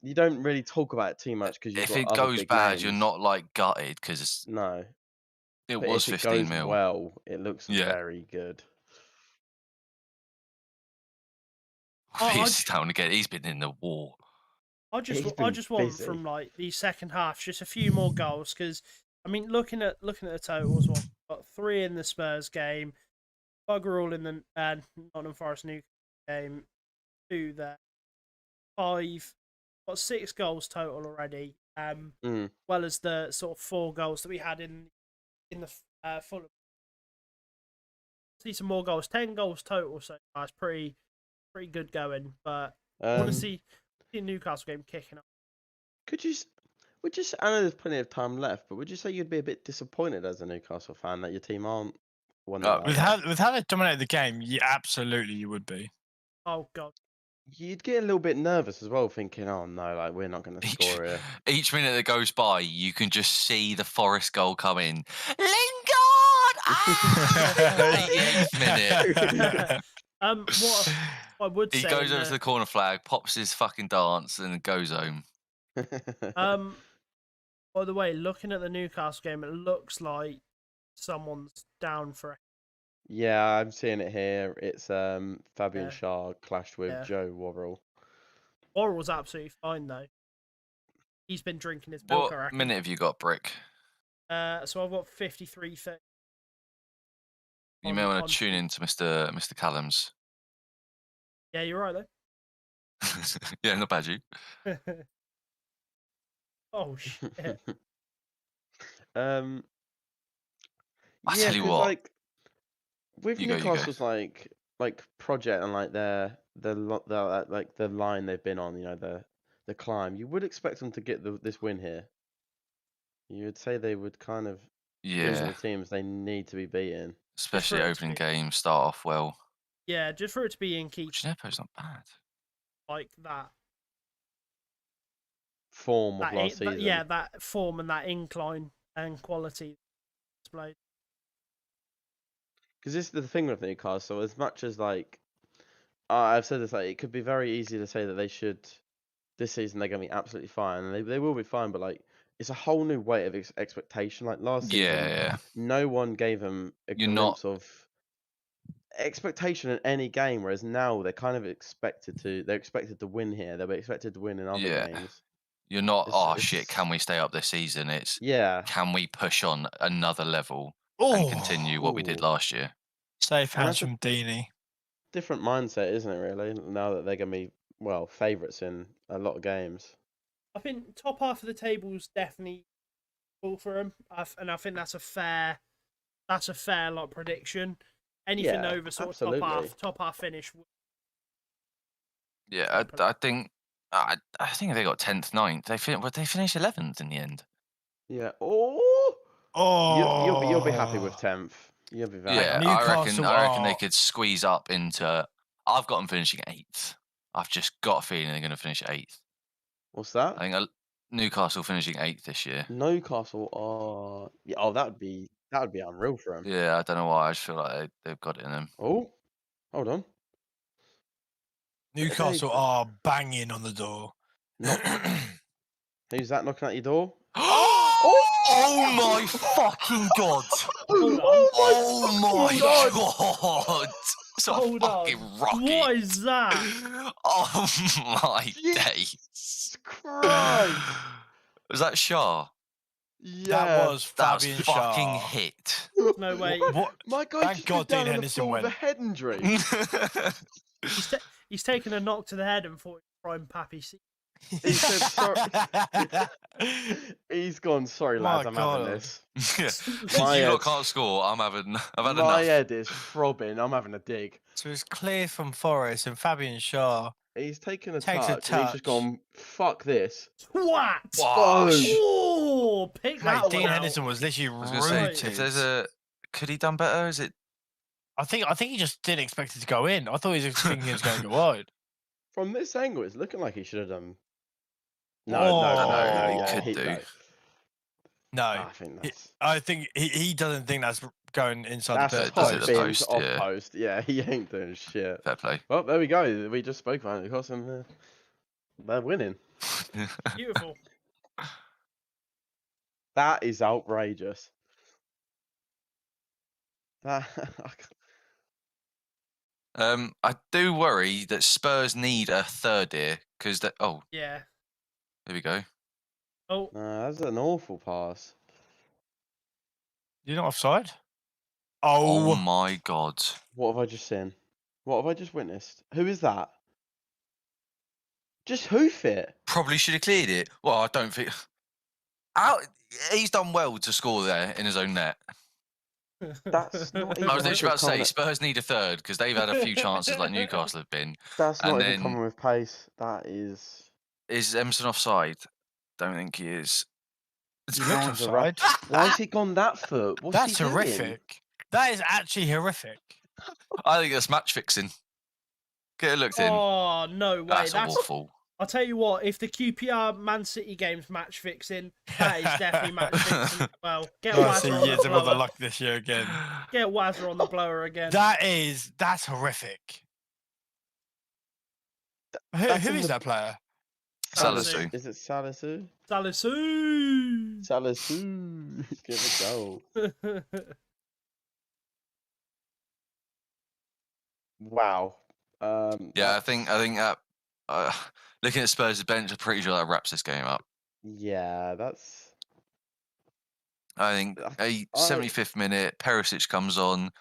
[SPEAKER 4] You don't really talk about it too much because you've
[SPEAKER 7] If
[SPEAKER 4] got
[SPEAKER 7] it
[SPEAKER 4] other
[SPEAKER 7] goes
[SPEAKER 4] big
[SPEAKER 7] bad,
[SPEAKER 4] names.
[SPEAKER 7] you're not like gutted because
[SPEAKER 4] No,
[SPEAKER 7] it
[SPEAKER 4] but
[SPEAKER 7] was
[SPEAKER 4] if it
[SPEAKER 7] 15
[SPEAKER 4] goes
[SPEAKER 7] mil.
[SPEAKER 4] well, it looks
[SPEAKER 7] Yeah.
[SPEAKER 4] very good.
[SPEAKER 7] He's down again. He's been in the war.
[SPEAKER 5] I
[SPEAKER 4] He's
[SPEAKER 5] just
[SPEAKER 4] been
[SPEAKER 5] want
[SPEAKER 4] busy.
[SPEAKER 5] from like the second half just a few more goals, because I mean looking at the totals, what got 3 in the Spurs game, bugger all in the Nottingham Forest Newcastle game, 2 there, 5, got 6 goals total already. Well as the sort of 4 goals that we had in the Fulham. See some more goals, 10 goals total, so that's pretty good going. But I want to see the Newcastle game kicking off.
[SPEAKER 4] Would you say, I know there's plenty of time left, but would you say you'd be a bit disappointed as a Newcastle fan that your team aren't one of
[SPEAKER 6] With how they dominated the game, yeah, absolutely you would be.
[SPEAKER 5] Oh god.
[SPEAKER 4] You'd get a little bit nervous as well, thinking, "Oh no, like we're not going to score here."
[SPEAKER 7] Each minute that goes by, you can just see the Forest goal come in. Lingard! Ah! 88th minute.
[SPEAKER 5] What I would say,
[SPEAKER 7] He goes over to the corner flag, pops his fucking dance, and goes home.
[SPEAKER 5] By the way, looking at the Newcastle game, it looks like someone's down for.
[SPEAKER 4] Yeah, I'm seeing it here. It's Fabian
[SPEAKER 5] Yeah.
[SPEAKER 4] Schär clashed with
[SPEAKER 5] Yeah.
[SPEAKER 4] Joe Worrell.
[SPEAKER 5] Worrell's absolutely fine though. He's been drinking his milk.
[SPEAKER 7] What minute have you got, Brick?
[SPEAKER 5] So I've got 53-30.
[SPEAKER 7] You may want to tune in to Mr. Callum's.
[SPEAKER 5] Yeah, you're right though.
[SPEAKER 7] Yeah, not bad, you.
[SPEAKER 5] Oh shit.
[SPEAKER 7] I
[SPEAKER 4] Yeah,
[SPEAKER 7] tell you
[SPEAKER 4] 'cause,
[SPEAKER 7] what.
[SPEAKER 4] like with
[SPEAKER 7] You go.
[SPEAKER 4] Newcastle's like project and like the like the line they've been on, you know, the climb, you would expect them to get this win here. You would say they would kind of these are
[SPEAKER 7] Yeah,
[SPEAKER 4] the teams they need to be beating.
[SPEAKER 7] especially
[SPEAKER 5] for it to
[SPEAKER 7] opening
[SPEAKER 5] be-
[SPEAKER 7] game, start off well.
[SPEAKER 5] Yeah, just for it to be in keep
[SPEAKER 7] Gineppo's not bad.
[SPEAKER 5] like that.
[SPEAKER 4] Form of last season.
[SPEAKER 5] Yeah, that form and that incline and quality displayed.
[SPEAKER 4] Because this is the thing with Newcastle. As much as like I've said this, like it could be very easy to say that they should this season they're going to be absolutely fine, and they will be fine. But like it's a whole new weight of expectation. Like last season,
[SPEAKER 7] Yeah.
[SPEAKER 4] no one gave them a
[SPEAKER 7] You're not-
[SPEAKER 4] glimpse of expectation in any game, whereas now they're kind of expected to win here. They'll be expected to win in other
[SPEAKER 7] Yeah.
[SPEAKER 4] games.
[SPEAKER 7] You're not,
[SPEAKER 4] It's-
[SPEAKER 7] shit, can we stay up this season? It's,
[SPEAKER 4] Yeah.
[SPEAKER 7] can we push on another level
[SPEAKER 6] Oh,
[SPEAKER 7] and continue what we did
[SPEAKER 4] Ooh.
[SPEAKER 7] last year?
[SPEAKER 6] safe
[SPEAKER 4] And
[SPEAKER 6] hands
[SPEAKER 4] that's a-
[SPEAKER 6] from Deeney.
[SPEAKER 4] Different mindset, isn't it, really? Now that they're going to be, well, favourites in a lot of games.
[SPEAKER 5] I think top half of the table's definitely cool for them, and I think that's a fair like prediction. Anything
[SPEAKER 4] Yeah,
[SPEAKER 5] over sort
[SPEAKER 4] absolutely.
[SPEAKER 5] of top half finish.
[SPEAKER 7] Yeah, I think they got 10th, 9th. They finished 11th in the end.
[SPEAKER 4] Yeah. Oh! You'll be happy with
[SPEAKER 6] Oh.
[SPEAKER 4] 10th. You'll be very
[SPEAKER 7] Yeah,
[SPEAKER 4] happy.
[SPEAKER 6] Newcastle
[SPEAKER 7] I reckon they
[SPEAKER 6] are-
[SPEAKER 7] could squeeze up into. I've got them finishing 8th. I've just got a feeling they're going to finish 8th.
[SPEAKER 4] What's that?
[SPEAKER 7] I think Newcastle finishing 8th this year.
[SPEAKER 4] Newcastle are... Yeah, oh, that would be unreal for them.
[SPEAKER 7] Yeah, I don't know why. I just feel like they've got it in them.
[SPEAKER 4] Oh, hold on.
[SPEAKER 6] Newcastle are banging on the door.
[SPEAKER 4] Who's that knocking at your door?
[SPEAKER 7] Oh my fucking god!
[SPEAKER 5] Hold on.
[SPEAKER 7] Oh my god! It's a
[SPEAKER 5] Hold
[SPEAKER 7] fucking
[SPEAKER 5] on.
[SPEAKER 7] rocket.
[SPEAKER 5] What is that?
[SPEAKER 7] Oh my
[SPEAKER 4] Jesus
[SPEAKER 7] days!
[SPEAKER 4] Christ!
[SPEAKER 7] Was that Shah?
[SPEAKER 4] Yeah.
[SPEAKER 6] That was
[SPEAKER 7] That
[SPEAKER 6] Fabian
[SPEAKER 7] was fucking
[SPEAKER 6] Schär.
[SPEAKER 7] hit.
[SPEAKER 5] No way.
[SPEAKER 6] What?
[SPEAKER 4] My guy
[SPEAKER 6] Thank
[SPEAKER 4] just
[SPEAKER 6] God
[SPEAKER 4] went down
[SPEAKER 6] Dean
[SPEAKER 4] on the
[SPEAKER 6] Henderson
[SPEAKER 4] floor with a
[SPEAKER 6] went.
[SPEAKER 4] head injury.
[SPEAKER 5] He's taken a knock to the head and thought prime Pappy.
[SPEAKER 4] He said sorry. He's gone. Sorry,
[SPEAKER 6] My
[SPEAKER 4] lads. I'm having
[SPEAKER 6] God.
[SPEAKER 4] this.
[SPEAKER 7] Yeah.
[SPEAKER 4] My
[SPEAKER 7] You lot
[SPEAKER 4] head-
[SPEAKER 7] can't score. I've had
[SPEAKER 4] My
[SPEAKER 7] enough.
[SPEAKER 4] head is throbbing. I'm having a dig.
[SPEAKER 6] So it's clear from Forest and Fabian Shaw.
[SPEAKER 4] He's taken a
[SPEAKER 6] Takes a
[SPEAKER 4] touch, and he's just
[SPEAKER 6] touch.
[SPEAKER 4] gone. Fuck this.
[SPEAKER 5] What?
[SPEAKER 4] Boom.
[SPEAKER 5] Oh, pick that
[SPEAKER 6] Mate,
[SPEAKER 5] one
[SPEAKER 6] Dean
[SPEAKER 5] out.
[SPEAKER 6] Henderson was literally
[SPEAKER 7] I was going to say,
[SPEAKER 6] rooted.
[SPEAKER 7] if there's a, could he done better? Is it?
[SPEAKER 6] I think he just didn't expect it to go in. I thought he was thinking he was going to go wide.
[SPEAKER 4] From this angle, it's looking like he should have done. No,
[SPEAKER 6] Oh.
[SPEAKER 4] no,
[SPEAKER 6] I don't
[SPEAKER 4] no,
[SPEAKER 6] know,
[SPEAKER 4] no.
[SPEAKER 6] he
[SPEAKER 4] Yeah,
[SPEAKER 7] could do.
[SPEAKER 4] no.
[SPEAKER 6] No,
[SPEAKER 4] I think that's
[SPEAKER 6] I think he doesn't think that's going inside
[SPEAKER 4] that's
[SPEAKER 6] the
[SPEAKER 7] does
[SPEAKER 6] post.
[SPEAKER 7] it
[SPEAKER 4] top
[SPEAKER 7] the
[SPEAKER 4] bins
[SPEAKER 7] post,
[SPEAKER 4] off
[SPEAKER 7] yeah.
[SPEAKER 4] post. Yeah, he ain't doing shit.
[SPEAKER 7] Fair play.
[SPEAKER 4] Well, there we go. We just spoke about it because they're winning.
[SPEAKER 5] Beautiful.
[SPEAKER 4] That is outrageous. That
[SPEAKER 7] I do worry that Spurs need a third here because that. Oh,
[SPEAKER 5] Yeah.
[SPEAKER 7] here we go.
[SPEAKER 5] Oh,
[SPEAKER 4] that's an awful pass.
[SPEAKER 6] You're not offside?
[SPEAKER 7] Oh
[SPEAKER 6] Oh,
[SPEAKER 7] my God.
[SPEAKER 4] What have I just seen? What have I just witnessed? Who is that? Just hoof it.
[SPEAKER 7] Probably should have cleared it. Well, I don't think. He's done well to score there in his own net.
[SPEAKER 4] That's not even
[SPEAKER 7] I was literally about to say
[SPEAKER 4] coming-
[SPEAKER 7] Spurs need a third because they've had a few chances like Newcastle have been.
[SPEAKER 4] That's
[SPEAKER 7] and
[SPEAKER 4] not even
[SPEAKER 7] then-
[SPEAKER 4] coming with pace. That is.
[SPEAKER 7] Is Emerson offside? Don't think he is.
[SPEAKER 6] you looked
[SPEAKER 4] Hands are up.
[SPEAKER 6] offside.
[SPEAKER 4] Why has he gone that foot? What's
[SPEAKER 6] That's
[SPEAKER 4] he doing?
[SPEAKER 6] horrific. That is actually horrific.
[SPEAKER 7] I think that's match fixing. Get it looked in.
[SPEAKER 5] oh no way.
[SPEAKER 7] That's
[SPEAKER 5] That's.
[SPEAKER 7] awful.
[SPEAKER 5] I'll tell you what. If the QPR Man City game's match fixing, that is definitely match fixing. Well, get
[SPEAKER 6] I see
[SPEAKER 5] Wazza on
[SPEAKER 6] years
[SPEAKER 5] the
[SPEAKER 6] of other
[SPEAKER 5] blower.
[SPEAKER 6] luck this year again.
[SPEAKER 5] Get Wazza on the blower again.
[SPEAKER 6] That's horrific.
[SPEAKER 4] That's
[SPEAKER 6] Who
[SPEAKER 4] in
[SPEAKER 6] is
[SPEAKER 4] the-
[SPEAKER 6] that player?
[SPEAKER 7] Salisu.
[SPEAKER 4] Is it Salisu?
[SPEAKER 5] Salisu.
[SPEAKER 4] Salisu. Give a goal. Wow.
[SPEAKER 7] Yeah, I think that. Looking at Spurs' bench, I'm pretty sure that wraps this game up.
[SPEAKER 4] Yeah, that's.
[SPEAKER 7] I think a 75th minute, Perisic comes on,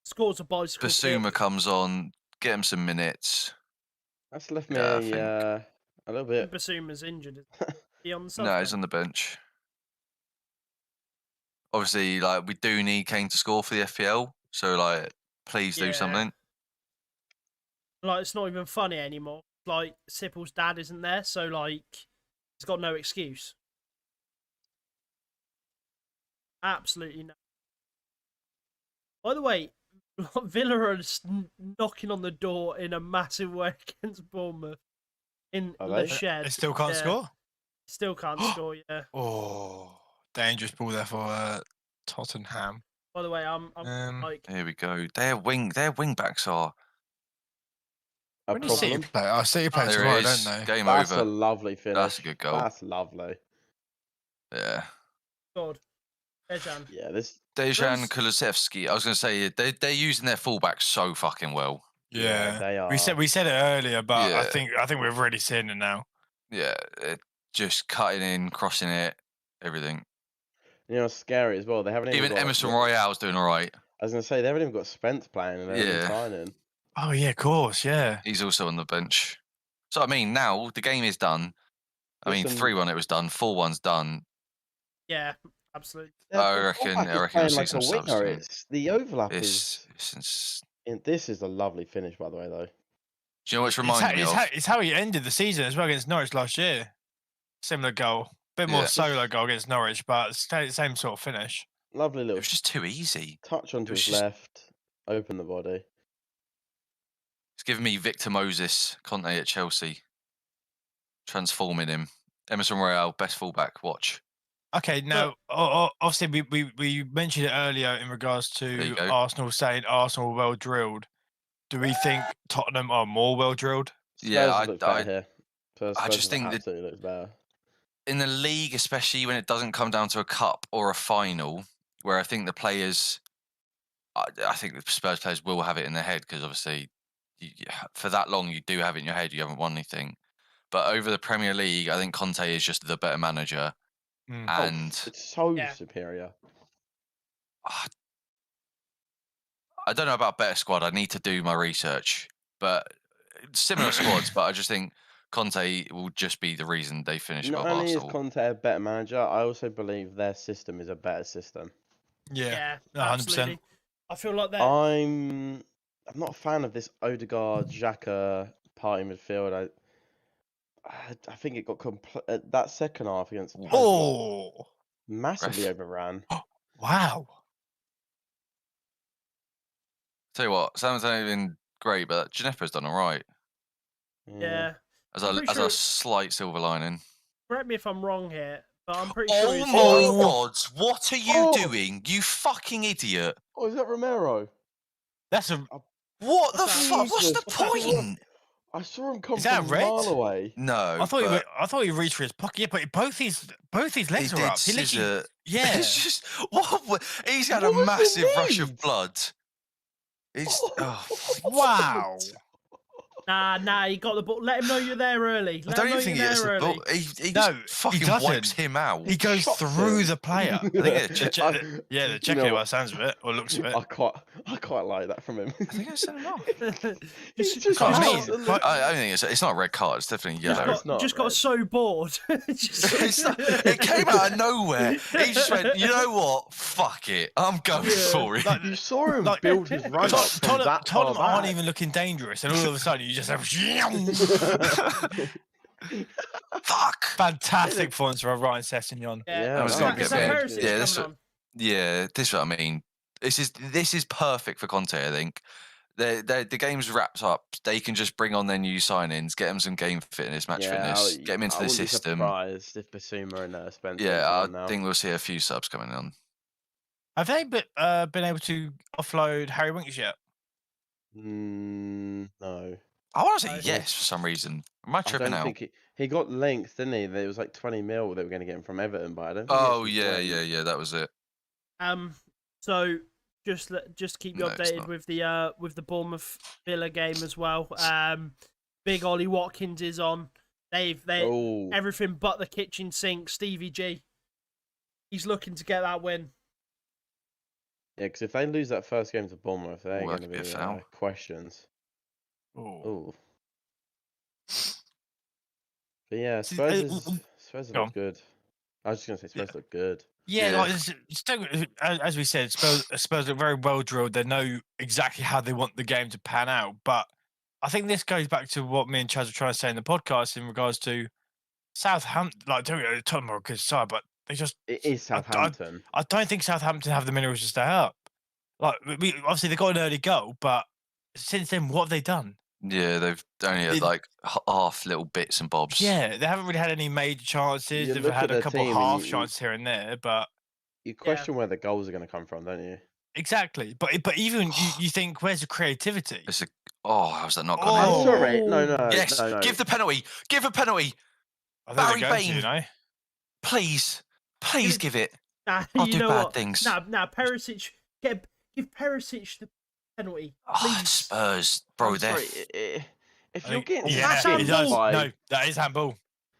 [SPEAKER 5] Scores a bicycle.
[SPEAKER 7] Basuma
[SPEAKER 5] kick.
[SPEAKER 7] comes on, get him some minutes.
[SPEAKER 4] That's left me
[SPEAKER 7] Yeah, I think-
[SPEAKER 4] a little bit.
[SPEAKER 5] Basuma's injured. Is he on the sub?
[SPEAKER 7] No, he's on the bench. Obviously, like we do need Kane to score for the FPL, so like please do
[SPEAKER 5] Yeah.
[SPEAKER 7] something.
[SPEAKER 5] Like, it's not even funny anymore. Like, Sipple's dad isn't there, so, like, he's got no excuse. Absolutely no. By the way, Villa are just knocking on the door in a massive way against Bournemouth in
[SPEAKER 4] Are
[SPEAKER 5] the
[SPEAKER 4] they?
[SPEAKER 5] shed.
[SPEAKER 6] They still can't
[SPEAKER 5] Yeah.
[SPEAKER 6] score?
[SPEAKER 5] Still can't score, yeah.
[SPEAKER 6] Oh, dangerous ball there for Tottenham.
[SPEAKER 5] By the way, I'm like,
[SPEAKER 7] Here we go. Their wing backs are.
[SPEAKER 4] A
[SPEAKER 6] When do City
[SPEAKER 4] problem.
[SPEAKER 6] play? Oh, City play
[SPEAKER 7] There
[SPEAKER 6] tomorrow,
[SPEAKER 7] it is.
[SPEAKER 6] don't they?
[SPEAKER 7] Game
[SPEAKER 4] That's a
[SPEAKER 7] over.
[SPEAKER 4] lovely finish.
[SPEAKER 7] That's a good goal.
[SPEAKER 4] That's lovely.
[SPEAKER 7] Yeah.
[SPEAKER 5] God. Dejan.
[SPEAKER 4] Yeah, this.
[SPEAKER 7] Dejan
[SPEAKER 5] Those-
[SPEAKER 7] Kulusevski. I was going to say they're using their fullback so fucking well.
[SPEAKER 6] Yeah,
[SPEAKER 4] they are.
[SPEAKER 6] we said it earlier, but
[SPEAKER 7] Yeah.
[SPEAKER 6] I think we've already seen it now.
[SPEAKER 7] Yeah, just cutting in, crossing it, everything.
[SPEAKER 4] You know, what's scary as well. They haven't
[SPEAKER 7] Even
[SPEAKER 4] got,
[SPEAKER 7] Emerson Royale's doing all right.
[SPEAKER 4] I was gonna say they haven't even got Spence playing, and they're
[SPEAKER 7] Yeah.
[SPEAKER 4] signing.
[SPEAKER 6] Oh yeah, of course, yeah.
[SPEAKER 7] He's also on the bench. So I mean, now the game is done. I mean,
[SPEAKER 4] Listen-
[SPEAKER 7] 3-1 it was done. 4-1's done.
[SPEAKER 5] Yeah, absolutely.
[SPEAKER 7] I
[SPEAKER 4] The
[SPEAKER 7] reckon-
[SPEAKER 4] fullback
[SPEAKER 7] I
[SPEAKER 4] is
[SPEAKER 7] reckon
[SPEAKER 4] playing
[SPEAKER 7] we'll see
[SPEAKER 4] like
[SPEAKER 7] some
[SPEAKER 4] a
[SPEAKER 7] subs
[SPEAKER 4] winger.
[SPEAKER 7] soon.
[SPEAKER 4] It's the overlap
[SPEAKER 7] It's,
[SPEAKER 4] is. This is a lovely finish, by the way, though.
[SPEAKER 7] do you know what it's reminding me of?
[SPEAKER 6] It's how he ended the season as well against Norwich last year. Similar goal, bit more
[SPEAKER 7] Yeah.
[SPEAKER 6] solo goal against Norwich, but same sort of finish.
[SPEAKER 4] Lovely
[SPEAKER 7] It
[SPEAKER 4] little
[SPEAKER 7] was just too easy.
[SPEAKER 4] touch onto
[SPEAKER 7] it was
[SPEAKER 4] his
[SPEAKER 7] just-
[SPEAKER 4] left, open the body.
[SPEAKER 7] It's giving me Victor Moses, Conte at Chelsea, transforming him. Emerson Royale, best fullback. Watch.
[SPEAKER 6] Okay, now obviously we mentioned it earlier in regards
[SPEAKER 7] There you
[SPEAKER 6] to
[SPEAKER 7] go.
[SPEAKER 6] Arsenal saying Arsenal well drilled. Do we think Tottenham are more well drilled?
[SPEAKER 7] Yeah,
[SPEAKER 4] Spurs looks better
[SPEAKER 7] I
[SPEAKER 4] here. Spurs
[SPEAKER 7] just think that-
[SPEAKER 4] absolutely looks better.
[SPEAKER 7] in the league, especially when it doesn't come down to a cup or a final, where I think the players, I think the Spurs players will have it in their head because obviously, for that long you do have it in your head. You haven't won anything, but over the Premier League, I think Conte is just the better manager,
[SPEAKER 6] Mm.
[SPEAKER 7] and
[SPEAKER 4] It's so
[SPEAKER 5] Yeah.
[SPEAKER 4] superior.
[SPEAKER 7] I don't know about better squad. I need to do my research, but similar squads. But I just think Conte will just be the reason they finish
[SPEAKER 4] Not
[SPEAKER 7] above
[SPEAKER 4] only is
[SPEAKER 7] Arsenal.
[SPEAKER 4] Conte a better manager, I also believe their system is a better system.
[SPEAKER 5] Yeah,
[SPEAKER 6] 100%.
[SPEAKER 5] absolutely. I feel like that.
[SPEAKER 4] I'm not a fan of this Odegaard, Xhaka party midfield. I think it got that second half against Palace
[SPEAKER 6] Oh,
[SPEAKER 4] massively
[SPEAKER 7] Ref.
[SPEAKER 4] overran.
[SPEAKER 6] wow.
[SPEAKER 7] Tell you what, Southampton ain't been great, but Gineppo's done all right.
[SPEAKER 5] Yeah.
[SPEAKER 7] As
[SPEAKER 5] I'm
[SPEAKER 7] a
[SPEAKER 5] pretty
[SPEAKER 7] as
[SPEAKER 5] sure-
[SPEAKER 7] a slight silver lining.
[SPEAKER 5] Correct me if I'm wrong here, but I'm pretty sure.
[SPEAKER 7] Oh
[SPEAKER 5] He's
[SPEAKER 7] my God! What are you
[SPEAKER 4] Oh.
[SPEAKER 7] doing? You fucking idiot!
[SPEAKER 4] Oh, is that Romero?
[SPEAKER 6] That's a.
[SPEAKER 7] What the
[SPEAKER 5] What's
[SPEAKER 7] fuck? What's
[SPEAKER 4] Jesus,
[SPEAKER 7] the point?
[SPEAKER 4] I saw him come
[SPEAKER 6] Is that
[SPEAKER 4] from a
[SPEAKER 6] red?
[SPEAKER 4] mile away.
[SPEAKER 7] No,
[SPEAKER 6] I thought
[SPEAKER 7] but
[SPEAKER 6] I thought he reached for his pocket. Yeah, but both his legs
[SPEAKER 7] he
[SPEAKER 6] are
[SPEAKER 7] did
[SPEAKER 6] up. He literally,
[SPEAKER 7] scissor.
[SPEAKER 6] yeah.
[SPEAKER 7] It's just what? He's had
[SPEAKER 4] What
[SPEAKER 7] a
[SPEAKER 4] was the
[SPEAKER 7] massive rush of
[SPEAKER 4] need?
[SPEAKER 7] blood. It's
[SPEAKER 6] Wow.
[SPEAKER 5] Nah, he got the ball. Let him know you're there early.
[SPEAKER 7] I
[SPEAKER 5] Let
[SPEAKER 7] don't
[SPEAKER 5] him know
[SPEAKER 7] even think
[SPEAKER 5] you're
[SPEAKER 7] it's
[SPEAKER 5] there
[SPEAKER 7] the
[SPEAKER 5] early.
[SPEAKER 7] ball. He
[SPEAKER 6] No,
[SPEAKER 7] just
[SPEAKER 6] he
[SPEAKER 7] fucking
[SPEAKER 6] doesn't.
[SPEAKER 7] wipes him out.
[SPEAKER 6] He goes
[SPEAKER 4] Shocked
[SPEAKER 6] through
[SPEAKER 4] him.
[SPEAKER 6] the player.
[SPEAKER 7] I think it's
[SPEAKER 6] They're checking
[SPEAKER 4] know
[SPEAKER 6] it by
[SPEAKER 4] what?
[SPEAKER 6] the sounds of it, or looks of it.
[SPEAKER 4] I quite like that from him.
[SPEAKER 7] I think it's sent him off.
[SPEAKER 4] He's
[SPEAKER 5] Just-
[SPEAKER 4] just
[SPEAKER 6] That's what I mean.
[SPEAKER 4] absolutely-
[SPEAKER 6] But-
[SPEAKER 7] I don't think it's not a red card. It's definitely
[SPEAKER 5] Just
[SPEAKER 7] yellow.
[SPEAKER 5] got,
[SPEAKER 4] it's not
[SPEAKER 5] just got
[SPEAKER 4] red.
[SPEAKER 5] so bored.
[SPEAKER 7] It came out of nowhere. He just went, you know what? Fuck it. I'm going for it.
[SPEAKER 6] Like,
[SPEAKER 4] You saw him
[SPEAKER 6] Like-
[SPEAKER 4] build his run up from that
[SPEAKER 6] Tottenham
[SPEAKER 4] far
[SPEAKER 6] aren't
[SPEAKER 4] back.
[SPEAKER 6] even looking dangerous, and all of a sudden you just have
[SPEAKER 7] Fuck.
[SPEAKER 6] fantastic performance from Ryan Sessegnon.
[SPEAKER 4] Yeah,
[SPEAKER 5] is
[SPEAKER 7] that
[SPEAKER 5] that,
[SPEAKER 7] was
[SPEAKER 5] is that
[SPEAKER 7] good.
[SPEAKER 5] Perisic
[SPEAKER 7] Yeah, this-
[SPEAKER 5] coming on?
[SPEAKER 7] Yeah, this is what I mean. This is perfect for Conte. I think the game's wrapped up. They can just bring on their new signings, get them some game fitness, match fitness, get them into
[SPEAKER 4] I
[SPEAKER 7] the
[SPEAKER 4] wouldn't be
[SPEAKER 7] system.
[SPEAKER 4] surprised if Basuma and Spencer.
[SPEAKER 7] Yeah, I
[SPEAKER 4] now.
[SPEAKER 7] think we'll see a few subs coming on.
[SPEAKER 6] Have they been able to offload Harry Winks yet?
[SPEAKER 4] No.
[SPEAKER 7] I want to say
[SPEAKER 5] I-
[SPEAKER 7] yes for some reason. Am I
[SPEAKER 4] I
[SPEAKER 7] tripping
[SPEAKER 4] don't
[SPEAKER 7] out?
[SPEAKER 4] think he got length, didn't he? It was like 20 mil they were going to get him from Everton, but I don't think he
[SPEAKER 7] Oh
[SPEAKER 4] actually
[SPEAKER 7] yeah,
[SPEAKER 4] went.
[SPEAKER 7] yeah. That was it.
[SPEAKER 5] So just keep you
[SPEAKER 7] No, it's
[SPEAKER 5] updated
[SPEAKER 7] not.
[SPEAKER 5] with the Bournemouth Villa game as well. Big Ollie Watkins is on. They
[SPEAKER 4] Oh,
[SPEAKER 5] everything but the kitchen sink. Stevie G. He's looking to get that win.
[SPEAKER 4] yeah, because if they lose that first game to Bournemouth, they're
[SPEAKER 7] Ooh,
[SPEAKER 4] going
[SPEAKER 7] that
[SPEAKER 4] to
[SPEAKER 7] could be
[SPEAKER 4] be
[SPEAKER 7] a foul.
[SPEAKER 4] questions.
[SPEAKER 6] Oh.
[SPEAKER 4] Oh. But yeah,
[SPEAKER 6] See,
[SPEAKER 4] Spurs
[SPEAKER 6] go
[SPEAKER 4] look good. I was just going to say Spurs look good.
[SPEAKER 6] Yeah,
[SPEAKER 7] Yeah.
[SPEAKER 6] like as we said, Spurs look very well drilled. They know exactly how they want the game to pan out. But I think this goes back to what me and Chaz were trying to say in the podcast in regards to Southampton. Like, Tottenham are a good side, but they just
[SPEAKER 4] It is Southampton.
[SPEAKER 6] I don't think Southampton have the minerals to stay up. Like, obviously they got an early goal, but since then, what have they done?
[SPEAKER 7] Yeah, they've only had
[SPEAKER 6] It-
[SPEAKER 7] like half little bits and bobs.
[SPEAKER 6] Yeah, they haven't really had any major chances.
[SPEAKER 4] You
[SPEAKER 6] They've
[SPEAKER 4] look
[SPEAKER 6] had
[SPEAKER 4] at
[SPEAKER 6] a
[SPEAKER 4] their
[SPEAKER 6] couple
[SPEAKER 4] team and
[SPEAKER 6] half
[SPEAKER 4] you-
[SPEAKER 6] chances here and there, but
[SPEAKER 4] You question where the goals are going to come from, don't you?
[SPEAKER 6] exactly. But even you think, where's the creativity?
[SPEAKER 7] It's a. Oh, how's that not
[SPEAKER 6] Oh.
[SPEAKER 7] gone
[SPEAKER 4] I'm
[SPEAKER 7] in?
[SPEAKER 4] sorry. No.
[SPEAKER 7] Yes,
[SPEAKER 4] no.
[SPEAKER 7] give the penalty. Give a penalty,
[SPEAKER 6] I think they're
[SPEAKER 7] Barry
[SPEAKER 6] going to,
[SPEAKER 7] Bain.
[SPEAKER 6] you know?
[SPEAKER 7] please. Please give it.
[SPEAKER 5] Nah,
[SPEAKER 7] I'll
[SPEAKER 5] you
[SPEAKER 7] do
[SPEAKER 5] know
[SPEAKER 7] bad
[SPEAKER 5] what?
[SPEAKER 7] things.
[SPEAKER 5] Nah, Perisic. Give Perisic the penalty,
[SPEAKER 7] Oh,
[SPEAKER 5] please.
[SPEAKER 7] Spurs, bro.
[SPEAKER 4] I'm
[SPEAKER 7] They're
[SPEAKER 4] sorry. If
[SPEAKER 6] I
[SPEAKER 4] you're
[SPEAKER 6] think-
[SPEAKER 4] getting
[SPEAKER 5] That's
[SPEAKER 6] yeah, it does.
[SPEAKER 5] handball.
[SPEAKER 4] by,
[SPEAKER 6] No, that is handball.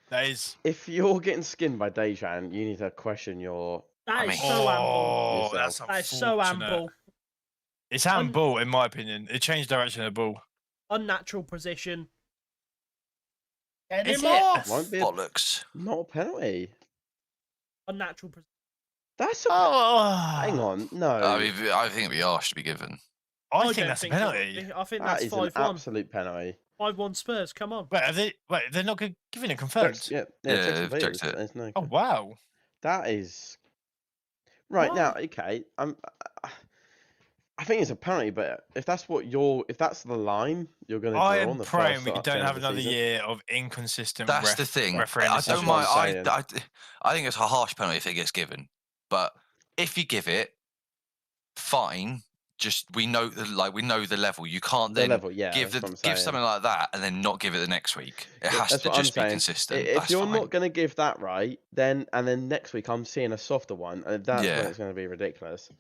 [SPEAKER 6] That is.
[SPEAKER 4] if you're getting skinned by Dejan, you need to question your.
[SPEAKER 5] That is
[SPEAKER 7] mean-
[SPEAKER 5] so handball.
[SPEAKER 6] Oh, that's
[SPEAKER 4] yourself.
[SPEAKER 5] That is so
[SPEAKER 6] unfortunate.
[SPEAKER 5] handball.
[SPEAKER 6] It's handball, in my opinion. It changed direction of the ball.
[SPEAKER 5] Unnatural position. Get
[SPEAKER 6] Is
[SPEAKER 5] him
[SPEAKER 6] it?
[SPEAKER 5] off.
[SPEAKER 4] Won't be a,
[SPEAKER 7] bollocks.
[SPEAKER 4] not a penalty.
[SPEAKER 5] Unnatural position.
[SPEAKER 4] That's a.
[SPEAKER 6] Oh,
[SPEAKER 4] Hang on, no.
[SPEAKER 7] I mean, I think it'd be harsh to be given.
[SPEAKER 6] I
[SPEAKER 5] don't
[SPEAKER 6] think that's a
[SPEAKER 5] it would
[SPEAKER 6] penalty.
[SPEAKER 5] be. I think
[SPEAKER 4] That
[SPEAKER 5] that's
[SPEAKER 4] is an
[SPEAKER 5] 5-1.
[SPEAKER 4] absolute penalty.
[SPEAKER 5] 5-1 Spurs. Come on.
[SPEAKER 6] Wait, they're not giving it confirmed.
[SPEAKER 4] Yeah,
[SPEAKER 7] Yeah,
[SPEAKER 4] check
[SPEAKER 7] they've
[SPEAKER 4] the
[SPEAKER 7] checked
[SPEAKER 4] videos,
[SPEAKER 7] it.
[SPEAKER 4] there's no-
[SPEAKER 6] Oh wow.
[SPEAKER 4] That is right
[SPEAKER 5] Why?
[SPEAKER 4] now. Okay, I think it's a penalty, but if that's the line you're going to draw
[SPEAKER 6] I
[SPEAKER 4] on
[SPEAKER 6] am
[SPEAKER 4] the
[SPEAKER 6] praying
[SPEAKER 4] first
[SPEAKER 6] we
[SPEAKER 4] start
[SPEAKER 6] don't
[SPEAKER 4] end
[SPEAKER 6] have
[SPEAKER 4] of the
[SPEAKER 6] another
[SPEAKER 4] season.
[SPEAKER 6] year of inconsistent.
[SPEAKER 7] That's the thing.
[SPEAKER 6] refereeing
[SPEAKER 7] I
[SPEAKER 6] decisions.
[SPEAKER 7] don't mind.
[SPEAKER 4] That's what I'm
[SPEAKER 7] I think it's a harsh penalty if it gets given. But if you give it, fine. Just we know the level. You can't
[SPEAKER 4] The
[SPEAKER 7] then
[SPEAKER 4] level, yeah,
[SPEAKER 7] give
[SPEAKER 4] that's what I'm
[SPEAKER 7] give
[SPEAKER 4] saying.
[SPEAKER 7] something like that and then not give it the next week. It has
[SPEAKER 4] That's
[SPEAKER 7] to
[SPEAKER 4] what I'm
[SPEAKER 7] just be
[SPEAKER 4] saying.
[SPEAKER 7] consistent.
[SPEAKER 4] If
[SPEAKER 7] That's
[SPEAKER 4] you're
[SPEAKER 7] fine.
[SPEAKER 4] not going to give that right, then next week I'm seeing a softer one, and that's
[SPEAKER 7] Yeah.
[SPEAKER 4] when it's going to be ridiculous.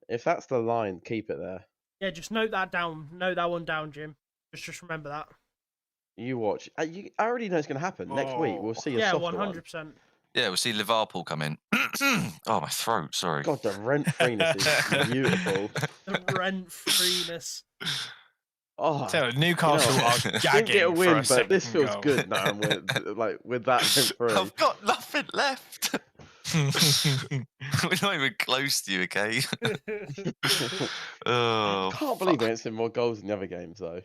[SPEAKER 4] If that's the line, keep it there.
[SPEAKER 5] Yeah, just note that down. Note that one down, Jim. Just remember that.
[SPEAKER 4] You watch. I already know it's going to happen next week. We'll see a
[SPEAKER 5] Yeah,
[SPEAKER 4] softer
[SPEAKER 5] 100%.
[SPEAKER 4] one.
[SPEAKER 7] Yeah, we'll see Liverpool come in. Oh, my throat. Sorry.
[SPEAKER 4] God, the rent freeness is beautiful.
[SPEAKER 5] The rent freeness.
[SPEAKER 4] Oh,
[SPEAKER 6] So Newcastle are
[SPEAKER 4] didn't
[SPEAKER 6] gagging
[SPEAKER 4] get a
[SPEAKER 6] for
[SPEAKER 4] win,
[SPEAKER 6] a
[SPEAKER 4] but this
[SPEAKER 6] second
[SPEAKER 4] feels
[SPEAKER 6] goal.
[SPEAKER 4] good now. And with that going through.
[SPEAKER 7] I've got nothing left. We're not even close to you, okay? Oh,
[SPEAKER 4] Can't believe we
[SPEAKER 7] fuck.
[SPEAKER 4] ain't seen more goals in the other games though.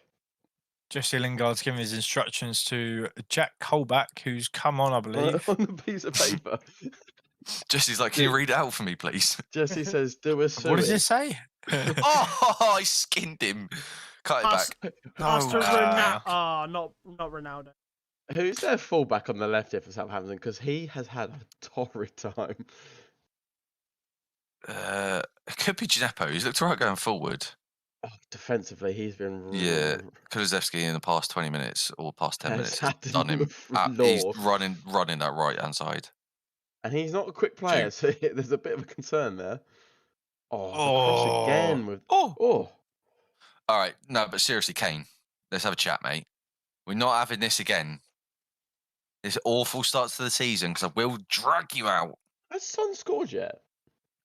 [SPEAKER 6] Jesse Lingard's giving his instructions to Jack Colback, who's come on, I believe.
[SPEAKER 4] On the piece of paper,
[SPEAKER 7] Jesse's like, can you read it out for me, please?
[SPEAKER 4] Jesse says, "Do a
[SPEAKER 6] What does
[SPEAKER 4] suey."
[SPEAKER 6] it say?
[SPEAKER 7] Oh, I skinned him. Cut it
[SPEAKER 5] Pass,
[SPEAKER 7] back.
[SPEAKER 5] pass to
[SPEAKER 6] No.
[SPEAKER 5] Ronaldo. Oh, not Ronaldo.
[SPEAKER 4] Who's their fullback on the left here for Southampton? Because he has had a torrid time.
[SPEAKER 7] It could be Gineppo. He's looked all right going forward.
[SPEAKER 4] Oh, defensively, he's been
[SPEAKER 7] Yeah, Kulusevski in the past 20 minutes or past 10
[SPEAKER 4] Has
[SPEAKER 7] minutes
[SPEAKER 4] had
[SPEAKER 7] has done him.
[SPEAKER 4] the
[SPEAKER 7] He's
[SPEAKER 4] law.
[SPEAKER 7] running that right hand side.
[SPEAKER 4] And he's not a quick player, so there's a bit of a concern there. Oh, the cross again with
[SPEAKER 7] All right, no, but seriously, Kane, let's have a chat, mate. We're not having this again. This awful start to the season because I will drag you out.
[SPEAKER 4] Has Son scored yet?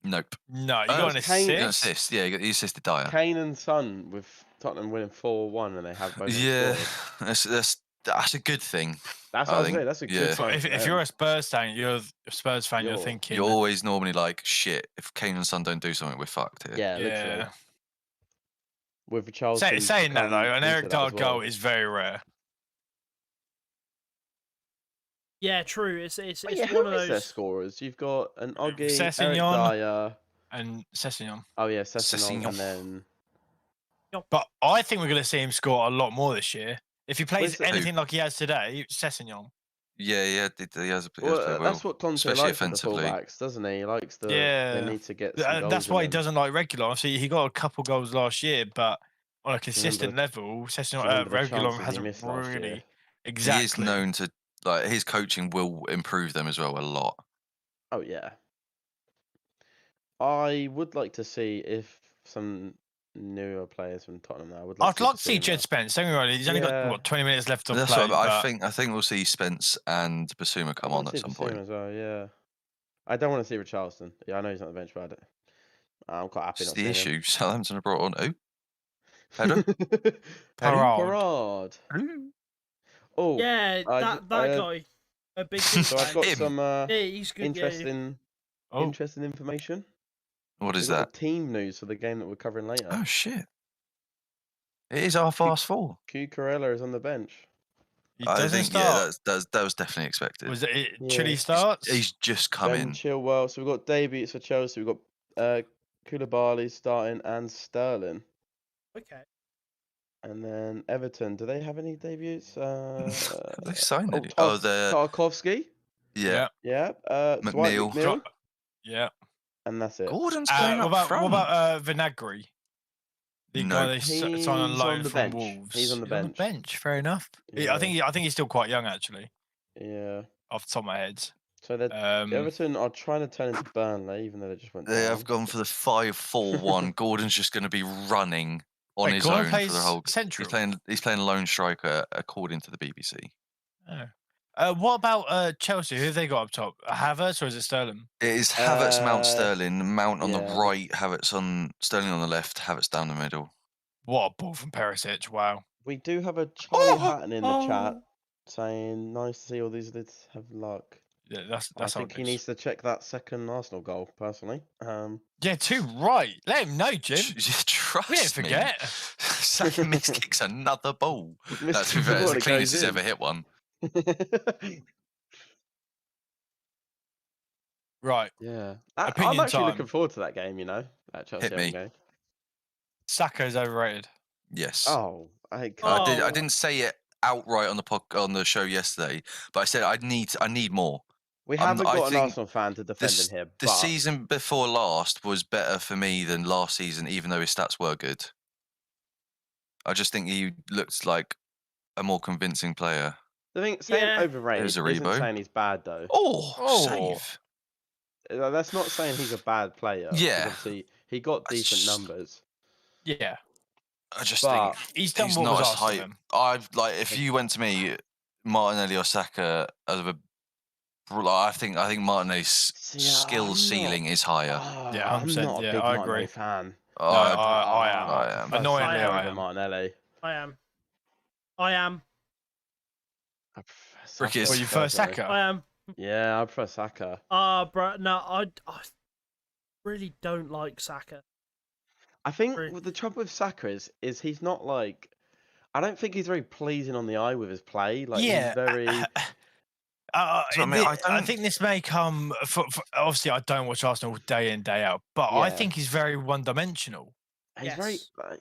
[SPEAKER 7] Nope.
[SPEAKER 6] No, you got an
[SPEAKER 4] Kane-
[SPEAKER 7] He got an
[SPEAKER 6] assist.
[SPEAKER 7] assist. Yeah, he assisted Dyer.
[SPEAKER 4] Kane and Son with Tottenham winning 4-1, and they have both
[SPEAKER 7] Yeah,
[SPEAKER 4] scored.
[SPEAKER 7] that's a good thing.
[SPEAKER 4] That's
[SPEAKER 7] I
[SPEAKER 4] what I was
[SPEAKER 7] think-
[SPEAKER 4] saying. That's a
[SPEAKER 7] yeah.
[SPEAKER 4] good sign.
[SPEAKER 6] If you're a Spurs fan, you're thinking.
[SPEAKER 7] You're always normally like, shit, if Kane and Son don't do something, we're fucked here.
[SPEAKER 4] yeah, literally.
[SPEAKER 6] Yeah.
[SPEAKER 4] With Charleston.
[SPEAKER 6] Saying that though, an Eric Dyer
[SPEAKER 4] as well.
[SPEAKER 6] goal is very rare.
[SPEAKER 5] Yeah, true. It's
[SPEAKER 4] But yeah,
[SPEAKER 5] one
[SPEAKER 4] who
[SPEAKER 5] of
[SPEAKER 4] is their
[SPEAKER 5] those.
[SPEAKER 4] scorers? You've got an Oggy, Eric
[SPEAKER 6] Sessegnon.
[SPEAKER 4] Dyer.
[SPEAKER 6] And Sessegnon.
[SPEAKER 4] Oh yeah, Sessegnon,
[SPEAKER 7] Sessegnon.
[SPEAKER 4] and then
[SPEAKER 6] But I think we're going to see him score a lot more this year. If he plays
[SPEAKER 4] Where's the-
[SPEAKER 6] anything like he has today, Sessegnon.
[SPEAKER 7] Yeah, he has he has
[SPEAKER 4] well,
[SPEAKER 7] played
[SPEAKER 4] that's
[SPEAKER 7] well,
[SPEAKER 4] what Conte
[SPEAKER 7] especially
[SPEAKER 4] likes with the
[SPEAKER 7] offensively.
[SPEAKER 4] fullbacks, doesn't he? He likes the.
[SPEAKER 6] Yeah.
[SPEAKER 4] They need to get. Some goals
[SPEAKER 6] That's
[SPEAKER 4] in
[SPEAKER 6] why he
[SPEAKER 4] them.
[SPEAKER 6] doesn't like regular. Obviously, he got a couple goals last year, but on a consistent
[SPEAKER 4] Remember-
[SPEAKER 6] level, Sessegnon,
[SPEAKER 4] remember the
[SPEAKER 6] regular
[SPEAKER 4] chances he
[SPEAKER 6] hasn't
[SPEAKER 4] missed last year?
[SPEAKER 6] really.
[SPEAKER 7] He
[SPEAKER 6] Exactly.
[SPEAKER 7] is known to like his coaching will improve them as well a lot.
[SPEAKER 4] Oh yeah. I would like to see if some newer players from Tottenham now.
[SPEAKER 6] I'd like to see Jed Spence. Don't get me wrong, he's only
[SPEAKER 4] Yeah.
[SPEAKER 6] got what 20 minutes left to
[SPEAKER 7] That's
[SPEAKER 6] play.
[SPEAKER 7] what I
[SPEAKER 6] but
[SPEAKER 7] think we'll see Spence and Basuma come on at some point.
[SPEAKER 4] as well. Yeah. I don't want to see Richarlison. Yeah, I know he's not on the bench, but I'm quite happy.
[SPEAKER 7] That's
[SPEAKER 4] not
[SPEAKER 7] the
[SPEAKER 4] seeing
[SPEAKER 7] issue. Southampton have brought on who?
[SPEAKER 4] him.
[SPEAKER 6] Parade.
[SPEAKER 4] Parade. Oh
[SPEAKER 5] Yeah, that guy. A big.
[SPEAKER 4] So I've got
[SPEAKER 7] Him.
[SPEAKER 4] some
[SPEAKER 5] Yeah, he's good.
[SPEAKER 4] interesting information.
[SPEAKER 7] What is
[SPEAKER 4] We've got
[SPEAKER 7] that?
[SPEAKER 4] the team news for the game that we're covering later.
[SPEAKER 7] Oh shit! It is our fast four.
[SPEAKER 4] Cucurella is on the bench.
[SPEAKER 6] He
[SPEAKER 7] I
[SPEAKER 6] doesn't
[SPEAKER 7] think
[SPEAKER 6] start.
[SPEAKER 7] that was definitely expected.
[SPEAKER 6] Was it
[SPEAKER 4] Yeah.
[SPEAKER 6] Chile starts?
[SPEAKER 7] He's just come
[SPEAKER 4] Ben
[SPEAKER 7] in.
[SPEAKER 4] Chilwell. So we've got debuts for Chelsea. We've got Koulibaly starting and Sterling.
[SPEAKER 5] Okay.
[SPEAKER 4] And then Everton. Do they have any debuts?
[SPEAKER 7] Have they signed any?
[SPEAKER 4] Oh,
[SPEAKER 7] the
[SPEAKER 4] Tarkovsky.
[SPEAKER 7] yeah.
[SPEAKER 4] Yeah. Dwight
[SPEAKER 7] McNeil.
[SPEAKER 4] McNeil.
[SPEAKER 6] Yeah.
[SPEAKER 4] And that's it.
[SPEAKER 7] Gordon's going
[SPEAKER 6] What
[SPEAKER 7] up
[SPEAKER 6] about
[SPEAKER 7] front.
[SPEAKER 6] Vinagre? The
[SPEAKER 7] No.
[SPEAKER 6] guy they
[SPEAKER 4] He's
[SPEAKER 6] signed on
[SPEAKER 4] on
[SPEAKER 6] loan
[SPEAKER 4] the
[SPEAKER 6] from
[SPEAKER 4] bench.
[SPEAKER 6] Wolves.
[SPEAKER 4] He's on the bench.
[SPEAKER 6] Fair enough.
[SPEAKER 4] Yeah.
[SPEAKER 6] I think he's still quite young actually,
[SPEAKER 4] Yeah.
[SPEAKER 6] off the top of my head.
[SPEAKER 4] So Everton are trying to turn into Burnley, even though they just went
[SPEAKER 7] They
[SPEAKER 4] down.
[SPEAKER 7] have gone for the 5-4-1. Gordon's just going to be running on
[SPEAKER 6] Wait,
[SPEAKER 7] his
[SPEAKER 6] Gordon
[SPEAKER 7] own
[SPEAKER 6] plays
[SPEAKER 7] for the whole.
[SPEAKER 6] central.
[SPEAKER 7] He's playing lone striker according to the BBC.
[SPEAKER 6] Oh. What about Chelsea? Who have they got up top? Havertz or is it Sterling?
[SPEAKER 7] It is Havertz, Mount,
[SPEAKER 4] Uh,
[SPEAKER 7] Sterling, Mount on the
[SPEAKER 4] yeah.
[SPEAKER 7] right, Havertz on Sterling on the left, Havertz down the middle.
[SPEAKER 6] What a ball from Perisic! Wow.
[SPEAKER 4] We do have a Charlie Hatton in the
[SPEAKER 5] Oh.
[SPEAKER 4] chat saying, "Nice to see all these lids have luck."
[SPEAKER 6] Yeah, that's
[SPEAKER 4] I think
[SPEAKER 6] how it
[SPEAKER 4] he
[SPEAKER 6] is.
[SPEAKER 4] needs to check that second Arsenal goal, personally.
[SPEAKER 6] Yeah, too right. Let him know, Jim.
[SPEAKER 7] Trust
[SPEAKER 6] We didn't
[SPEAKER 7] me.
[SPEAKER 6] forget.
[SPEAKER 7] Saka miskicks another ball. That's
[SPEAKER 4] Missed
[SPEAKER 7] fair. It's
[SPEAKER 4] before
[SPEAKER 7] the
[SPEAKER 4] it
[SPEAKER 7] cleanest
[SPEAKER 4] goes
[SPEAKER 7] he's
[SPEAKER 4] in.
[SPEAKER 7] ever hit one.
[SPEAKER 6] Right.
[SPEAKER 4] Yeah, I'm
[SPEAKER 6] Opinion
[SPEAKER 4] actually
[SPEAKER 6] time.
[SPEAKER 4] looking forward to that game. You know, that Chelsea
[SPEAKER 7] Hit me.
[SPEAKER 4] game.
[SPEAKER 6] Saka's overrated.
[SPEAKER 7] Yes.
[SPEAKER 4] Oh, I
[SPEAKER 5] Oh.
[SPEAKER 7] I didn't say it outright on the show yesterday, but I said I need more.
[SPEAKER 4] we
[SPEAKER 7] I'm-
[SPEAKER 4] haven't
[SPEAKER 7] I
[SPEAKER 4] got an
[SPEAKER 7] think
[SPEAKER 4] Arsenal fan to defend him here.
[SPEAKER 7] The
[SPEAKER 4] but
[SPEAKER 7] season before last was better for me than last season, even though his stats were good. I just think he looked like a more convincing player.
[SPEAKER 4] the thing saying
[SPEAKER 5] Yeah.
[SPEAKER 4] overrated
[SPEAKER 7] There's a
[SPEAKER 4] isn't
[SPEAKER 7] Rebo.
[SPEAKER 4] saying he's bad though.
[SPEAKER 7] Oh, save.
[SPEAKER 4] That's not saying he's a bad player. 'cause
[SPEAKER 7] Yeah.
[SPEAKER 4] obviously he got
[SPEAKER 7] It's
[SPEAKER 4] decent
[SPEAKER 7] just-
[SPEAKER 4] numbers.
[SPEAKER 6] Yeah.
[SPEAKER 7] I just
[SPEAKER 4] But
[SPEAKER 7] think
[SPEAKER 6] He's done
[SPEAKER 7] he's
[SPEAKER 6] what
[SPEAKER 7] not
[SPEAKER 6] was
[SPEAKER 7] as
[SPEAKER 6] asked of
[SPEAKER 7] hype.
[SPEAKER 6] him.
[SPEAKER 7] I've like if you went to me, Martinelli or Saka as of a, I think Martinelli's
[SPEAKER 4] See,
[SPEAKER 7] skill
[SPEAKER 4] I'm not-
[SPEAKER 7] ceiling is higher.
[SPEAKER 6] Yeah,
[SPEAKER 4] I'm
[SPEAKER 6] 100%,
[SPEAKER 4] not a
[SPEAKER 6] yeah,
[SPEAKER 4] big
[SPEAKER 6] I
[SPEAKER 4] Martinelli
[SPEAKER 6] agree.
[SPEAKER 4] fan.
[SPEAKER 6] I am.
[SPEAKER 7] I am.
[SPEAKER 6] Annoyingly,
[SPEAKER 5] I
[SPEAKER 6] I
[SPEAKER 4] am
[SPEAKER 6] am.
[SPEAKER 4] Martinelli.
[SPEAKER 5] I am. I am.
[SPEAKER 4] I prefer
[SPEAKER 7] Ricky,
[SPEAKER 4] Saka,
[SPEAKER 6] Well, you first
[SPEAKER 4] personally.
[SPEAKER 6] Saka.
[SPEAKER 5] I am.
[SPEAKER 4] Yeah, I prefer Saka.
[SPEAKER 5] Bro, no, I really don't like Saka.
[SPEAKER 4] I think
[SPEAKER 5] Really.
[SPEAKER 4] the trouble with Saka is he's not like. I don't think he's very pleasing on the eye with his play. Like
[SPEAKER 6] Yeah.
[SPEAKER 4] he's very.
[SPEAKER 7] That's what I mean.
[SPEAKER 6] I think this may come. Obviously, I don't watch Arsenal day in day out, but I
[SPEAKER 4] Yeah.
[SPEAKER 6] think he's very one-dimensional.
[SPEAKER 4] He's very.
[SPEAKER 5] Yes.
[SPEAKER 4] Like,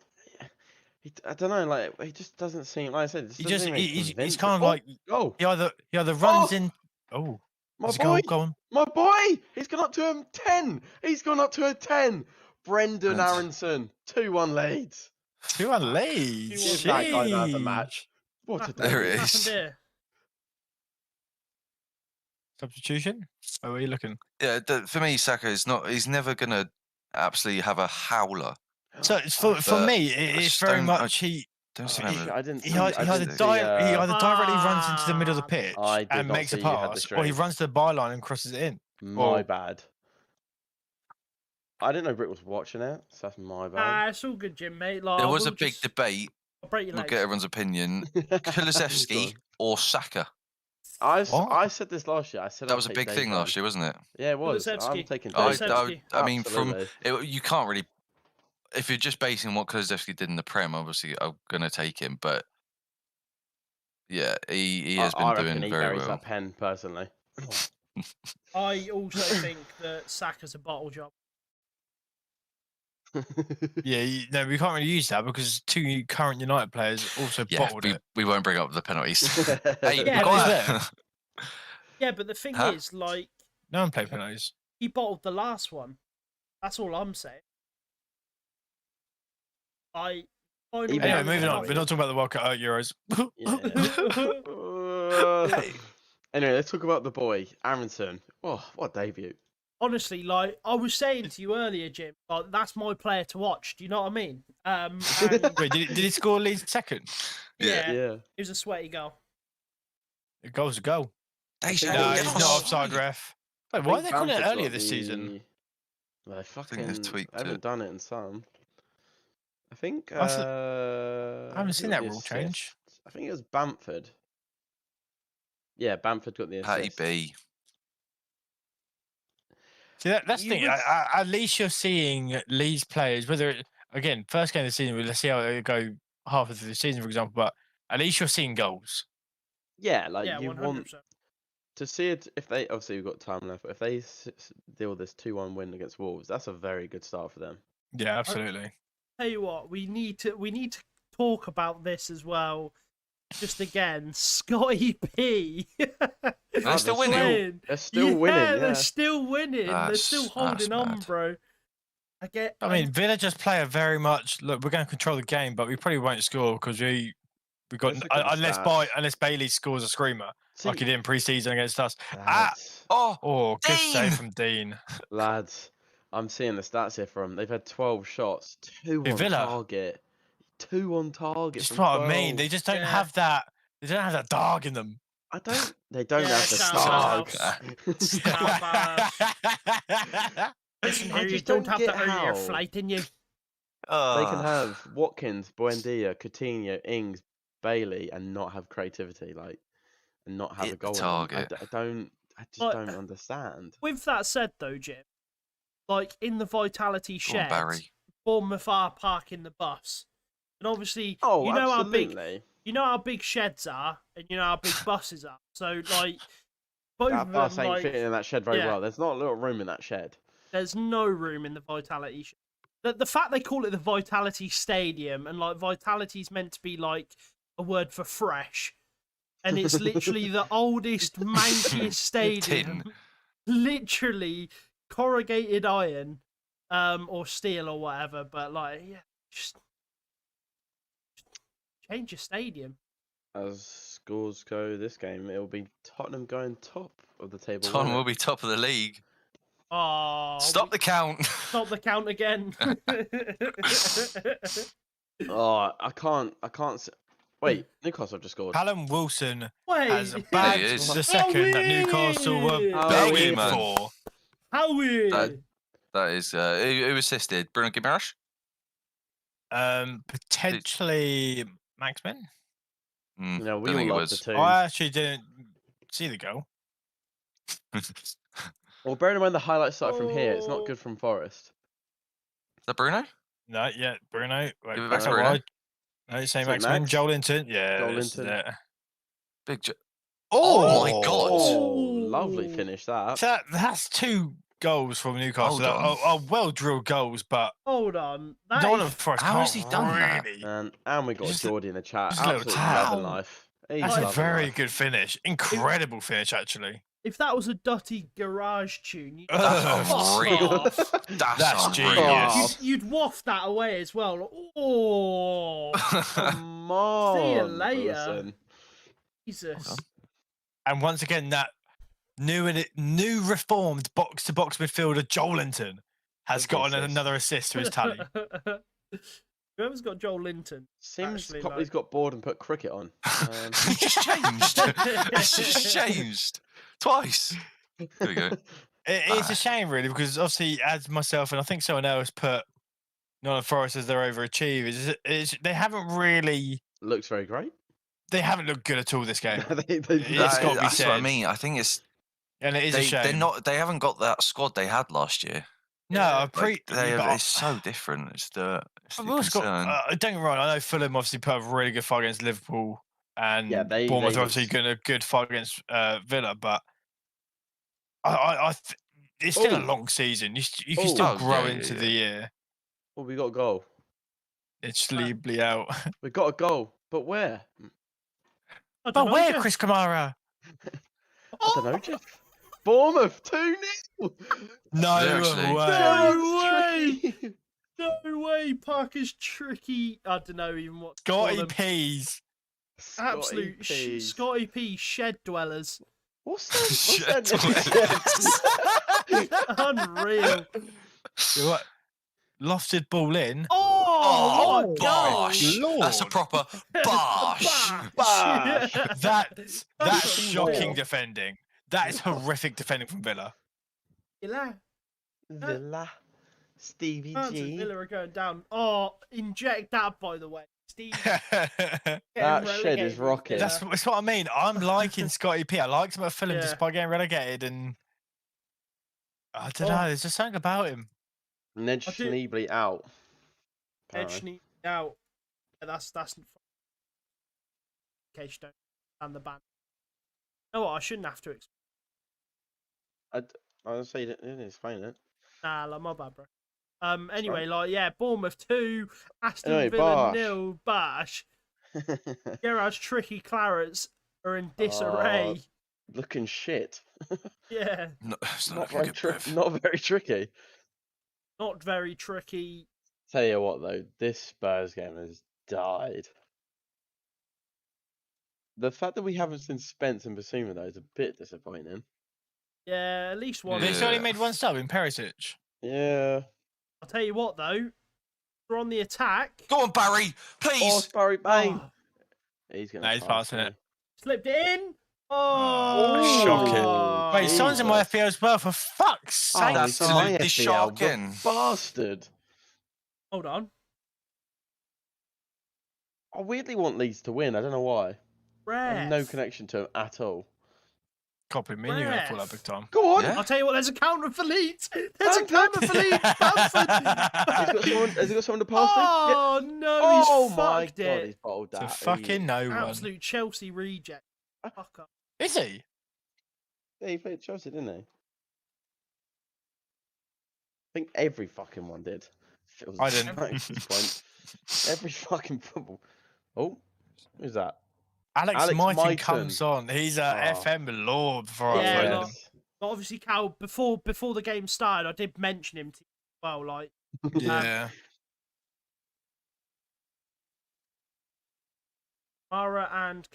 [SPEAKER 4] I don't know. Like he just doesn't seem. Like I said,
[SPEAKER 6] He just he's
[SPEAKER 4] convincing.
[SPEAKER 6] kind of like
[SPEAKER 4] Oh,
[SPEAKER 6] he either runs
[SPEAKER 4] Oh!
[SPEAKER 6] in. Oh,
[SPEAKER 4] my
[SPEAKER 6] where's he
[SPEAKER 4] boy!
[SPEAKER 6] go on.
[SPEAKER 4] My boy! He's gone up to a 10. He's gone up to a 10. Brendan
[SPEAKER 7] That's-
[SPEAKER 4] Aronson, 2-1 leads.
[SPEAKER 6] 2-1 lead.
[SPEAKER 4] Give that guy man of the
[SPEAKER 6] Sheesh.
[SPEAKER 4] match. What a
[SPEAKER 7] There
[SPEAKER 4] day.
[SPEAKER 7] it
[SPEAKER 5] What
[SPEAKER 7] is.
[SPEAKER 5] happened here?
[SPEAKER 6] Substitution. Oh, where are you looking?
[SPEAKER 7] Yeah, for me, Saka is not. He's never gonna absolutely have a howler.
[SPEAKER 6] So it's for
[SPEAKER 7] But
[SPEAKER 6] me,
[SPEAKER 7] I
[SPEAKER 6] it's
[SPEAKER 7] just
[SPEAKER 6] very
[SPEAKER 7] don't-
[SPEAKER 6] much he.
[SPEAKER 7] Don't see
[SPEAKER 6] he-
[SPEAKER 7] him.
[SPEAKER 4] I didn't
[SPEAKER 6] He
[SPEAKER 4] see.
[SPEAKER 6] either,
[SPEAKER 4] I didn't see,
[SPEAKER 6] he either directly runs into the middle of the
[SPEAKER 5] Ah,
[SPEAKER 6] pitch
[SPEAKER 4] I did
[SPEAKER 6] and
[SPEAKER 4] not
[SPEAKER 6] makes a
[SPEAKER 4] see you had the
[SPEAKER 6] pass, or he
[SPEAKER 4] streak.
[SPEAKER 6] runs to the byline and crosses it in.
[SPEAKER 4] My
[SPEAKER 6] Oh.
[SPEAKER 4] bad. I didn't know Brick was watching it, so that's my
[SPEAKER 5] Nah,
[SPEAKER 4] bad.
[SPEAKER 5] it's all good, Jim, mate. Like,
[SPEAKER 7] There
[SPEAKER 5] I
[SPEAKER 7] was a
[SPEAKER 5] will
[SPEAKER 7] big
[SPEAKER 5] just-
[SPEAKER 7] debate.
[SPEAKER 5] I'll break your
[SPEAKER 7] We'll
[SPEAKER 5] legs.
[SPEAKER 7] get everyone's opinion. Kulusevski or Saka.
[SPEAKER 6] What?
[SPEAKER 4] I said this last year. I said
[SPEAKER 7] That
[SPEAKER 4] I'd
[SPEAKER 7] was a
[SPEAKER 4] take
[SPEAKER 7] big thing
[SPEAKER 4] Dave
[SPEAKER 7] last year, wasn't it?
[SPEAKER 4] Yeah, it was. I'm
[SPEAKER 5] Kulusevski.
[SPEAKER 4] taking
[SPEAKER 7] I,
[SPEAKER 4] Dave.
[SPEAKER 5] Kulusevski.
[SPEAKER 7] I mean,
[SPEAKER 4] Absolutely.
[SPEAKER 7] you can't really. If you're just basing what Kulusevski did in the Prem, obviously I'm gonna take him. But yeah, he has
[SPEAKER 4] I
[SPEAKER 7] been
[SPEAKER 4] reckon
[SPEAKER 7] doing
[SPEAKER 4] he
[SPEAKER 7] very
[SPEAKER 4] buries
[SPEAKER 7] well.
[SPEAKER 4] that pen personally.
[SPEAKER 5] I also think that Saka's a bottle job.
[SPEAKER 6] Yeah, no, we can't really use that because two current United players also
[SPEAKER 7] Yeah,
[SPEAKER 6] bottled it.
[SPEAKER 7] we won't bring up the penalties. Hey,
[SPEAKER 5] Yeah,
[SPEAKER 7] be
[SPEAKER 5] but-
[SPEAKER 7] quiet.
[SPEAKER 5] Yeah, but the thing
[SPEAKER 7] Huh?
[SPEAKER 5] is, like,
[SPEAKER 6] No one played penalties.
[SPEAKER 5] he bottled the last one. That's all I'm saying.
[SPEAKER 4] Even
[SPEAKER 6] Anyway,
[SPEAKER 4] Yeah,
[SPEAKER 6] moving on.
[SPEAKER 4] yeah.
[SPEAKER 6] We're not talking about the World Cup Euros.
[SPEAKER 4] Yeah. Anyway, let's talk about the boy, Aronson. Oh, what a debut.
[SPEAKER 5] Honestly, like I was saying to you earlier, Jim, like that's my player to watch. Do you know what I mean? And
[SPEAKER 6] Wait, did he score Leeds second?
[SPEAKER 5] yeah,
[SPEAKER 4] Yeah.
[SPEAKER 5] it was a sweaty goal.
[SPEAKER 6] The goal's a goal.
[SPEAKER 7] Deja,
[SPEAKER 6] No,
[SPEAKER 7] get
[SPEAKER 6] he's
[SPEAKER 7] on
[SPEAKER 6] not
[SPEAKER 7] side.
[SPEAKER 6] offside, ref. Wait, why are they calling it
[SPEAKER 4] Bamford's
[SPEAKER 6] earlier
[SPEAKER 4] got
[SPEAKER 6] this season?
[SPEAKER 4] Well, they
[SPEAKER 7] they've
[SPEAKER 4] fucking
[SPEAKER 7] tweaked
[SPEAKER 4] haven't
[SPEAKER 7] it.
[SPEAKER 4] done it in some. I think.
[SPEAKER 6] I haven't
[SPEAKER 4] who
[SPEAKER 6] seen
[SPEAKER 4] got
[SPEAKER 6] that
[SPEAKER 4] the
[SPEAKER 6] rule change.
[SPEAKER 4] assist? I think it was Bamford. Yeah, Bamford got the
[SPEAKER 7] Patty
[SPEAKER 4] assist.
[SPEAKER 7] B.
[SPEAKER 6] See, that's the
[SPEAKER 4] You
[SPEAKER 6] thing.
[SPEAKER 4] would-
[SPEAKER 6] At least you're seeing Leeds players, again, first game of the season, let's see how it go halfway through the season, for example, but at least you're seeing goals.
[SPEAKER 4] Yeah, like
[SPEAKER 5] Yeah,
[SPEAKER 4] you
[SPEAKER 5] 100%.
[SPEAKER 4] want to see it. If they obviously we've got time left, but if they deal this 2-1 win against Wolves, that's a very good start for them.
[SPEAKER 6] Yeah, absolutely.
[SPEAKER 5] Tell you what, we need to talk about this as well. Just again, Scotty P.
[SPEAKER 7] They're still winning.
[SPEAKER 5] Playing.
[SPEAKER 4] They're still winning. Yeah,
[SPEAKER 5] They're still winning. They're still
[SPEAKER 7] That's
[SPEAKER 5] holding on,
[SPEAKER 7] mad.
[SPEAKER 5] bro.
[SPEAKER 6] I mean, Villa just play a very much. Look, we're going to control the game, but we probably won't score because we got
[SPEAKER 4] Let's look at the
[SPEAKER 6] unless Bailey scores a screamer like he
[SPEAKER 4] See,
[SPEAKER 6] did in pre-season against us.
[SPEAKER 4] lads,
[SPEAKER 7] Oh,
[SPEAKER 6] Good save
[SPEAKER 7] Dean!
[SPEAKER 6] from Dean.
[SPEAKER 4] lads, I'm seeing the stats here from. They've had 12 shots, 2 on
[SPEAKER 6] Villa?
[SPEAKER 4] target, 2 on target.
[SPEAKER 6] That's
[SPEAKER 4] from
[SPEAKER 6] what I mean.
[SPEAKER 4] 12.
[SPEAKER 6] They just don't
[SPEAKER 5] Yeah.
[SPEAKER 6] have that. They don't have that dog in them.
[SPEAKER 4] I don't. They don't
[SPEAKER 5] Yeah,
[SPEAKER 4] have the
[SPEAKER 5] shout
[SPEAKER 4] stars.
[SPEAKER 5] out. Listen
[SPEAKER 4] I
[SPEAKER 5] here, you
[SPEAKER 4] just
[SPEAKER 5] don't
[SPEAKER 4] don't
[SPEAKER 5] have
[SPEAKER 4] get
[SPEAKER 5] the earlier
[SPEAKER 4] how.
[SPEAKER 5] flight in you.
[SPEAKER 4] They
[SPEAKER 7] Ah.
[SPEAKER 4] can have Watkins, Buendia, Coutinho, Ings, Bailey, and not have creativity, like, and not have
[SPEAKER 7] Hit
[SPEAKER 4] a
[SPEAKER 7] the
[SPEAKER 4] goal. in them.
[SPEAKER 7] target.
[SPEAKER 4] I just
[SPEAKER 5] Like-
[SPEAKER 4] don't understand.
[SPEAKER 5] With that said, though, Jim, like in the Vitality
[SPEAKER 7] Go on,
[SPEAKER 5] shed,
[SPEAKER 7] Barry.
[SPEAKER 5] Bournemouth are parking the bus, and obviously,
[SPEAKER 4] Oh,
[SPEAKER 5] you know
[SPEAKER 4] absolutely.
[SPEAKER 5] how big sheds are, and you know how big buses are. So, like, both
[SPEAKER 4] That
[SPEAKER 5] of
[SPEAKER 4] bus
[SPEAKER 5] them,
[SPEAKER 4] ain't
[SPEAKER 5] like,
[SPEAKER 4] fitting in that shed very
[SPEAKER 5] yeah.
[SPEAKER 4] well. There's not a little room in that shed.
[SPEAKER 5] there's no room in the Vitality shed. The fact they call it the Vitality Stadium, and like Vitality's meant to be like a word for fresh, and it's literally the oldest, mankiest stadium, literally corrugated iron, or steel or whatever. But like, yeah, just change your stadium.
[SPEAKER 4] As scores go this game, it'll be Tottenham going top of the table.
[SPEAKER 7] Tottenham will
[SPEAKER 4] won't
[SPEAKER 7] be top of the league.
[SPEAKER 5] Oh,
[SPEAKER 7] Stop the count.
[SPEAKER 5] stop the count again.
[SPEAKER 4] it? Oh, I can't. Wait, Newcastle have just scored.
[SPEAKER 6] Callum Wilson
[SPEAKER 5] Wait,
[SPEAKER 6] has
[SPEAKER 7] There
[SPEAKER 6] bagged
[SPEAKER 7] he is.
[SPEAKER 6] the second that Newcastle were
[SPEAKER 5] weird.
[SPEAKER 4] How
[SPEAKER 6] begging
[SPEAKER 4] weird,
[SPEAKER 7] man.
[SPEAKER 6] for.
[SPEAKER 5] how weird.
[SPEAKER 7] That is who assisted? Bruno Guimaraes?
[SPEAKER 6] Potentially Maxman.
[SPEAKER 7] Mm,
[SPEAKER 4] No, we
[SPEAKER 7] don't
[SPEAKER 4] all
[SPEAKER 7] think it
[SPEAKER 4] love the
[SPEAKER 7] was.
[SPEAKER 4] twos.
[SPEAKER 6] I actually didn't see the goal.
[SPEAKER 4] Well, bearing in mind the highlights started from here, it's not
[SPEAKER 5] Oh.
[SPEAKER 4] good from Forest.
[SPEAKER 7] Is that Bruno?
[SPEAKER 6] No, yeah, Bruno. Wait,
[SPEAKER 7] Give it
[SPEAKER 6] back
[SPEAKER 7] back to
[SPEAKER 6] up
[SPEAKER 7] Bruno.
[SPEAKER 6] wide. No, say
[SPEAKER 4] Is it
[SPEAKER 6] Maxman.
[SPEAKER 4] Max?
[SPEAKER 6] Joelinton. Yeah, this is
[SPEAKER 4] Joelinton.
[SPEAKER 6] it.
[SPEAKER 7] Big.
[SPEAKER 6] Oh,
[SPEAKER 7] my God.
[SPEAKER 4] Oh, lovely finish that.
[SPEAKER 6] So that's 2 goals from Newcastle.
[SPEAKER 7] Hold on.
[SPEAKER 6] Are well drilled goals, but
[SPEAKER 5] Hold on. That
[SPEAKER 6] Nottingham
[SPEAKER 5] is-
[SPEAKER 6] Forest
[SPEAKER 7] how
[SPEAKER 6] can't
[SPEAKER 7] has he done that?
[SPEAKER 6] really.
[SPEAKER 4] And we got
[SPEAKER 6] Just a-
[SPEAKER 4] Geordie in the chat.
[SPEAKER 6] just a little
[SPEAKER 4] Absolute
[SPEAKER 6] tap.
[SPEAKER 4] loving life. He's
[SPEAKER 6] That's a
[SPEAKER 4] loving
[SPEAKER 6] very
[SPEAKER 4] life.
[SPEAKER 6] good finish. Incredible finish, actually.
[SPEAKER 5] if that was a Dutty garage tune, you'd,
[SPEAKER 7] That's
[SPEAKER 6] Ugh.
[SPEAKER 7] unreal.
[SPEAKER 6] That's
[SPEAKER 7] That's
[SPEAKER 6] genius.
[SPEAKER 7] unreal.
[SPEAKER 5] you'd waft that away as well. Oh,
[SPEAKER 4] Come on.
[SPEAKER 5] See you later.
[SPEAKER 4] Wilson.
[SPEAKER 5] Jesus.
[SPEAKER 6] And once again, that new reformed box-to-box midfielder Joelinton has
[SPEAKER 4] Double
[SPEAKER 6] gotten
[SPEAKER 4] assist.
[SPEAKER 6] another assist to his tally.
[SPEAKER 5] Whoever's got Joel Linton.
[SPEAKER 4] Seems
[SPEAKER 5] Actually,
[SPEAKER 4] Copley's
[SPEAKER 5] like-
[SPEAKER 4] got bored and put cricket on.
[SPEAKER 7] It's just changed. It's just changed twice. There we go.
[SPEAKER 6] It's a shame, really, because obviously, as myself and I think someone else put Nottingham Forest as their overachievers, they haven't really.
[SPEAKER 4] Looks very great.
[SPEAKER 6] They haven't looked good at all this game,
[SPEAKER 4] They
[SPEAKER 6] It's
[SPEAKER 7] That-
[SPEAKER 6] gotta be
[SPEAKER 7] that's what I
[SPEAKER 6] said.
[SPEAKER 7] mean. I think it's
[SPEAKER 6] and it is a shame.
[SPEAKER 7] they're not. They haven't got that squad they had last year.
[SPEAKER 6] No,
[SPEAKER 5] Yeah.
[SPEAKER 6] I pre. but
[SPEAKER 7] It's so different. It's the
[SPEAKER 6] I've also
[SPEAKER 7] concern.
[SPEAKER 6] got. Don't get me wrong. I know Fulham obviously put up a really good fight against Liverpool, and
[SPEAKER 4] Yeah, they
[SPEAKER 6] Bournemouth
[SPEAKER 4] was-
[SPEAKER 6] obviously got a good fight against Villa, but it's still a
[SPEAKER 4] Oh.
[SPEAKER 6] long season. You can
[SPEAKER 4] Oh.
[SPEAKER 6] still
[SPEAKER 7] Oh,
[SPEAKER 6] grow
[SPEAKER 7] yeah,
[SPEAKER 6] into
[SPEAKER 7] yeah.
[SPEAKER 6] the year.
[SPEAKER 4] Oh, we got a goal.
[SPEAKER 6] It's sleepily out.
[SPEAKER 4] We got a goal. But where?
[SPEAKER 5] I
[SPEAKER 6] But
[SPEAKER 5] don't know,
[SPEAKER 6] where,
[SPEAKER 5] Jeff.
[SPEAKER 6] Chris Kamara?
[SPEAKER 4] I don't know, Jeff. Bournemouth 2-0.
[SPEAKER 6] No
[SPEAKER 7] actually-
[SPEAKER 6] way.
[SPEAKER 5] No way!
[SPEAKER 4] Tricky.
[SPEAKER 5] No way, Parker's tricky. I don't know even what to call
[SPEAKER 6] Scotty
[SPEAKER 5] them.
[SPEAKER 6] Peas.
[SPEAKER 5] Absolute
[SPEAKER 4] Scotty Peas.
[SPEAKER 5] Scotty P shed dwellers.
[SPEAKER 4] What's that?
[SPEAKER 7] Shed
[SPEAKER 5] Unreal.
[SPEAKER 6] You what? Lofted ball in.
[SPEAKER 5] Oh, what a
[SPEAKER 7] bosh!
[SPEAKER 5] goal.
[SPEAKER 7] That's a proper bosh.
[SPEAKER 4] Bash.
[SPEAKER 6] That's
[SPEAKER 5] That's
[SPEAKER 6] shocking
[SPEAKER 4] more.
[SPEAKER 6] defending. That is horrific defending from Villa.
[SPEAKER 5] Villa.
[SPEAKER 4] Villa. Stevie
[SPEAKER 5] Fans of
[SPEAKER 4] G.
[SPEAKER 5] Villa are going down. Oh, inject that, by the way. Steve.
[SPEAKER 4] That shed is rocking.
[SPEAKER 6] That's what I mean. I'm liking Scotty P. I liked him at Fulham
[SPEAKER 5] Yeah.
[SPEAKER 6] despite getting relegated, and I don't know. There's just something about him.
[SPEAKER 4] Ned
[SPEAKER 5] I do-
[SPEAKER 4] Schneebly out.
[SPEAKER 5] Edge out. Yeah, that's in case you don't understand the band. You know what? I shouldn't have to explain.
[SPEAKER 4] I was say you didn't explain it.
[SPEAKER 5] Nah, like my bad, bro. Anyway, like yeah, Bournemouth 2, Aston
[SPEAKER 4] Anyway,
[SPEAKER 5] Villa
[SPEAKER 4] Bosh.
[SPEAKER 5] 0, Bash. Gerard's tricky clarets are in disarray.
[SPEAKER 4] Looking shit.
[SPEAKER 5] Yeah,
[SPEAKER 7] No, it's not,
[SPEAKER 4] Not
[SPEAKER 7] looking
[SPEAKER 4] very,
[SPEAKER 7] good, Brev.
[SPEAKER 4] not very tricky.
[SPEAKER 5] not very tricky.
[SPEAKER 4] Tell you what though, this Spurs game has died. The fact that we haven't seen Spence and Basuma though is a bit disappointing.
[SPEAKER 5] Yeah, at least one.
[SPEAKER 6] They've only
[SPEAKER 7] Yeah.
[SPEAKER 6] made one sub in Perisic.
[SPEAKER 4] Yeah.
[SPEAKER 5] I'll tell you what though, we're on the attack.
[SPEAKER 7] Go on, Barry,
[SPEAKER 4] Oh,
[SPEAKER 7] please.
[SPEAKER 4] Barry Bane.
[SPEAKER 5] Oh,
[SPEAKER 4] He's gonna.
[SPEAKER 6] No, he's
[SPEAKER 4] pass
[SPEAKER 6] passing it.
[SPEAKER 5] slipped it in.
[SPEAKER 6] Oh,
[SPEAKER 5] Oh,
[SPEAKER 6] shocking. Wait, someone's in my
[SPEAKER 4] Jesus.
[SPEAKER 6] FPL as well, for fuck's
[SPEAKER 4] Oh,
[SPEAKER 6] sake.
[SPEAKER 7] that's
[SPEAKER 4] he's in my
[SPEAKER 7] absolutely
[SPEAKER 4] FPL, the
[SPEAKER 7] shocking.
[SPEAKER 4] bastard.
[SPEAKER 5] Hold on.
[SPEAKER 4] I weirdly want Leeds to win. I don't know why. I
[SPEAKER 5] Ref.
[SPEAKER 4] have no connection to him at all.
[SPEAKER 6] Copy me, you're going to fall out
[SPEAKER 5] Ref.
[SPEAKER 6] big time.
[SPEAKER 4] Go on.
[SPEAKER 7] Yeah.
[SPEAKER 5] I'll tell you what, there's a counter for Leeds. There's a
[SPEAKER 4] Bamford.
[SPEAKER 5] counter for Leeds. Bamford.
[SPEAKER 4] Has he got someone to pass to? Yeah.
[SPEAKER 5] Oh no, he's
[SPEAKER 4] Oh my
[SPEAKER 5] fucked
[SPEAKER 4] god,
[SPEAKER 5] it.
[SPEAKER 4] he's bottled
[SPEAKER 6] It's
[SPEAKER 4] that.
[SPEAKER 6] a fucking no one.
[SPEAKER 5] Absolute Chelsea reject. Fuck up.
[SPEAKER 6] Is he?
[SPEAKER 4] Yeah, he played Chelsea, didn't he? I think every fucking one did. Feels
[SPEAKER 6] I
[SPEAKER 4] like
[SPEAKER 6] didn't.
[SPEAKER 4] at this point. Every fucking football. Oh, who's that?
[SPEAKER 6] Alex
[SPEAKER 4] Alex
[SPEAKER 6] Mighton
[SPEAKER 4] Mighton.
[SPEAKER 6] comes on. He's a
[SPEAKER 4] Oh.
[SPEAKER 6] FM lord before
[SPEAKER 5] Yeah,
[SPEAKER 6] I played
[SPEAKER 5] like-
[SPEAKER 6] him.
[SPEAKER 5] But obviously, Cal, before the game started, I did mention him to you as well. Like,
[SPEAKER 6] Yeah.
[SPEAKER 5] Mara and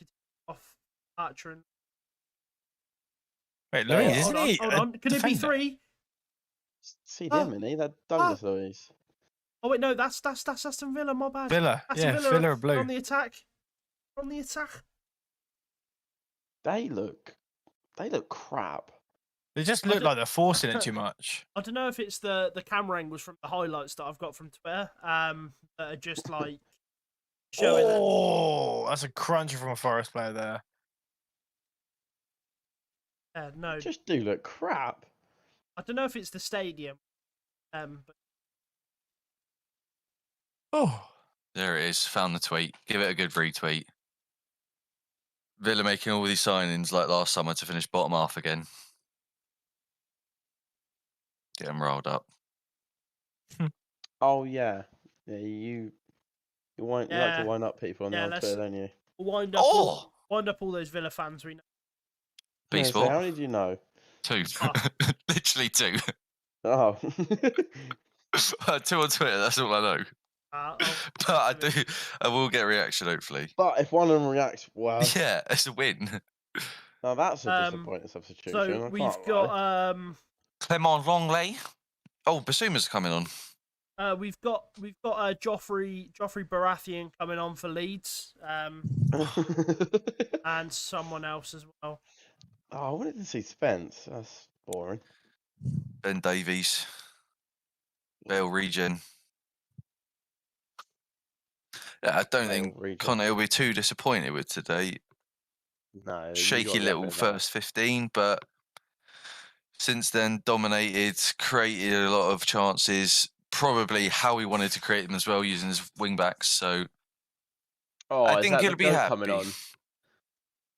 [SPEAKER 5] off Archer and
[SPEAKER 6] Wait,
[SPEAKER 4] Yeah,
[SPEAKER 6] Louise,
[SPEAKER 4] hold
[SPEAKER 6] isn't
[SPEAKER 5] hold on,
[SPEAKER 6] he?
[SPEAKER 5] hold
[SPEAKER 6] a
[SPEAKER 5] on. Can it be
[SPEAKER 6] defender?
[SPEAKER 5] 3?
[SPEAKER 4] See
[SPEAKER 5] Oh.
[SPEAKER 4] them, isn't he? That Douglas Luiz.
[SPEAKER 5] Oh wait, no, that's Aston Villa. My bad.
[SPEAKER 6] Villa.
[SPEAKER 5] Aston
[SPEAKER 6] Yeah,
[SPEAKER 5] Villa,
[SPEAKER 6] Villa are
[SPEAKER 5] are
[SPEAKER 6] blue.
[SPEAKER 5] on the attack. On the attack.
[SPEAKER 4] They look crap.
[SPEAKER 6] They just
[SPEAKER 5] I
[SPEAKER 6] look
[SPEAKER 5] don't-
[SPEAKER 6] like they're forcing it too much.
[SPEAKER 5] I don't know if it's the camera angles from the highlights that I've got from Twitter. That are just like showing that.
[SPEAKER 6] Oh, that's a cruncher from a Forest player there.
[SPEAKER 5] No,
[SPEAKER 4] Just do look crap.
[SPEAKER 5] I don't know if it's the stadium. But
[SPEAKER 6] Oh,
[SPEAKER 7] There it is. Found the tweet. Give it a good retweet. Villa making all these signings like last summer to finish bottom half again. Get them rolled up.
[SPEAKER 4] Oh yeah, yeah. You like to
[SPEAKER 5] Yeah.
[SPEAKER 4] wind up people on
[SPEAKER 5] Yeah,
[SPEAKER 4] the old
[SPEAKER 5] let's-
[SPEAKER 4] Twitter, don't you?
[SPEAKER 5] wind up,
[SPEAKER 7] Oh!
[SPEAKER 5] wind up all those Villa fans we know.
[SPEAKER 4] Yeah,
[SPEAKER 7] Beast
[SPEAKER 4] so
[SPEAKER 7] Sport.
[SPEAKER 4] how many do you know?
[SPEAKER 7] 2.
[SPEAKER 5] Oh.
[SPEAKER 7] Literally 2.
[SPEAKER 4] Oh.
[SPEAKER 7] 2 on Twitter, that's all I know. But I will get a reaction, hopefully.
[SPEAKER 4] But if one of them reacts well,
[SPEAKER 7] Yeah, it's a win.
[SPEAKER 4] now that's a disappointing substitution.
[SPEAKER 5] So
[SPEAKER 4] I
[SPEAKER 5] we've
[SPEAKER 4] can't
[SPEAKER 5] got
[SPEAKER 4] lie.
[SPEAKER 7] Clement Longley. Oh, Basuma's coming on.
[SPEAKER 5] we've got Joffrey Baratheon coming on for Leeds, and someone else as well.
[SPEAKER 4] Oh, I wanted to see Spence. That's boring.
[SPEAKER 7] Ben Davies. Vale Region. Yeah, I don't
[SPEAKER 4] Vale
[SPEAKER 7] think
[SPEAKER 4] Region.
[SPEAKER 7] Conte will be too disappointed with today.
[SPEAKER 4] No, you
[SPEAKER 7] Shaky
[SPEAKER 4] gotta be
[SPEAKER 7] little
[SPEAKER 4] happy with that.
[SPEAKER 7] first 15, but since then dominated, created a lot of chances. Probably how he wanted to create them as well, using his wing backs. So
[SPEAKER 4] Oh,
[SPEAKER 7] I
[SPEAKER 4] is
[SPEAKER 7] think
[SPEAKER 4] that
[SPEAKER 7] he'll
[SPEAKER 4] the
[SPEAKER 7] be
[SPEAKER 4] goat
[SPEAKER 7] happy.
[SPEAKER 4] coming on?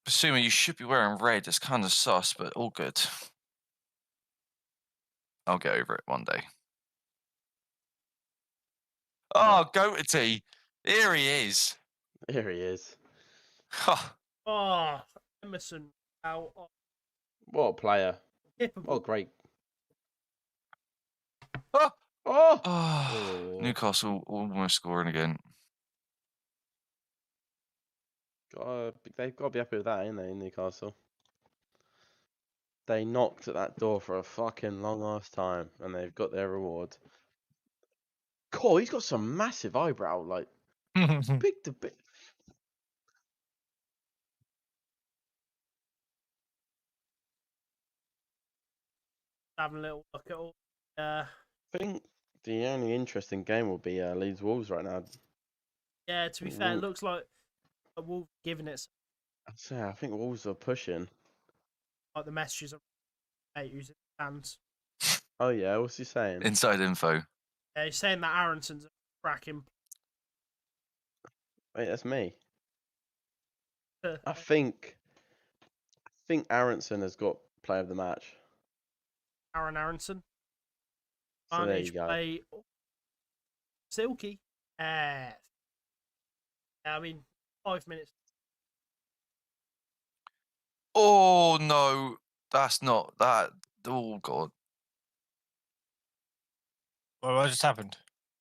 [SPEAKER 7] Assuming you should be wearing red, it's kind of sus, but all good. I'll get over it one day. Oh, Goatity. Here he is.
[SPEAKER 4] Here he is.
[SPEAKER 7] Ha.
[SPEAKER 5] Oh, Emerson out. Oh,
[SPEAKER 4] What a player.
[SPEAKER 5] Hippable.
[SPEAKER 4] What a great.
[SPEAKER 7] Oh.
[SPEAKER 4] Oh!
[SPEAKER 7] Oh. Newcastle almost scoring again.
[SPEAKER 4] They've got to be happy with that, ain't they, in Newcastle? They knocked at that door for a fucking long ass time, and they've got their reward. Cool, he's got some massive eyebrow, like big to big.
[SPEAKER 5] Having a little look at all.
[SPEAKER 4] I think the only interesting game will be Leeds Wolves right now.
[SPEAKER 5] Yeah, to be fair, it looks like a Wolves giving it some,
[SPEAKER 4] I'd say I think Wolves are pushing.
[SPEAKER 5] like the messages of hey, who's in the stands.
[SPEAKER 4] Oh yeah, what's he saying?
[SPEAKER 7] Inside info.
[SPEAKER 5] Yeah, he's saying that Aronson's a cracking.
[SPEAKER 4] Wait, that's me. I think Aronson has got player of the match.
[SPEAKER 5] Aaron Aronson.
[SPEAKER 4] So there you go.
[SPEAKER 5] Play. Silky. I mean, 5 minutes.
[SPEAKER 7] Oh no, that's not that. Oh god,
[SPEAKER 6] what just happened?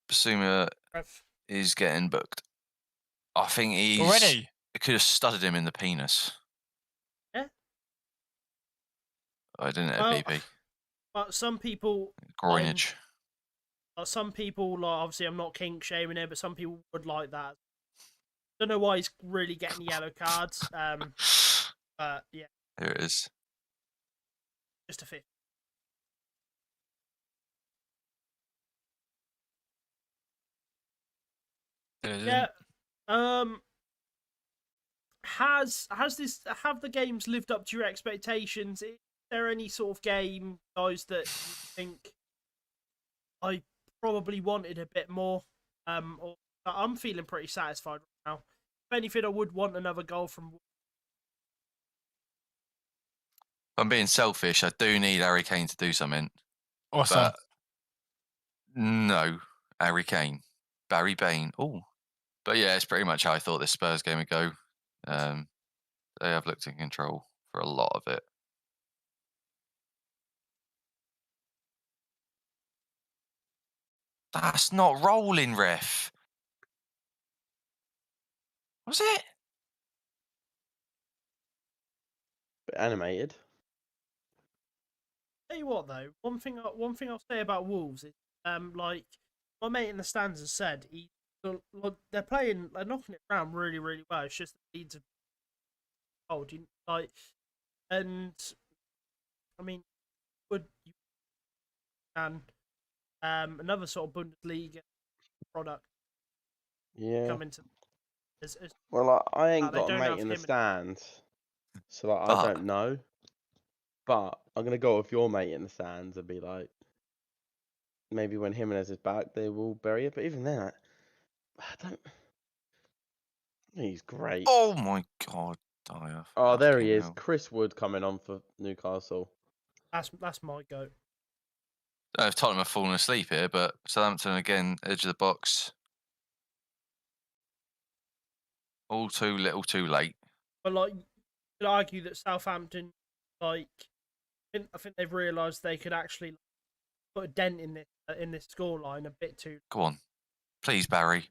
[SPEAKER 7] Basuma
[SPEAKER 5] Ref.
[SPEAKER 7] is getting booked. I think he's
[SPEAKER 6] Already?
[SPEAKER 7] It could have studded him in the penis.
[SPEAKER 5] Yeah.
[SPEAKER 7] I didn't at
[SPEAKER 5] Well,
[SPEAKER 7] BP.
[SPEAKER 5] But some people,
[SPEAKER 7] Groinage.
[SPEAKER 5] like obviously I'm not kink shaming it, but some people would like that. Don't know why he's really getting yellow cards. But yeah,
[SPEAKER 7] Here it is.
[SPEAKER 5] just a 50. Yeah. Have the games lived up to your expectations? Is there any sort of game, guys, that you think I probably wanted a bit more? Or I'm feeling pretty satisfied right now. If anything, I would want another goal from.
[SPEAKER 7] I'm being selfish. I do need Harry Kane to do something.
[SPEAKER 6] What's
[SPEAKER 7] But
[SPEAKER 6] that?
[SPEAKER 7] no, Harry Kane, Barry Bain. Oh, but yeah, it's pretty much how I thought this Spurs game would go. They have looked in control for a lot of it. That's not rolling, ref. Was it?
[SPEAKER 4] Bit animated.
[SPEAKER 5] Tell you what though, one thing I'll say about Wolves is, like my mate in the stands has said, they're knocking it around really, really well. It's just the Leeds are old, like, and I mean, another sort of Bundesliga product
[SPEAKER 4] Yeah.
[SPEAKER 5] come into.
[SPEAKER 4] Well, I ain't
[SPEAKER 5] they
[SPEAKER 4] got a
[SPEAKER 5] don't
[SPEAKER 4] mate
[SPEAKER 5] have
[SPEAKER 4] in the
[SPEAKER 5] him.
[SPEAKER 4] stands, so I
[SPEAKER 7] But-
[SPEAKER 4] don't know. But I'm gonna go with your mate in the stands and be like, maybe when Jimenez is back, they will bury it. But even then, I don't. He's great.
[SPEAKER 7] Oh my God, Dyer.
[SPEAKER 4] Oh, there he
[SPEAKER 7] Fucking
[SPEAKER 4] is.
[SPEAKER 7] hell.
[SPEAKER 4] Chris Wood coming on for Newcastle.
[SPEAKER 5] That's my goat.
[SPEAKER 7] I don't know if Tottenham have fallen asleep here, but Southampton again, edge of the box. All too little, too late.
[SPEAKER 5] But like, you could argue that Southampton, like, I think they've realised they could actually put a dent in this scoreline a bit too.
[SPEAKER 7] Go on, please, Barry.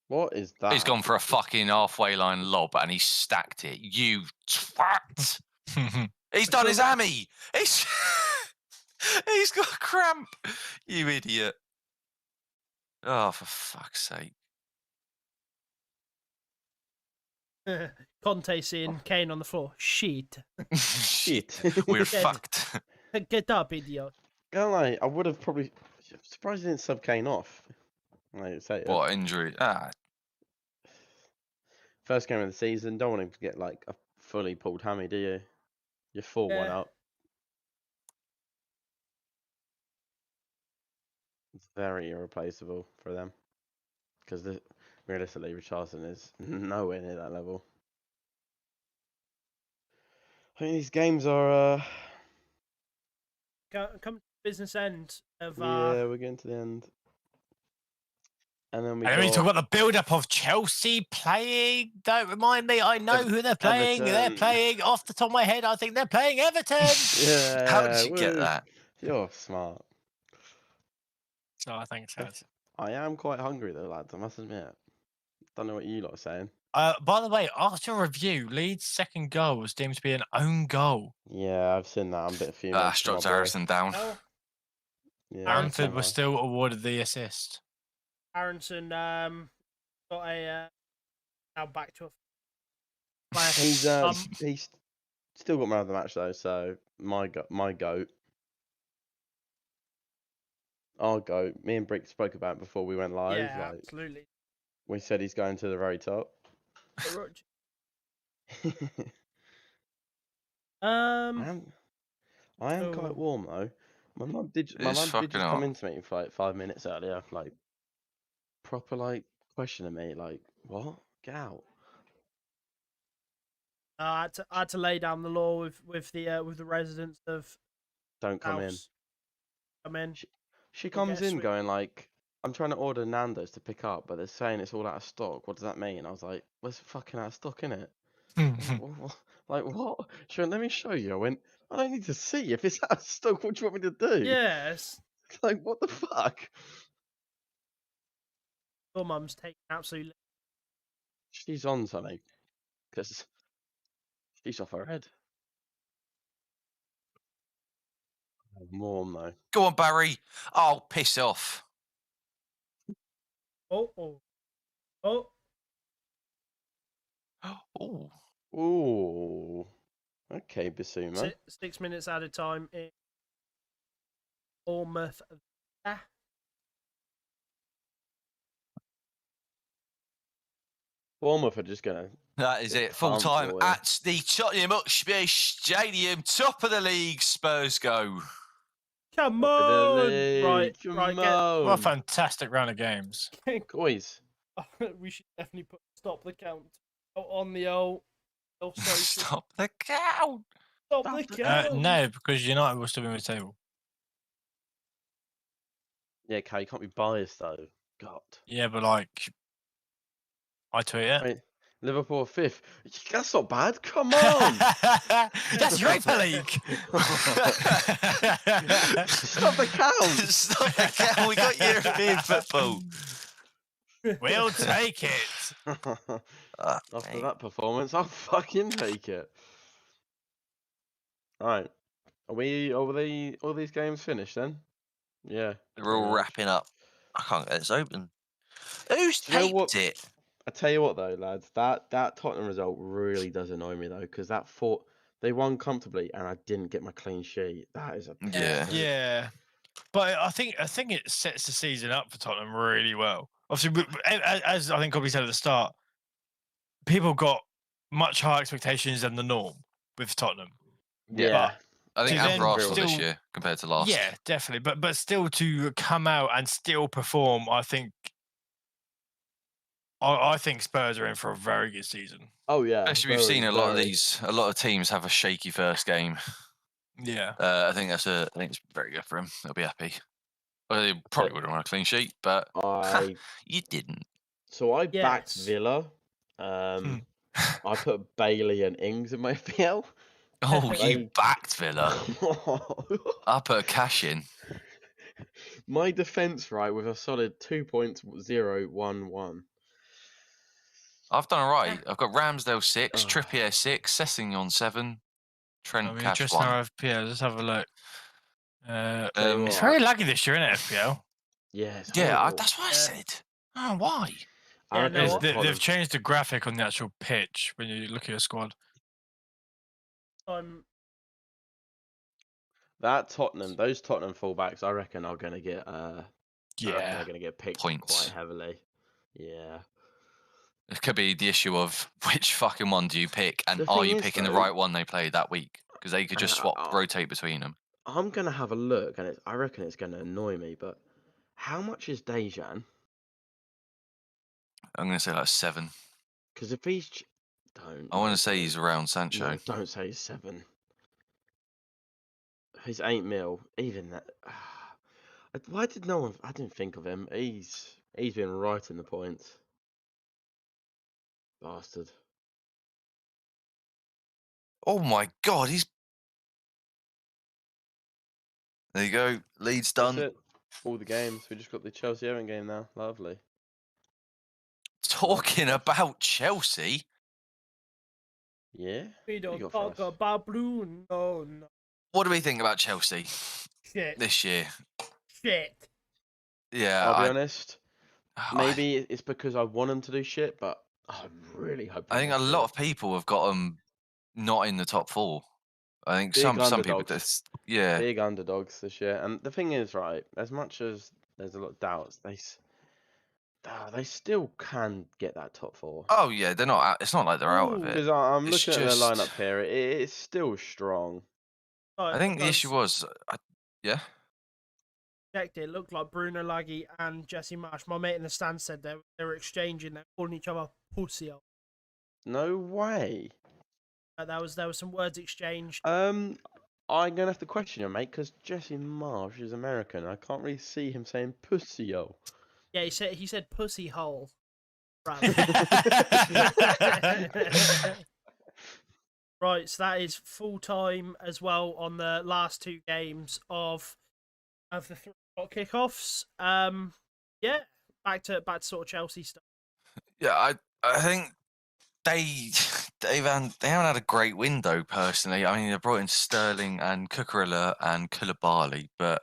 [SPEAKER 4] What is that?
[SPEAKER 7] He's gone for a fucking halfway line lob and he stacked it. You twat! He's done his hammy. He's he's got a cramp. You idiot! Oh, for fuck's sake!
[SPEAKER 5] Conte seeing Kane on the floor. Shit.
[SPEAKER 4] Shit.
[SPEAKER 7] We're
[SPEAKER 5] Dead.
[SPEAKER 7] fucked.
[SPEAKER 5] Get up, idiot.
[SPEAKER 4] Can't lie, I would have probably. I'm surprised he didn't sub Kane off. Like, say it.
[SPEAKER 7] What injury? Ah,
[SPEAKER 4] First game of the season, don't want him to get like a fully pulled hammy, do you? You're 4-1
[SPEAKER 5] Yeah.
[SPEAKER 4] up. It's very irreplaceable for them. Because realistically, Richarlison is nowhere near that level. I think these games are.
[SPEAKER 5] Come to business end of.
[SPEAKER 4] Yeah, we're getting to the end. And then we
[SPEAKER 6] And then we
[SPEAKER 4] got
[SPEAKER 6] talk about the build-up of Chelsea playing. Don't remind me. I know who they're playing. They're
[SPEAKER 4] Everton.
[SPEAKER 6] playing off the top of my head. I think they're playing Everton.
[SPEAKER 4] Yeah.
[SPEAKER 7] how did you get
[SPEAKER 4] woo.
[SPEAKER 7] that?
[SPEAKER 4] You're smart.
[SPEAKER 6] So I think it's
[SPEAKER 4] I am quite hungry though, lads. I must admit. Don't know what you lot are saying.
[SPEAKER 6] by the way, after review, Leeds' second goal was deemed to be an own goal.
[SPEAKER 4] Yeah, I've seen that. I'm a bit fuming.
[SPEAKER 7] Ah,
[SPEAKER 4] for
[SPEAKER 7] Strokes
[SPEAKER 4] my boy.
[SPEAKER 7] Harrison down.
[SPEAKER 5] Oh,
[SPEAKER 4] Yeah,
[SPEAKER 6] Bamford
[SPEAKER 4] that's
[SPEAKER 6] was
[SPEAKER 4] nice.
[SPEAKER 6] still awarded the assist.
[SPEAKER 5] Aronson got a now back to a player.
[SPEAKER 4] He's still got man of the match though, so my goat. Our goat. Me and Brick spoke about it before we went live.
[SPEAKER 5] Yeah,
[SPEAKER 4] Like
[SPEAKER 5] absolutely.
[SPEAKER 4] we said, he's going to the very top. I am
[SPEAKER 5] Oh.
[SPEAKER 4] quite warm though. My mum did
[SPEAKER 7] It's
[SPEAKER 4] just
[SPEAKER 7] fucking
[SPEAKER 4] come
[SPEAKER 7] hot.
[SPEAKER 4] into me for like 5 minutes earlier, like proper like questioning me, like what? Get out.
[SPEAKER 5] I had to lay down the law with the residents of
[SPEAKER 4] Don't come in.
[SPEAKER 5] house. Come in.
[SPEAKER 4] She
[SPEAKER 5] We'll
[SPEAKER 4] comes
[SPEAKER 5] get a
[SPEAKER 4] in
[SPEAKER 5] sweet-
[SPEAKER 4] going like, I'm trying to order Nando's to pick up, but they're saying it's all out of stock. What does that mean? I was like, well, it's fucking out of stock, innit? Like, what? She went, let me show you. I went, I don't need to see. If it's out of stock, what do you want me to do?
[SPEAKER 5] Yes.
[SPEAKER 4] Like, what the fuck?
[SPEAKER 5] Your mum's taking absolutely.
[SPEAKER 4] She's on something. Because she's off her head. I'm warm, though.
[SPEAKER 7] Go on, Barry. Oh, piss off.
[SPEAKER 5] Oh.
[SPEAKER 7] Oh,
[SPEAKER 4] Ooh. Okay, Basuma.
[SPEAKER 5] 6 minutes at a time in Bournemouth.
[SPEAKER 4] Bournemouth are just going to...
[SPEAKER 7] that is
[SPEAKER 4] Bit
[SPEAKER 7] it. Full time
[SPEAKER 4] comfortable, yeah.
[SPEAKER 7] at the Tottenham Hotspur Stadium. Top of the league. Spurs go.
[SPEAKER 5] Come
[SPEAKER 4] Top of the
[SPEAKER 5] on!
[SPEAKER 4] league,
[SPEAKER 5] Right,
[SPEAKER 4] come
[SPEAKER 5] right.
[SPEAKER 6] What a
[SPEAKER 4] on.
[SPEAKER 6] fantastic round of games.
[SPEAKER 4] Boys.
[SPEAKER 5] We should definitely put stop the count on the old. Social.
[SPEAKER 7] Stop the count.
[SPEAKER 5] Stop the count.
[SPEAKER 6] No, because United will still be in the table.
[SPEAKER 4] Yeah, Kay, you can't be biased, though. God.
[SPEAKER 6] Yeah, but like, I tweet it.
[SPEAKER 4] Wait, Liverpool are 5th. That's not bad. Come on.
[SPEAKER 6] That's Europa League.
[SPEAKER 4] Stop the count.
[SPEAKER 7] Stop the count. We got European football.
[SPEAKER 6] We'll take it.
[SPEAKER 4] After
[SPEAKER 7] mate.
[SPEAKER 4] that performance, I'll fucking take it. Alright. Are all these games finished then? Yeah.
[SPEAKER 3] We're all wrapping up. I can't get this open. Who's
[SPEAKER 4] Do you know
[SPEAKER 3] taped
[SPEAKER 4] what?
[SPEAKER 3] it?
[SPEAKER 4] I tell you what though, lads, that Tottenham result really does annoy me though, because they won comfortably and I didn't get my clean sheet. That is a
[SPEAKER 7] Yeah.
[SPEAKER 6] Yeah, but I think it sets the season up for Tottenham really well. obviously, as I think Copley said at the start, people got much higher expectations than the norm with Tottenham.
[SPEAKER 4] Yeah.
[SPEAKER 7] I think
[SPEAKER 6] to
[SPEAKER 7] and
[SPEAKER 6] then
[SPEAKER 7] for Arsenal this
[SPEAKER 6] still-
[SPEAKER 7] year compared to last.
[SPEAKER 6] Yeah, definitely. But still to come out and still perform, I think Spurs are in for a very good season.
[SPEAKER 4] Oh yeah.
[SPEAKER 7] Especially we've seen a lot
[SPEAKER 4] very.
[SPEAKER 7] of teams have a shaky first game.
[SPEAKER 6] Yeah.
[SPEAKER 7] I think it's very good for him. They'll be happy. Well, they probably would have won a clean sheet, but you didn't.
[SPEAKER 4] So I backed
[SPEAKER 5] Yes.
[SPEAKER 4] Villa. I put Bailey and Ings in my FPL.
[SPEAKER 7] Oh,
[SPEAKER 4] They-
[SPEAKER 7] you backed Villa. I put a cash in.
[SPEAKER 4] My defense, right, with a solid 2.011.
[SPEAKER 7] I've done all right. I've got Ramsdale 6,
[SPEAKER 4] Oh.
[SPEAKER 7] Trippier 6, Sessegnon 7, Trent
[SPEAKER 6] I mean,
[SPEAKER 7] Cash
[SPEAKER 6] just
[SPEAKER 7] 1.
[SPEAKER 6] now FPL. Let's have a look.
[SPEAKER 4] Tell you
[SPEAKER 6] It's
[SPEAKER 4] what.
[SPEAKER 6] very laggy this year, isn't it, FPL?
[SPEAKER 4] Yeah, it's
[SPEAKER 7] Yeah,
[SPEAKER 4] horrible.
[SPEAKER 7] that's what I
[SPEAKER 5] Yeah.
[SPEAKER 7] said. Oh, why?
[SPEAKER 4] I
[SPEAKER 5] Yeah,
[SPEAKER 4] reckon
[SPEAKER 5] no,
[SPEAKER 4] it's
[SPEAKER 5] what-
[SPEAKER 6] They've
[SPEAKER 4] Tottenham.
[SPEAKER 6] changed the graphic on the actual pitch when you look at your squad.
[SPEAKER 4] Those Tottenham fullbacks, I reckon are going to get. I reckon they're going to get picked
[SPEAKER 7] Points.
[SPEAKER 4] quite heavily. Yeah.
[SPEAKER 7] It could be the issue of which fucking one do you pick, and
[SPEAKER 4] The
[SPEAKER 7] are
[SPEAKER 4] thing
[SPEAKER 7] you
[SPEAKER 4] is,
[SPEAKER 7] picking the
[SPEAKER 4] though-
[SPEAKER 7] right one they played that week? Because they could just rotate between them.
[SPEAKER 4] I'm going to have a look, and I reckon it's going to annoy me, but how much is Dejan?
[SPEAKER 7] I'm going to say like 7.
[SPEAKER 4] Because if he's. Don't.
[SPEAKER 7] I want
[SPEAKER 4] no,
[SPEAKER 7] to say
[SPEAKER 4] don't.
[SPEAKER 7] he's around Sancho.
[SPEAKER 4] No, don't say he's 7. He's 8 mil. Even that. Why did no one? I didn't think of him. He's been right in the points. Bastard.
[SPEAKER 7] Oh my god, he's. There you go. Leeds
[SPEAKER 4] That's
[SPEAKER 7] done.
[SPEAKER 4] it. All the games. We just got the Chelsea Everton game now. Lovely.
[SPEAKER 7] Talking about Chelsea.
[SPEAKER 4] Yeah.
[SPEAKER 5] We
[SPEAKER 4] What
[SPEAKER 5] don't
[SPEAKER 4] you got for
[SPEAKER 5] talk
[SPEAKER 4] us?
[SPEAKER 5] about Bruno. No.
[SPEAKER 7] What do we think about Chelsea
[SPEAKER 5] Shit.
[SPEAKER 7] this year?
[SPEAKER 5] Shit.
[SPEAKER 7] Yeah,
[SPEAKER 4] I'll be honest.
[SPEAKER 7] I-
[SPEAKER 4] Maybe it's because I want them to do shit, but I really hope.
[SPEAKER 7] I think a lot of people have got them not in the top 4. I think
[SPEAKER 4] Big
[SPEAKER 7] some people
[SPEAKER 4] underdogs.
[SPEAKER 7] just
[SPEAKER 4] big underdogs this year. And the thing is, right, as much as there's a lot of doubts, they still can get that top 4.
[SPEAKER 7] Oh yeah, they're not. It's not like they're out of it.
[SPEAKER 4] Because I'm
[SPEAKER 7] It's
[SPEAKER 4] looking at their
[SPEAKER 7] just-
[SPEAKER 4] lineup here. It's still strong.
[SPEAKER 7] I think the issue was, yeah.
[SPEAKER 5] Checked it. Looked like Bruno Laggy and Jesse Marsh. My mate in the stand said they were exchanging. They're calling each other pussy.
[SPEAKER 4] No way.
[SPEAKER 5] There was some words exchanged.
[SPEAKER 4] I'm gonna have to question you, mate, because Jesse Marsh is American. I can't really see him saying pussy-o.
[SPEAKER 5] Yeah, he said pussy hole. Right, so that is full time as well on the last 2 games of the 3 o'clock kickoffs. Yeah, back to sort of Chelsea stuff.
[SPEAKER 7] Yeah, I think they haven't had a great window personally. I mean, they brought in Sterling and Cucurella and Koulibaly, but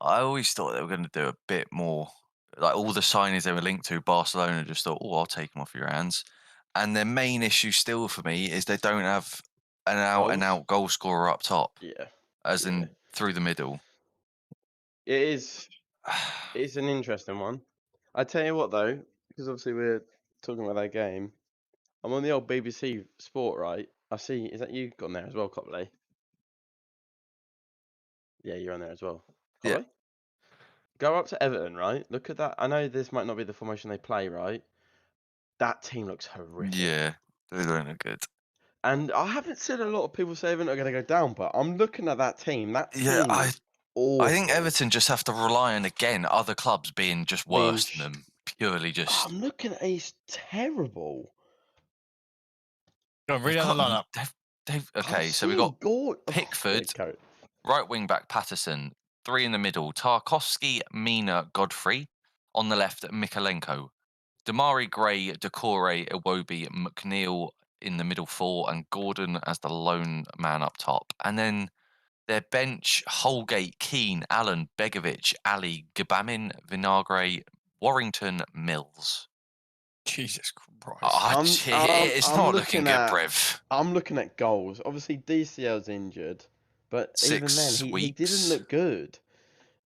[SPEAKER 7] I always thought they were going to do a bit more. Like all the signings they were linked to, Barcelona just thought, "Oh, I'll take them off your hands." And their main issue still for me is they don't have an out-and-out goal scorer up top,
[SPEAKER 4] Yeah.
[SPEAKER 7] as
[SPEAKER 4] Yeah.
[SPEAKER 7] in through the middle.
[SPEAKER 4] It is. It's an interesting one. I tell you what, though, because obviously we're talking about that game. I'm on the old BBC Sport, right? I see. Is that you got on there as well, Copley? Yeah, you're on there as well.
[SPEAKER 7] Yeah.
[SPEAKER 4] Copley? Go up to Everton, right? Look at that. I know this might not be the formation they play, right? That team looks horrific.
[SPEAKER 7] Yeah, they don't look good.
[SPEAKER 4] And I haven't seen a lot of people say Everton are going to go down, but I'm looking at that team. That team is awful.
[SPEAKER 7] I think Everton just have to rely on, again, other clubs being just worse than them. Purely just.
[SPEAKER 4] I'm looking at it's terrible.
[SPEAKER 6] Go on, read out the lineup.
[SPEAKER 7] Okay, so we got
[SPEAKER 4] Pickford,
[SPEAKER 7] Pickford, right wing back Patterson, 3 in the middle, Tarkowski, Mina, Godfrey. On the left, Mikalenko. Damari Gray, Decore, Iwobi, McNeil in the middle 4, and Gordon as the lone man up top. And then their bench, Holgate, Keane, Allen, Begovic, Ali, Gabamin, Vinagre, Warrington, Mills.
[SPEAKER 6] Jesus Christ.
[SPEAKER 7] It's not looking good, Brev.
[SPEAKER 4] I'm looking at goals. Obviously, DCL's injured, but even then, he didn't look good.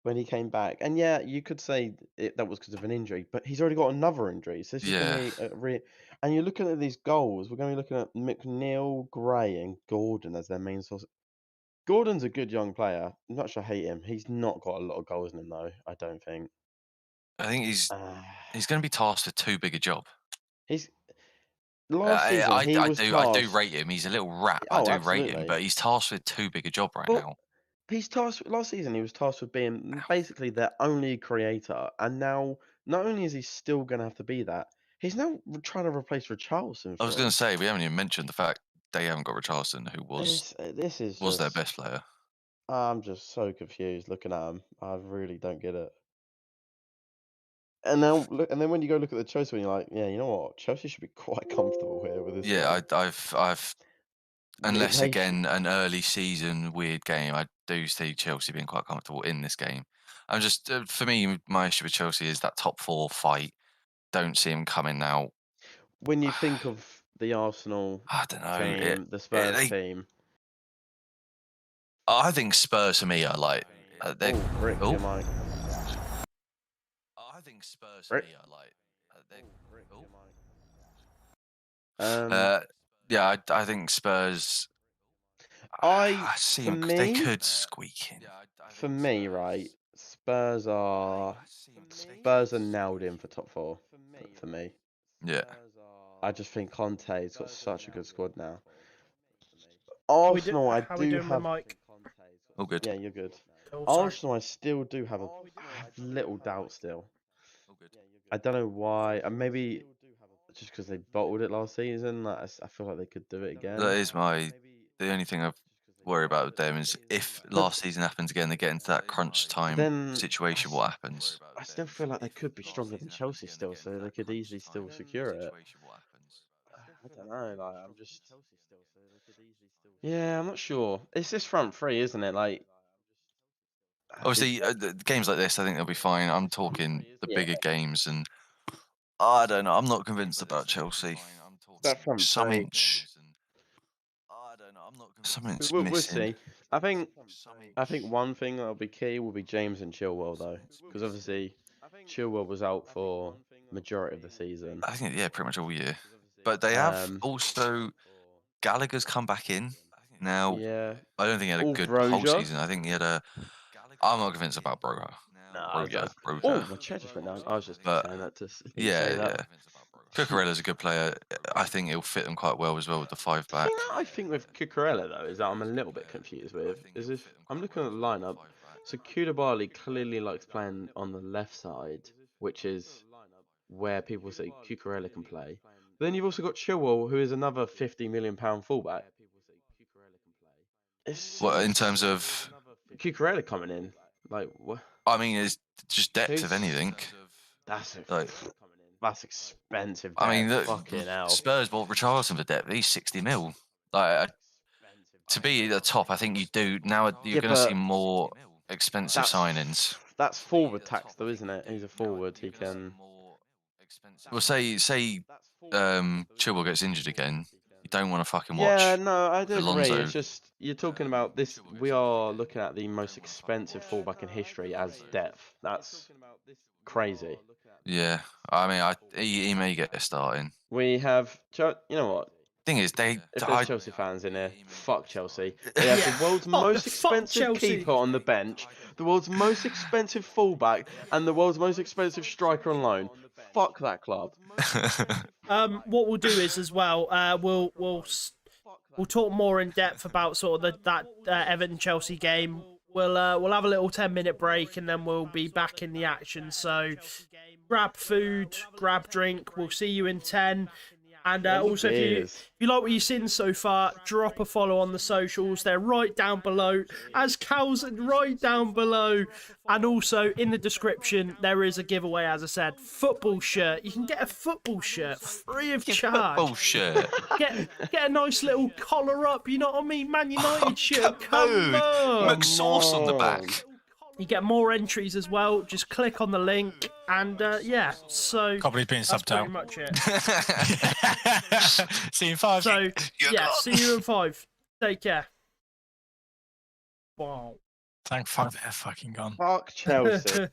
[SPEAKER 4] when he came back. And yeah, you could say that was because of an injury, but he's already got another injury. So this is going to be and you're looking at these goals. We're going to be looking at McNeil, Gray, and Gordon as their main source. Gordon's a good young player. I'm not sure I hate him. He's not got a lot of goals in him though. I don't think.
[SPEAKER 7] I think he's going to be tasked with too big a job.
[SPEAKER 4] He's last season
[SPEAKER 7] I
[SPEAKER 4] was
[SPEAKER 7] do
[SPEAKER 4] tasked.
[SPEAKER 7] rate him. He's a little rat.
[SPEAKER 4] Oh,
[SPEAKER 7] I do rate
[SPEAKER 4] absolutely.
[SPEAKER 7] him, but he's tasked with too big a job right
[SPEAKER 4] But
[SPEAKER 7] now.
[SPEAKER 4] he's tasked last season. He was tasked with being basically their only creator, and now not only is he still going to have to be that, he's now trying to replace Richarlison.
[SPEAKER 7] I was going to say we haven't even mentioned the fact they haven't got Richarlison, who was their best player.
[SPEAKER 4] I'm just so confused looking at him. I really don't get it. And now look, and then when you go look at the Chelsea, you're like, yeah, you know what? Chelsea should be quite comfortable here with this.
[SPEAKER 7] Yeah, I've unless again an early season weird game, I do see Chelsea being quite comfortable in this game. I'm just for me, my issue with Chelsea is that top 4 fight. Don't see him coming out.
[SPEAKER 4] When you think of the Arsenal
[SPEAKER 7] I don't know,
[SPEAKER 4] team, the Spurs team.
[SPEAKER 7] I think Spurs for me are like.
[SPEAKER 4] Rick, your mic.
[SPEAKER 7] I think Spurs for me are like. Yeah, I think Spurs. I see them. They could squeak in.
[SPEAKER 4] For me, right, Spurs are nailed in for top 4 for me.
[SPEAKER 7] Yeah.
[SPEAKER 4] I just think Conte's got such a good squad now. Arsenal, I do have.
[SPEAKER 7] All good.
[SPEAKER 4] Yeah, you're good. Arsenal, I still do have little doubt still. I don't know why. Maybe just because they bottled it last season. I feel like they could do it again.
[SPEAKER 7] That is the only thing I worry about with them is if last season happens again, they get into that crunch time situation. What happens?
[SPEAKER 4] I still feel like they could be stronger than Chelsea still, so they could easily still secure it. I don't know. Like I'm just. Yeah, I'm not sure. It's this front three, isn't it? Like.
[SPEAKER 7] Obviously, games like this, I think they'll be fine. I'm talking the bigger games, and I don't know. I'm not convinced about Chelsea. Something
[SPEAKER 4] We'll
[SPEAKER 7] missing.
[SPEAKER 4] see. I think one thing that'll be key will be James and Chilwell though, because obviously Chilwell was out for majority of the season.
[SPEAKER 7] I think pretty much all year. But they have also Gallagher's come back in now.
[SPEAKER 4] Yeah.
[SPEAKER 7] I don't think he had a good whole season. I think he had a. I'm not convinced about Broja.
[SPEAKER 4] My chair just went down. I was just saying that to say that.
[SPEAKER 7] Cucurella's a good player. I think it'll fit them quite well as well with the 5 back.
[SPEAKER 4] The thing that I think with Cucurella though is that I'm a little bit confused with is if I'm looking at the lineup. So Koulibaly clearly likes playing on the left side, which is where people say Cucurella can play. But then you've also got Chilwell, who is another £50 million fullback.
[SPEAKER 7] What in terms of
[SPEAKER 4] Cucurella coming in? Like what?
[SPEAKER 7] I mean, it's just depth of anything.
[SPEAKER 4] That's expensive.
[SPEAKER 7] I mean,
[SPEAKER 4] fucking hell.
[SPEAKER 7] Spurs bought Richarlison for depth. He's 60 mil. Like to be at the top, I think you do now. You're going to see more expensive signings.
[SPEAKER 4] That's forward tax, though, isn't it? He's a forward. He can.
[SPEAKER 7] Well, say Chilwell gets injured again. You don't want to fucking watch.
[SPEAKER 4] Yeah, no, I do
[SPEAKER 7] Alonso.
[SPEAKER 4] agree. It's just you're talking about this. We are looking at the most expensive fullback in history as depth. That's crazy.
[SPEAKER 7] Yeah, I mean, he may get a start in.
[SPEAKER 4] We have, you know what?
[SPEAKER 7] Thing is,
[SPEAKER 4] if there's Chelsea fans in here, fuck Chelsea. They have the world's most expensive keeper on the bench, the world's most expensive fullback, and the world's most expensive striker on loan. Fuck that club.
[SPEAKER 5] What we'll do is as well, we'll talk more in depth about sort of that Everton Chelsea game. We'll have a little 10-minute break and then we'll be back in the action. So grab food, grab drink. We'll see you in 10. And also, if you like what you've seen so far, drop a follow on the socials. They're right down below, as Cal's right down below. And also, in the description, there is a giveaway, as I said. Football shirt. You can get a football shirt free of charge.
[SPEAKER 7] Football shirt.
[SPEAKER 5] Get a nice little collar up, you know what I mean? Man United shirt. Come on.
[SPEAKER 7] McSauce on the back.
[SPEAKER 5] You get more entries as well. Just click on the link, and so
[SPEAKER 6] Copley being
[SPEAKER 5] that's
[SPEAKER 6] subbed out.
[SPEAKER 5] pretty much it.
[SPEAKER 6] See you in 5.
[SPEAKER 5] So see you in 5. Take care. Wow.
[SPEAKER 6] Thank fuck they're fucking gone.
[SPEAKER 4] Fuck Chelsea.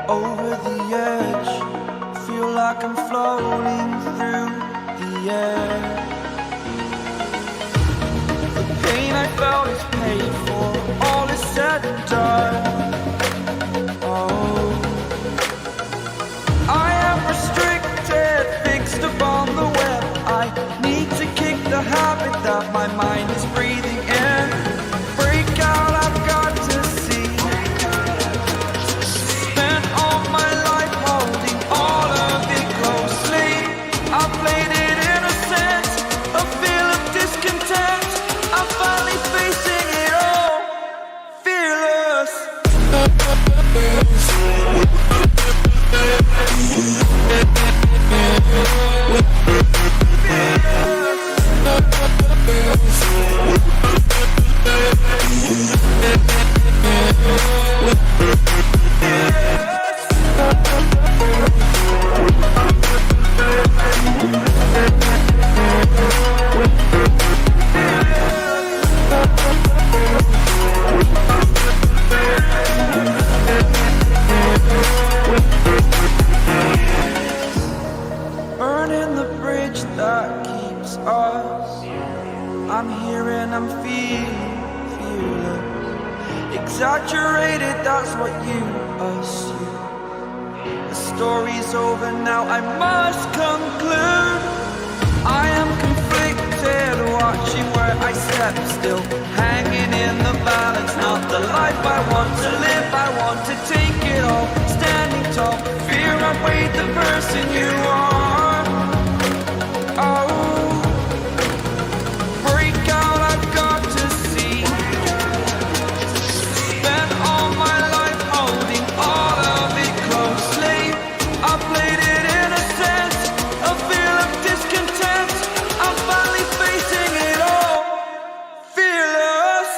[SPEAKER 8] over the edge. Feel like I'm floating through the air. The pain I felt is paid for, all is said and done. Oh, I am restricted, fixed upon the web. I need to kick the habit that my mind is breathing in. Break out, I've got to see. Spent all my life holding all of it closely. I played it innocent. exaggerated, that's what you assume. The story's over now, I must conclude. I am conflicted, watching where I step still, hanging in the balance. Not the life I want to live, I want to take it all, standing tall. Fear outweighed the person you are. Oh, break out, I've got to see. Spent all my life holding all of it closely. I played it in a sense, a feel of discontent. I'm finally facing it all, fearless.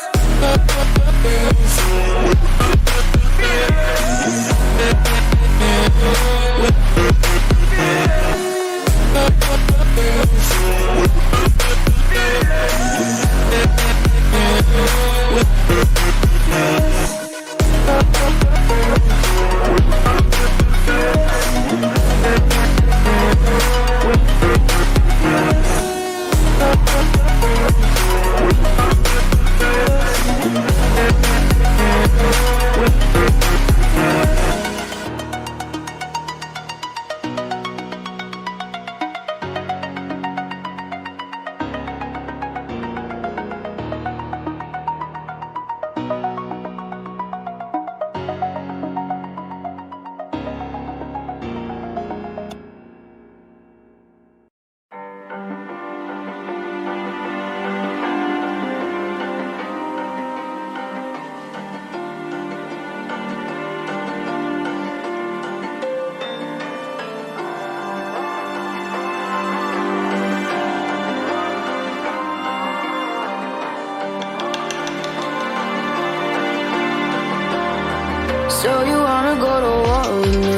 [SPEAKER 9] So you wanna go to war with me?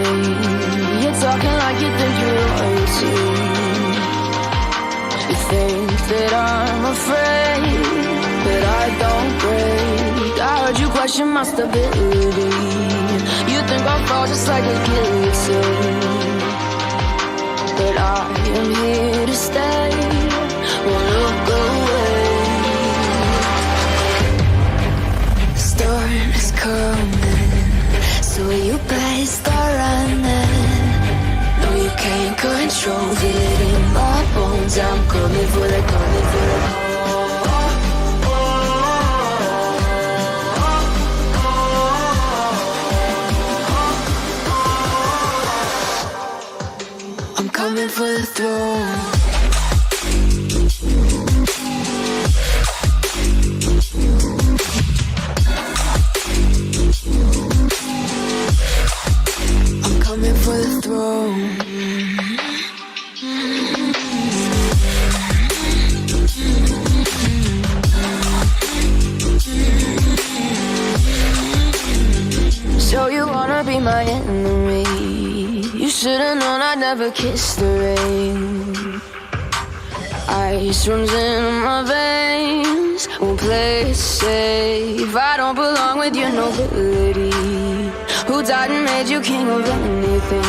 [SPEAKER 9] You're talking like you think you're royalty. You think that I'm afraid, but I don't break. I heard you question my stability. You think I'll fall just like a guillotine, but I am here to stay. Won't look away. The storm is coming, so you better start running. No, you can't control it in my bones. I'm coming for the, coming for the. I'm coming for the throne. Coming for the throne. So you wanna be my enemy? You should've known I'd never kiss the rain. Ice runs in my veins, won't play it safe. I don't belong with your nobility. Who died and made you king of anything?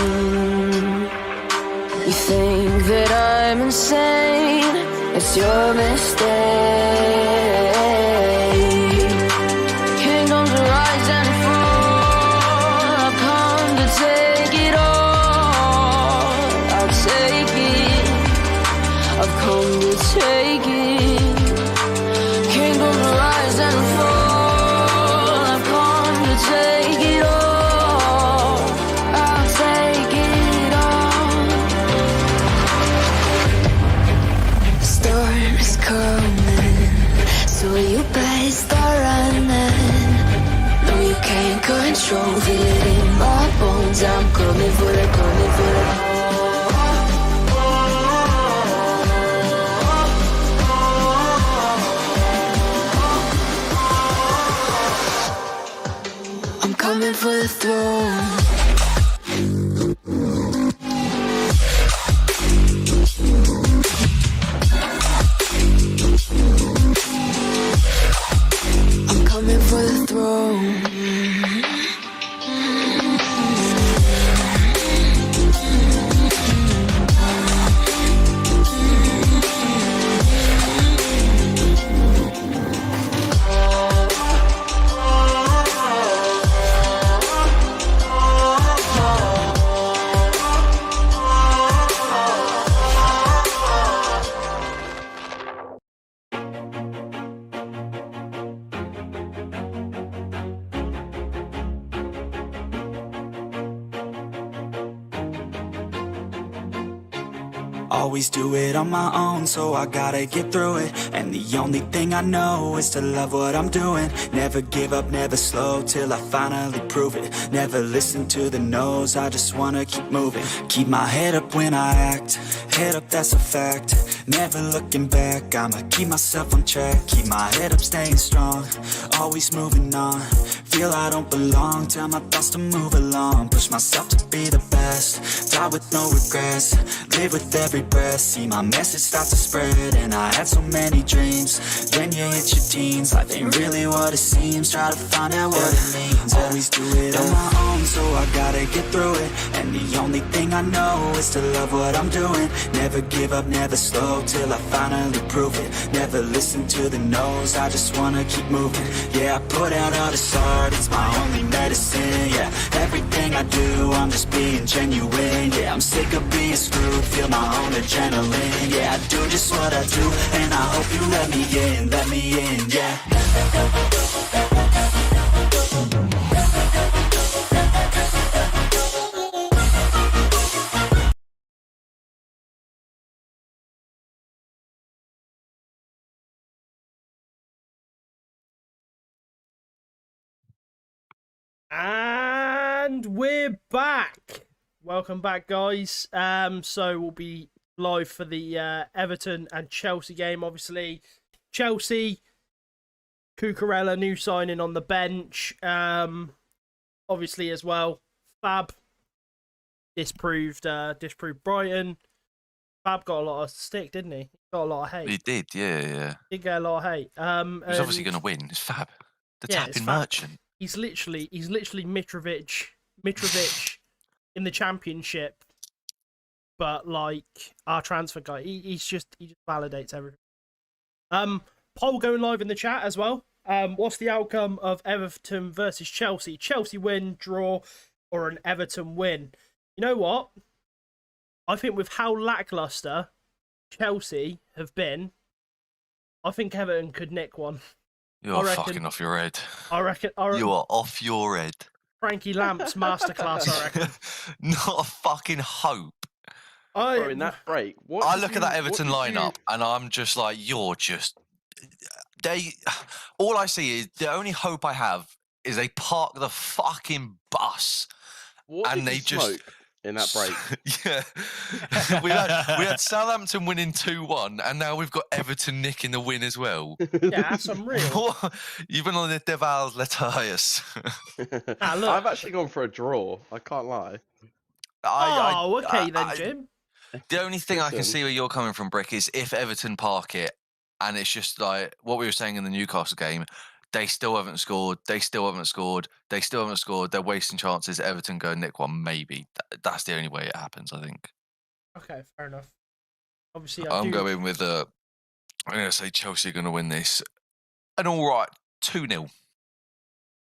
[SPEAKER 9] You think that I'm insane? It's your mistake. Kingdoms rise and fall. I've come to take it all. I'll take it. I've come to take it. Kingdoms rise and fall. I've come to take it all. I'll take it all. The storm is coming, so you better start running. No, you can't control it in my bones. I'm coming for the, coming for the. I'm coming for the throne. I'm coming for the throne.
[SPEAKER 8] Always do it on my own, so I gotta get through it. And the only thing I know is to love what I'm doing. Never give up, never slow, till I finally prove it. Never listen to the no's, I just wanna keep moving. Keep my head up when I act, head up, that's a fact. Never looking back, I'ma keep myself on track. Keep my head up, staying strong, always moving on. Feel I don't belong, tell my thoughts to move along. Push myself to be the best, die with no regrets. Live with every breath, see my message start to spread. And I had so many dreams, then you hit your teens. Life ain't really what it seems, try to find out what it means. Always do it on my own, so I gotta get through it. And the only thing I know is to love what I'm doing. Never give up, never slow, till I finally prove it. Never listen to the no's, I just wanna keep moving. Yeah, I put out all this art, it's my only medicine. Yeah, everything I do, I'm just being genuine. Yeah, I'm sick of being screwed, feel my own adrenaline. Yeah, I do just what I do, and I hope you let me in, yeah.
[SPEAKER 5] And we're back. Welcome back, guys. So we'll be live for the Everton and Chelsea game. Obviously, Chelsea, Cucurella, new signing on the bench. Obviously as well, Fab disproved Brighton. Fab got a lot of stick, didn't he? Got a lot of hate.
[SPEAKER 7] He did, yeah.
[SPEAKER 5] Did get a lot of hate.
[SPEAKER 7] He's obviously going to win. It's Fab, the tapping merchant.
[SPEAKER 5] He's literally Mitrovic in the Championship, but like our transfer guy, he just validates everything. Poll going live in the chat as well. What's the outcome of Everton versus Chelsea? Chelsea win, draw, or an Everton win? You know what? I think with how lackluster Chelsea have been, I think Everton could nick one.
[SPEAKER 7] You're fucking off your head.
[SPEAKER 5] I reckon.
[SPEAKER 7] You are off your head.
[SPEAKER 5] Frankie Lamp's masterclass, I reckon.
[SPEAKER 7] Not a fucking hope.
[SPEAKER 4] Bro, in that break,
[SPEAKER 7] I look at that Everton lineup and I'm just like, all I see is the only hope I have is they park the fucking bus.
[SPEAKER 4] What
[SPEAKER 7] and
[SPEAKER 4] did
[SPEAKER 7] they
[SPEAKER 4] you
[SPEAKER 7] just
[SPEAKER 4] smoke in that break?
[SPEAKER 7] Yeah. we had Southampton winning 2-1 and now we've got Everton nicking the win as well.
[SPEAKER 5] Yeah, that's unreal.
[SPEAKER 7] You've been on the Deval's Letias.
[SPEAKER 5] Look.
[SPEAKER 4] I've actually gone for a draw, I can't lie.
[SPEAKER 5] Okay then, Jim.
[SPEAKER 7] The only thing I can see where you're coming from, Brick, is if Everton park it and it's just like what we were saying in the Newcastle game, they still haven't scored, they're wasting chances, Everton go nick one, maybe. That's the only way it happens, I think.
[SPEAKER 5] Okay, fair enough. Obviously,
[SPEAKER 7] I'm going with I'm going to say Chelsea are going to win this. An all right 2-0.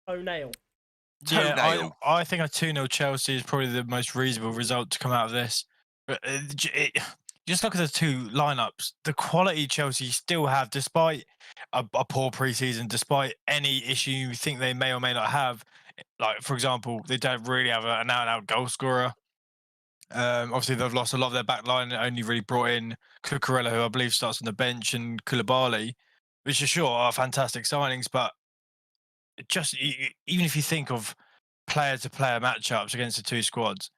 [SPEAKER 5] O'Neill.
[SPEAKER 6] Yeah, I think a 2-0 Chelsea is probably the most reasonable result to come out of this. But just look at the two lineups. The quality Chelsea still have, despite a poor preseason, despite any issue you think they may or may not have. Like, for example, they don't really have an out-and-out goal scorer. Obviously, they've lost a lot of their back line and only really brought in Cucurella, who I believe starts on the bench, and Koulibaly, which are sure are fantastic signings, but just even if you think of player-to-player matchups against the two squads,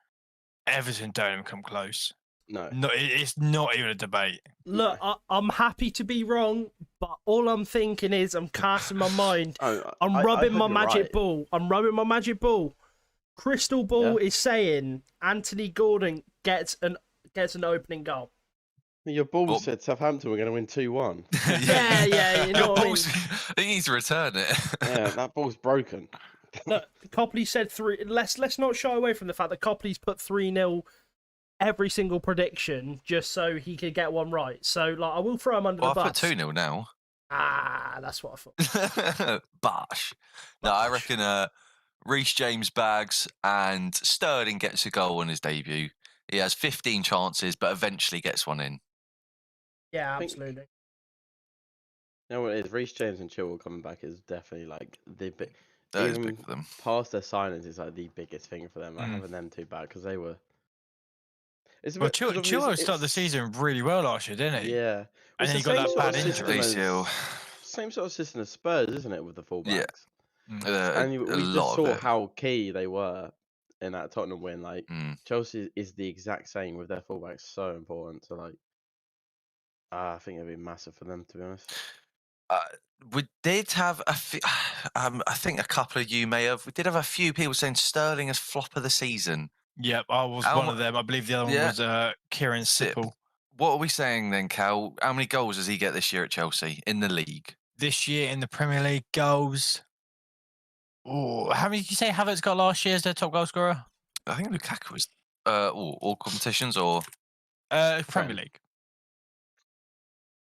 [SPEAKER 6] Everton don't even come close.
[SPEAKER 4] No,
[SPEAKER 6] it's not even a debate.
[SPEAKER 5] Look, I'm happy to be wrong, but all I'm thinking is I'm casting my mind. I'm rubbing my magic ball. I'm rubbing my magic ball. Crystal ball is saying Anthony Gordon gets an opening goal.
[SPEAKER 4] Your ball said Southampton were going to win 2-1.
[SPEAKER 5] Yeah. You know what I mean?
[SPEAKER 7] He needs to return it.
[SPEAKER 4] Yeah, that ball's broken.
[SPEAKER 5] Look, Copley said 3. Let's not shy away from the fact that Copley's put 3-0 every single prediction just so he could get one right. So, like, I will throw him under the bus.
[SPEAKER 7] I put 2-0 now.
[SPEAKER 5] That's what I thought.
[SPEAKER 7] Bosh. No, I reckon Reece James bags and Sterling gets a goal on his debut. He has 15 chances, but eventually gets one in.
[SPEAKER 5] Yeah, absolutely.
[SPEAKER 4] You know what it is? Reece James and Chilwell coming back is definitely like the big.
[SPEAKER 7] That is big for them.
[SPEAKER 4] Past their signings is like the biggest thing for them. Like having them two back because they were. It's a
[SPEAKER 6] Well,
[SPEAKER 4] bit, 'cause obviously
[SPEAKER 6] Chilwell started the
[SPEAKER 4] it's-
[SPEAKER 6] season really well last year, didn't he?
[SPEAKER 4] Yeah. Well,
[SPEAKER 6] And then
[SPEAKER 4] it's
[SPEAKER 6] he
[SPEAKER 4] the
[SPEAKER 6] got
[SPEAKER 4] same
[SPEAKER 6] that
[SPEAKER 4] sort of
[SPEAKER 6] bad
[SPEAKER 4] system
[SPEAKER 6] injury.
[SPEAKER 4] as-
[SPEAKER 7] ACL.
[SPEAKER 4] Same sort of system as Spurs, isn't it, with the fullbacks?
[SPEAKER 7] A
[SPEAKER 4] We just
[SPEAKER 7] lot
[SPEAKER 4] saw
[SPEAKER 7] of it.
[SPEAKER 4] how key they were in that Tottenham win. Like
[SPEAKER 7] Mm.
[SPEAKER 4] Chelsea is the exact same with their fullbacks. So important. So like, I think it'd be massive for them, to be honest.
[SPEAKER 7] We did have a few, I think a couple of you may have. We did have a few people saying Sterling as flop of the season.
[SPEAKER 6] Yep, I was
[SPEAKER 7] How
[SPEAKER 6] one
[SPEAKER 7] mu-
[SPEAKER 6] of them. I believe the other
[SPEAKER 7] Yeah.
[SPEAKER 6] one was Kieran
[SPEAKER 7] Sip.
[SPEAKER 6] Sipple.
[SPEAKER 7] What are we saying then, Cal? How many goals does he get this year at Chelsea in the league?
[SPEAKER 6] This year in the Premier League goals. Oh, how many did you say Havertz got last year as their top goal scorer?
[SPEAKER 7] I think Lukaku was all competitions or
[SPEAKER 6] Premier
[SPEAKER 4] Prem.
[SPEAKER 6] League.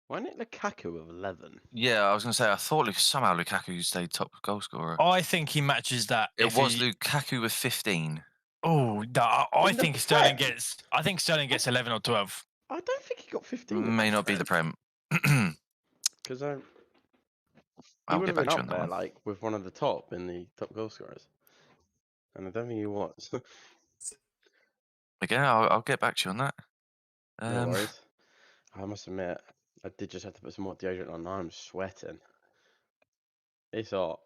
[SPEAKER 4] Why not Lukaku with 11?
[SPEAKER 7] yeah. I was going to say I thought somehow Lukaku stayed top goal scorer.
[SPEAKER 6] I think he matches that.
[SPEAKER 7] It
[SPEAKER 6] if
[SPEAKER 7] was
[SPEAKER 6] he...
[SPEAKER 7] Lukaku with 15.
[SPEAKER 6] Oh, no, I
[SPEAKER 4] In the
[SPEAKER 6] think Sterling
[SPEAKER 4] Prem?
[SPEAKER 6] gets. I think Sterling gets 11 or 12.
[SPEAKER 4] I don't think he got 15. in
[SPEAKER 7] May not be the Prem.
[SPEAKER 4] Because he
[SPEAKER 7] I'll
[SPEAKER 4] would
[SPEAKER 7] get
[SPEAKER 4] have
[SPEAKER 7] back
[SPEAKER 4] been
[SPEAKER 7] to you
[SPEAKER 4] up
[SPEAKER 7] on that
[SPEAKER 4] there,
[SPEAKER 7] one.
[SPEAKER 4] like with one of the top in the top goal scorers. And I don't think he was.
[SPEAKER 7] Again, I'll get back to you on that.
[SPEAKER 4] No worries. I must admit, I did just have to put some more deodorant on. I'm sweating. It's hot.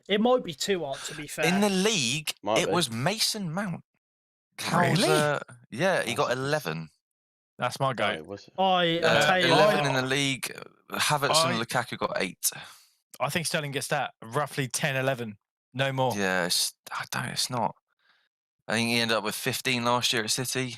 [SPEAKER 5] It might be too hot, to be fair.
[SPEAKER 7] In the league,
[SPEAKER 4] Might
[SPEAKER 7] it
[SPEAKER 4] be.
[SPEAKER 7] was Mason Mount.
[SPEAKER 6] Really?
[SPEAKER 7] Yeah, he got
[SPEAKER 4] That's
[SPEAKER 7] 11.
[SPEAKER 6] That's my
[SPEAKER 4] No,
[SPEAKER 6] go.
[SPEAKER 4] it was.
[SPEAKER 5] I'll tell you
[SPEAKER 7] 11
[SPEAKER 5] what.
[SPEAKER 7] in the league. Havertz and Lukaku got 8.
[SPEAKER 6] I think Sterling gets that roughly 10, 11, no more.
[SPEAKER 7] Yeah, it's not. I think he ended up with 15 last year at City.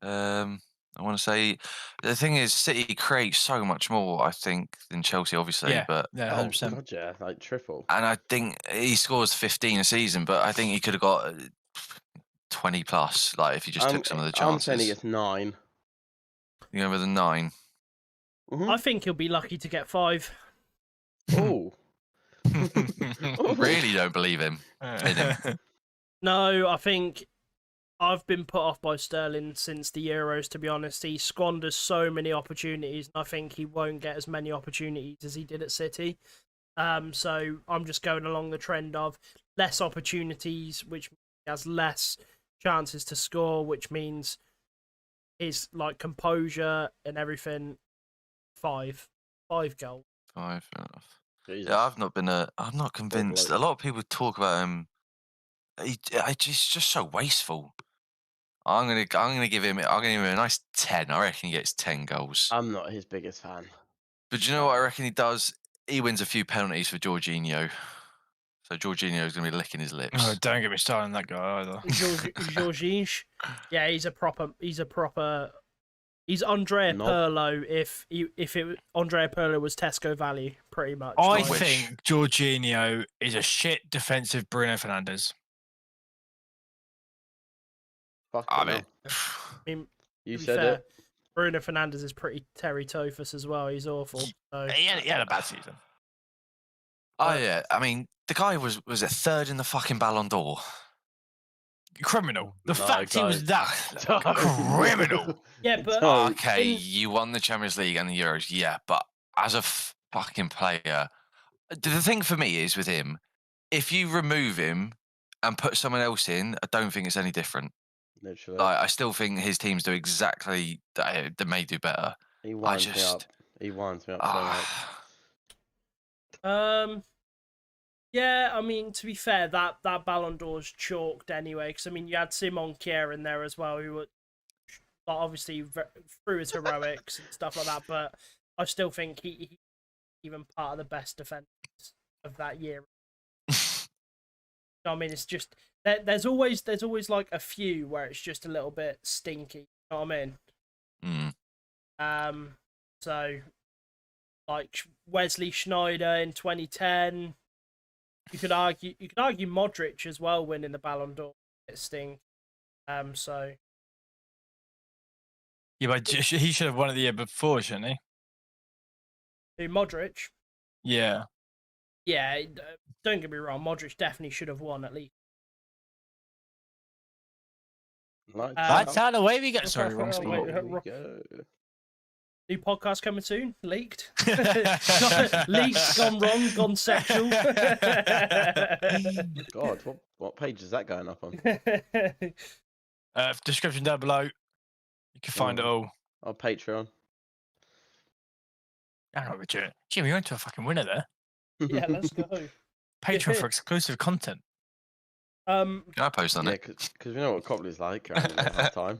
[SPEAKER 7] I want to say the thing is, City creates so much more, I think, than Chelsea, obviously.
[SPEAKER 6] Yeah,
[SPEAKER 7] But
[SPEAKER 6] yeah,
[SPEAKER 4] Oh,
[SPEAKER 6] 100%.
[SPEAKER 4] God, yeah, like triple.
[SPEAKER 7] and I think he scores 15 a season, but I think he could have got 20 plus. Like if he just took some of the chances.
[SPEAKER 4] I'm saying he gets 9.
[SPEAKER 7] You go with a 9.
[SPEAKER 5] I think he'll be lucky to get 5.
[SPEAKER 4] Oh.
[SPEAKER 7] Really don't believe him. In him.
[SPEAKER 5] No, I think I've been put off by Sterling since the Euros, to be honest. He squanders so many opportunities, and I think he won't get as many opportunities as he did at City. So I'm just going along the trend of less opportunities, which has less chances to score, which means his like composure and everything. 5 goals.
[SPEAKER 7] 5, fair enough.
[SPEAKER 4] Jesus.
[SPEAKER 7] Yeah, I'm not convinced. A
[SPEAKER 4] bloke.
[SPEAKER 7] lot of people talk about him. He's just so wasteful. I'm gonna give him a nice 10. I reckon he gets 10 goals.
[SPEAKER 4] I'm not his biggest fan.
[SPEAKER 7] But do you know what I reckon he does? He wins a few penalties for Jorginho. So Jorginho's gonna be licking his lips.
[SPEAKER 6] Oh, don't get me started on that guy either.
[SPEAKER 5] Jorginho, yeah, he's Andrea
[SPEAKER 4] Nope.
[SPEAKER 5] Pirlo if Andrea Pirlo was Tesco value, pretty much.
[SPEAKER 6] I
[SPEAKER 5] Like,
[SPEAKER 6] think Jorginho is a shit defensive Bruno Fernandes.
[SPEAKER 4] Fuck
[SPEAKER 7] I
[SPEAKER 4] him,
[SPEAKER 7] mean,
[SPEAKER 5] I mean,
[SPEAKER 4] you
[SPEAKER 5] to be
[SPEAKER 4] said
[SPEAKER 5] fair,
[SPEAKER 4] it.
[SPEAKER 5] Bruno Fernandes is pretty Terry Tophus as well. He's awful. So.
[SPEAKER 6] He had a bad season.
[SPEAKER 7] oh yeah. I mean, the guy was it 3rd in the fucking Ballon d'Or?
[SPEAKER 6] Criminal. The
[SPEAKER 4] No,
[SPEAKER 6] fact he was that criminal.
[SPEAKER 5] Yeah, but
[SPEAKER 4] Don't.
[SPEAKER 7] Okay, you won the Champions League and the Euros, yeah, but as a fucking player, the thing for me is with him, if you remove him and put someone else in, I don't think it's any different.
[SPEAKER 4] Literally.
[SPEAKER 7] Like, I still think his teams do exactly that. They may do better.
[SPEAKER 4] He winds me
[SPEAKER 7] just-
[SPEAKER 4] up. He winds me up so much.
[SPEAKER 5] yeah, I mean, to be fair, that Ballon d'Or's chalked anyway. Because I mean, you had Simon Kjær in there as well, who were obviously through his heroics and stuff like that. But I still think he even part of the best defenders of that year. I mean, it's just there's always like a few where it's just a little bit stinky. You know what I mean? So like Wesley Sneijder in 2010. You could argue Modric as well winning the Ballon d'Or. It sting. So
[SPEAKER 6] Yeah, but he should have won it the year before, shouldn't he?
[SPEAKER 5] who Modric?
[SPEAKER 6] Yeah.
[SPEAKER 5] Yeah, don't get me wrong. Modric definitely should have won at least.
[SPEAKER 4] Like,
[SPEAKER 6] That's how the way we get. Sorry, wrong
[SPEAKER 5] wait,
[SPEAKER 6] spot.
[SPEAKER 4] here we go.
[SPEAKER 5] New podcast coming soon. Leaked. Leaked. Gone wrong. Gone sexual.
[SPEAKER 4] God, what page is that going up on?
[SPEAKER 6] Description down below. You can find it all.
[SPEAKER 4] On Patreon.
[SPEAKER 6] I don't know, Jimmy. Jimmy, you're into a fucking winner there.
[SPEAKER 5] Yeah, let's go.
[SPEAKER 6] Patreon for exclusive content.
[SPEAKER 7] Can I post on
[SPEAKER 4] Yeah,
[SPEAKER 7] it?
[SPEAKER 4] because we know what Copley's like around half time.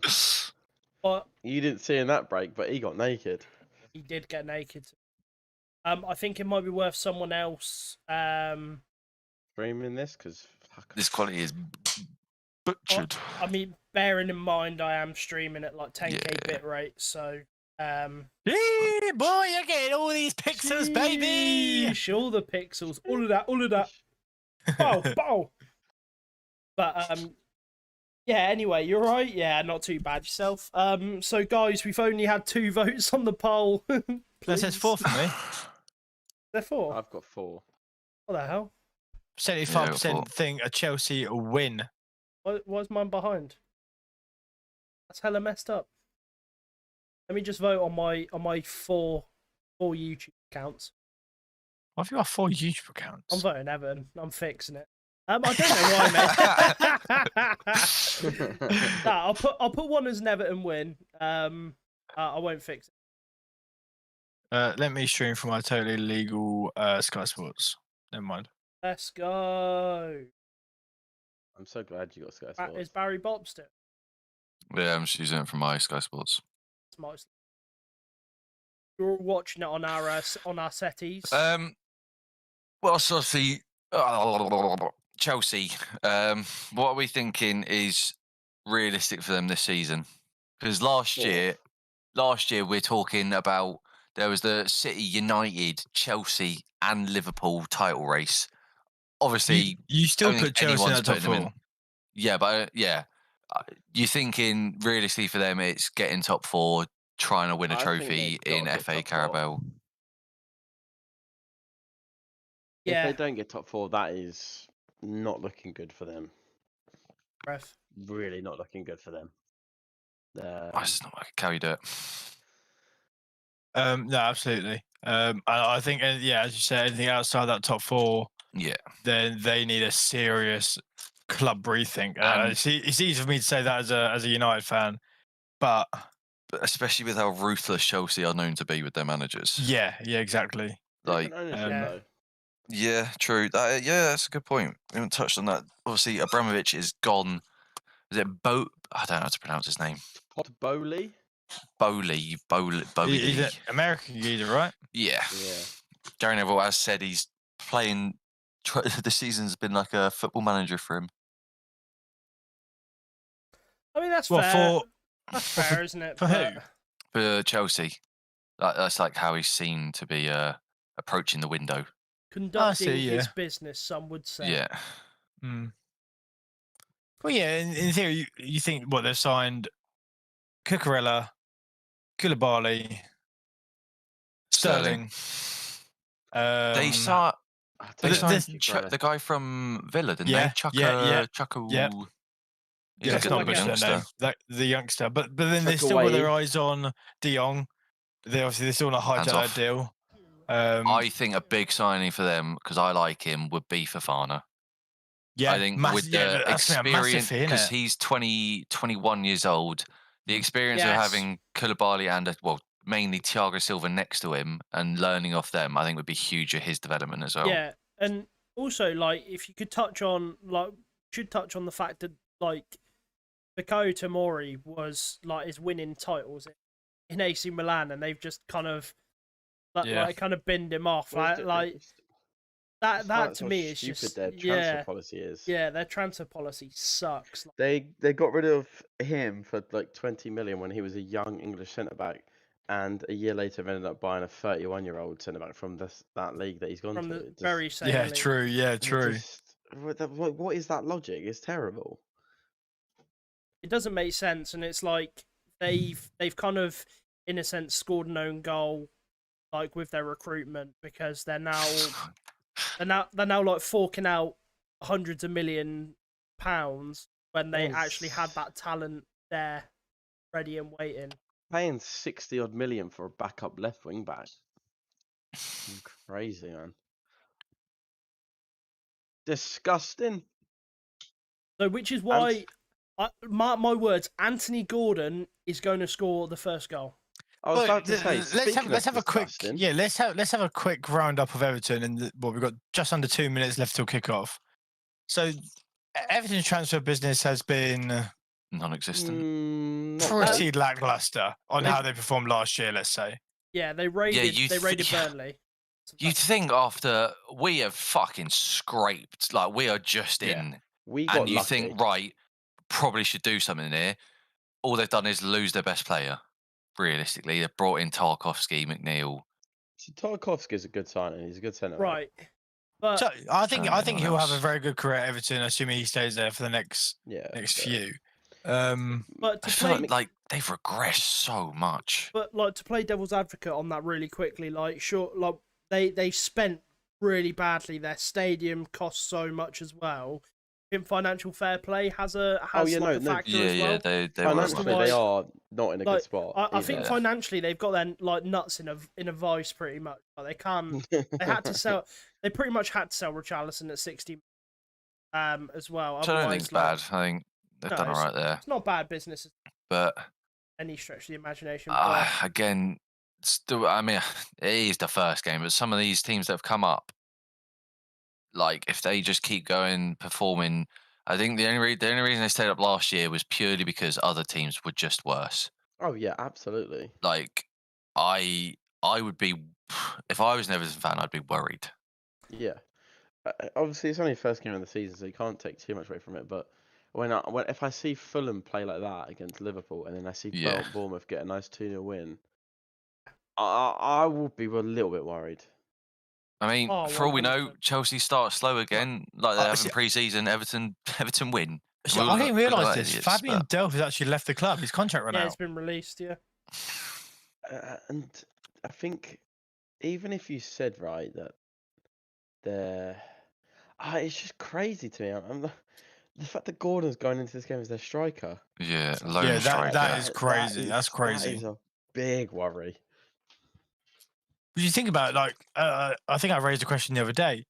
[SPEAKER 5] But
[SPEAKER 4] You didn't see in that break, but he got naked.
[SPEAKER 5] he did get naked. I think it might be worth someone else.
[SPEAKER 4] Streaming this because
[SPEAKER 7] This quality is butchered.
[SPEAKER 5] I mean, bearing in mind I am streaming at like 10k
[SPEAKER 7] Yeah.
[SPEAKER 5] bit rate, so
[SPEAKER 6] Yeah, boy, you're getting all these pixels, baby.
[SPEAKER 5] sheesh, all the pixels, all of that. Bow, bow. But yeah. Anyway, you're right. Yeah, not too bad yourself. So guys, we've only had 2 votes on the poll.
[SPEAKER 6] That says 4 for me.
[SPEAKER 5] They're 4.
[SPEAKER 4] I've got 4.
[SPEAKER 5] What the hell?
[SPEAKER 6] 75% think a Chelsea win.
[SPEAKER 5] Why's mine behind? That's hella messed up. Let me just vote on my 4 YouTube accounts.
[SPEAKER 6] Why have you got 4 YouTube accounts?
[SPEAKER 5] I'm voting Everton. I'm fixing it. I don't know why, mate. Nah, I'll put one as an Everton win. I won't fix it.
[SPEAKER 6] Let me stream from my totally legal Sky Sports. Never mind.
[SPEAKER 5] Let's go.
[SPEAKER 4] I'm so glad you got Sky Sports.
[SPEAKER 5] Is Barry Bob still?
[SPEAKER 7] Yeah, I'm just using it from my Sky Sports.
[SPEAKER 5] It's mostly. You're all watching it on our settees.
[SPEAKER 7] Well, so obviously, Chelsea. What are we thinking is realistic for them this season? Because last year we're talking about there was the City, United, Chelsea, and Liverpool title race. Obviously,
[SPEAKER 6] You still
[SPEAKER 7] I don't
[SPEAKER 6] put
[SPEAKER 7] think
[SPEAKER 6] Chelsea in
[SPEAKER 7] anyone's
[SPEAKER 6] that top
[SPEAKER 7] putting them in.
[SPEAKER 6] 4.
[SPEAKER 7] Yeah, but you're thinking realistically for them, it's getting top 4, trying to win a
[SPEAKER 4] I think
[SPEAKER 7] trophy
[SPEAKER 4] they've
[SPEAKER 7] in
[SPEAKER 4] got to get
[SPEAKER 7] FA
[SPEAKER 4] top 4.
[SPEAKER 7] Carabao.
[SPEAKER 5] Yeah.
[SPEAKER 4] If they don't get top 4, that is not looking good for them.
[SPEAKER 5] Ref.
[SPEAKER 4] Really not looking good for them.
[SPEAKER 7] That's not like how you do it.
[SPEAKER 6] No, absolutely. I think, yeah, as you said, anything outside that top 4,
[SPEAKER 7] Yeah.
[SPEAKER 6] then they need a serious club rethink.
[SPEAKER 7] And-
[SPEAKER 6] it's easy for me to say that as a United fan, but
[SPEAKER 7] Especially with how ruthless Chelsea are known to be with their managers.
[SPEAKER 6] yeah, exactly.
[SPEAKER 4] Different
[SPEAKER 7] Like,
[SPEAKER 4] ownership,
[SPEAKER 5] yeah.
[SPEAKER 4] though.
[SPEAKER 7] yeah, true. That's a good point. We haven't touched on that. Obviously, Abramovich is gone. Is it I don't know how to pronounce his name.
[SPEAKER 4] Todd Bowley?
[SPEAKER 7] Bowley.
[SPEAKER 6] He's
[SPEAKER 7] Bowley.
[SPEAKER 6] an American geezer, right?
[SPEAKER 7] Yeah.
[SPEAKER 4] Yeah.
[SPEAKER 7] Gary Neville has said he's playing. The season's been like a football manager for him.
[SPEAKER 5] I mean, that's
[SPEAKER 6] Well,
[SPEAKER 5] fair. That's
[SPEAKER 6] for
[SPEAKER 5] fair, isn't it?
[SPEAKER 6] for who?
[SPEAKER 7] For Chelsea. That's like how he's seen to be approaching the window.
[SPEAKER 5] Conducting
[SPEAKER 6] yeah.
[SPEAKER 5] his business, some would say.
[SPEAKER 7] Yeah.
[SPEAKER 6] Mm. Well, yeah, in theory, you think what they've signed: Cucurella, Koulibaly, Sterling.
[SPEAKER 7] They
[SPEAKER 6] Um,
[SPEAKER 7] signed
[SPEAKER 6] this-
[SPEAKER 7] the guy from Villa, didn't
[SPEAKER 6] Yeah,
[SPEAKER 7] they? Chaka.
[SPEAKER 6] yeah.
[SPEAKER 7] He's
[SPEAKER 6] Yeah,
[SPEAKER 7] a good
[SPEAKER 6] not
[SPEAKER 7] little
[SPEAKER 6] mention that
[SPEAKER 7] youngster.
[SPEAKER 6] name, the youngster, but then they
[SPEAKER 4] Took
[SPEAKER 6] still got their
[SPEAKER 4] away.
[SPEAKER 6] eyes on De Jong. They're still on a
[SPEAKER 7] Hands
[SPEAKER 6] hijack
[SPEAKER 7] off.
[SPEAKER 6] deal.
[SPEAKER 7] I think a big signing for them, because I like him, would be Fofana.
[SPEAKER 6] Yeah,
[SPEAKER 7] I think with
[SPEAKER 6] yeah,
[SPEAKER 7] the
[SPEAKER 6] that's a massive
[SPEAKER 7] experience,
[SPEAKER 6] fee, innit?
[SPEAKER 7] because he's 21 years old, the experience of
[SPEAKER 5] Yes.
[SPEAKER 7] having Koulibaly and, mainly Thiago Silva next to him and learning off them, I think would be huge at his development as well.
[SPEAKER 5] Yeah, and also, like, if you could touch on, should touch on the fact that, like, Fikayo Tomori is winning titles in AC Milan, and they've just kind of, kind of binned him off. That to me is just
[SPEAKER 4] their transfer policy is.
[SPEAKER 5] Yeah, their transfer policy sucks.
[SPEAKER 4] They got rid of him for like 20 million when he was a young English centre back, and a year later ended up buying a 31-year-old centre back from that league that he's gone
[SPEAKER 5] From
[SPEAKER 4] to.
[SPEAKER 5] the very same
[SPEAKER 6] yeah,
[SPEAKER 5] league.
[SPEAKER 6] true. Yeah, true.
[SPEAKER 4] What is that logic? It's terrible.
[SPEAKER 5] It doesn't make sense, and it's like they've kind of, in a sense, scored an own goal, like with their recruitment, because they're now like forking out hundreds of £1 when they actually had that talent there, ready and waiting.
[SPEAKER 4] Paying 60-odd million for a backup left wing back. Crazy, man. Disgusting.
[SPEAKER 5] So, which is why my words, Anthony Gordon is going to score the first goal.
[SPEAKER 4] I was about to say,
[SPEAKER 6] let's have a quick
[SPEAKER 4] disgusting,
[SPEAKER 6] let's have a quick roundup of Everton, and we've got just under 2 minutes left till kickoff. So Everton's transfer business has been
[SPEAKER 7] non-existent.
[SPEAKER 6] pretty lackluster on how they performed last year. Let's say.
[SPEAKER 5] Yeah, they raided Burnley.
[SPEAKER 7] You'd think after we have fucking scraped, like we are just in,
[SPEAKER 4] we got
[SPEAKER 7] and you
[SPEAKER 4] lucky.
[SPEAKER 7] think, right, probably should do something here. All they've done is lose their best player. Realistically, they've brought in Tarkowski, McNeil.
[SPEAKER 4] So Tarkovsky's a good signing. He's a good centre.
[SPEAKER 5] Right. But
[SPEAKER 6] So I think
[SPEAKER 7] anyone
[SPEAKER 6] he'll have a
[SPEAKER 7] else.
[SPEAKER 6] very good career at Everton, assuming he stays there for the next few.
[SPEAKER 5] but
[SPEAKER 7] I
[SPEAKER 5] to
[SPEAKER 7] feel
[SPEAKER 5] play
[SPEAKER 7] like they've regressed so much.
[SPEAKER 5] But like to play devil's advocate on that really quickly, like sure, like they spent really badly. Their stadium cost so much as well. I think financial fair play has a factor as well.
[SPEAKER 7] They
[SPEAKER 4] Financially, they are not in a good spot.
[SPEAKER 5] I think financially they've got their like nuts in a vice pretty much. Like, they can't. They had to sell. They pretty much had to sell Richarlison at 60, as well.
[SPEAKER 7] Which I don't think it's bad. I think they've done all right there.
[SPEAKER 5] It's not bad business,
[SPEAKER 7] but
[SPEAKER 5] any stretch of the imagination.
[SPEAKER 7] Again, still, I mean, it is the first game, but some of these teams that have come up, like if they just keep going performing, I think the only reason they stayed up last year was purely because other teams were just worse.
[SPEAKER 4] Oh yeah, absolutely.
[SPEAKER 7] Like I would be, if I was an Everton fan, I'd be worried.
[SPEAKER 4] Yeah, obviously it's only the first game of the season, so you can't take too much away from it. But if I see Fulham play like that against Liverpool, and then I see Bournemouth get a nice 2-0 win, I will be a little bit worried.
[SPEAKER 7] I mean, for all we know, Chelsea start slow again, like they have in pre-season. Everton win.
[SPEAKER 6] So I didn't realise this. Fabian Delph has actually left the club. His contract ran out.
[SPEAKER 5] Yeah, it's been released. Yeah.
[SPEAKER 4] And I think even if you said that it's just crazy to me. The fact that Gordon's going into this game as their striker.
[SPEAKER 7] Yeah,
[SPEAKER 6] that is crazy. That's crazy.
[SPEAKER 4] That is a big worry.
[SPEAKER 6] But you think about it, like I think I raised a question the other day.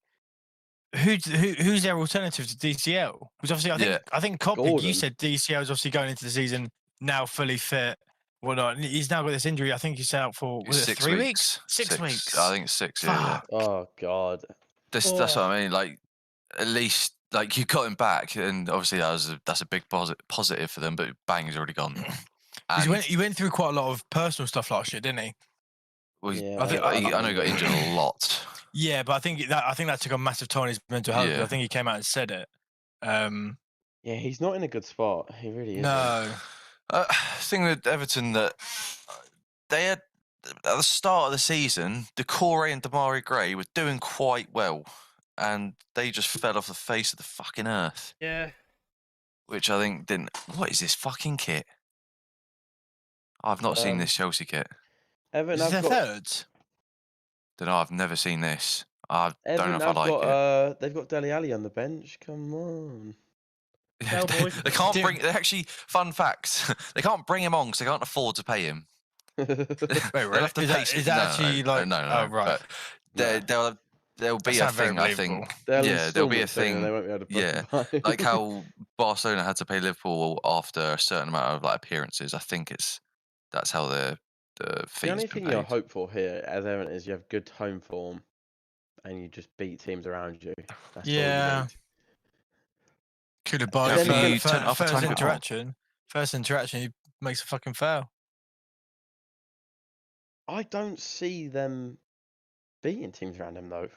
[SPEAKER 6] Who's their alternative to DCL? Because obviously I think Copley, you said DCL is obviously going into the season now fully fit. Whatnot. He's now got this injury. I think he's out for 3 weeks? 6 weeks.
[SPEAKER 7] I think it's 6. Yeah.
[SPEAKER 4] Oh God.
[SPEAKER 7] That's what I mean. Like at least like you got him back, and obviously that's a big positive for them. But bang, he's already gone.
[SPEAKER 6] He went through quite a lot of personal stuff last year, didn't he?
[SPEAKER 7] Well, I know he got injured a lot. Yeah,
[SPEAKER 6] but I think that took a massive toll on his mental health. I think he came out and said it.
[SPEAKER 4] Yeah, he's not in a good spot. He really is.
[SPEAKER 7] No. Thing with Everton that they had at the start of the season, Decore and Damari Gray were doing quite well, and they just fell off the face of the fucking earth.
[SPEAKER 5] Yeah.
[SPEAKER 7] Which I think didn't. What is this fucking kit? I've not seen this Chelsea kit.
[SPEAKER 4] Everton
[SPEAKER 6] is their third?
[SPEAKER 7] Don't know. I've never seen this. I don't know if I like it.
[SPEAKER 4] They've got Dele Alli on the bench. Come on.
[SPEAKER 7] They can't bring. They actually, fun fact: they can't bring him on because they can't afford to pay him.
[SPEAKER 6] Wait, really? Is that actually like?
[SPEAKER 7] No.
[SPEAKER 6] Oh, right.
[SPEAKER 7] There'll be a thing. I think. There'll be a thing.
[SPEAKER 4] They won't be able to put
[SPEAKER 7] like how Barcelona had to pay Liverpool after a certain amount of appearances. I think that's how the fees.
[SPEAKER 4] The only thing you're hopeful here as Everton is you have good home form, and you just beat teams around you. That's all you need.
[SPEAKER 6] Could have bought first interaction, he makes a fucking foul.
[SPEAKER 4] I don't see them beating teams around him though.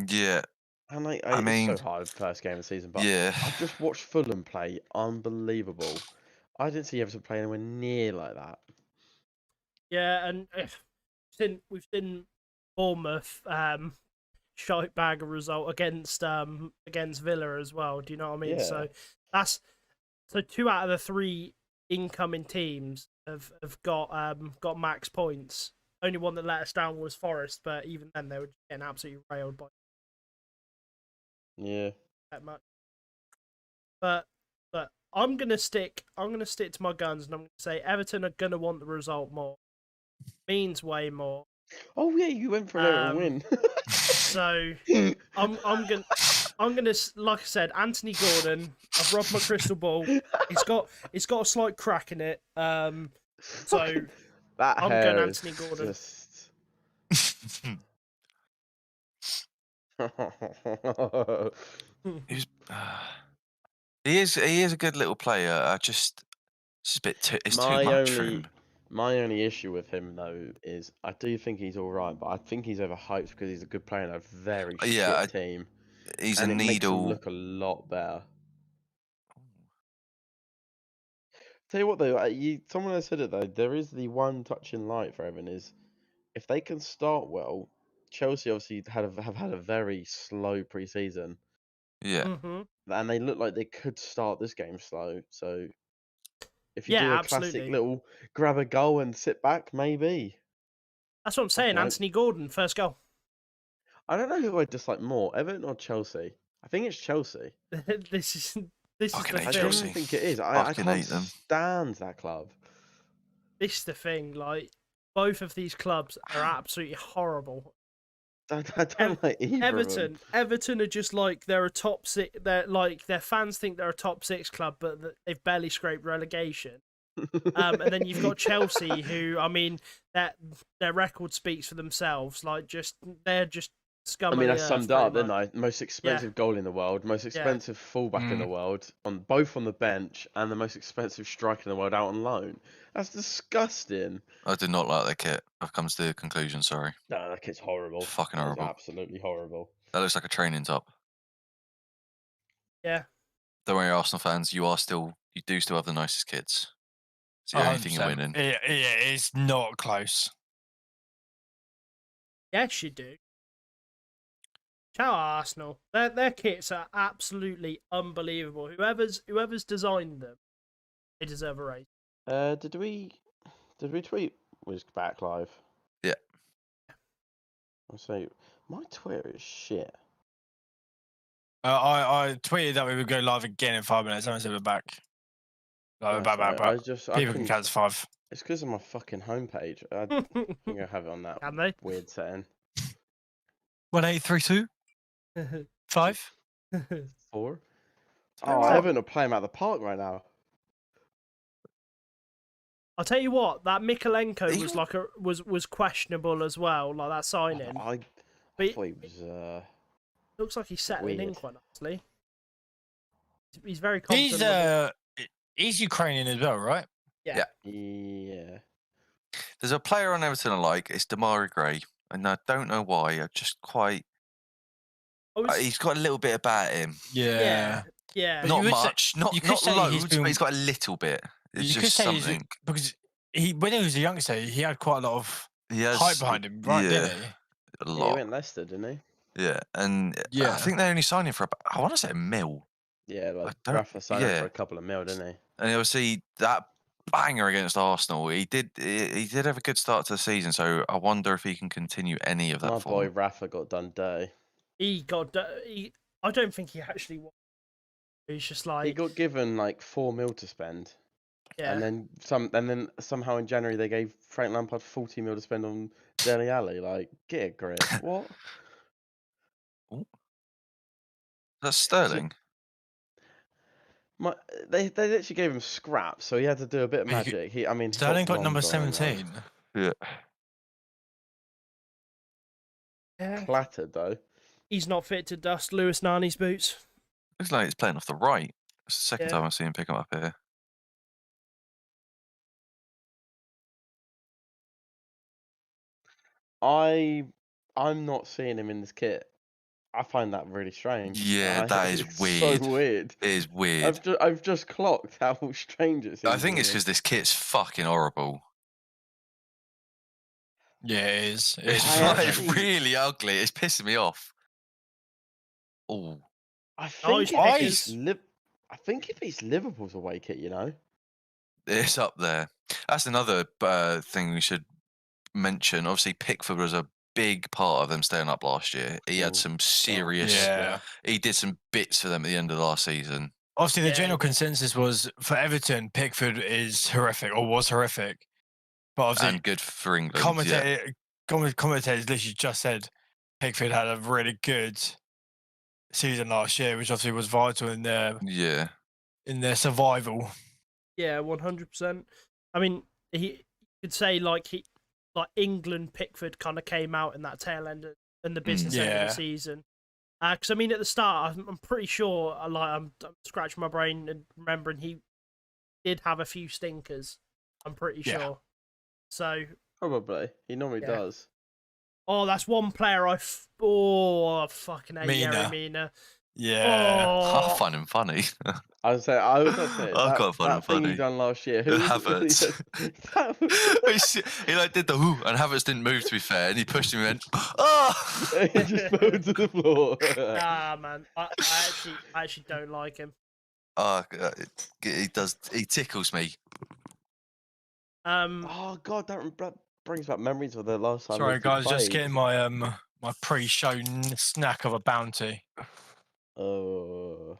[SPEAKER 7] Yeah.
[SPEAKER 4] And I mean, it's so hard first game of the season, but I just watched Fulham play, unbelievable. I didn't see Everton play anywhere near like that.
[SPEAKER 5] Yeah, and we've seen Bournemouth shite bag a result against Villa as well. Do you know what I mean?
[SPEAKER 4] Yeah.
[SPEAKER 5] So 2 out of the 3 incoming teams have got max points. Only one that let us down was Forest, but even then they were getting absolutely railed by.
[SPEAKER 4] Yeah.
[SPEAKER 5] That much. But I'm gonna stick to my guns, and I'm gonna say Everton are gonna want the result more. Means way more.
[SPEAKER 4] Oh yeah, you went for a win.
[SPEAKER 5] So I'm I'm gonna, like I said, Anthony Gordon. I've rubbed my crystal ball. It's got a slight crack in it. So
[SPEAKER 4] That
[SPEAKER 5] I'm
[SPEAKER 4] hair
[SPEAKER 5] going
[SPEAKER 4] is
[SPEAKER 5] Anthony Gordon.
[SPEAKER 4] just.
[SPEAKER 7] He's, he is a good little player. It's a bit it's too much for him.
[SPEAKER 4] My only issue with him though is I do think he's all right, but I think he's overhyped because he's a good player in a very shit team.
[SPEAKER 7] He's
[SPEAKER 4] and
[SPEAKER 7] a
[SPEAKER 4] it makes him
[SPEAKER 7] needle.
[SPEAKER 4] look a lot better. Tell you what though, someone has said it though. There is the one touching light for Everton is if they can start well. Chelsea obviously have had a very slow pre-season.
[SPEAKER 7] Yeah.
[SPEAKER 5] Mm-hmm.
[SPEAKER 4] And they look like they could start this game slow. So if you
[SPEAKER 5] Yeah,
[SPEAKER 4] do a
[SPEAKER 5] absolutely.
[SPEAKER 4] classic little grab a goal and sit back, maybe.
[SPEAKER 5] That's what I'm saying.
[SPEAKER 4] Okay.
[SPEAKER 5] Anthony Gordon, first goal.
[SPEAKER 4] I don't know who I dislike more, Everton or Chelsea. I think it's Chelsea.
[SPEAKER 5] This is
[SPEAKER 7] Fucking
[SPEAKER 5] the
[SPEAKER 7] hate
[SPEAKER 4] I
[SPEAKER 5] thing.
[SPEAKER 7] Chelsea.
[SPEAKER 4] don't think it is. I
[SPEAKER 7] Fucking
[SPEAKER 4] can't
[SPEAKER 7] hate them.
[SPEAKER 4] stand that club.
[SPEAKER 5] This is the thing. Like, both of these clubs are absolutely horrible.
[SPEAKER 4] I don't like either of them.
[SPEAKER 5] Everton are just like they're a top six. They're like their fans think they're a top six club, but they've barely scraped relegation. And then you've got Chelsea, who I mean, that their record speaks for themselves. Like, they're just scum.
[SPEAKER 4] I mean,
[SPEAKER 5] of
[SPEAKER 4] I
[SPEAKER 5] the earth,
[SPEAKER 4] summed up,
[SPEAKER 5] pretty
[SPEAKER 4] didn't
[SPEAKER 5] much.
[SPEAKER 4] I? Most expensive goal in the world, most expensive fullback in the world, both on the bench, and the most expensive striker in the world out on loan. That's disgusting.
[SPEAKER 7] I did not like their kit. I've come to the conclusion. Sorry.
[SPEAKER 4] No, that kid's horrible.
[SPEAKER 7] Fucking
[SPEAKER 4] That is
[SPEAKER 7] horrible.
[SPEAKER 4] absolutely horrible.
[SPEAKER 7] That looks like a training top.
[SPEAKER 5] Yeah.
[SPEAKER 7] Don't worry, Arsenal fans. You do still have the nicest kids. It's the only thing you're
[SPEAKER 6] 100%.
[SPEAKER 7] winning.
[SPEAKER 6] Yeah, it's not close.
[SPEAKER 5] Yes, you do. Shout out Arsenal. Their kits are absolutely unbelievable. Whoever's designed them, they deserve a raise.
[SPEAKER 4] Did we tweet was back live?
[SPEAKER 7] Yeah.
[SPEAKER 4] I'll say my Twitter is shit.
[SPEAKER 6] I tweeted that we would go live again in 5 minutes. I said we're back. Back.
[SPEAKER 4] I
[SPEAKER 6] People can
[SPEAKER 4] couldn't-
[SPEAKER 6] catch 5.
[SPEAKER 4] It's because of my fucking homepage. I think I have it on that
[SPEAKER 5] Can they?
[SPEAKER 4] weird setting.
[SPEAKER 6] 1832 5.
[SPEAKER 4] 4.
[SPEAKER 5] Tell you
[SPEAKER 4] Oh,
[SPEAKER 5] what.
[SPEAKER 4] Everton are playing out the park right now.
[SPEAKER 5] I'll tell you what, that Mikalenko was questionable as well, like that signing.
[SPEAKER 4] I
[SPEAKER 5] But
[SPEAKER 4] thought he was.
[SPEAKER 5] looks like he's settling in
[SPEAKER 4] weird.
[SPEAKER 5] quite nicely. He's very confident.
[SPEAKER 6] He's Ukrainian as well, right?
[SPEAKER 5] Yeah.
[SPEAKER 4] Yeah.
[SPEAKER 7] There's a player on Everton I like. It's Damari Gray, and I don't know why. I just quite. He's got a little bit about him.
[SPEAKER 5] Yeah.
[SPEAKER 6] But
[SPEAKER 7] Not
[SPEAKER 6] you would say-
[SPEAKER 7] much. Not
[SPEAKER 6] you could say
[SPEAKER 7] loads,
[SPEAKER 6] he's been-
[SPEAKER 7] but he's got a little bit. It's
[SPEAKER 6] You could
[SPEAKER 7] just
[SPEAKER 6] say
[SPEAKER 7] something.
[SPEAKER 6] because when he was a youngster, he had quite a lot of
[SPEAKER 7] He has
[SPEAKER 6] hype behind him, right? Didn't he?
[SPEAKER 7] a
[SPEAKER 4] Yeah, he
[SPEAKER 7] lot.
[SPEAKER 4] went Leicester, didn't he?
[SPEAKER 7] Yeah, and
[SPEAKER 6] Yeah.
[SPEAKER 7] I think they only signed him for about, I want to say $1 million.
[SPEAKER 4] Yeah, like
[SPEAKER 7] don't-
[SPEAKER 4] Rafa signed him
[SPEAKER 7] yeah.
[SPEAKER 4] for a couple of mil, didn't he?
[SPEAKER 7] And obviously that banger against Arsenal, he did have a good start to the season. So I wonder if he can continue any of that
[SPEAKER 4] My
[SPEAKER 7] form.
[SPEAKER 4] boy Rafa got done dirty.
[SPEAKER 5] I don't think he actually won. He's just like
[SPEAKER 4] He got given like 4 mil to spend,
[SPEAKER 5] yeah.
[SPEAKER 4] and then somehow in January they gave Frank Lampard 40 mil to spend on Dele Alli. Like, get a grip. What?
[SPEAKER 7] That's Sterling.
[SPEAKER 4] They literally gave him scraps, so he had to do a bit of magic.
[SPEAKER 6] Sterling got number
[SPEAKER 4] bronze on him,
[SPEAKER 6] 17.
[SPEAKER 7] Yeah.
[SPEAKER 5] Yeah.
[SPEAKER 4] Clattered though.
[SPEAKER 5] He's not fit to dust Lewis Nani's boots.
[SPEAKER 7] Looks like he's playing off the right. It's the second
[SPEAKER 5] Yeah.
[SPEAKER 7] time I've seen him pick him up here.
[SPEAKER 4] I'm not seeing him in this kit. I find that really strange.
[SPEAKER 7] Yeah, that is
[SPEAKER 4] it's
[SPEAKER 7] weird.
[SPEAKER 4] So weird.
[SPEAKER 7] It is weird.
[SPEAKER 4] I've just clocked how strange it seems.
[SPEAKER 7] I think it's because this kit's fucking horrible.
[SPEAKER 6] Yeah, it is.
[SPEAKER 7] It's
[SPEAKER 4] I
[SPEAKER 7] like
[SPEAKER 4] actually-
[SPEAKER 7] really ugly. It's pissing me off. Oh,
[SPEAKER 4] I think
[SPEAKER 5] he's
[SPEAKER 4] if
[SPEAKER 5] eyes.
[SPEAKER 4] I think if it's Liverpool's away kit, you know.
[SPEAKER 7] it's up there. That's another thing we should mention. Obviously, Pickford was a big part of them staying up last year. He had
[SPEAKER 4] Ooh.
[SPEAKER 7] some serious.
[SPEAKER 6] Yeah.
[SPEAKER 7] He did some bits for them at the end of last season.
[SPEAKER 6] Obviously, the
[SPEAKER 5] Yeah,
[SPEAKER 6] general
[SPEAKER 5] he did.
[SPEAKER 6] consensus was for Everton, Pickford is horrific or was horrific. But obviously,
[SPEAKER 7] And good for England. Yeah.
[SPEAKER 6] commentators literally just said Pickford had a really good season last year, which obviously was vital in their survival.
[SPEAKER 5] Yeah, 100%. I mean, he could say like England Pickford kind of came out in that tail end and the business end of
[SPEAKER 6] Yeah.
[SPEAKER 5] the season. Because I mean, at the start, I'm pretty sure, I'm scratching my brain and remembering he did have a few stinkers. I'm pretty
[SPEAKER 6] Yeah.
[SPEAKER 5] sure. So,
[SPEAKER 4] Probably. He normally
[SPEAKER 5] Yeah.
[SPEAKER 4] does.
[SPEAKER 5] oh, that's one player I fucking hate Yerry
[SPEAKER 6] Mina.
[SPEAKER 5] Mina.
[SPEAKER 6] Yeah.
[SPEAKER 7] I
[SPEAKER 5] Oh,
[SPEAKER 7] find him funny.
[SPEAKER 4] I was about to say
[SPEAKER 7] I
[SPEAKER 4] that,
[SPEAKER 7] can't find him
[SPEAKER 4] that thing he
[SPEAKER 7] funny.
[SPEAKER 4] done last year. Who was it?
[SPEAKER 7] Havertz.
[SPEAKER 4] That was-
[SPEAKER 7] he like did the whoo, and Havertz didn't move. To be fair, and he pushed him and went, oh.
[SPEAKER 4] he just fell to the floor.
[SPEAKER 5] nah, man. I actually don't like him.
[SPEAKER 7] Oh, he does. He tickles me.
[SPEAKER 4] Oh god, that brings back memories of the last time.
[SPEAKER 6] Sorry,
[SPEAKER 4] Liverpool
[SPEAKER 6] guys, just
[SPEAKER 4] played.
[SPEAKER 6] getting my my pre-show snack of a bounty.
[SPEAKER 4] Oh,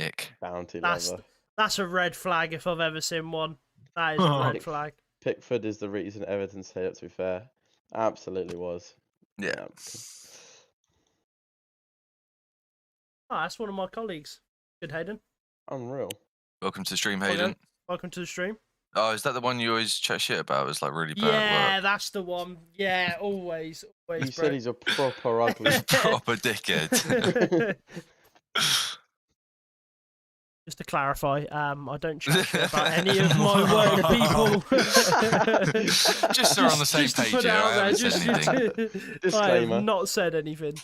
[SPEAKER 7] Ick.
[SPEAKER 4] bounty
[SPEAKER 5] That's
[SPEAKER 4] lover.
[SPEAKER 5] that's a red flag if I've ever seen one. That is a red flag.
[SPEAKER 4] Pickford is the reason Everton stayed up. To be fair, absolutely was.
[SPEAKER 7] Yeah.
[SPEAKER 5] Oh, that's one of my colleagues. Good, Hayden.
[SPEAKER 4] Unreal.
[SPEAKER 7] Welcome to the stream,
[SPEAKER 5] Okay.
[SPEAKER 7] Hayden.
[SPEAKER 5] Welcome to the stream.
[SPEAKER 7] Oh, is that the one you always chat shit about? It's like really bad
[SPEAKER 5] Yeah, that's the one. Yeah, always,
[SPEAKER 4] You
[SPEAKER 5] bro.
[SPEAKER 4] said he's a proper ugly.
[SPEAKER 7] work. Proper dickhead.
[SPEAKER 5] Just to clarify, I don't chat shit about any of my work people.
[SPEAKER 7] Just so we're on the same
[SPEAKER 5] just to
[SPEAKER 7] page
[SPEAKER 5] put it
[SPEAKER 7] here,
[SPEAKER 5] out
[SPEAKER 7] I
[SPEAKER 5] there,
[SPEAKER 7] haven't said
[SPEAKER 5] just-
[SPEAKER 7] anything.
[SPEAKER 5] I
[SPEAKER 4] Disclaimer.
[SPEAKER 5] have not said anything.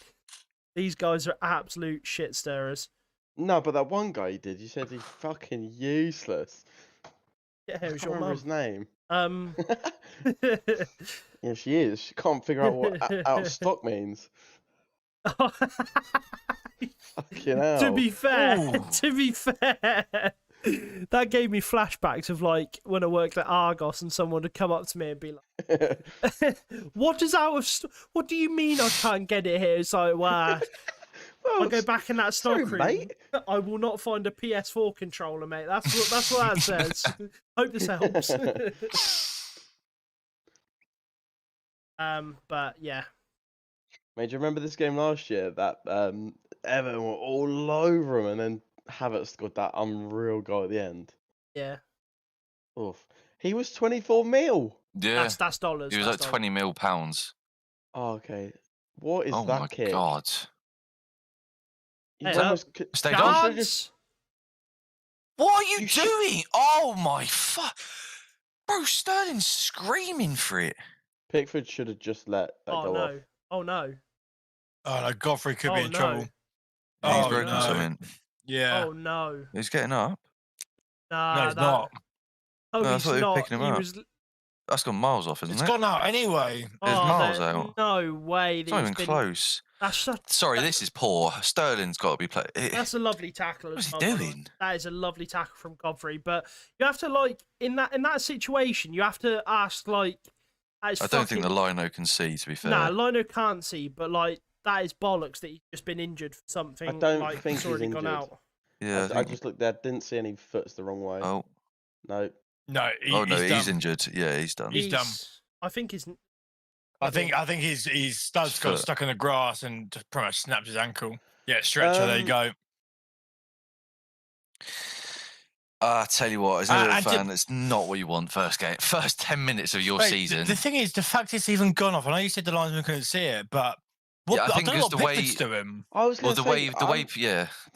[SPEAKER 5] These guys are absolute shit stirrers.
[SPEAKER 4] No, but that one guy you did, you said he's fucking useless.
[SPEAKER 5] Yeah,
[SPEAKER 4] I
[SPEAKER 5] it was
[SPEAKER 4] can't
[SPEAKER 5] your
[SPEAKER 4] remember his
[SPEAKER 5] mum.
[SPEAKER 4] name. Yeah, she is. She can't figure out what out of stock means. Fucking hell.
[SPEAKER 5] To be fair,
[SPEAKER 6] Ooh.
[SPEAKER 5] that gave me flashbacks of like when I worked at Argos and someone would come up to me and be like, "What is out of? What do you mean I can't get it here?" It's like, wow.
[SPEAKER 4] Well,
[SPEAKER 5] I go back in that stock
[SPEAKER 4] sorry,
[SPEAKER 5] room.
[SPEAKER 4] mate.
[SPEAKER 5] I will not find a PS4 controller, mate. That's what that says. Hope this helps. But yeah,
[SPEAKER 4] Mate, do you remember this game last year that Everton were all over him and then Havertz scored that unreal goal at the end?
[SPEAKER 5] yeah.
[SPEAKER 4] Oof. He was 24 mil.
[SPEAKER 7] Yeah.
[SPEAKER 5] That's dollars.
[SPEAKER 7] He was
[SPEAKER 5] that's
[SPEAKER 7] like
[SPEAKER 5] dollars.
[SPEAKER 7] £20 million.
[SPEAKER 4] Oh, okay. What is
[SPEAKER 7] Oh
[SPEAKER 4] that
[SPEAKER 7] my
[SPEAKER 4] kick?
[SPEAKER 7] god.
[SPEAKER 4] He's
[SPEAKER 5] Hey,
[SPEAKER 4] almost
[SPEAKER 7] Stayed
[SPEAKER 4] Dance?
[SPEAKER 7] on.
[SPEAKER 4] should've just-
[SPEAKER 7] What are you
[SPEAKER 4] You should-
[SPEAKER 7] doing? Oh my fuck. Bro, Sterling's screaming for it.
[SPEAKER 4] Pickford should have just let that
[SPEAKER 5] Oh
[SPEAKER 4] go
[SPEAKER 5] no!
[SPEAKER 4] off.
[SPEAKER 5] Oh no!
[SPEAKER 6] Oh no, Godfrey could be
[SPEAKER 5] Oh,
[SPEAKER 6] in
[SPEAKER 5] no.
[SPEAKER 6] trouble.
[SPEAKER 7] He's
[SPEAKER 6] Oh,
[SPEAKER 7] broken
[SPEAKER 6] no.
[SPEAKER 7] something.
[SPEAKER 6] Yeah.
[SPEAKER 5] Oh no!
[SPEAKER 7] He's getting up.
[SPEAKER 5] Nah,
[SPEAKER 6] No, it's not.
[SPEAKER 5] Oh,
[SPEAKER 7] No, I
[SPEAKER 5] he's
[SPEAKER 7] thought he was
[SPEAKER 5] not.
[SPEAKER 7] picking him
[SPEAKER 5] He
[SPEAKER 7] up.
[SPEAKER 5] was.
[SPEAKER 7] That's gone miles off, isn't
[SPEAKER 6] It's
[SPEAKER 7] it?
[SPEAKER 6] gone out anyway.
[SPEAKER 7] It's
[SPEAKER 5] Oh,
[SPEAKER 7] miles
[SPEAKER 5] there-
[SPEAKER 7] out.
[SPEAKER 5] No way.
[SPEAKER 7] It's not even close.
[SPEAKER 5] That's such.
[SPEAKER 7] Sorry, this is poor. Sterling's got to be played.
[SPEAKER 5] That's a lovely tackle.
[SPEAKER 7] What's
[SPEAKER 5] as
[SPEAKER 7] he
[SPEAKER 5] well, by the way.
[SPEAKER 7] doing?
[SPEAKER 5] That is a lovely tackle from Godfrey, but you have to like in that situation, you have to ask like.
[SPEAKER 7] I don't think the Lino can see, to be fair.
[SPEAKER 5] Nah, Lino can't see, but like that is bollocks that he's just been injured for something.
[SPEAKER 4] I don't
[SPEAKER 5] like,
[SPEAKER 4] think
[SPEAKER 5] it's
[SPEAKER 4] he's
[SPEAKER 5] already gone
[SPEAKER 4] injured.
[SPEAKER 5] out.
[SPEAKER 7] Yeah,
[SPEAKER 4] I just looked there, didn't see any foots the wrong way.
[SPEAKER 7] Oh,
[SPEAKER 4] No.
[SPEAKER 6] No,
[SPEAKER 7] oh no,
[SPEAKER 6] he's done.
[SPEAKER 7] injured. Yeah, he's done.
[SPEAKER 6] He's done.
[SPEAKER 5] I think he's.
[SPEAKER 6] I think his studs got
[SPEAKER 7] Foot.
[SPEAKER 6] stuck in the grass and just pretty much snapped his ankle. Yeah, stretcher. There you go.
[SPEAKER 7] I tell you what, as an Everton
[SPEAKER 6] and
[SPEAKER 7] fan, it's not what you want first 10 minutes of your
[SPEAKER 6] Wait,
[SPEAKER 7] season.
[SPEAKER 6] The thing is, the fact it's even gone off. I know you said the linesman couldn't see it, but what,
[SPEAKER 7] Yeah, I
[SPEAKER 6] I
[SPEAKER 7] think
[SPEAKER 6] don't know
[SPEAKER 7] it's
[SPEAKER 6] what
[SPEAKER 7] the way-
[SPEAKER 6] Pickford's doing.
[SPEAKER 4] I was
[SPEAKER 7] Well,
[SPEAKER 4] gonna say,
[SPEAKER 7] the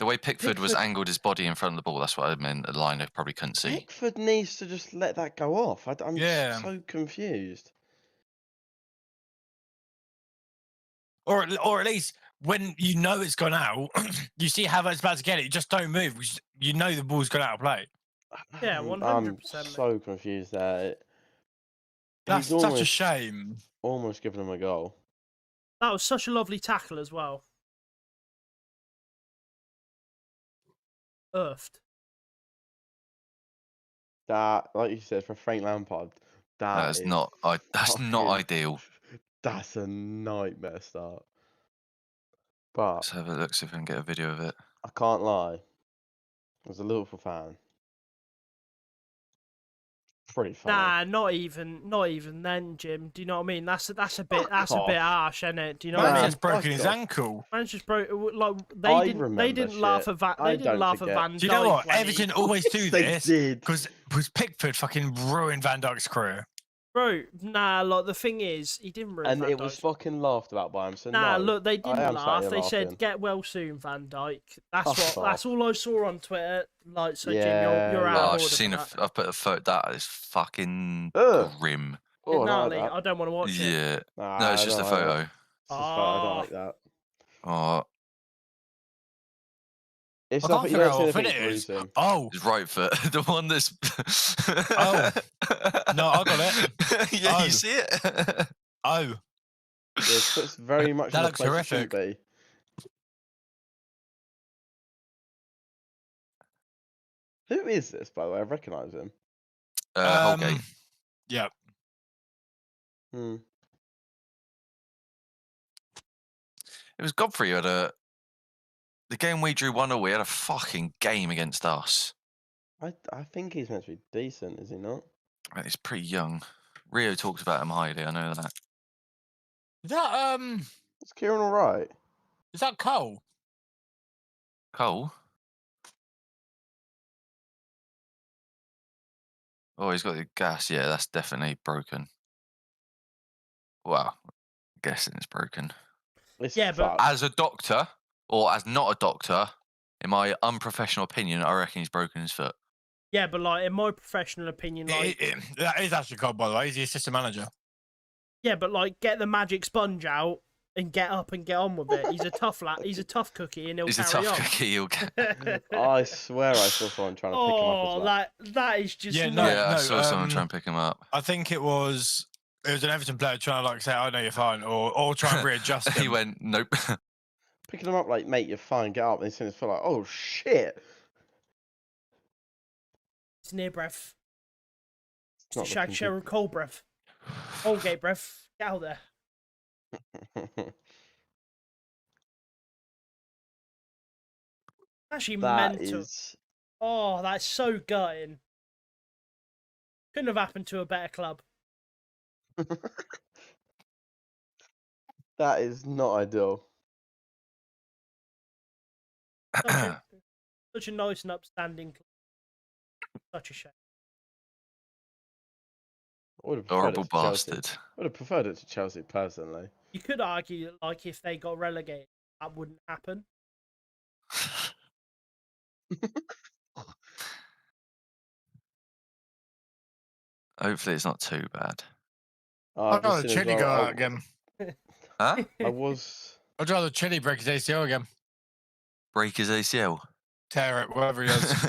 [SPEAKER 7] way Pickford was
[SPEAKER 4] Pickford-
[SPEAKER 7] angled his body in front of the ball. That's what I meant. The Lino probably couldn't see.
[SPEAKER 4] Pickford needs to just let that go off. I'm
[SPEAKER 6] Yeah.
[SPEAKER 4] so confused.
[SPEAKER 6] Or at least when you know it's gone out, you see Havertz about to get it, you just don't move. Because you know the ball's gone out of play.
[SPEAKER 5] Yeah,
[SPEAKER 4] I'm
[SPEAKER 5] 100%, mate.
[SPEAKER 4] so confused there.
[SPEAKER 6] That's
[SPEAKER 4] He's
[SPEAKER 6] such a shame.
[SPEAKER 4] almost given him a goal.
[SPEAKER 5] That was such a lovely tackle as well. Earthed.
[SPEAKER 4] That, like you said, for Frank Lampard,
[SPEAKER 7] That's
[SPEAKER 4] is
[SPEAKER 7] not. That's not
[SPEAKER 4] fucking-
[SPEAKER 7] ideal.
[SPEAKER 4] That's a nightmare start. But
[SPEAKER 7] Let's have a look, see if I can get a video of it.
[SPEAKER 4] I can't lie. As a Liverpool fan, pretty funny.
[SPEAKER 5] Nah, not even then, Jim. Do you know what I mean? That's a bit
[SPEAKER 4] Fuck
[SPEAKER 5] a bit
[SPEAKER 4] off.
[SPEAKER 5] harsh, isn't it? Do you know
[SPEAKER 6] Man's
[SPEAKER 5] what I mean?
[SPEAKER 6] just broken
[SPEAKER 4] fuck
[SPEAKER 6] his
[SPEAKER 4] off.
[SPEAKER 6] ankle.
[SPEAKER 5] Man's just broke. Like
[SPEAKER 4] I
[SPEAKER 5] they
[SPEAKER 4] remember
[SPEAKER 5] didn't laugh
[SPEAKER 4] shit.
[SPEAKER 5] at Van.
[SPEAKER 4] I
[SPEAKER 5] They didn't
[SPEAKER 4] don't
[SPEAKER 5] laugh
[SPEAKER 4] forget.
[SPEAKER 5] at Van Dijk.
[SPEAKER 6] Do you know what?
[SPEAKER 5] when he-
[SPEAKER 6] Everton always do
[SPEAKER 4] They
[SPEAKER 6] this
[SPEAKER 4] did.
[SPEAKER 6] because Pickford fucking ruined Van Dijk's career.
[SPEAKER 5] Bro, nah. Like the thing is, he didn't ruin
[SPEAKER 4] And
[SPEAKER 5] Van
[SPEAKER 4] it was
[SPEAKER 5] Dijk.
[SPEAKER 4] fucking laughed about by him. So
[SPEAKER 5] Nah,
[SPEAKER 4] no,
[SPEAKER 5] look, they
[SPEAKER 4] I
[SPEAKER 5] didn't
[SPEAKER 4] am
[SPEAKER 5] laugh.
[SPEAKER 4] sat
[SPEAKER 5] They
[SPEAKER 4] here
[SPEAKER 5] said,
[SPEAKER 4] laughing.
[SPEAKER 5] "Get well soon, Van Dijk." That's
[SPEAKER 4] Fuck
[SPEAKER 5] what. That's
[SPEAKER 4] off.
[SPEAKER 5] all I saw on Twitter. Like, so Jim,
[SPEAKER 4] Yeah,
[SPEAKER 5] you're
[SPEAKER 4] yeah.
[SPEAKER 5] out
[SPEAKER 7] Oh,
[SPEAKER 5] of
[SPEAKER 7] I've
[SPEAKER 5] order.
[SPEAKER 7] just seen
[SPEAKER 5] for
[SPEAKER 7] a.
[SPEAKER 5] that.
[SPEAKER 7] I've put a photo. That is fucking
[SPEAKER 4] Ugh.
[SPEAKER 7] grim.
[SPEAKER 4] Oh, I don't
[SPEAKER 5] Gnarly.
[SPEAKER 4] like
[SPEAKER 5] I
[SPEAKER 4] that.
[SPEAKER 5] don't want to watch it.
[SPEAKER 7] Yeah.
[SPEAKER 4] Nah,
[SPEAKER 7] No, it's
[SPEAKER 4] I
[SPEAKER 7] just a
[SPEAKER 4] don't like
[SPEAKER 7] photo.
[SPEAKER 4] that. It's just a photo. I don't
[SPEAKER 5] Ah.
[SPEAKER 4] like that.
[SPEAKER 7] Oh,
[SPEAKER 4] It's
[SPEAKER 6] I
[SPEAKER 4] not.
[SPEAKER 6] can't
[SPEAKER 4] You
[SPEAKER 6] figure
[SPEAKER 4] don't
[SPEAKER 6] out
[SPEAKER 4] see
[SPEAKER 6] what foot
[SPEAKER 4] anything
[SPEAKER 6] it is.
[SPEAKER 4] bruising.
[SPEAKER 6] Oh,
[SPEAKER 7] his right foot. The one that's.
[SPEAKER 6] Oh. No, I got it.
[SPEAKER 7] Yeah,
[SPEAKER 6] Oh.
[SPEAKER 7] you see it.
[SPEAKER 6] oh.
[SPEAKER 4] Yeah, his foot's very much
[SPEAKER 6] That
[SPEAKER 4] in the
[SPEAKER 6] looks
[SPEAKER 4] place it shouldn't
[SPEAKER 6] horrific.
[SPEAKER 4] be. Who is this, by the way? I recognise him.
[SPEAKER 7] Holgate.
[SPEAKER 6] Yeah.
[SPEAKER 4] Hmm.
[SPEAKER 7] It was Godfrey who had the game we drew 1-0. We had a fucking game against us.
[SPEAKER 4] I think he's meant to be decent, is he not?
[SPEAKER 7] He's pretty young. Rio talks about him highly. I know that.
[SPEAKER 4] Is Kieran all right?
[SPEAKER 6] Is that Cole?
[SPEAKER 7] Cole. Oh, he's got the gas. Yeah, that's definitely broken. Wow, I'm guessing it's broken.
[SPEAKER 4] It's
[SPEAKER 5] Yeah, but-
[SPEAKER 4] fucked.
[SPEAKER 7] As a doctor, or as not a doctor, in my unprofessional opinion, I reckon he's broken his foot.
[SPEAKER 5] Yeah, but like in my professional opinion, like
[SPEAKER 6] That is actually Cole, by the way. He's the assistant manager.
[SPEAKER 5] yeah, but like get the magic sponge out and get up and get on with it. He's a tough lad. He's a tough cookie, and he'll
[SPEAKER 7] He's a
[SPEAKER 5] carry
[SPEAKER 7] tough
[SPEAKER 5] on.
[SPEAKER 7] cookie. He'll get.
[SPEAKER 4] I swear I saw someone trying to pick him up as
[SPEAKER 5] Oh,
[SPEAKER 4] well.
[SPEAKER 5] that is just
[SPEAKER 6] Yeah,
[SPEAKER 5] nuts.
[SPEAKER 7] Yeah, I
[SPEAKER 6] no,
[SPEAKER 7] saw someone try and pick him up.
[SPEAKER 6] I think it was an Everton player trying to like say, "I know you're fine," or try and readjust him.
[SPEAKER 7] He went, nope.
[SPEAKER 4] Picking him up like, mate, you're fine, get up. And he's feel like, oh shit.
[SPEAKER 5] It's near breath.
[SPEAKER 4] It's not
[SPEAKER 5] It's Shag
[SPEAKER 4] looking
[SPEAKER 5] Cheryl Cole breath. Holgate breath. Get out there.
[SPEAKER 4] good.
[SPEAKER 5] Actually
[SPEAKER 4] That
[SPEAKER 5] mental.
[SPEAKER 4] is.
[SPEAKER 5] Oh, that's so gutting. Couldn't have happened to a better club.
[SPEAKER 4] That is not ideal.
[SPEAKER 5] Such a nice and upstanding club. Such a shame.
[SPEAKER 4] I would have preferred
[SPEAKER 7] Horrible
[SPEAKER 4] it to Chelsea.
[SPEAKER 7] bastard.
[SPEAKER 4] I would have preferred it to Chelsea personally.
[SPEAKER 5] You could argue that, like, if they got relegated, that wouldn't happen.
[SPEAKER 7] Hopefully, it's not too bad.
[SPEAKER 6] I'd
[SPEAKER 4] I've just
[SPEAKER 6] rather
[SPEAKER 4] seen as
[SPEAKER 6] Chili
[SPEAKER 4] well,
[SPEAKER 6] go out again.
[SPEAKER 7] Huh?
[SPEAKER 4] I was.
[SPEAKER 6] I'd rather Chili break his ACL again.
[SPEAKER 7] Break his ACL.
[SPEAKER 6] Tear it, whatever he does.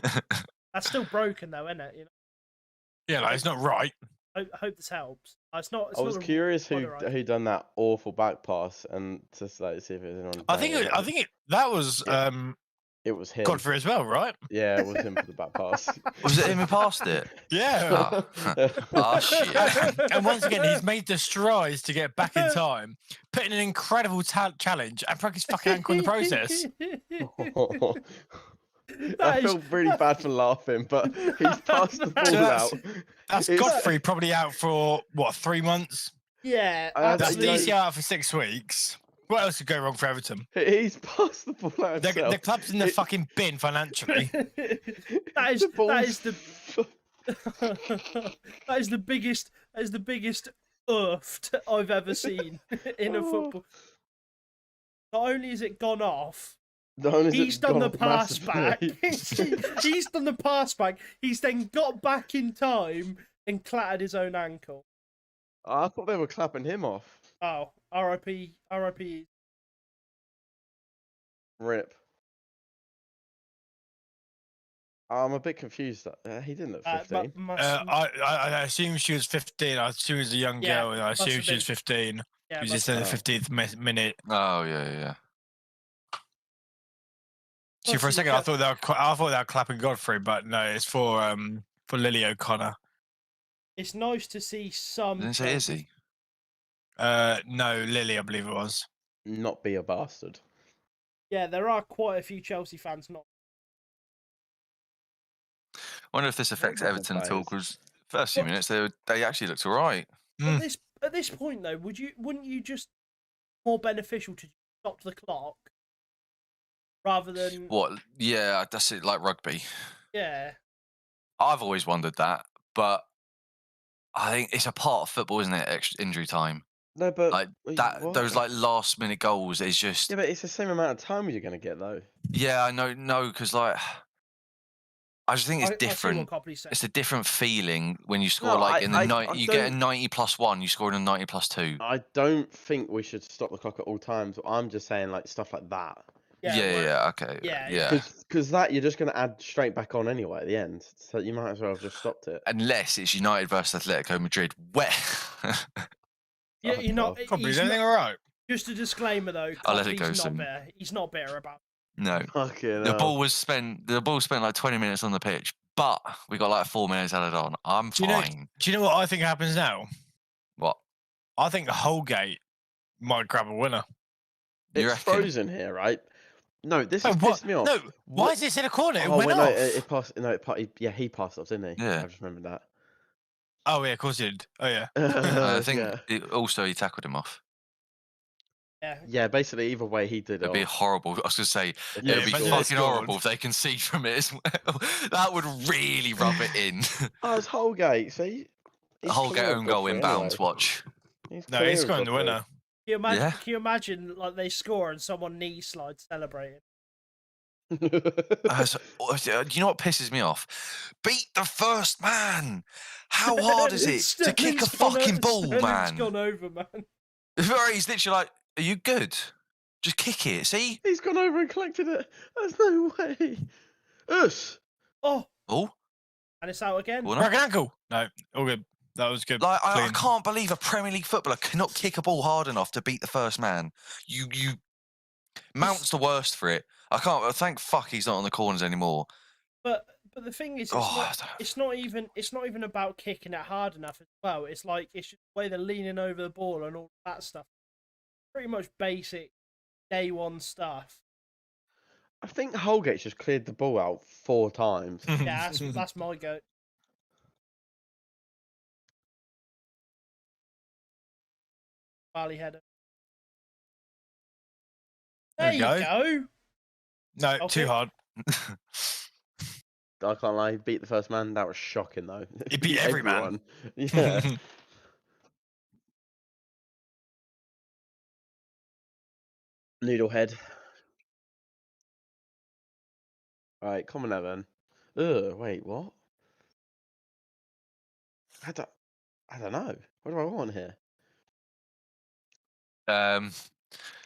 [SPEAKER 5] That's still broken, though, isn't it? You know,
[SPEAKER 6] Yeah, like, it's not right.
[SPEAKER 5] I hope this helps. It's not. It's
[SPEAKER 4] I was
[SPEAKER 5] not a
[SPEAKER 4] curious who
[SPEAKER 5] moderate.
[SPEAKER 4] who done that awful back pass and just like see if it was anyone.
[SPEAKER 6] I think that was
[SPEAKER 4] Yeah. It was him.
[SPEAKER 6] Godfrey as well, right?
[SPEAKER 4] Yeah, it was him for the back pass.
[SPEAKER 7] Was it him who passed it?
[SPEAKER 6] Yeah.
[SPEAKER 7] Oh, shit.
[SPEAKER 6] And once again, he's made the strides to get back in time, put in an incredible challenge, and broke his fucking ankle in the process.
[SPEAKER 4] I feel really bad for laughing, but he's passed the ball
[SPEAKER 6] that's-
[SPEAKER 4] out.
[SPEAKER 6] That's
[SPEAKER 4] It's-
[SPEAKER 6] Godfrey probably out for what, 3 months?
[SPEAKER 5] Yeah,
[SPEAKER 4] That's
[SPEAKER 6] That's
[SPEAKER 4] Absolutely.
[SPEAKER 6] DC out for 6 weeks. What else could go wrong for Everton?
[SPEAKER 4] He's passed the ball out himself.
[SPEAKER 6] The club's in the
[SPEAKER 4] It-
[SPEAKER 6] fucking bin financially.
[SPEAKER 5] that is
[SPEAKER 4] The ball's
[SPEAKER 5] that is the biggest oofed I've ever seen in a
[SPEAKER 4] Oh.
[SPEAKER 5] football. Not only has it gone off,
[SPEAKER 4] Not only has
[SPEAKER 5] he's
[SPEAKER 4] it
[SPEAKER 5] done
[SPEAKER 4] gone
[SPEAKER 5] the
[SPEAKER 4] off
[SPEAKER 5] pass back.
[SPEAKER 4] massively-
[SPEAKER 5] He's done the pass back. He's then got back in time and clattered his own ankle.
[SPEAKER 4] I thought they were clapping him off.
[SPEAKER 5] Oh, R.I.P. R.I.P.
[SPEAKER 4] Rip. I'm a bit confused. He didn't look 15.
[SPEAKER 6] I assume she was 15. I assume she was a young
[SPEAKER 5] Yeah,
[SPEAKER 6] girl, and I
[SPEAKER 5] must
[SPEAKER 6] assume
[SPEAKER 5] have
[SPEAKER 6] she was
[SPEAKER 5] been.
[SPEAKER 6] 15.
[SPEAKER 5] Yeah,
[SPEAKER 6] She was
[SPEAKER 5] must
[SPEAKER 6] just in the
[SPEAKER 4] have
[SPEAKER 6] 15th minute.
[SPEAKER 7] Oh, yeah.
[SPEAKER 6] See, for a
[SPEAKER 5] Must
[SPEAKER 6] second,
[SPEAKER 5] have
[SPEAKER 6] I thought they were clapping Godfrey, but no, it's for Lily O'Connor.
[SPEAKER 5] It's nice to see some.
[SPEAKER 7] Didn't say is he?
[SPEAKER 6] No, Lily, I believe it was.
[SPEAKER 4] Not be a bastard.
[SPEAKER 5] Yeah, there are quite a few Chelsea fans not.
[SPEAKER 7] I wonder if this affects
[SPEAKER 4] Not
[SPEAKER 7] Everton at all,
[SPEAKER 4] players.
[SPEAKER 7] because First few
[SPEAKER 5] What-
[SPEAKER 7] minutes, they actually looked alright.
[SPEAKER 5] At this point though, wouldn't you just more beneficial to stop the clock rather than
[SPEAKER 7] What? Yeah, that's it. Like rugby.
[SPEAKER 5] yeah.
[SPEAKER 7] I've always wondered that, but I think it's a part of football, isn't it? Extra injury time,
[SPEAKER 4] No, but
[SPEAKER 7] like
[SPEAKER 4] wait,
[SPEAKER 7] that.
[SPEAKER 4] what?
[SPEAKER 7] Those like last minute goals is just.
[SPEAKER 4] Yeah, but it's the same amount of time you're going to get though.
[SPEAKER 7] Yeah, I know. No, because like, I just think it's
[SPEAKER 5] I see
[SPEAKER 7] different.
[SPEAKER 5] what Copley's saying.
[SPEAKER 7] It's a different feeling when you score
[SPEAKER 4] No,
[SPEAKER 7] like in the
[SPEAKER 4] I
[SPEAKER 7] 90. You get a
[SPEAKER 4] don't-
[SPEAKER 7] 90+1. You score in a 90+2.
[SPEAKER 4] I don't think we should stop the clock at all times. I'm just saying like stuff like that.
[SPEAKER 7] Yeah. Okay.
[SPEAKER 5] yeah,
[SPEAKER 7] Yeah.
[SPEAKER 4] Because that you're just going to add straight back on anyway at the end. So you might as well have just stopped it.
[SPEAKER 7] Unless it's United versus Atletico Madrid, where
[SPEAKER 5] Yeah,
[SPEAKER 4] Oh,
[SPEAKER 5] you're not.
[SPEAKER 4] God.
[SPEAKER 6] Copley, is
[SPEAKER 5] he's
[SPEAKER 6] everything
[SPEAKER 5] not-
[SPEAKER 6] all right?
[SPEAKER 5] Just a disclaimer though.
[SPEAKER 7] I'll let it
[SPEAKER 5] Copley's
[SPEAKER 7] go
[SPEAKER 5] not
[SPEAKER 7] soon.
[SPEAKER 5] bitter. He's not bitter about.
[SPEAKER 7] no.
[SPEAKER 4] Fucking
[SPEAKER 7] The
[SPEAKER 4] hell.
[SPEAKER 7] ball was spent. The ball spent like 20 minutes on the pitch, but we got like 4 minutes added on. I'm
[SPEAKER 6] Do you know?
[SPEAKER 7] fine.
[SPEAKER 6] Do you know what I think happens now?
[SPEAKER 7] What?
[SPEAKER 6] I think Holgate might grab a winner.
[SPEAKER 7] You
[SPEAKER 4] It's
[SPEAKER 7] reckon?
[SPEAKER 4] frozen here, right? No, this
[SPEAKER 6] Oh,
[SPEAKER 4] has
[SPEAKER 6] what?
[SPEAKER 4] pissed me off.
[SPEAKER 6] No, why
[SPEAKER 4] What-
[SPEAKER 6] is this in a corner? It
[SPEAKER 4] Oh
[SPEAKER 6] went
[SPEAKER 4] wait,
[SPEAKER 6] off.
[SPEAKER 4] no, it passed. No, he passed off, didn't he?
[SPEAKER 7] Yeah.
[SPEAKER 4] I just remembered that.
[SPEAKER 6] Oh yeah, of course it did. Oh yeah.
[SPEAKER 7] I think
[SPEAKER 4] yeah.
[SPEAKER 7] also he tackled him off.
[SPEAKER 5] Yeah.
[SPEAKER 4] Yeah, basically either way he did it.
[SPEAKER 7] It'd be
[SPEAKER 4] off.
[SPEAKER 7] horrible. I was going to say,
[SPEAKER 4] Yeah,
[SPEAKER 7] it'd be
[SPEAKER 6] imagine they
[SPEAKER 7] fucking
[SPEAKER 6] scored.
[SPEAKER 7] horrible if they concede from it as well. That would really rub it in.
[SPEAKER 4] Oh, it's Holgate. See,
[SPEAKER 7] The Holgate own goal inbounds. Watch.
[SPEAKER 6] No, he's scoring the winner.
[SPEAKER 5] Can you imagine like they score and someone knee slides celebrating?
[SPEAKER 7] Do you know what pisses me off? Beat the first man. How hard is it to kick a fucking ball,
[SPEAKER 5] Sterling's
[SPEAKER 7] man?
[SPEAKER 5] gone over, man.
[SPEAKER 7] He's literally like, "Are you good? Just kick it." See?
[SPEAKER 4] He's gone over and collected it. There's no way. Us.
[SPEAKER 5] Oh,
[SPEAKER 7] Oh,
[SPEAKER 5] and it's out again.
[SPEAKER 7] well, no.
[SPEAKER 6] Crack an ankle. No, all good. That was good.
[SPEAKER 7] Like I
[SPEAKER 6] Clean.
[SPEAKER 7] can't believe a Premier League footballer cannot kick a ball hard enough to beat the first man. You Mount's the worst for it. I can't. Thank fuck he's not on the corners anymore.
[SPEAKER 5] But the thing is, it's not even about kicking it hard enough as well. It's like it's just the way they're leaning over the ball and all that stuff. Pretty much basic day one stuff.
[SPEAKER 4] I think Holgate's just cleared the ball out 4 times.
[SPEAKER 5] Yeah, that's my go. Volley header. There you go.
[SPEAKER 6] No,
[SPEAKER 5] Okay.
[SPEAKER 6] too hard.
[SPEAKER 4] I can't lie, he beat the first man. That was shocking though.
[SPEAKER 6] He beat every man.
[SPEAKER 4] Yeah. Noodlehead. Alright, come on, Evan. Ugh, wait, what? I don't know. What do I want here? I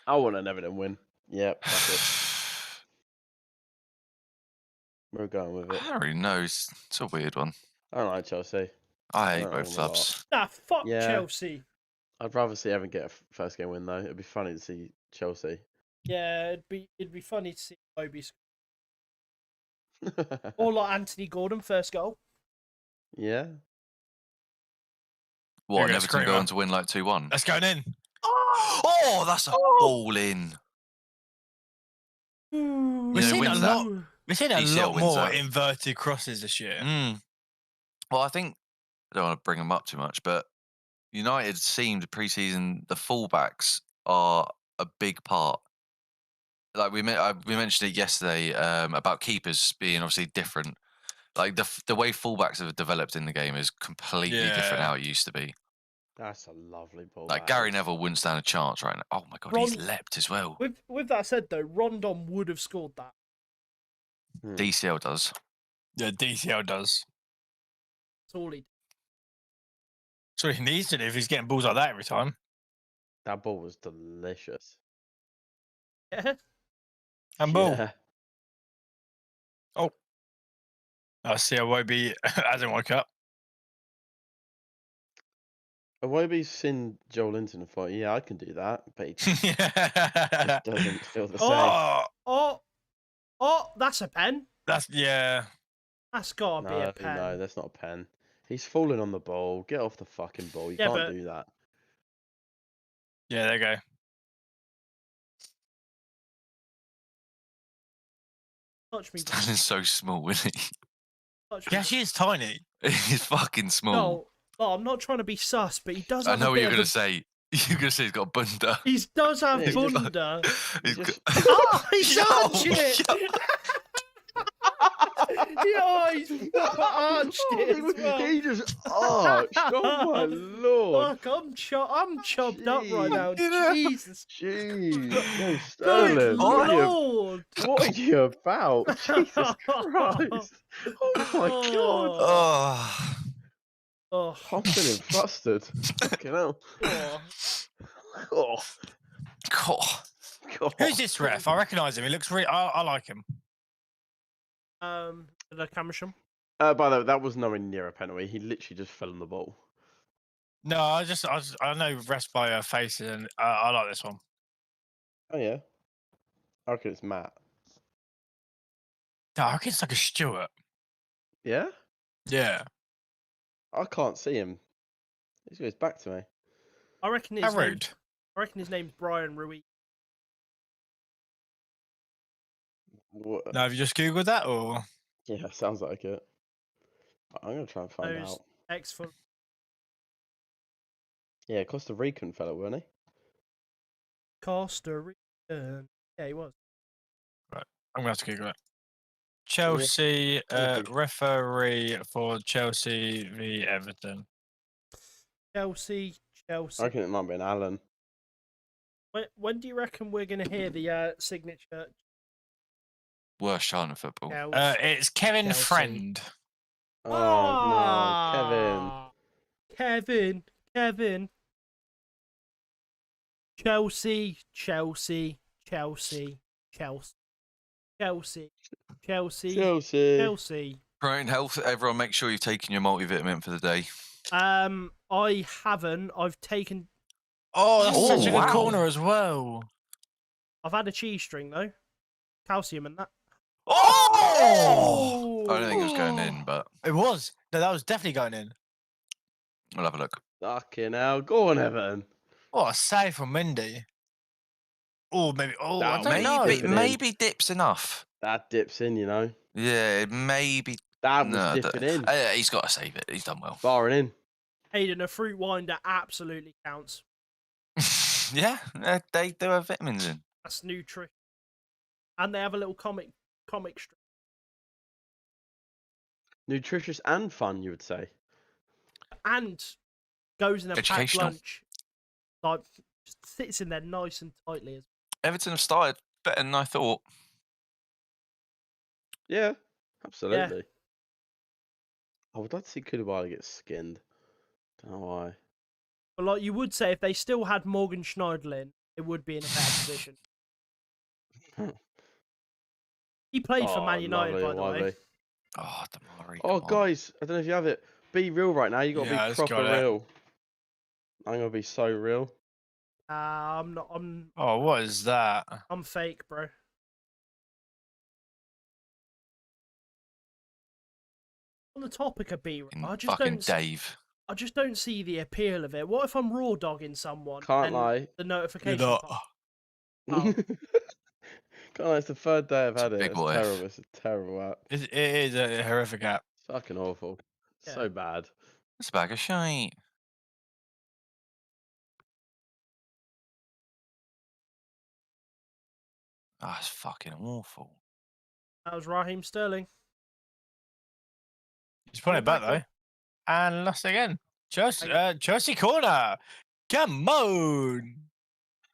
[SPEAKER 4] want an Everton win. Yep, that's it. We're going with
[SPEAKER 7] I
[SPEAKER 4] it.
[SPEAKER 7] don't really know. It's a weird one.
[SPEAKER 4] I don't like Chelsea.
[SPEAKER 7] I hate
[SPEAKER 4] don't
[SPEAKER 7] both
[SPEAKER 4] know a lot.
[SPEAKER 7] clubs.
[SPEAKER 5] Nah, fuck
[SPEAKER 4] Yeah.
[SPEAKER 5] Chelsea.
[SPEAKER 4] I'd rather see Everton get a first game win though. It'd be funny to see Chelsea.
[SPEAKER 5] Yeah, it'd be funny to see Bobby or like Anthony Gordon first goal.
[SPEAKER 4] Yeah.
[SPEAKER 7] What?
[SPEAKER 6] You're
[SPEAKER 7] And
[SPEAKER 6] gonna
[SPEAKER 7] Everton
[SPEAKER 6] scream,
[SPEAKER 7] go
[SPEAKER 6] huh?
[SPEAKER 7] on to win like 2-1.
[SPEAKER 6] That's going in.
[SPEAKER 7] Oh, that's a ball in.
[SPEAKER 5] Ooh.
[SPEAKER 6] We've
[SPEAKER 7] know,
[SPEAKER 6] seen a
[SPEAKER 7] wins that.
[SPEAKER 6] lot. We've seen a
[SPEAKER 7] DCL
[SPEAKER 6] lot
[SPEAKER 7] wins
[SPEAKER 6] more
[SPEAKER 7] that.
[SPEAKER 6] inverted crosses this year.
[SPEAKER 7] Well, I think I don't want to bring them up too much, but United seemed pre-season the fullbacks are a big part. Like we mentioned it yesterday about keepers being obviously different. Like the way fullbacks have developed in the game is completely different
[SPEAKER 6] Yeah.
[SPEAKER 7] how it used to be.
[SPEAKER 4] That's a lovely ball.
[SPEAKER 7] Like
[SPEAKER 4] that
[SPEAKER 7] Gary
[SPEAKER 4] is.
[SPEAKER 7] Neville wouldn't stand a chance right now. Oh my god, he's
[SPEAKER 5] Ron-
[SPEAKER 7] leapt as well.
[SPEAKER 5] With that said though, Rondon would have scored that.
[SPEAKER 7] DCL does.
[SPEAKER 6] Yeah, DCL does.
[SPEAKER 5] That's all he did.
[SPEAKER 6] So he needs to do if he's getting balls like that every time.
[SPEAKER 4] That ball was delicious.
[SPEAKER 5] Yeah.
[SPEAKER 6] And ball.
[SPEAKER 4] Yeah.
[SPEAKER 6] I see a Wobie hasn't woke up.
[SPEAKER 4] Iwobi's seen Joel Linton and thought, yeah, I can do that, but he just doesn't feel the same.
[SPEAKER 5] Oh, that's a pen.
[SPEAKER 6] That's yeah.
[SPEAKER 5] That's gotta be a pen.
[SPEAKER 4] No, that's not a pen. He's falling on the ball. Get off the fucking ball. You
[SPEAKER 5] Yeah,
[SPEAKER 4] can't
[SPEAKER 5] but-
[SPEAKER 4] do that.
[SPEAKER 6] Yeah, there you go.
[SPEAKER 5] Touch me.
[SPEAKER 7] Stanley's so small, isn't he?
[SPEAKER 5] Touch me.
[SPEAKER 6] Yeah, she is tiny.
[SPEAKER 7] He's fucking small.
[SPEAKER 5] No, I'm not trying to be sus, but he does
[SPEAKER 7] I
[SPEAKER 5] have
[SPEAKER 7] know
[SPEAKER 5] a
[SPEAKER 7] what
[SPEAKER 5] bit
[SPEAKER 7] you're
[SPEAKER 5] of
[SPEAKER 7] gonna
[SPEAKER 5] a...
[SPEAKER 7] say. You're gonna say he's got a bunda.
[SPEAKER 5] He does have
[SPEAKER 4] Yeah, he just-
[SPEAKER 5] bunda.
[SPEAKER 7] He's
[SPEAKER 4] just-
[SPEAKER 7] got...
[SPEAKER 5] Oh, he's
[SPEAKER 7] Yo,
[SPEAKER 5] arching it!
[SPEAKER 7] yo.
[SPEAKER 5] Yeah, he's proper arched it as well.
[SPEAKER 4] He just arched. Oh my lord.
[SPEAKER 5] Fuck, I'm chopped up right now.
[SPEAKER 7] Jeez.
[SPEAKER 5] Jesus.
[SPEAKER 4] Jeez. Yo,
[SPEAKER 5] Good
[SPEAKER 4] Sterling.
[SPEAKER 5] Lord.
[SPEAKER 4] What are you about? Jesus Christ. Oh my god.
[SPEAKER 7] Oh.
[SPEAKER 5] Oh,
[SPEAKER 4] I'm feeling flustered. Fucking hell.
[SPEAKER 5] oh.
[SPEAKER 4] Oh,
[SPEAKER 7] God.
[SPEAKER 4] God.
[SPEAKER 6] Who's this ref? I recognise him. He looks really. I like him.
[SPEAKER 5] The Camersham.
[SPEAKER 4] By the way, that was nowhere near a penalty. He literally just fell on the ball.
[SPEAKER 6] No, I know refs by faces, and I like this one.
[SPEAKER 4] Oh yeah. I reckon it's Matt.
[SPEAKER 6] No, I reckon it's like a Stewart.
[SPEAKER 4] Yeah?
[SPEAKER 6] Yeah.
[SPEAKER 4] I can't see him. He goes back to me.
[SPEAKER 5] I reckon
[SPEAKER 6] How
[SPEAKER 5] his
[SPEAKER 6] rude.
[SPEAKER 5] name's Brian Ruiz.
[SPEAKER 4] What?
[SPEAKER 6] No, have you just googled that or?
[SPEAKER 4] Yeah, sounds like it. I'm gonna try and find
[SPEAKER 5] Those
[SPEAKER 4] out.
[SPEAKER 5] ex-foot.
[SPEAKER 4] Yeah, Costa Rican fella, wasn't
[SPEAKER 5] Costa Rica. Yeah, he was.
[SPEAKER 6] I'm gonna have to Google it. Chelsea
[SPEAKER 4] think-
[SPEAKER 6] referee for Chelsea v Everton.
[SPEAKER 5] Chelsea.
[SPEAKER 4] he? I reckon it might be an Allen.
[SPEAKER 5] When do you reckon we're going to hear the signature?
[SPEAKER 7] Worst shot in football.
[SPEAKER 5] Chelsea.
[SPEAKER 6] It's Kevin
[SPEAKER 5] Chelsea.
[SPEAKER 6] Friend.
[SPEAKER 4] Oh no, Kevin.
[SPEAKER 5] Kevin. Chelsea. Chelsea.
[SPEAKER 4] Chelsea.
[SPEAKER 7] Protein health. Everyone, make sure you've taken your multivitamin for the day.
[SPEAKER 5] I haven't. I've taken.
[SPEAKER 6] Oh, that's such a
[SPEAKER 7] wow.
[SPEAKER 6] good corner as well.
[SPEAKER 5] I've had a cheese string though. Calcium and that.
[SPEAKER 6] Oh!
[SPEAKER 7] I don't think it was going in, but
[SPEAKER 6] It was. No, that was definitely going in.
[SPEAKER 7] we'll have a look.
[SPEAKER 4] Fucking hell. Go on, Everton.
[SPEAKER 6] What a save from Mindy. Oh, maybe. Oh, I
[SPEAKER 4] That
[SPEAKER 6] don't know.
[SPEAKER 4] dipping in.
[SPEAKER 7] Maybe dips enough.
[SPEAKER 4] That dips in, you know.
[SPEAKER 7] Yeah, maybe.
[SPEAKER 4] That was
[SPEAKER 7] No,
[SPEAKER 4] dipping in.
[SPEAKER 7] He's got to save it. He's done well.
[SPEAKER 4] Barring in.
[SPEAKER 5] Hayden, a fruit winder absolutely counts.
[SPEAKER 7] Yeah, they do have vitamins in.
[SPEAKER 5] That's nutrition. And they have a little comic strip.
[SPEAKER 4] Nutritious and fun, you would say.
[SPEAKER 5] And goes in a packed
[SPEAKER 7] Educational.
[SPEAKER 5] lunch. Like, just sits in there nice and tightly. As
[SPEAKER 7] Everton have started better than I thought.
[SPEAKER 4] Yeah, absolutely. I would like to see Koulibaly get skinned. Don't know why.
[SPEAKER 5] But like you would say, if they still had Morgan Schneiderlin, it would be in a better position. He played for Man United, by the way.
[SPEAKER 7] Oh, Damari.
[SPEAKER 4] Oh, guys, I don't know if you have it. Be real right now. You got to
[SPEAKER 6] Yeah,
[SPEAKER 4] be
[SPEAKER 6] it's
[SPEAKER 4] proper
[SPEAKER 6] got it.
[SPEAKER 4] real. I'm gonna be so real.
[SPEAKER 5] I'm not.
[SPEAKER 6] Oh, what is that?
[SPEAKER 5] I'm fake, bro. On the topic of B, I just
[SPEAKER 7] Fucking
[SPEAKER 5] don't.
[SPEAKER 7] Dave.
[SPEAKER 5] I just don't see the appeal of it. What if I'm raw dogging someone?
[SPEAKER 4] Can't
[SPEAKER 5] and
[SPEAKER 4] lie.
[SPEAKER 5] The
[SPEAKER 6] You're
[SPEAKER 5] notification.
[SPEAKER 6] not.
[SPEAKER 5] Oh.
[SPEAKER 4] Can't lie. It's the third day I've had it.
[SPEAKER 7] big
[SPEAKER 4] It's
[SPEAKER 7] what if.
[SPEAKER 4] terrible. It's a terrible app.
[SPEAKER 6] It is a horrific app.
[SPEAKER 4] It's fucking awful.
[SPEAKER 5] Yeah.
[SPEAKER 4] So bad.
[SPEAKER 7] It's a bag of shite. Oh, it's fucking awful.
[SPEAKER 5] That was Raheem Sterling.
[SPEAKER 6] He's putting it back
[SPEAKER 5] Back
[SPEAKER 6] though, and lost again. Chelsea corner. Come on.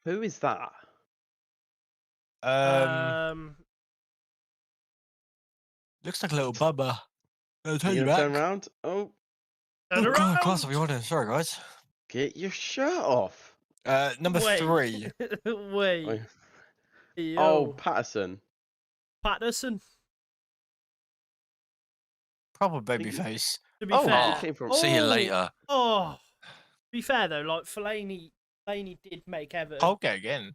[SPEAKER 4] Who is that?
[SPEAKER 6] Looks like a little bubba. I'll tell
[SPEAKER 4] You
[SPEAKER 6] you
[SPEAKER 4] gonna
[SPEAKER 6] back.
[SPEAKER 4] turn around? Oh,
[SPEAKER 5] Turn
[SPEAKER 6] Oh, God,
[SPEAKER 5] around!
[SPEAKER 6] class of order. Sorry, guys.
[SPEAKER 4] get your shirt off.
[SPEAKER 6] Number
[SPEAKER 5] Wait.
[SPEAKER 6] 3.
[SPEAKER 5] Wait.
[SPEAKER 4] Wait.
[SPEAKER 5] Yo.
[SPEAKER 4] Oh, Patterson.
[SPEAKER 5] Patterson.
[SPEAKER 6] Proper baby face.
[SPEAKER 5] To be
[SPEAKER 4] Oh,
[SPEAKER 5] fair.
[SPEAKER 4] he came from.
[SPEAKER 7] See you
[SPEAKER 5] Oh.
[SPEAKER 7] later.
[SPEAKER 5] Oh. To be fair though, like Fellaini did make Everton.
[SPEAKER 6] Polka again.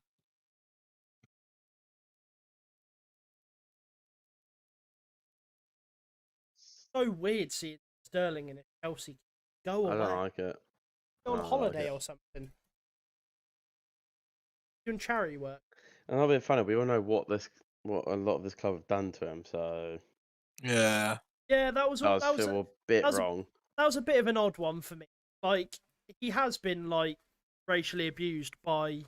[SPEAKER 5] So weird seeing Sterling in a Chelsea. Go
[SPEAKER 4] I
[SPEAKER 5] away.
[SPEAKER 4] don't like it.
[SPEAKER 5] Go on
[SPEAKER 4] I don't like
[SPEAKER 5] holiday
[SPEAKER 4] it.
[SPEAKER 5] or something. Doing charity work.
[SPEAKER 4] And I'll be funny. We all know what a lot of this club have done to him. So
[SPEAKER 6] Yeah.
[SPEAKER 5] Yeah, that was
[SPEAKER 4] does feel a bit
[SPEAKER 5] that was
[SPEAKER 4] wrong.
[SPEAKER 5] that was a bit of an odd one for me. Like he has been like racially abused by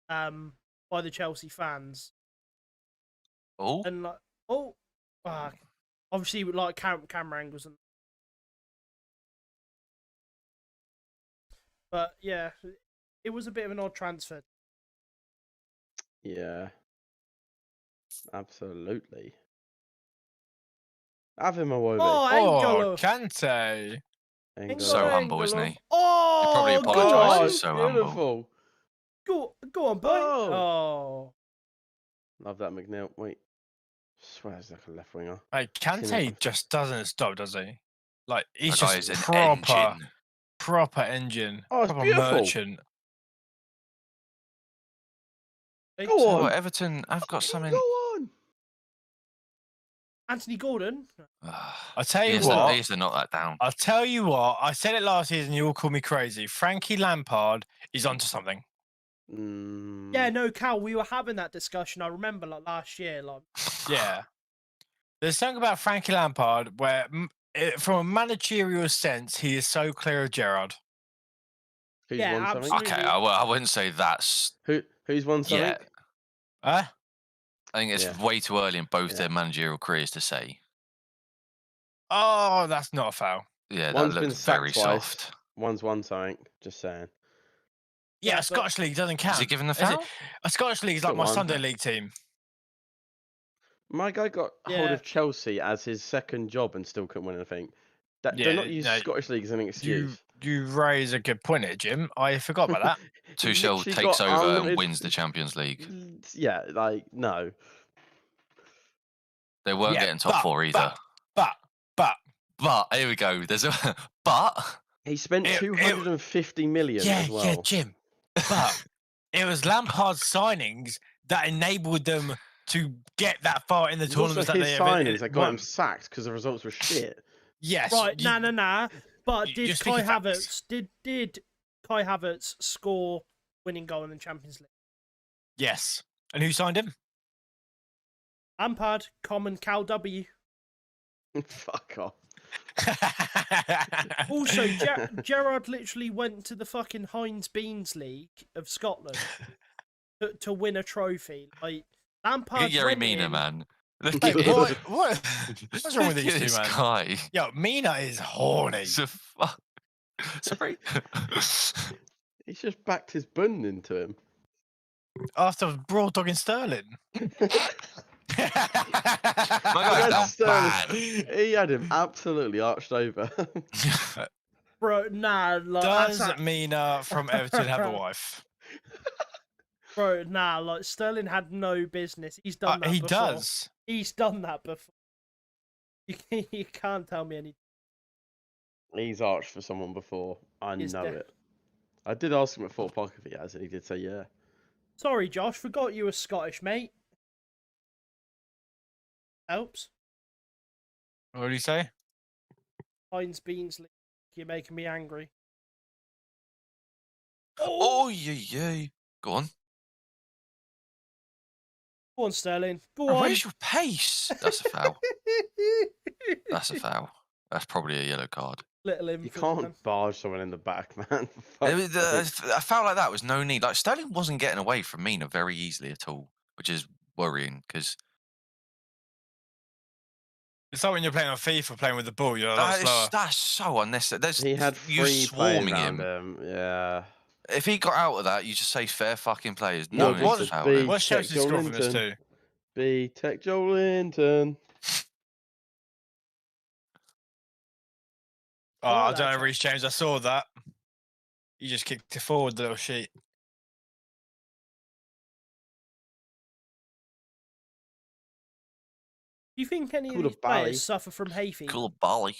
[SPEAKER 5] the Chelsea fans,
[SPEAKER 7] Oh,
[SPEAKER 5] and like obviously with like camera angles and. But yeah, it was a bit of an odd transfer.
[SPEAKER 4] Yeah. Absolutely. Have him away.
[SPEAKER 5] Oh, Angolo.
[SPEAKER 6] Kante.
[SPEAKER 7] so humble, isn't he?
[SPEAKER 5] Oh,
[SPEAKER 7] He probably
[SPEAKER 5] go
[SPEAKER 7] apologised.
[SPEAKER 5] on.
[SPEAKER 7] He's so humble.
[SPEAKER 4] Beautiful.
[SPEAKER 5] Go on, boy. Oh.
[SPEAKER 4] Love that McNeil. Wait. Swears like a left winger.
[SPEAKER 6] Hey, Kante just doesn't stop, does he? Like he's
[SPEAKER 7] That guy
[SPEAKER 6] just
[SPEAKER 7] is an
[SPEAKER 6] proper engine,
[SPEAKER 4] Oh, it's
[SPEAKER 6] proper
[SPEAKER 4] beautiful.
[SPEAKER 6] merchant.
[SPEAKER 4] Go
[SPEAKER 7] So
[SPEAKER 4] on.
[SPEAKER 7] what, Everton, I've got something.
[SPEAKER 4] Go on.
[SPEAKER 5] Anthony Gordon.
[SPEAKER 6] I'll tell you
[SPEAKER 7] He
[SPEAKER 6] what.
[SPEAKER 7] needs to knock that down.
[SPEAKER 6] I'll tell you what. I said it last season. You all call me crazy. Frankie Lampard is onto something.
[SPEAKER 5] Yeah, no, Cal, we were having that discussion. I remember like last year. Like,
[SPEAKER 6] Yeah. There's something about Frankie Lampard where, from a managerial sense, he is so clear of Gerrard.
[SPEAKER 4] Who's
[SPEAKER 5] Yeah,
[SPEAKER 4] won something?
[SPEAKER 5] absolutely.
[SPEAKER 7] Okay, I wouldn't say that's.
[SPEAKER 4] Who's won something?
[SPEAKER 7] Yeah.
[SPEAKER 6] Huh?
[SPEAKER 7] I think it's
[SPEAKER 4] Yeah.
[SPEAKER 7] way too early in both
[SPEAKER 4] Yeah.
[SPEAKER 7] their managerial careers to say.
[SPEAKER 6] Oh, that's not a foul.
[SPEAKER 7] Yeah,
[SPEAKER 4] One's
[SPEAKER 7] that
[SPEAKER 4] been
[SPEAKER 7] looks
[SPEAKER 4] sacked
[SPEAKER 7] very
[SPEAKER 4] twice.
[SPEAKER 7] soft.
[SPEAKER 4] One's won something. Just saying.
[SPEAKER 6] Yeah,
[SPEAKER 5] Yeah,
[SPEAKER 6] a Scottish League doesn't count.
[SPEAKER 7] Is he given the
[SPEAKER 6] Is it?
[SPEAKER 7] foul?
[SPEAKER 6] A Scottish League is like
[SPEAKER 4] Got
[SPEAKER 6] my
[SPEAKER 4] one.
[SPEAKER 6] Sunday League team.
[SPEAKER 4] My guy got hold
[SPEAKER 5] Yeah.
[SPEAKER 4] of Chelsea as his second job and still couldn't win anything. Do not use
[SPEAKER 6] no,
[SPEAKER 4] Scottish League as an excuse.
[SPEAKER 6] You raise a good point here, Jim. I forgot about that.
[SPEAKER 4] He
[SPEAKER 7] Tuchel
[SPEAKER 4] literally
[SPEAKER 7] takes
[SPEAKER 4] got
[SPEAKER 7] over and
[SPEAKER 4] unlimited-
[SPEAKER 7] wins the Champions League.
[SPEAKER 4] Yeah, like, no.
[SPEAKER 7] They weren't
[SPEAKER 6] Yeah,
[SPEAKER 7] getting top four either.
[SPEAKER 6] But
[SPEAKER 7] But here we go. There's a but.
[SPEAKER 4] He spent
[SPEAKER 6] It-
[SPEAKER 4] 250 million as well.
[SPEAKER 6] yeah, Jim. But it was Lampard's signings that enabled them to get that far in the
[SPEAKER 4] It was also
[SPEAKER 6] tournaments that
[SPEAKER 4] his
[SPEAKER 6] they
[SPEAKER 4] signings that got him
[SPEAKER 6] won.
[SPEAKER 4] sacked because the results were shit.
[SPEAKER 6] Yes.
[SPEAKER 5] right,
[SPEAKER 6] you-
[SPEAKER 5] nah. But
[SPEAKER 6] you're
[SPEAKER 5] did
[SPEAKER 6] speaking
[SPEAKER 5] Kai
[SPEAKER 6] facts.
[SPEAKER 5] Havertz did Kai Havertz score winning goal in the Champions League?
[SPEAKER 6] Yes. And who signed him?
[SPEAKER 5] Lampard, Common, Cal W.
[SPEAKER 4] Fuck off.
[SPEAKER 5] Also, Gerrard literally went to the fucking Heinz Beans League of Scotland to win a trophy. Like Lampard.
[SPEAKER 7] Look at Yerry
[SPEAKER 5] went
[SPEAKER 7] Mina,
[SPEAKER 5] in-
[SPEAKER 7] man.
[SPEAKER 6] Wait,
[SPEAKER 7] Look at
[SPEAKER 6] what?
[SPEAKER 7] him.
[SPEAKER 6] What's wrong with
[SPEAKER 7] Look
[SPEAKER 6] these
[SPEAKER 7] at
[SPEAKER 6] two,
[SPEAKER 7] this
[SPEAKER 6] man?
[SPEAKER 7] guy.
[SPEAKER 6] Yo, Mina is horny.
[SPEAKER 7] It's a fuck. Sorry.
[SPEAKER 4] He's just backed his bun into him.
[SPEAKER 6] After broad dogging Sterling.
[SPEAKER 7] My
[SPEAKER 4] He
[SPEAKER 7] guy's
[SPEAKER 4] had
[SPEAKER 7] down
[SPEAKER 4] Sterling-
[SPEAKER 7] bad.
[SPEAKER 4] He had him absolutely arched over.
[SPEAKER 5] Bro, nah, like
[SPEAKER 6] Does
[SPEAKER 5] that's-
[SPEAKER 6] Mina from Everton have a wife?
[SPEAKER 5] bro, nah, like Sterling had no business. He's done that.
[SPEAKER 6] He
[SPEAKER 5] before.
[SPEAKER 6] does.
[SPEAKER 5] He's done that before. You can't tell me anything.
[SPEAKER 4] He's arched for someone before. I
[SPEAKER 5] He's
[SPEAKER 4] know
[SPEAKER 5] def-
[SPEAKER 4] it. I did ask him at Fort Park if he has, and he did say yeah.
[SPEAKER 5] Sorry, Josh, forgot you were Scottish, mate. Helps.
[SPEAKER 6] What did he say?
[SPEAKER 5] Heinz Beans League. You're making me angry.
[SPEAKER 7] Oh, yeah. Go on.
[SPEAKER 5] Go on, Sterling. Go
[SPEAKER 7] Bro,
[SPEAKER 5] on.
[SPEAKER 7] where's your pace? That's a foul. That's a foul. That's probably a yellow card.
[SPEAKER 5] Little
[SPEAKER 4] You
[SPEAKER 5] infant,
[SPEAKER 4] can't
[SPEAKER 5] man.
[SPEAKER 4] barge someone in the back, man.
[SPEAKER 7] A foul like that was no need. Like Sterling wasn't getting away from Mina very easily at all, which is worrying because
[SPEAKER 6] It's like when you're playing on FIFA, playing with the ball, you're a lot slower.
[SPEAKER 7] that's so unnecessary.
[SPEAKER 4] He had
[SPEAKER 7] you
[SPEAKER 4] 3 players
[SPEAKER 7] swarming
[SPEAKER 4] around
[SPEAKER 7] him.
[SPEAKER 4] him. Yeah.
[SPEAKER 7] If he got out of that, you just say fair fucking players.
[SPEAKER 4] No,
[SPEAKER 7] No,
[SPEAKER 6] what-
[SPEAKER 7] need to foul
[SPEAKER 4] B-
[SPEAKER 7] him.
[SPEAKER 6] What's
[SPEAKER 4] Check
[SPEAKER 6] Chelsea's score from this
[SPEAKER 4] Joelinton.
[SPEAKER 6] too?
[SPEAKER 4] B. Tech Joe Linton.
[SPEAKER 6] Oh,
[SPEAKER 5] I
[SPEAKER 6] I
[SPEAKER 5] like
[SPEAKER 6] don't
[SPEAKER 5] that
[SPEAKER 6] know, Reece James. I saw that. You just kicked it forward, the little sheet.
[SPEAKER 5] Do you think any of
[SPEAKER 4] Called a
[SPEAKER 5] these players
[SPEAKER 4] bally.
[SPEAKER 5] suffer from hay fever?
[SPEAKER 7] Cool Bali.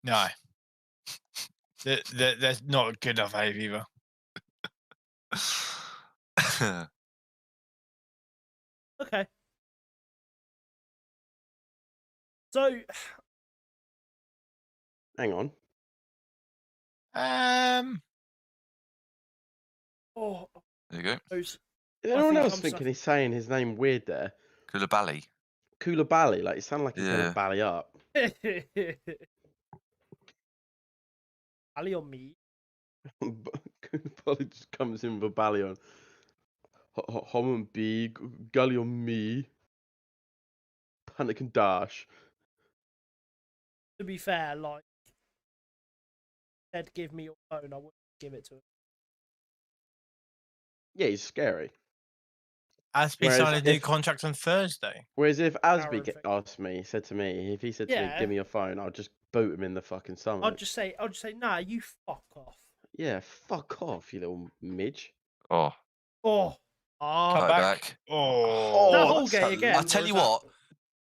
[SPEAKER 6] No. There's not good enough hay fever.
[SPEAKER 5] Okay. So,
[SPEAKER 4] Hang on.
[SPEAKER 5] oh,
[SPEAKER 7] There you go.
[SPEAKER 5] those.
[SPEAKER 4] Is
[SPEAKER 5] I
[SPEAKER 4] anyone
[SPEAKER 5] think
[SPEAKER 4] else
[SPEAKER 5] I'm
[SPEAKER 4] thinking he's saying his name weird there?
[SPEAKER 7] Koulibaly.
[SPEAKER 4] Koulibaly. Like, it sounded like he's going
[SPEAKER 7] Yeah.
[SPEAKER 4] to bally up.
[SPEAKER 5] Ali on me.
[SPEAKER 4] Polly just comes in with a Ballion. Hom and B, Gully on me. Panic and Dash.
[SPEAKER 5] To be fair, like, said, give me your phone. I wouldn't give it to him.
[SPEAKER 4] Yeah, he's scary.
[SPEAKER 6] Asby
[SPEAKER 4] Whereas
[SPEAKER 6] signed a new
[SPEAKER 4] if-
[SPEAKER 6] contract on Thursday.
[SPEAKER 4] Whereas if Asby
[SPEAKER 5] Aaron thing.
[SPEAKER 4] asked me, said to me, if he said to me,
[SPEAKER 5] Yeah.
[SPEAKER 4] give me your phone, I'll just boot him in the fucking stomach.
[SPEAKER 5] I'll just say, nah, you fuck off.
[SPEAKER 4] Yeah, fuck off, you little midge.
[SPEAKER 7] Oh,
[SPEAKER 5] Oh,
[SPEAKER 7] cut
[SPEAKER 6] back.
[SPEAKER 7] back.
[SPEAKER 6] Oh,
[SPEAKER 5] that
[SPEAKER 4] Oh,
[SPEAKER 5] whole game again.
[SPEAKER 7] I'll tell
[SPEAKER 5] or
[SPEAKER 7] you
[SPEAKER 5] is that-
[SPEAKER 7] what.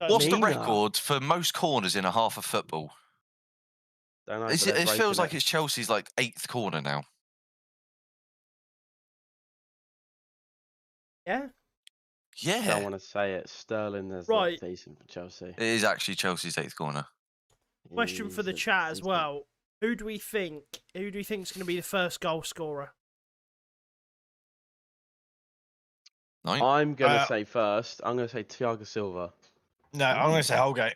[SPEAKER 5] That's
[SPEAKER 7] What's the
[SPEAKER 4] Mina.
[SPEAKER 7] record for most corners in a half of football?
[SPEAKER 4] Don't know,
[SPEAKER 7] It
[SPEAKER 4] but they've
[SPEAKER 7] feels
[SPEAKER 4] rated
[SPEAKER 7] like
[SPEAKER 4] it.
[SPEAKER 7] it's Chelsea's like 8th corner now.
[SPEAKER 5] Yeah.
[SPEAKER 4] Don't
[SPEAKER 7] Yeah,
[SPEAKER 4] want to say it. Sterling has
[SPEAKER 5] Right.
[SPEAKER 4] looked decent for Chelsea.
[SPEAKER 7] it is actually Chelsea's 8th corner.
[SPEAKER 5] Question for the
[SPEAKER 4] He's
[SPEAKER 5] chat as
[SPEAKER 4] he's
[SPEAKER 5] well. Who do we think is going to be the first goal scorer?
[SPEAKER 7] Nine.
[SPEAKER 4] I'm gonna say first. I'm gonna say Thiago Silva.
[SPEAKER 6] no, I'm going to say Holgate.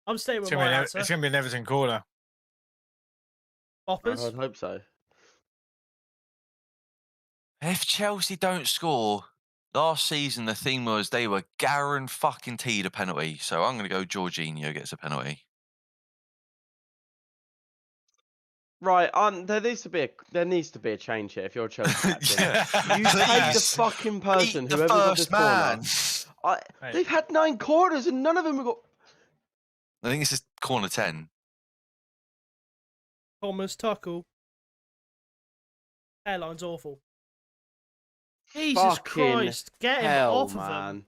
[SPEAKER 5] I'm staying
[SPEAKER 6] It's
[SPEAKER 5] with
[SPEAKER 6] going
[SPEAKER 5] my
[SPEAKER 6] to
[SPEAKER 5] answer.
[SPEAKER 6] be an Everton corner.
[SPEAKER 5] Boppers.
[SPEAKER 4] I'd hope so.
[SPEAKER 7] If Chelsea don't score, last season the theme was they were guaranteed a penalty. So I'm going to go Jorginho gets a penalty.
[SPEAKER 4] Right, there needs to be a change here. If you're a Chelsea captain,
[SPEAKER 7] Yeah,
[SPEAKER 4] you take the
[SPEAKER 7] please.
[SPEAKER 4] fucking person,
[SPEAKER 7] Beat the
[SPEAKER 4] whoever's on this
[SPEAKER 7] first man.
[SPEAKER 4] corner.
[SPEAKER 6] Right.
[SPEAKER 4] They've had 9 corners and none of them have got.
[SPEAKER 7] I think this is corner 10.
[SPEAKER 5] Thomas Tuchel. Airline's awful. Jesus
[SPEAKER 4] Fucking
[SPEAKER 5] Christ, get him
[SPEAKER 4] hell,
[SPEAKER 5] off of
[SPEAKER 4] man.
[SPEAKER 5] him.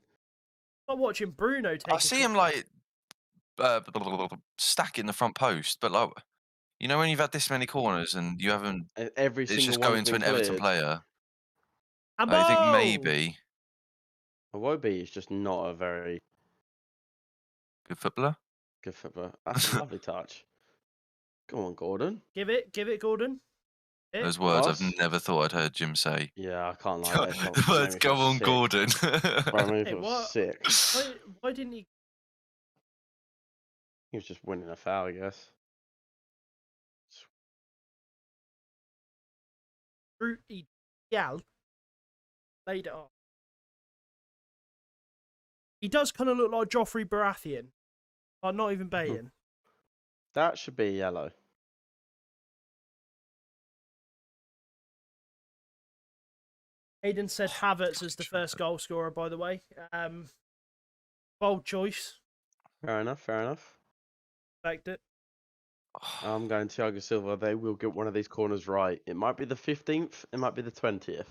[SPEAKER 5] I'm watching Bruno take
[SPEAKER 7] I
[SPEAKER 5] a
[SPEAKER 7] see him
[SPEAKER 5] couple.
[SPEAKER 7] like stacking the front post, but like, you know, when you've had this many corners and you haven't,
[SPEAKER 4] Every
[SPEAKER 7] it's
[SPEAKER 4] single
[SPEAKER 7] just
[SPEAKER 4] one's
[SPEAKER 7] going to
[SPEAKER 4] been
[SPEAKER 7] an Everton
[SPEAKER 4] cleared.
[SPEAKER 7] player.
[SPEAKER 5] Abo!
[SPEAKER 7] I think maybe
[SPEAKER 4] Iwobi is just not a very
[SPEAKER 7] good footballer.
[SPEAKER 4] good footballer. That's a lovely touch. Go on, Gordon.
[SPEAKER 5] Give it, Gordon. Hit.
[SPEAKER 7] Those words
[SPEAKER 4] Ross?
[SPEAKER 7] I've never thought I'd heard Jim say.
[SPEAKER 4] Yeah, I can't lie.
[SPEAKER 7] The
[SPEAKER 4] That felt- made
[SPEAKER 7] words
[SPEAKER 4] me
[SPEAKER 7] go
[SPEAKER 4] feel
[SPEAKER 7] on,
[SPEAKER 4] sick.
[SPEAKER 7] Gordon.
[SPEAKER 4] Bro, made me
[SPEAKER 5] Hey,
[SPEAKER 4] feel
[SPEAKER 5] what?
[SPEAKER 4] sick.
[SPEAKER 5] Why didn't he?
[SPEAKER 4] He was just winning a foul, I guess.
[SPEAKER 5] He Gal laid it off. He does kind of look like Joffrey Baratheon. I'm not even baiting.
[SPEAKER 4] That should be yellow.
[SPEAKER 5] Hayden said Havertz as the first goal scorer, by the way. Bold choice.
[SPEAKER 4] Fair enough, fair enough.
[SPEAKER 5] Respect it.
[SPEAKER 4] I'm going Thiago Silva. They will get one of these corners right. It might be the 15th, it might be the 20th.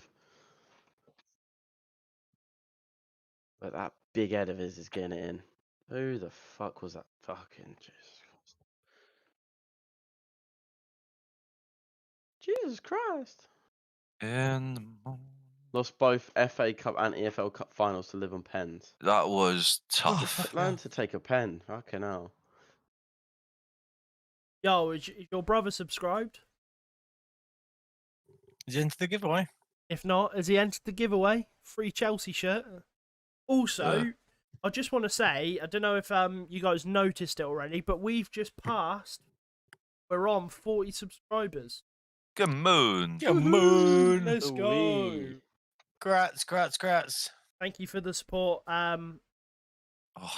[SPEAKER 4] But that big head of his is getting it in. Who the fuck was that fucking Jesus Christ? Jesus Christ.
[SPEAKER 7] In the morning.
[SPEAKER 4] Lost both FA Cup and EFL Cup finals to live on pens.
[SPEAKER 7] That was tough.
[SPEAKER 4] Learn to take a pen. Fucking hell.
[SPEAKER 5] Yo, is your brother subscribed?
[SPEAKER 6] Is he into the giveaway?
[SPEAKER 5] If not, has he entered the giveaway? Free Chelsea shirt. Also,
[SPEAKER 7] Yeah.
[SPEAKER 5] I just want to say, I don't know if you guys noticed it already, but we've just passed. We're on 40 subscribers.
[SPEAKER 7] Good moon.
[SPEAKER 6] Good moon.
[SPEAKER 5] Let's go.
[SPEAKER 4] Ooh-wee.
[SPEAKER 6] Grats.
[SPEAKER 5] Thank you for the support.
[SPEAKER 7] Oh,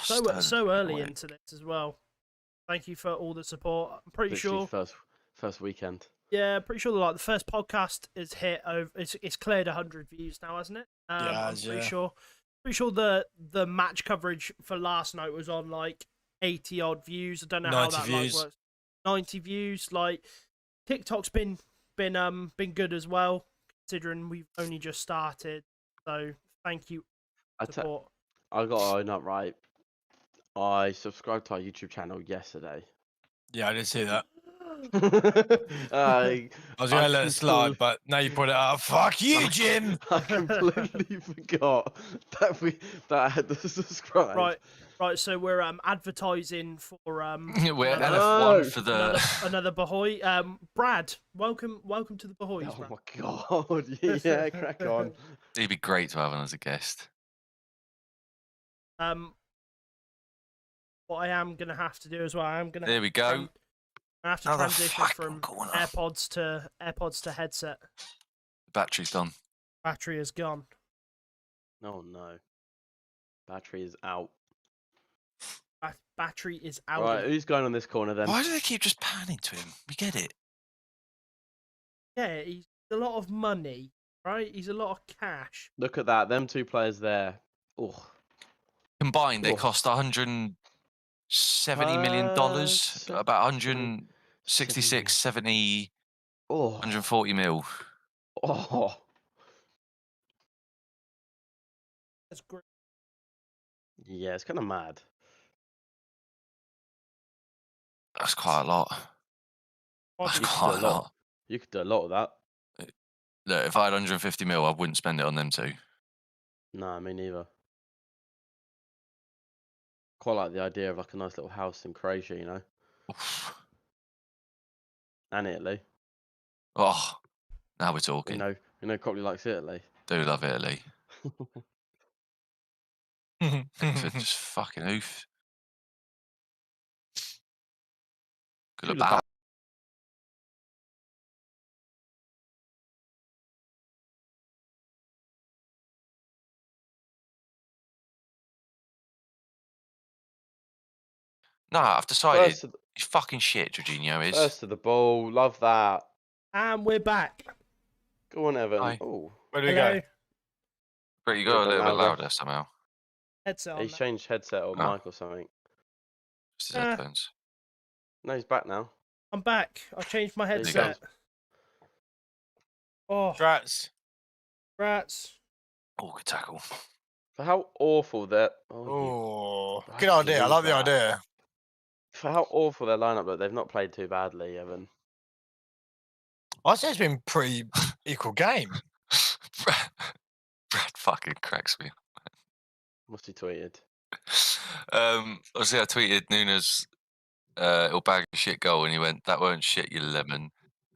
[SPEAKER 5] So
[SPEAKER 7] Sterling.
[SPEAKER 5] early
[SPEAKER 7] Right.
[SPEAKER 5] into this as well. Thank you for all the support. I'm pretty
[SPEAKER 4] Literally
[SPEAKER 5] sure.
[SPEAKER 4] first weekend.
[SPEAKER 5] Yeah, pretty sure like the first podcast is hit over. It's cleared 100 views now, hasn't it?
[SPEAKER 6] Yeah,
[SPEAKER 5] I'm pretty
[SPEAKER 6] yeah.
[SPEAKER 5] sure. Pretty sure the match coverage for last night was on like 80 odd views. I don't know how
[SPEAKER 6] 90
[SPEAKER 5] that
[SPEAKER 6] views.
[SPEAKER 5] like works. 90 views. Like TikTok's been good as well, considering we've only just started. So thank you
[SPEAKER 4] I
[SPEAKER 5] for support.
[SPEAKER 4] got to own up, right? I subscribed to our YouTube channel yesterday.
[SPEAKER 6] Yeah, I did see that.
[SPEAKER 4] I
[SPEAKER 6] I was going to let it slide, but now you put it up. Fuck you, Jim!
[SPEAKER 4] I completely forgot that I had to subscribe.
[SPEAKER 5] Right. So we're advertising for
[SPEAKER 7] We're
[SPEAKER 5] another,
[SPEAKER 7] LF1 for the.
[SPEAKER 5] another Bahoy. Brad, welcome to the Bahoys.
[SPEAKER 4] Oh
[SPEAKER 5] Brad.
[SPEAKER 4] my god! Yeah, crack on.
[SPEAKER 7] It'd be great to have him as a guest.
[SPEAKER 5] what I am gonna have to do as well. I am gonna.
[SPEAKER 7] There we go.
[SPEAKER 5] I have to
[SPEAKER 7] Another
[SPEAKER 5] transition
[SPEAKER 7] fucking
[SPEAKER 5] from
[SPEAKER 7] corner.
[SPEAKER 5] AirPods to headset.
[SPEAKER 7] Battery's gone.
[SPEAKER 5] Battery is gone.
[SPEAKER 4] Oh no. Battery is out.
[SPEAKER 5] Battery is out.
[SPEAKER 4] Right, who's going on this corner then?
[SPEAKER 7] Why do they keep just panning to him? We get it.
[SPEAKER 5] Yeah, he's a lot of money, right? He's a lot of cash.
[SPEAKER 4] Look at that. Them two players there. Oh.
[SPEAKER 7] Combined, they
[SPEAKER 4] Oh.
[SPEAKER 7] cost $170 million. About 166, 70,
[SPEAKER 4] Oh.
[SPEAKER 7] 140 mil.
[SPEAKER 4] Oh.
[SPEAKER 5] That's great.
[SPEAKER 4] Yeah, it's kind of mad.
[SPEAKER 7] That's quite a lot. That's
[SPEAKER 4] You could
[SPEAKER 7] quite
[SPEAKER 4] do
[SPEAKER 7] a lot.
[SPEAKER 4] You could do a lot of that.
[SPEAKER 7] Look, if I had 150 mil, I wouldn't spend it on them two.
[SPEAKER 4] Nah, me neither. Quite like the idea of like a nice little house in Croatia, you know,
[SPEAKER 7] Oof.
[SPEAKER 4] and Italy.
[SPEAKER 7] Oh, now we're talking.
[SPEAKER 4] You know, Copley likes Italy.
[SPEAKER 7] Do love Italy. Pickford just fucking oof. Good
[SPEAKER 4] Should
[SPEAKER 7] look
[SPEAKER 4] have
[SPEAKER 7] back. Nah, I've decided he's fucking shit, Jorginho is.
[SPEAKER 4] First to the ball, love that.
[SPEAKER 5] And we're back.
[SPEAKER 4] Go on, Evan.
[SPEAKER 7] Hi.
[SPEAKER 4] Oh,
[SPEAKER 6] Where do we
[SPEAKER 5] Hello.
[SPEAKER 6] go?
[SPEAKER 7] But you go a
[SPEAKER 4] bit
[SPEAKER 7] little bit
[SPEAKER 4] louder.
[SPEAKER 7] louder somehow.
[SPEAKER 5] Headset on.
[SPEAKER 4] he's changed headset or
[SPEAKER 7] Oh.
[SPEAKER 4] mic or something.
[SPEAKER 7] Just his
[SPEAKER 5] Ah.
[SPEAKER 7] headphones.
[SPEAKER 4] No, he's back now.
[SPEAKER 5] I'm back. I changed my
[SPEAKER 4] There you
[SPEAKER 5] headset. Oh,
[SPEAKER 6] Drats.
[SPEAKER 5] rats.
[SPEAKER 7] Oh, good tackle.
[SPEAKER 4] For how awful that.
[SPEAKER 6] Oh,
[SPEAKER 4] I
[SPEAKER 6] good idea. I
[SPEAKER 4] believe
[SPEAKER 6] like the
[SPEAKER 4] that.
[SPEAKER 6] idea.
[SPEAKER 4] For how awful their lineup look, they've not played too badly, Evan.
[SPEAKER 6] I say it's been pretty equal game.
[SPEAKER 7] Brad fucking cracks me.
[SPEAKER 4] What's he tweeted?
[SPEAKER 7] Obviously, I tweeted Nunes, he'll bag a shit goal, and he went, "That weren't shit, you lemon."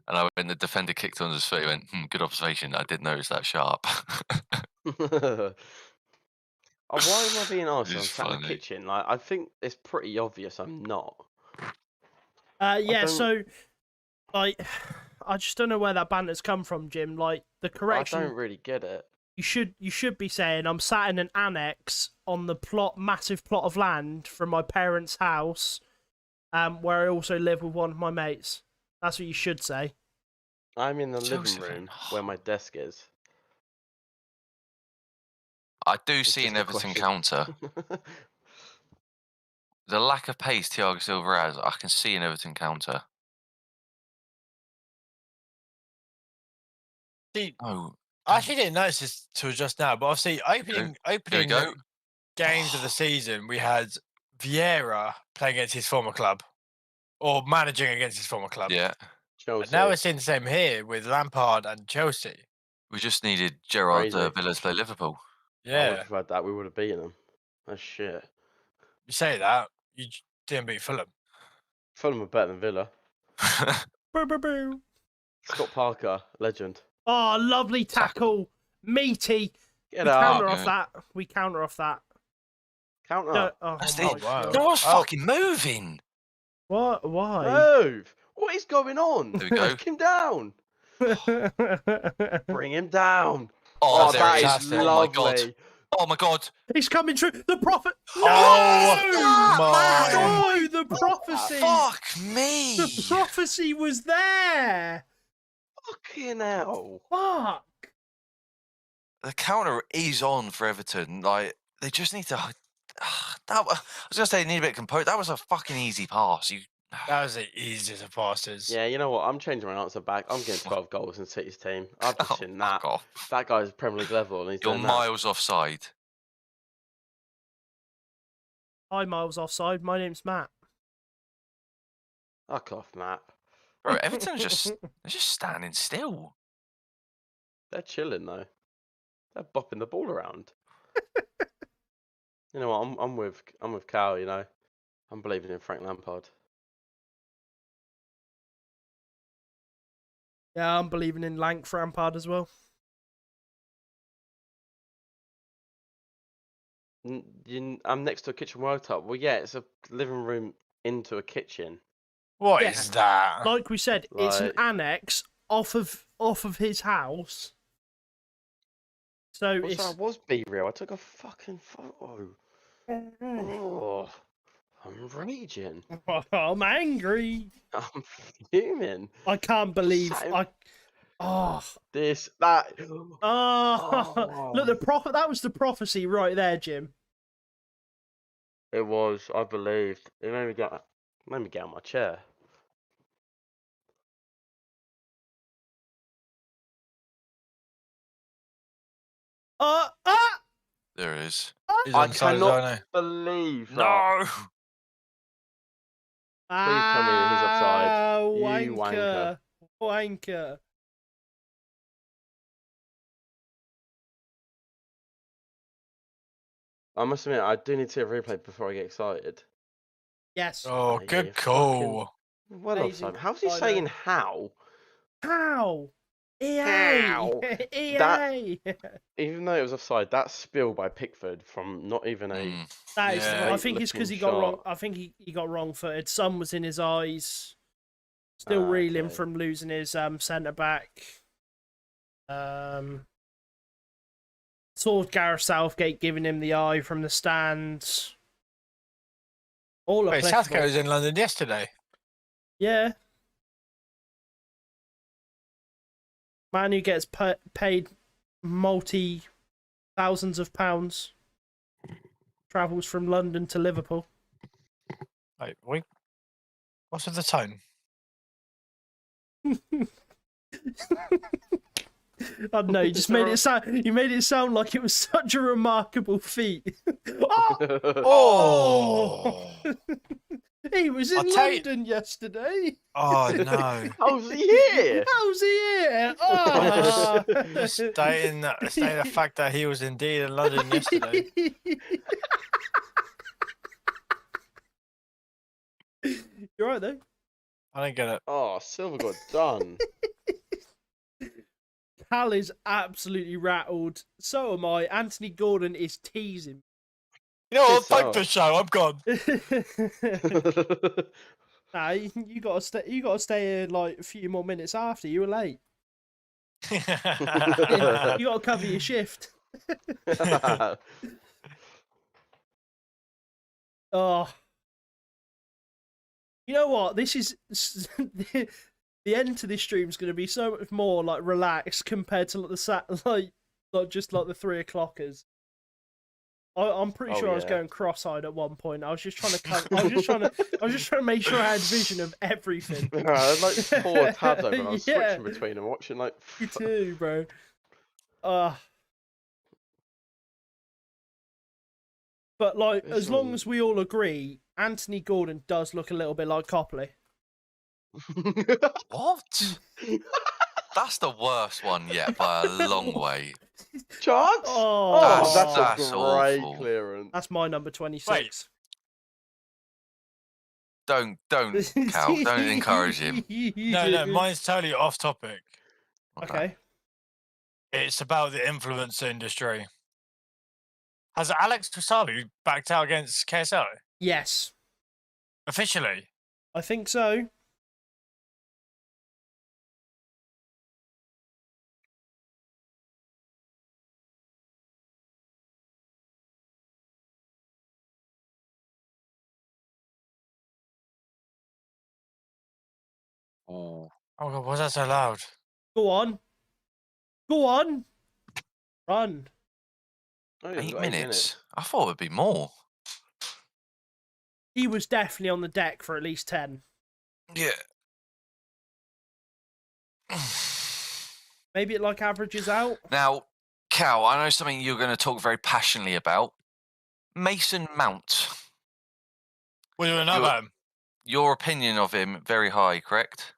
[SPEAKER 7] And I went, the defender kicked on his foot. He went, "Good observation. I did notice that sharp."
[SPEAKER 4] Oh, why am I being asked? I'm
[SPEAKER 7] It's
[SPEAKER 4] sat in the
[SPEAKER 7] funny.
[SPEAKER 4] kitchen. Like, I think it's pretty obvious I'm not.
[SPEAKER 5] Yeah.
[SPEAKER 4] don't-
[SPEAKER 5] So, like, I just don't know where that banter's come from, Jim. Like, the
[SPEAKER 4] I
[SPEAKER 5] correction.
[SPEAKER 4] don't really get it.
[SPEAKER 5] You should be saying I'm sat in an annex on the massive plot of land from my parents' house, where I also live with one of my mates. That's what you should say.
[SPEAKER 4] I'm in the
[SPEAKER 7] Chelsea
[SPEAKER 4] living
[SPEAKER 7] fan.
[SPEAKER 4] room where my desk is.
[SPEAKER 7] I do
[SPEAKER 4] It's
[SPEAKER 7] see
[SPEAKER 4] just
[SPEAKER 7] an
[SPEAKER 4] a
[SPEAKER 7] Everton
[SPEAKER 4] question.
[SPEAKER 7] counter. The lack of pace Thiago Silva has, I can see an Everton counter.
[SPEAKER 6] See,
[SPEAKER 7] Oh,
[SPEAKER 6] I actually didn't notice this till just now, but obviously opening
[SPEAKER 7] go.
[SPEAKER 6] games of the season, we had Vieira playing against his former club, or managing against his former club.
[SPEAKER 7] yeah.
[SPEAKER 4] Chelsea.
[SPEAKER 6] And now we're seeing the same here with Lampard and Chelsea.
[SPEAKER 7] We just needed Gerard
[SPEAKER 4] Crazy.
[SPEAKER 7] Villa to play Liverpool.
[SPEAKER 4] I would
[SPEAKER 6] Yeah,
[SPEAKER 4] have had that. We would have beaten them. That's shit.
[SPEAKER 6] you say that, you didn't beat Fulham.
[SPEAKER 4] Fulham are better than Villa.
[SPEAKER 5] Boo, boo, boo.
[SPEAKER 4] Scott Parker, legend.
[SPEAKER 5] Oh, lovely tackle, meaty.
[SPEAKER 4] Get
[SPEAKER 5] We counter
[SPEAKER 4] up.
[SPEAKER 5] off that. We counter off that.
[SPEAKER 4] Counter.
[SPEAKER 5] No, oh,
[SPEAKER 7] That's
[SPEAKER 5] my
[SPEAKER 7] it.
[SPEAKER 6] wow.
[SPEAKER 5] God.
[SPEAKER 7] No one's
[SPEAKER 6] Oh.
[SPEAKER 7] fucking moving.
[SPEAKER 5] What? Why?
[SPEAKER 4] Move. What is going on?
[SPEAKER 7] There we go.
[SPEAKER 4] Knock him down. Bring him down.
[SPEAKER 7] Oh,
[SPEAKER 4] Oh,
[SPEAKER 7] there
[SPEAKER 4] that
[SPEAKER 7] it
[SPEAKER 4] is
[SPEAKER 7] is. Oh my god.
[SPEAKER 4] lovely.
[SPEAKER 7] Oh my god.
[SPEAKER 5] He's coming true. The prophet.
[SPEAKER 6] Oh my!
[SPEAKER 5] No, the prophecy.
[SPEAKER 7] Fuck me.
[SPEAKER 5] The prophecy was there.
[SPEAKER 4] Fucking hell.
[SPEAKER 5] Fuck.
[SPEAKER 7] The counter is on for Everton. Like, they just need to. I was gonna say they need a bit of composure. That was a fucking easy pass.
[SPEAKER 6] That was the easiest of passes.
[SPEAKER 4] Yeah, you know what? I'm changing my answer back. I'm getting 12 goals in City's team. I've just seen that.
[SPEAKER 7] Fuck off.
[SPEAKER 4] That guy's Premier League level, and he's
[SPEAKER 7] You're
[SPEAKER 4] doing that.
[SPEAKER 7] miles offside.
[SPEAKER 5] Hi, Miles offside. My name's Matt.
[SPEAKER 4] Fuck off, Matt.
[SPEAKER 7] Bro, Everton's they're just standing still.
[SPEAKER 4] They're chilling though. They're bopping the ball around. You know what? I'm with Cal. You know, I'm believing in Frank Lampard.
[SPEAKER 5] Yeah, I'm believing in Lank Rampard as well.
[SPEAKER 4] I'm next to a kitchen worktop. Well, yeah, it's a living room into a kitchen.
[SPEAKER 6] What is that?
[SPEAKER 5] Like we said, it's an
[SPEAKER 4] Like-
[SPEAKER 5] annex off of his house. So
[SPEAKER 4] Also, I
[SPEAKER 5] it's
[SPEAKER 4] was be real. I took a fucking photo. Oh, I'm raging.
[SPEAKER 5] I'm angry.
[SPEAKER 4] I'm fuming.
[SPEAKER 5] I can't believe
[SPEAKER 4] Sat in- This, that.
[SPEAKER 5] Oh, look, that was the prophecy right there, Jim.
[SPEAKER 4] It was. I believed. It made me get out of my chair.
[SPEAKER 7] There it is.
[SPEAKER 6] He's
[SPEAKER 4] I
[SPEAKER 6] on side,
[SPEAKER 4] cannot
[SPEAKER 6] isn't
[SPEAKER 4] believe that.
[SPEAKER 7] No.
[SPEAKER 4] Please tell me he's offside. You
[SPEAKER 5] Wanker.
[SPEAKER 4] wanker.
[SPEAKER 5] Wanker.
[SPEAKER 4] I must admit, I do need to see a replay before I get excited.
[SPEAKER 5] Yes.
[SPEAKER 6] Oh,
[SPEAKER 4] Yeah,
[SPEAKER 6] good
[SPEAKER 4] you
[SPEAKER 6] call.
[SPEAKER 4] Well
[SPEAKER 5] Amazing.
[SPEAKER 4] offside. How's he
[SPEAKER 5] I know.
[SPEAKER 4] saying how?
[SPEAKER 5] How? EA.
[SPEAKER 4] How?
[SPEAKER 5] EA.
[SPEAKER 4] Even though it was offside, that spill by Pickford from not even a.
[SPEAKER 5] That is,
[SPEAKER 6] Yeah.
[SPEAKER 5] I think it's because he got wrong. I think he got wrong-footed. Sun was in his eyes. Still reeling
[SPEAKER 4] Okay.
[SPEAKER 5] from losing his centre back. Saw Gareth Southgate giving him the eye from the stands. All
[SPEAKER 6] Wait,
[SPEAKER 5] applicable.
[SPEAKER 6] Southgate was in London yesterday.
[SPEAKER 5] Yeah. Man who gets paid multi-thousands of pounds travels from London to Liverpool.
[SPEAKER 6] Wait, what's with the tone?
[SPEAKER 5] I don't know. You just made it sound. You made it sound like it was such a remarkable feat.
[SPEAKER 6] Oh!
[SPEAKER 5] He was in
[SPEAKER 6] I'll tell you-
[SPEAKER 5] London yesterday.
[SPEAKER 6] Oh no!
[SPEAKER 4] How's he here?
[SPEAKER 5] How's he here? Oh.
[SPEAKER 6] Stating the fact that he was indeed in London yesterday.
[SPEAKER 5] You're right though.
[SPEAKER 6] I don't get it.
[SPEAKER 4] Oh, Silver got done.
[SPEAKER 5] Cal is absolutely rattled. So am I. Anthony Gordon is teasing.
[SPEAKER 6] You know what?
[SPEAKER 4] Piss
[SPEAKER 6] Fuck
[SPEAKER 4] off.
[SPEAKER 6] the show. I'm gone.
[SPEAKER 5] Nah, you gotta stay. You gotta stay here like a few more minutes after. You were late. You gotta cover your shift. Oh, you know what? This is the end to this stream is going to be so much more like relaxed compared to like the just like the 3 o'clockers. I'm pretty
[SPEAKER 4] Oh,
[SPEAKER 5] sure I was
[SPEAKER 4] yeah.
[SPEAKER 5] going cross-eyed at one point. I was just trying to I was just trying to make sure I had vision of everything.
[SPEAKER 4] I had like 4 tabs open. I was
[SPEAKER 5] Yeah.
[SPEAKER 4] switching between them, watching like.
[SPEAKER 5] You too, bro. But like,
[SPEAKER 4] This
[SPEAKER 5] as long
[SPEAKER 4] one-
[SPEAKER 5] as we all agree, Anthony Gordon does look a little bit like Copley.
[SPEAKER 7] What? That's the worst one yet by a long way.
[SPEAKER 4] Chance?
[SPEAKER 5] Oh,
[SPEAKER 4] that's
[SPEAKER 7] That's
[SPEAKER 4] a great
[SPEAKER 7] awful.
[SPEAKER 4] clearance.
[SPEAKER 5] that's my number 26.
[SPEAKER 6] Wait.
[SPEAKER 7] Don't, Cal. Don't encourage him.
[SPEAKER 6] No, mine's totally off topic.
[SPEAKER 5] Okay.
[SPEAKER 6] It's about the influencer industry. Has Alex Tosalu backed out against KSL?
[SPEAKER 5] Yes,
[SPEAKER 6] Officially?
[SPEAKER 5] I think so.
[SPEAKER 7] Oh.
[SPEAKER 6] Oh god, was that so loud?
[SPEAKER 5] Go on. Go on. Run.
[SPEAKER 4] Oh, yeah, we've
[SPEAKER 7] 8
[SPEAKER 4] got
[SPEAKER 7] minutes? I thought it'd be more.
[SPEAKER 5] He was definitely on the deck for at least 10.
[SPEAKER 7] Yeah.
[SPEAKER 5] Maybe it like averages out.
[SPEAKER 7] Now, Cal, I know something you're going to talk very passionately about. Mason Mount.
[SPEAKER 6] What do you want to know
[SPEAKER 7] You're-
[SPEAKER 6] about him?
[SPEAKER 7] Your opinion of him, very high, correct?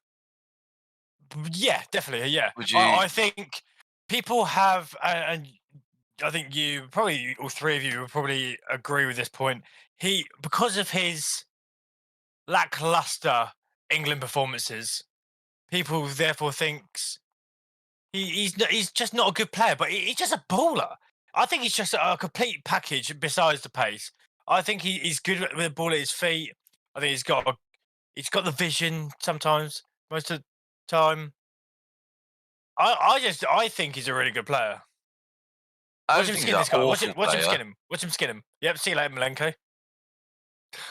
[SPEAKER 6] Yeah, definitely. Yeah.
[SPEAKER 7] Would you-
[SPEAKER 6] I think people have, and I think you probably, all three of you will probably agree with this point. Because of his lackluster England performances, people therefore thinks he's just not a good player, but he's just a baller. I think he's just a complete package besides the pace. I think he's good with the ball at his feet. I think he's got the vision sometimes, most of the time. I think he's a really good player. Watch him skin this guy. Watch him skin him. Watch him skin him. Yep, see you later, Malenko.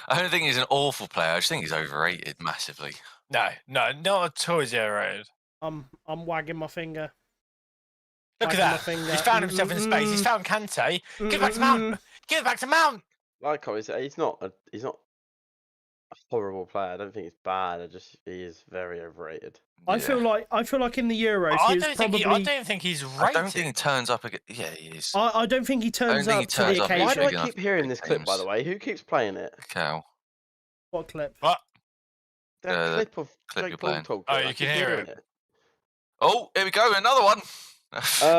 [SPEAKER 7] I don't think he's an awful player. I just think he's overrated massively.
[SPEAKER 6] No, not at all is he overrated.
[SPEAKER 5] I'm wagging my finger.
[SPEAKER 6] Look at that. He's found himself in space. He's found Kante. Give it back to Mount. Give it back to Mount.
[SPEAKER 4] Like he's not a horrible player. I don't think he's bad. He is very overrated.
[SPEAKER 5] I feel like in the Euros,
[SPEAKER 6] I don't think he's rated.
[SPEAKER 7] I don't think he turns up again. Yeah, he is.
[SPEAKER 5] I don't think he turns up to the occasion.
[SPEAKER 4] Why do I keep hearing this clip, by the way? Who keeps playing it?
[SPEAKER 7] Cow.
[SPEAKER 5] What clip?
[SPEAKER 6] What?
[SPEAKER 4] That clip of
[SPEAKER 7] clip
[SPEAKER 4] Jake Paul talk.
[SPEAKER 6] Oh, you can hear it.
[SPEAKER 7] Oh, here we go. Another one.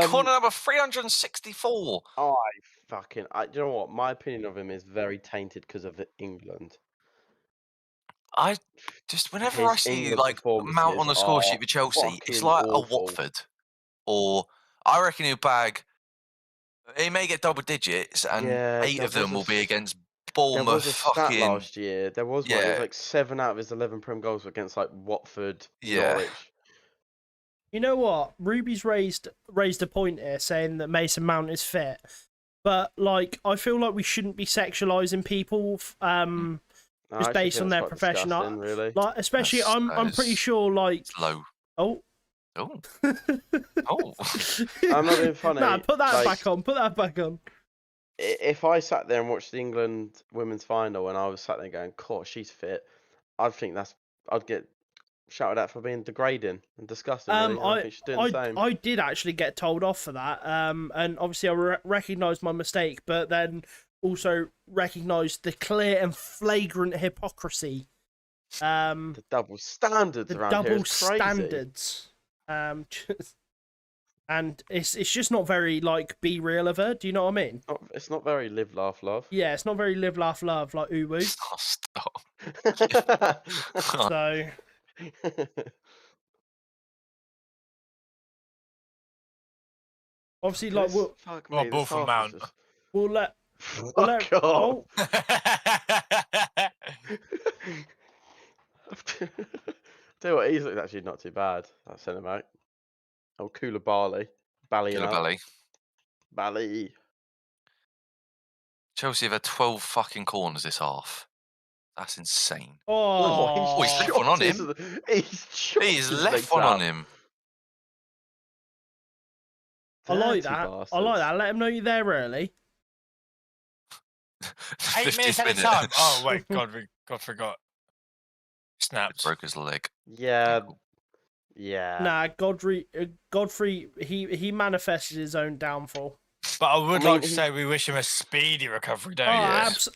[SPEAKER 7] Corner number 364.
[SPEAKER 4] You know what? My opinion of him is very tainted because of England.
[SPEAKER 7] I just, whenever I see like Mount on the score sheet for Chelsea, it's like
[SPEAKER 4] awful.
[SPEAKER 7] a Watford. Or I reckon he may get double digits, and 8 of them will be against Bournemouth.
[SPEAKER 4] There was a stat last year. There was one. It was like 7 out of his 11 Prem goals were against like Watford, Norwich.
[SPEAKER 5] You know what? Ruby's raised a point here saying that Mason Mount is fit, but like I feel like we shouldn't be sexualizing people just based on their profession.
[SPEAKER 4] Really.
[SPEAKER 5] Like especially, I'm pretty sure like
[SPEAKER 7] it's low.
[SPEAKER 5] Oh.
[SPEAKER 7] Oh.
[SPEAKER 4] I'm not being funny.
[SPEAKER 5] Nah, put that back on. Put that back on.
[SPEAKER 4] If I sat there and watched the England women's final and I was sat there going, "Course, she's fit," I'd get shouted at for being degrading and disgusting. Really. I think she's doing the same.
[SPEAKER 5] I did actually get told off for that. And obviously I recognised my mistake, but then also recognised the clear and flagrant hypocrisy.
[SPEAKER 4] The double standards around here is crazy.
[SPEAKER 5] Standards. And it's just not very like be real of her. Do you know what I mean?
[SPEAKER 4] It's not very live, laugh, love.
[SPEAKER 5] Yeah, it's not very live, laugh, love like uwu.
[SPEAKER 7] Stop.
[SPEAKER 5] So. Obviously, like
[SPEAKER 6] ball from Mount.
[SPEAKER 5] We'll let.
[SPEAKER 4] Oh. Tell you what, he's actually not too bad. That centre back. Oh, Koulibaly. Bally.
[SPEAKER 7] Chelsea have had 12 fucking corners this half. That's insane.
[SPEAKER 5] Oh,
[SPEAKER 7] he's left one on him. He's left one on him.
[SPEAKER 5] I like that. I like that. Let him know you're there early.
[SPEAKER 6] 8 minutes at a time. Oh wait, God forgot. Snapped.
[SPEAKER 7] Broke his leg.
[SPEAKER 4] Yeah.
[SPEAKER 5] Nah, Godfrey, he manifested his own downfall.
[SPEAKER 6] But I would like to say we wish him a speedy recovery, don't you?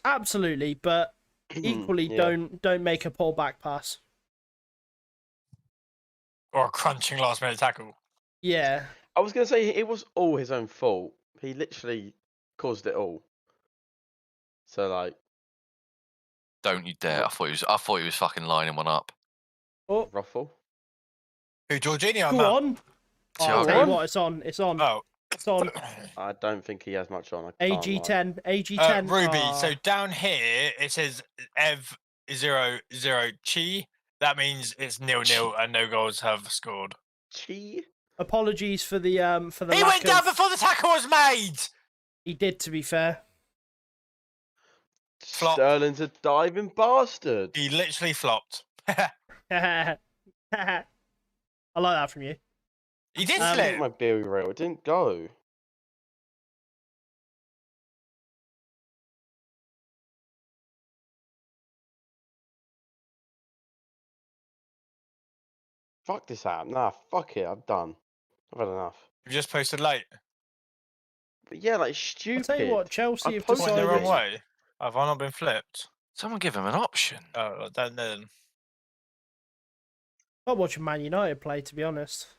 [SPEAKER 5] Absolutely, but equally, don't make a pull back pass
[SPEAKER 6] or a crunching last minute tackle.
[SPEAKER 5] Yeah,
[SPEAKER 4] I was gonna say it was all his own fault. He literally caused it all. So like,
[SPEAKER 7] don't you dare! I thought he was fucking lining one up.
[SPEAKER 5] Oh,
[SPEAKER 4] Ruffle.
[SPEAKER 6] Who, Jorginho?
[SPEAKER 5] Go on. I'll tell you what, it's on.
[SPEAKER 6] Oh.
[SPEAKER 5] It's on.
[SPEAKER 4] I don't think he has much on.
[SPEAKER 5] AG10.
[SPEAKER 6] Ruby, so down here it says Ev00 Chi. That means it's 0-0 and no goals have scored.
[SPEAKER 4] Chi?
[SPEAKER 5] Apologies for the
[SPEAKER 6] He went down before the tackle was made!
[SPEAKER 5] He did, to be fair.
[SPEAKER 6] Flop.
[SPEAKER 4] Sterling's a diving bastard.
[SPEAKER 6] He literally flopped.
[SPEAKER 5] I like that from you.
[SPEAKER 6] He did slip.
[SPEAKER 4] My beer rail. It didn't go. Fuck this app. Nah, fuck it. I'm done. I've had enough.
[SPEAKER 6] You just posted late.
[SPEAKER 4] But yeah, like stupid.
[SPEAKER 5] I'll tell you what, Chelsea have
[SPEAKER 6] Pointing
[SPEAKER 5] decided
[SPEAKER 6] the wrong way. Have I not been flipped?
[SPEAKER 7] Someone give him an option.
[SPEAKER 6] Oh, I don't know.
[SPEAKER 5] I'm watching Man United play, to be honest.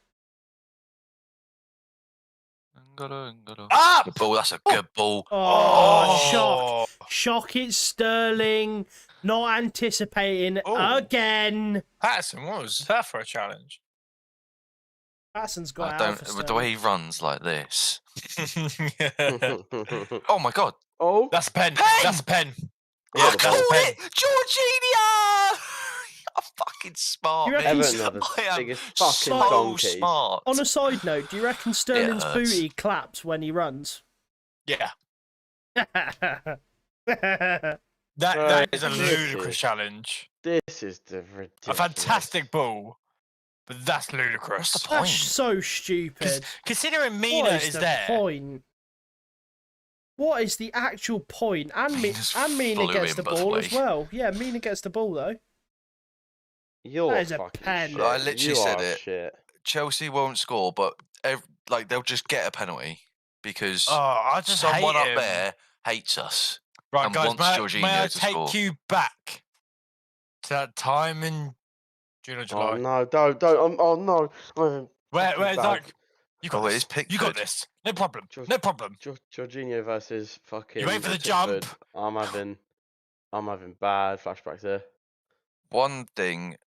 [SPEAKER 6] Up!
[SPEAKER 7] Good ball. That's a good ball.
[SPEAKER 5] Oh, shock! It's Sterling. Not anticipating again.
[SPEAKER 6] Patterson, what was that for a challenge?
[SPEAKER 5] Patterson's got
[SPEAKER 7] I don't. With the way he runs like this. Oh my god.
[SPEAKER 4] Oh,
[SPEAKER 6] That's a pen.
[SPEAKER 7] Pen!
[SPEAKER 6] That's a pen.
[SPEAKER 4] Yeah,
[SPEAKER 6] Yeah,
[SPEAKER 4] the
[SPEAKER 6] that's
[SPEAKER 4] ball.
[SPEAKER 6] a
[SPEAKER 7] Called
[SPEAKER 6] pen.
[SPEAKER 7] it! Jorginho! I'm fucking smart,
[SPEAKER 5] You reckon
[SPEAKER 7] mate.
[SPEAKER 4] Everton are the
[SPEAKER 7] I am
[SPEAKER 4] biggest fucking
[SPEAKER 7] so
[SPEAKER 4] donkeys.
[SPEAKER 7] smart.
[SPEAKER 5] On a side note, do you reckon Sterling's
[SPEAKER 7] hurts.
[SPEAKER 5] booty claps when he runs?
[SPEAKER 6] Yeah.
[SPEAKER 5] That
[SPEAKER 6] That is a
[SPEAKER 4] this
[SPEAKER 6] ludicrous
[SPEAKER 4] is-
[SPEAKER 6] challenge.
[SPEAKER 4] This is the ridiculous.
[SPEAKER 6] A fantastic ball, but that's ludicrous.
[SPEAKER 7] What's the
[SPEAKER 5] That's
[SPEAKER 7] point?
[SPEAKER 5] so stupid.
[SPEAKER 6] Considering
[SPEAKER 5] What
[SPEAKER 6] Mina
[SPEAKER 5] is
[SPEAKER 6] is
[SPEAKER 5] the
[SPEAKER 6] there,
[SPEAKER 5] point? What is the actual point? And
[SPEAKER 7] Mina's
[SPEAKER 5] Mina
[SPEAKER 7] flew
[SPEAKER 5] gets
[SPEAKER 7] in
[SPEAKER 5] the ball as
[SPEAKER 7] Buckley.
[SPEAKER 5] well. Yeah, Mina gets the ball though.
[SPEAKER 4] You're
[SPEAKER 5] That is a
[SPEAKER 4] fucking
[SPEAKER 5] pen.
[SPEAKER 4] shit.
[SPEAKER 7] I literally
[SPEAKER 4] you
[SPEAKER 7] said
[SPEAKER 4] are
[SPEAKER 7] it.
[SPEAKER 4] Shit.
[SPEAKER 7] Chelsea won't score, but they'll just get a penalty because
[SPEAKER 6] oh, I just
[SPEAKER 7] someone
[SPEAKER 6] hate
[SPEAKER 7] up
[SPEAKER 6] him.
[SPEAKER 7] there hates us.
[SPEAKER 6] Right,
[SPEAKER 7] and
[SPEAKER 6] guys,
[SPEAKER 7] wants
[SPEAKER 6] may I
[SPEAKER 7] Jorginho to
[SPEAKER 6] take
[SPEAKER 7] score.
[SPEAKER 6] you back to that time in June or July?
[SPEAKER 4] Oh no! Don't! Oh no!
[SPEAKER 6] where
[SPEAKER 4] fucking
[SPEAKER 6] it's
[SPEAKER 4] bad.
[SPEAKER 6] like, you got
[SPEAKER 7] Oh, it
[SPEAKER 6] this.
[SPEAKER 7] is Pickford.
[SPEAKER 6] You got this. No problem.
[SPEAKER 4] Just-
[SPEAKER 6] No problem.
[SPEAKER 4] Jorginho versus fucking.
[SPEAKER 6] You wait for the
[SPEAKER 4] Pickford.
[SPEAKER 6] jump.
[SPEAKER 4] I'm having bad flashbacks here.
[SPEAKER 7] One thing.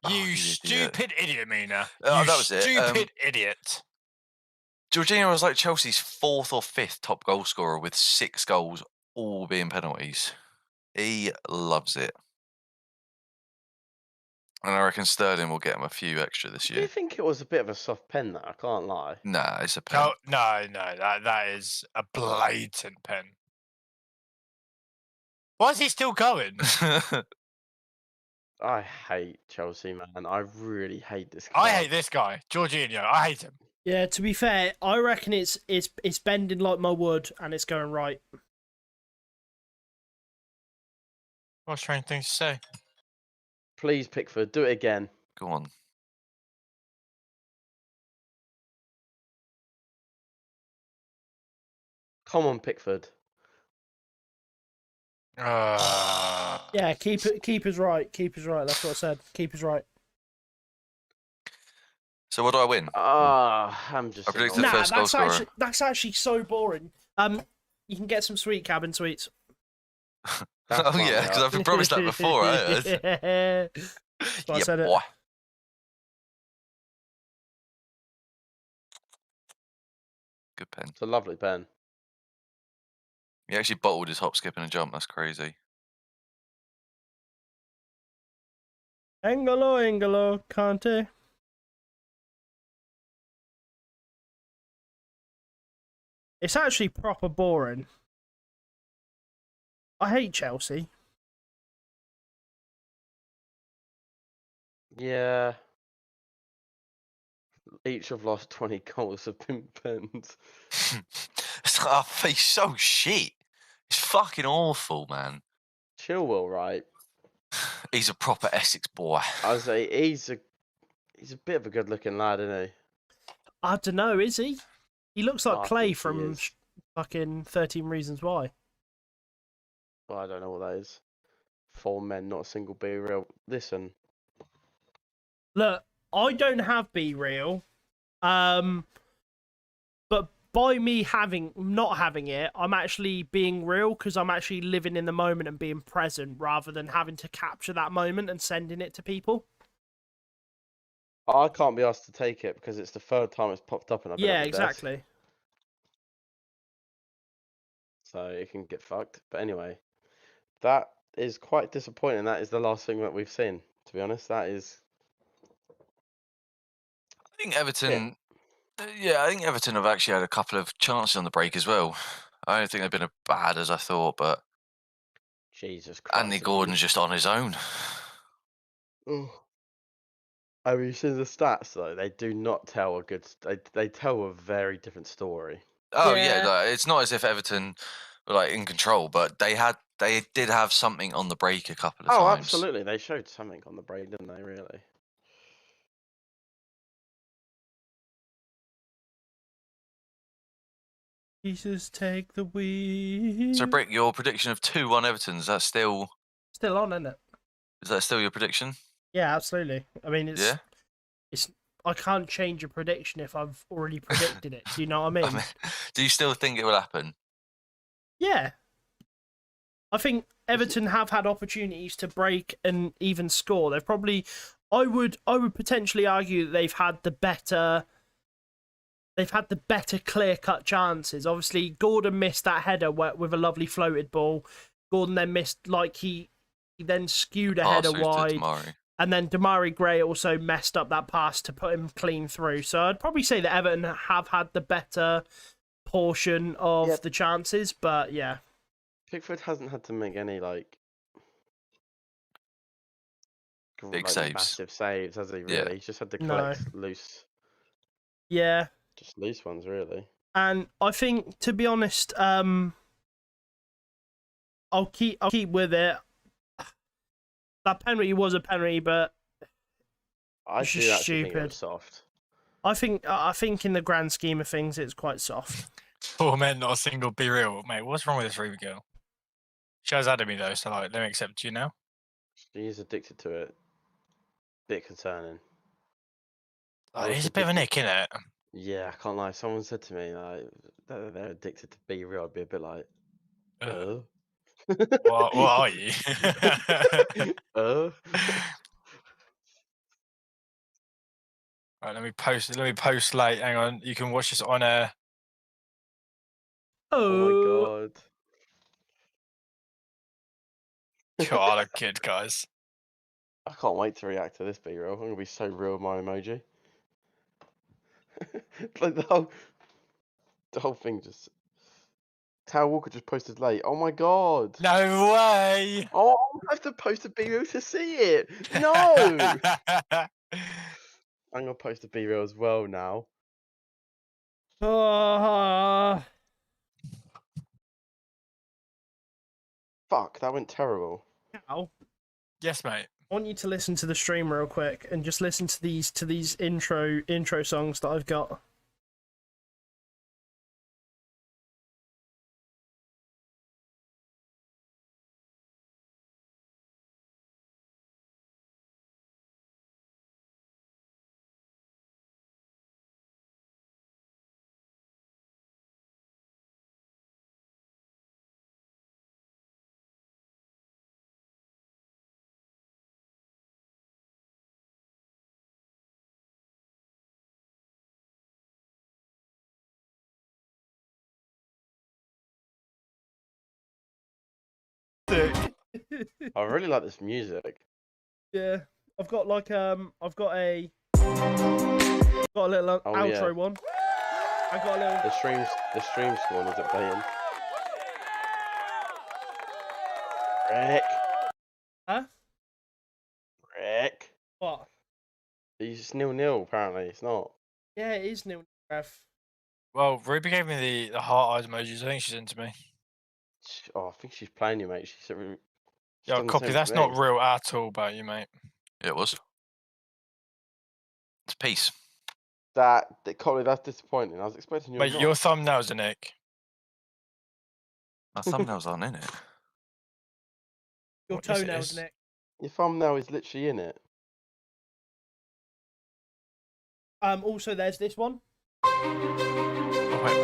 [SPEAKER 7] Oh,
[SPEAKER 6] You
[SPEAKER 7] idiot.
[SPEAKER 6] stupid idiot, Mina.
[SPEAKER 7] Oh,
[SPEAKER 6] You
[SPEAKER 7] that was it.
[SPEAKER 6] stupid idiot.
[SPEAKER 7] Jorginho was like Chelsea's 4th or 5th top goal scorer with 6 goals, all being penalties. He loves it. And I reckon Sterling will get him a few extra this
[SPEAKER 4] Do you
[SPEAKER 7] year.
[SPEAKER 4] think it was a bit of a soft pen though? I can't lie.
[SPEAKER 7] Nah, it's a pen.
[SPEAKER 6] No, that is a blatant pen. Why is he still going?
[SPEAKER 4] I hate Chelsea, man. I really hate this.
[SPEAKER 6] I
[SPEAKER 4] club.
[SPEAKER 6] hate this guy, Jorginho. I hate him.
[SPEAKER 5] Yeah, to be fair, I reckon it's bending like my wood and it's going right.
[SPEAKER 6] What a strange thing to say.
[SPEAKER 4] Please, Pickford, do it again.
[SPEAKER 7] Go on.
[SPEAKER 4] Come on, Pickford.
[SPEAKER 5] Yeah, keeper's right. Keeper's right. That's what I said. Keeper's right.
[SPEAKER 7] So what do I win?
[SPEAKER 4] I'm just.
[SPEAKER 7] I predicted
[SPEAKER 4] annoyed.
[SPEAKER 7] the first goal scorer.
[SPEAKER 5] That's actually so boring. You can get some sweet cabin sweets.
[SPEAKER 4] That's
[SPEAKER 7] Oh
[SPEAKER 4] fine,
[SPEAKER 7] yeah, because I've been promised that before. I heard.
[SPEAKER 5] That's why I
[SPEAKER 7] Yeah,
[SPEAKER 5] said it.
[SPEAKER 7] boy. Good pen.
[SPEAKER 4] It's a lovely pen.
[SPEAKER 7] He actually bottled his hop, skip, and a jump. That's crazy.
[SPEAKER 5] Angolo, Conte. It's actually proper boring. I hate Chelsea.
[SPEAKER 4] Yeah. Each have lost 20 goals have been pens.
[SPEAKER 7] It's like, he's so shit. He's fucking awful, man.
[SPEAKER 4] Chilwell, right?
[SPEAKER 7] He's a proper Essex boy.
[SPEAKER 4] I was say he's a bit of a good-looking lad, isn't he?
[SPEAKER 5] I don't know, is he? He looks like
[SPEAKER 4] I
[SPEAKER 5] Clay
[SPEAKER 4] think he
[SPEAKER 5] from
[SPEAKER 4] is.
[SPEAKER 5] fucking 13 Reasons Why.
[SPEAKER 4] Well, I don't know what that is. 4 men, not a single be real. Listen,
[SPEAKER 5] Look, I don't have Be Real, but by me not having it, I'm actually being real because I'm actually living in the moment and being present rather than having to capture that moment and sending it to people.
[SPEAKER 4] I can't be asked to take it because it's the 3rd time it's popped up and I've been
[SPEAKER 5] Yeah,
[SPEAKER 4] at the desk,
[SPEAKER 5] exactly.
[SPEAKER 4] so it can get fucked. But anyway, that is quite disappointing. That is the last thing that we've seen, to be honest. That is.
[SPEAKER 7] I think Everton. Yeah, I think Everton have actually had a couple of chances on the break as well. I don't think they've been as bad as I thought, but
[SPEAKER 4] Jesus Christ.
[SPEAKER 7] Andy Gordon's just on his own.
[SPEAKER 4] Oh. I mean, you see the stats though. They do not tell a good. They tell a very different story.
[SPEAKER 7] Oh
[SPEAKER 5] Yeah.
[SPEAKER 7] yeah, like, it's not as if Everton were like in control, but they did have something on the break a couple of
[SPEAKER 4] Oh,
[SPEAKER 7] times.
[SPEAKER 4] absolutely. They showed something on the break, didn't they? Really.
[SPEAKER 5] Jesus, take the wheel.
[SPEAKER 7] So Brick, your prediction of 2-1 Everton, is that still
[SPEAKER 5] Still on, isn't it?
[SPEAKER 7] your prediction?
[SPEAKER 5] Yeah, absolutely. I mean,
[SPEAKER 7] Yeah.
[SPEAKER 5] it's. I can't change a prediction if I've already predicted it. Do you know what I mean?
[SPEAKER 7] Do you still think it will happen?
[SPEAKER 5] Yeah. I think Everton have had opportunities to break and even score. They've probably, I would potentially argue that they've had the better they've had the better clear-cut chances. Obviously, Gordon missed that header with a lovely floated ball. Gordon then missed, like, he then skewed a header wide. And then Damari Gray also messed up that pass to put him clean through. So I'd probably say that Everton have had the better portion of the chances, but yeah.
[SPEAKER 4] Pickford hasn't had to make any, like,
[SPEAKER 7] big saves.
[SPEAKER 4] Massive saves, has he, really?
[SPEAKER 7] Yeah.
[SPEAKER 4] He's just had to collect loose.
[SPEAKER 5] Yeah.
[SPEAKER 4] Just loose ones, really.
[SPEAKER 5] And I think, to be honest, I'll keep with it. That penalty was a penalty, but
[SPEAKER 4] I
[SPEAKER 5] it's
[SPEAKER 4] do
[SPEAKER 5] just
[SPEAKER 4] actually think it
[SPEAKER 5] stupid.
[SPEAKER 4] was soft.
[SPEAKER 5] I think in the grand scheme of things, it's quite soft.
[SPEAKER 6] 4 men, not a single. Be real, mate. What's wrong with this Reba girl? She has added me though, so like, let me accept you now.
[SPEAKER 4] She is addicted to it. Bit concerning.
[SPEAKER 6] It's a bit of a nick, isn't it?
[SPEAKER 4] Yeah, I can't lie. Someone said to me like they're addicted to Be Real. I'd be a bit like,
[SPEAKER 6] What are you? Right, let me post late. Hang on, you can watch this on air.
[SPEAKER 4] Oh my god.
[SPEAKER 6] God, a kid, guys.
[SPEAKER 4] I can't wait to react to this Be Real. I'm gonna be so real with my emoji. Like the whole thing just. Tao Walker just posted late. Oh my god.
[SPEAKER 6] No way.
[SPEAKER 4] Oh, I have to post a B-reel to see it. No. I'm gonna post a B-reel as well now. Fuck, that went terrible.
[SPEAKER 5] Now,
[SPEAKER 6] yes, mate.
[SPEAKER 5] I want you to listen to the stream real quick and just listen to these intro songs that I've got.
[SPEAKER 4] I really like this music.
[SPEAKER 5] Yeah, I've got like a little outro one. I got a little.
[SPEAKER 4] The stream score is updating. Rick.
[SPEAKER 5] Huh?
[SPEAKER 4] Rick.
[SPEAKER 5] What?
[SPEAKER 4] It's 0-0 apparently. It's not.
[SPEAKER 5] Yeah, it is 0-0.
[SPEAKER 6] Well, Ruby gave me the heart eyes emojis. I think she's into me.
[SPEAKER 4] Oh, I think she's playing you, mate. She said.
[SPEAKER 6] Yo, Copley, that's not real at all about you, mate.
[SPEAKER 7] Yeah, it was. It's peace.
[SPEAKER 4] Copley, that's disappointing. I was expecting you.
[SPEAKER 6] Mate, your thumbnails are Nick.
[SPEAKER 7] My thumbnails aren't in it.
[SPEAKER 5] Your toenails, Nick.
[SPEAKER 4] Your thumbnail is literally in it.
[SPEAKER 5] Also, there's this one.
[SPEAKER 6] Oh, wait,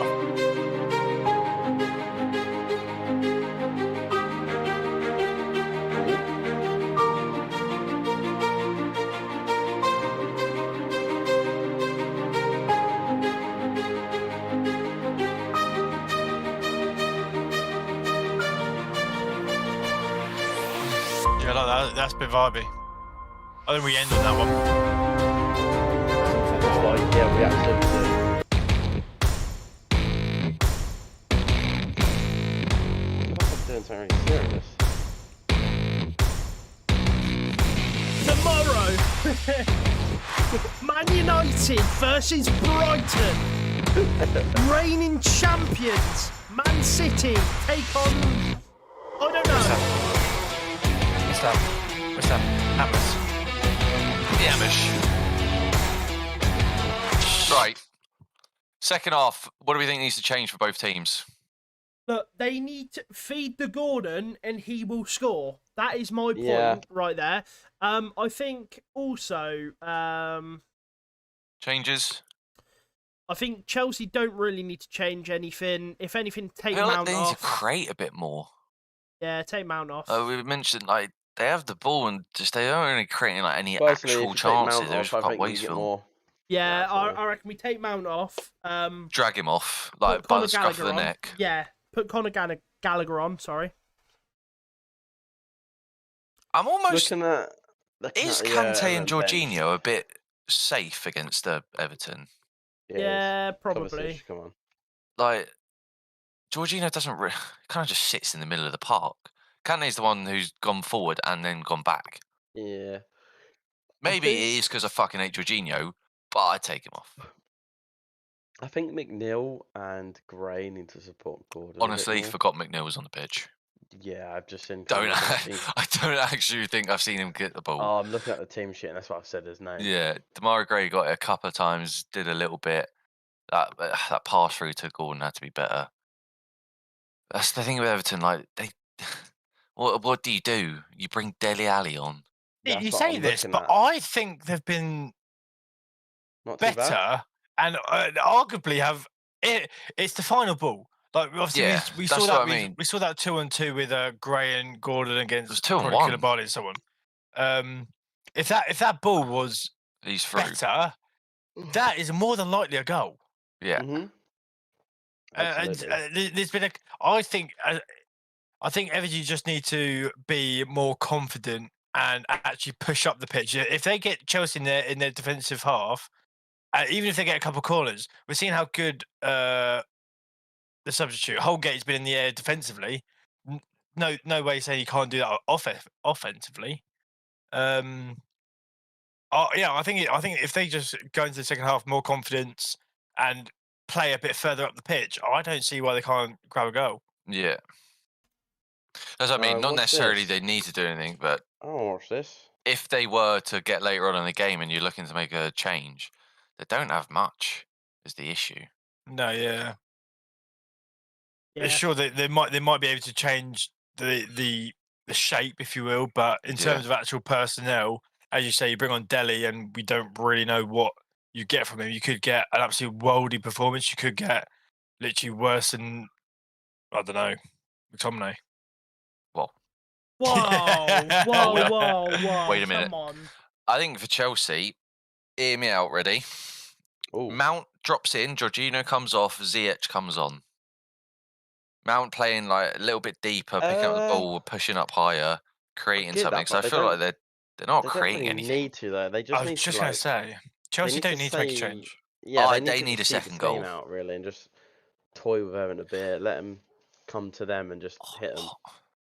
[SPEAKER 6] yeah, like that. That's a bit vibey. I think we end on that one.
[SPEAKER 4] Yeah, we absolutely do. I'm doing something really serious.
[SPEAKER 5] Tomorrow, Man United versus Brighton. Reigning champions, Man City, take on. I don't know.
[SPEAKER 6] What's that? Hammers.
[SPEAKER 7] The Amish. Right. Second half, what do we think needs to change for both teams?
[SPEAKER 5] Look, they need to feed the Gordon and he will score. That is my point right there. I think also
[SPEAKER 7] changes.
[SPEAKER 5] I think Chelsea don't really need to change anything. If anything, take Mount
[SPEAKER 7] they
[SPEAKER 5] off.
[SPEAKER 7] need to create a bit more.
[SPEAKER 5] Yeah, take Mount off.
[SPEAKER 7] We mentioned like they have the ball and just they aren't really creating like any actual chances. They just got waste for them.
[SPEAKER 5] Yeah, I
[SPEAKER 4] Absolutely.
[SPEAKER 5] reckon we take Mount off.
[SPEAKER 7] Drag him off,
[SPEAKER 5] Put
[SPEAKER 7] like by
[SPEAKER 5] Conor
[SPEAKER 7] the scruff of
[SPEAKER 5] Gallagher
[SPEAKER 7] the
[SPEAKER 5] on.
[SPEAKER 7] neck.
[SPEAKER 5] Yeah, put Conor Gallagher on. Sorry.
[SPEAKER 7] I'm almost.
[SPEAKER 4] Looking
[SPEAKER 7] Is
[SPEAKER 4] at
[SPEAKER 7] Kante and
[SPEAKER 4] Everton bench.
[SPEAKER 7] Jorginho a bit safe against Everton?
[SPEAKER 5] Yeah,
[SPEAKER 4] Kovacic,
[SPEAKER 5] probably.
[SPEAKER 4] come on.
[SPEAKER 7] Like, Jorginho doesn't kind of just sits in the middle of the park. Kante's the one who's gone forward and then gone back.
[SPEAKER 4] Yeah.
[SPEAKER 7] Maybe it is because I fucking hate Jorginho, but I take him off.
[SPEAKER 4] I think McNeil and Gray need to support Gordon.
[SPEAKER 7] Honestly,
[SPEAKER 4] a bit more.
[SPEAKER 7] forgot McNeil was on the pitch.
[SPEAKER 4] Yeah, I've just seen.
[SPEAKER 7] I don't actually think I've seen him get the ball.
[SPEAKER 4] Oh, I'm looking at the team sheet, and that's why I said his name.
[SPEAKER 7] Yeah, Demarai Gray got it a couple of times, did a little bit. That pass through to Gordon had to be better. That's the thing with Everton. Like they, what do? You bring Dele Alli on.
[SPEAKER 5] You
[SPEAKER 4] That's what
[SPEAKER 5] say
[SPEAKER 4] I'm
[SPEAKER 5] this,
[SPEAKER 4] looking
[SPEAKER 5] but
[SPEAKER 4] at.
[SPEAKER 5] I think they've been
[SPEAKER 4] Not too bad.
[SPEAKER 5] better and arguably have it. It's the final ball. Like obviously
[SPEAKER 7] Yeah,
[SPEAKER 5] we
[SPEAKER 7] that's
[SPEAKER 5] saw that
[SPEAKER 7] what I mean.
[SPEAKER 5] we saw that 2-on-2 with Gray and Gordon against
[SPEAKER 7] was 2-on-1.
[SPEAKER 5] Koulibaly and so on. If that ball was
[SPEAKER 7] He's through.
[SPEAKER 5] better, that is more than likely a goal.
[SPEAKER 7] Yeah.
[SPEAKER 4] Mm-hmm.
[SPEAKER 5] There's been I think Everton just need to be more confident and actually push up the pitch. If they get Chelsea in their defensive half, even if they get a couple of corners, we're seeing how good the substitute Holgate's been in the air defensively. No way saying he can't do that offensively. I think if they just go into the second half more confidence and play a bit further up the pitch, I don't see why they can't grab a goal.
[SPEAKER 7] Yeah. That's what I mean. Not
[SPEAKER 4] what's
[SPEAKER 7] necessarily
[SPEAKER 4] this?
[SPEAKER 7] they need to do anything, but
[SPEAKER 4] I don't watch this.
[SPEAKER 7] if they were to get later on in the game and you're looking to make a change, they don't have much. Is the issue?
[SPEAKER 5] No, yeah. Sure, they might be able to change the shape, if you will, but in terms of actual personnel, as you say, you bring on Dele, and we don't really know what you get from him. You could get an absolute worldy performance. You could get literally worse than I don't know, McTominay.
[SPEAKER 7] Well,
[SPEAKER 5] whoa!
[SPEAKER 7] Wait a minute.
[SPEAKER 5] Come on.
[SPEAKER 7] I think for Chelsea, hear me out. Ready?
[SPEAKER 4] Ooh.
[SPEAKER 7] Mount drops in, Jorginho comes off, Ziyech comes on. Mount playing like a little bit deeper, picking up the ball, pushing up higher, creating something. So I feel like they're not creating anything.
[SPEAKER 4] They need to though. They just
[SPEAKER 5] I was
[SPEAKER 4] need
[SPEAKER 5] just
[SPEAKER 4] to.
[SPEAKER 5] going to say, Chelsea don't need to make a change.
[SPEAKER 4] Yeah,
[SPEAKER 7] they need
[SPEAKER 4] to
[SPEAKER 7] a
[SPEAKER 4] see the
[SPEAKER 7] second
[SPEAKER 4] team
[SPEAKER 7] goal.
[SPEAKER 4] out really, and just toy with them a bit. Let them come to them and just hit them.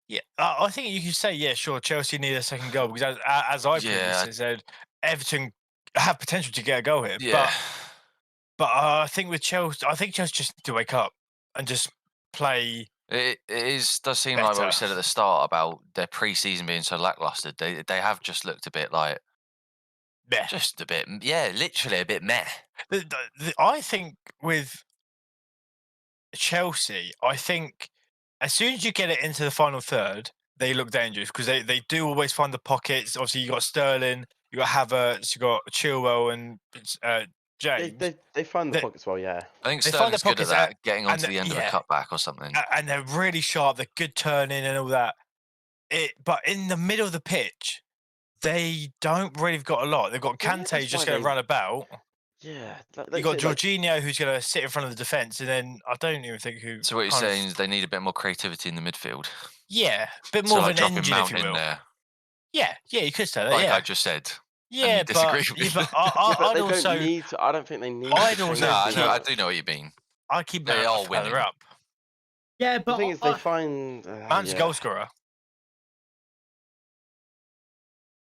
[SPEAKER 5] Yeah, I think you could say, yeah, sure, Chelsea need a second goal because as I previously said, Everton have potential to get a goal here.
[SPEAKER 7] Yeah.
[SPEAKER 5] But I think with Chelsea, Chelsea just need to wake up and just play.
[SPEAKER 7] It does seem
[SPEAKER 5] better.
[SPEAKER 7] like what we said at the start about their pre-season being so lackluster. They have just looked a bit like
[SPEAKER 5] meh.
[SPEAKER 7] Just a bit, literally a bit meh.
[SPEAKER 5] I think with Chelsea, I think as soon as you get it into the final third, they look dangerous because they do always find the pockets. Obviously, you got Sterling, you got Havertz, you got Chilwell, and James.
[SPEAKER 4] They find the pockets well, yeah.
[SPEAKER 7] I think Sterling's good at that, getting onto the end of a cutback or something.
[SPEAKER 5] And they're really sharp. They're good turning and all that. But in the middle of the pitch, they don't really have got a lot. They've got Kante who's just going to run about.
[SPEAKER 4] Yeah.
[SPEAKER 5] You got Jorginho who's going to sit in front of the defence, and then I don't even think who.
[SPEAKER 7] So what you're saying is they need a bit more creativity in the midfield.
[SPEAKER 5] Yeah, a bit more of an engine,
[SPEAKER 7] Mount
[SPEAKER 5] if you will.
[SPEAKER 7] in there.
[SPEAKER 5] Yeah, you could say that.
[SPEAKER 7] Like
[SPEAKER 5] yeah.
[SPEAKER 7] I just said.
[SPEAKER 5] Yeah,
[SPEAKER 7] but
[SPEAKER 5] I also
[SPEAKER 4] don't need to. I don't think they need.
[SPEAKER 5] I
[SPEAKER 7] do know what you mean.
[SPEAKER 5] I keep
[SPEAKER 7] they are winning
[SPEAKER 5] up. Yeah, but
[SPEAKER 4] the thing is, they find
[SPEAKER 5] Mount's a goal scorer.